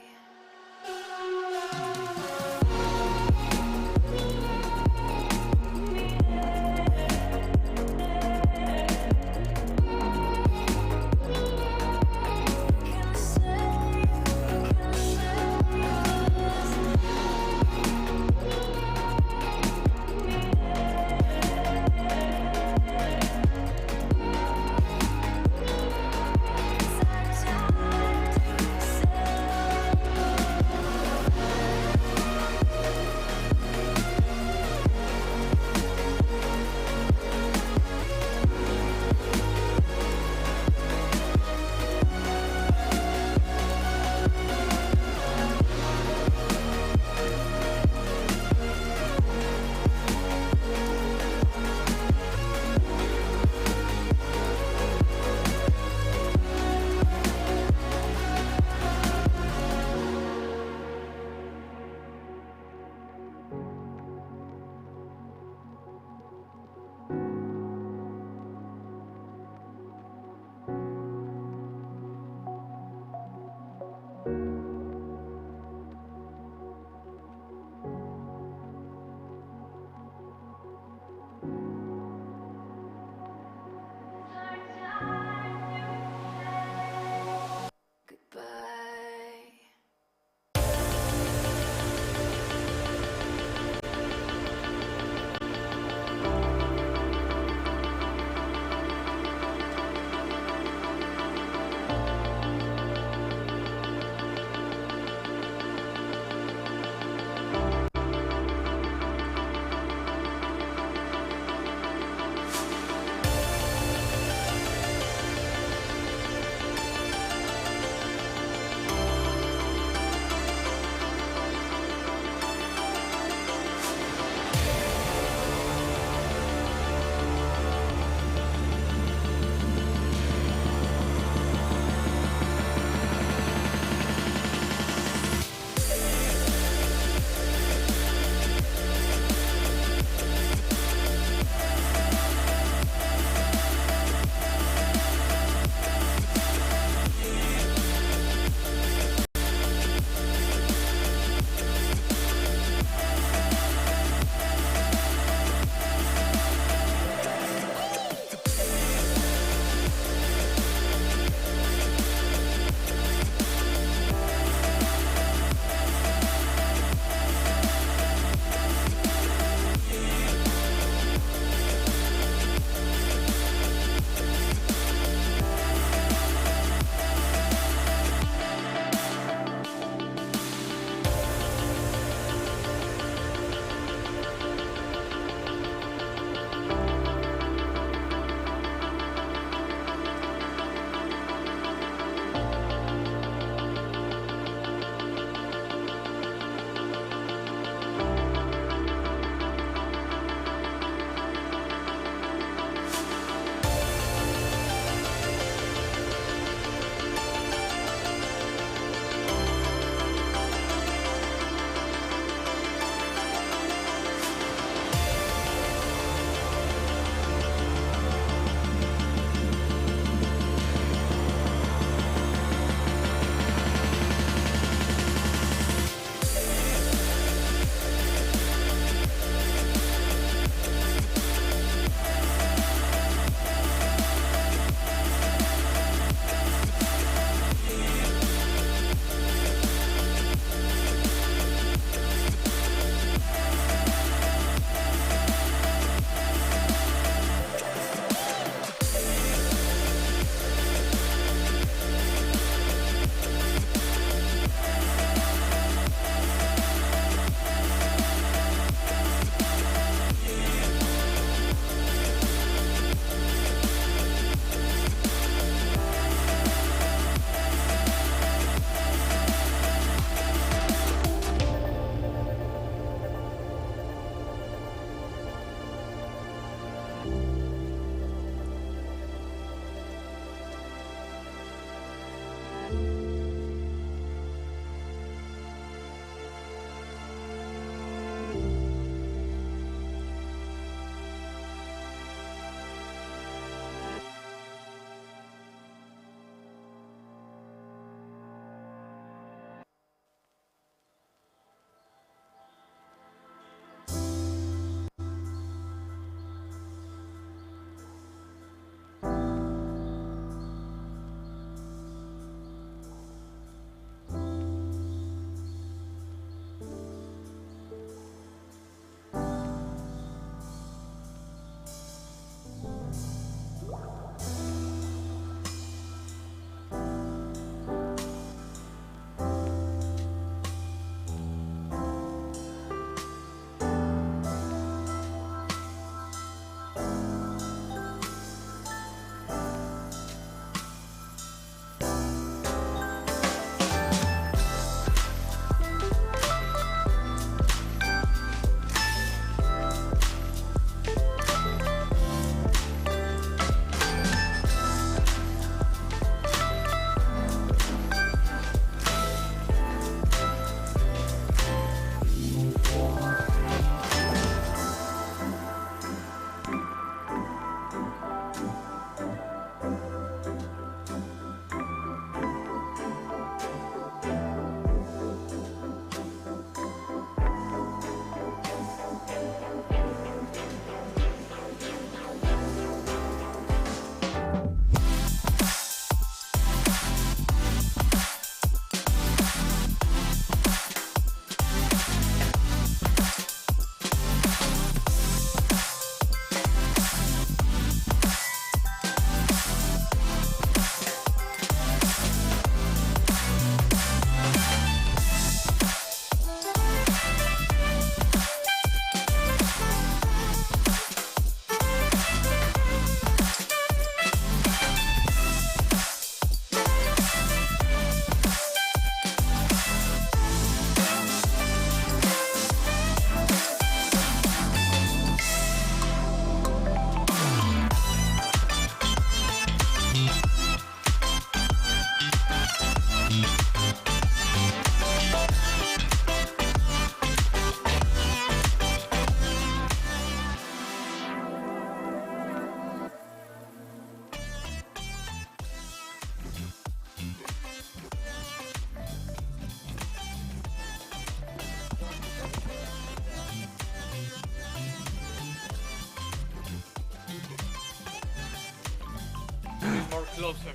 More closer.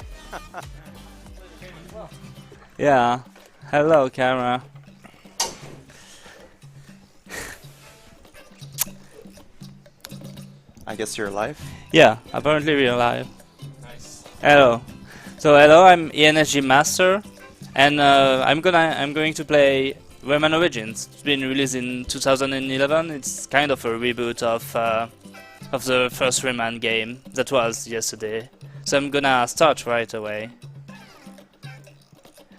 Yeah. Hello, camera. I guess you're alive? Yeah, apparently we're live. Nice. Hello. So hello, I'm ENSG Master, and I'm going to play Rayman Origins. It's been released in 2011. It's kind of a reboot of the first Rayman game that was yesterday. So I'm gonna start right away.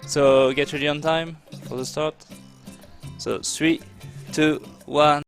So get ready on time for the start. So 3, 2, 1.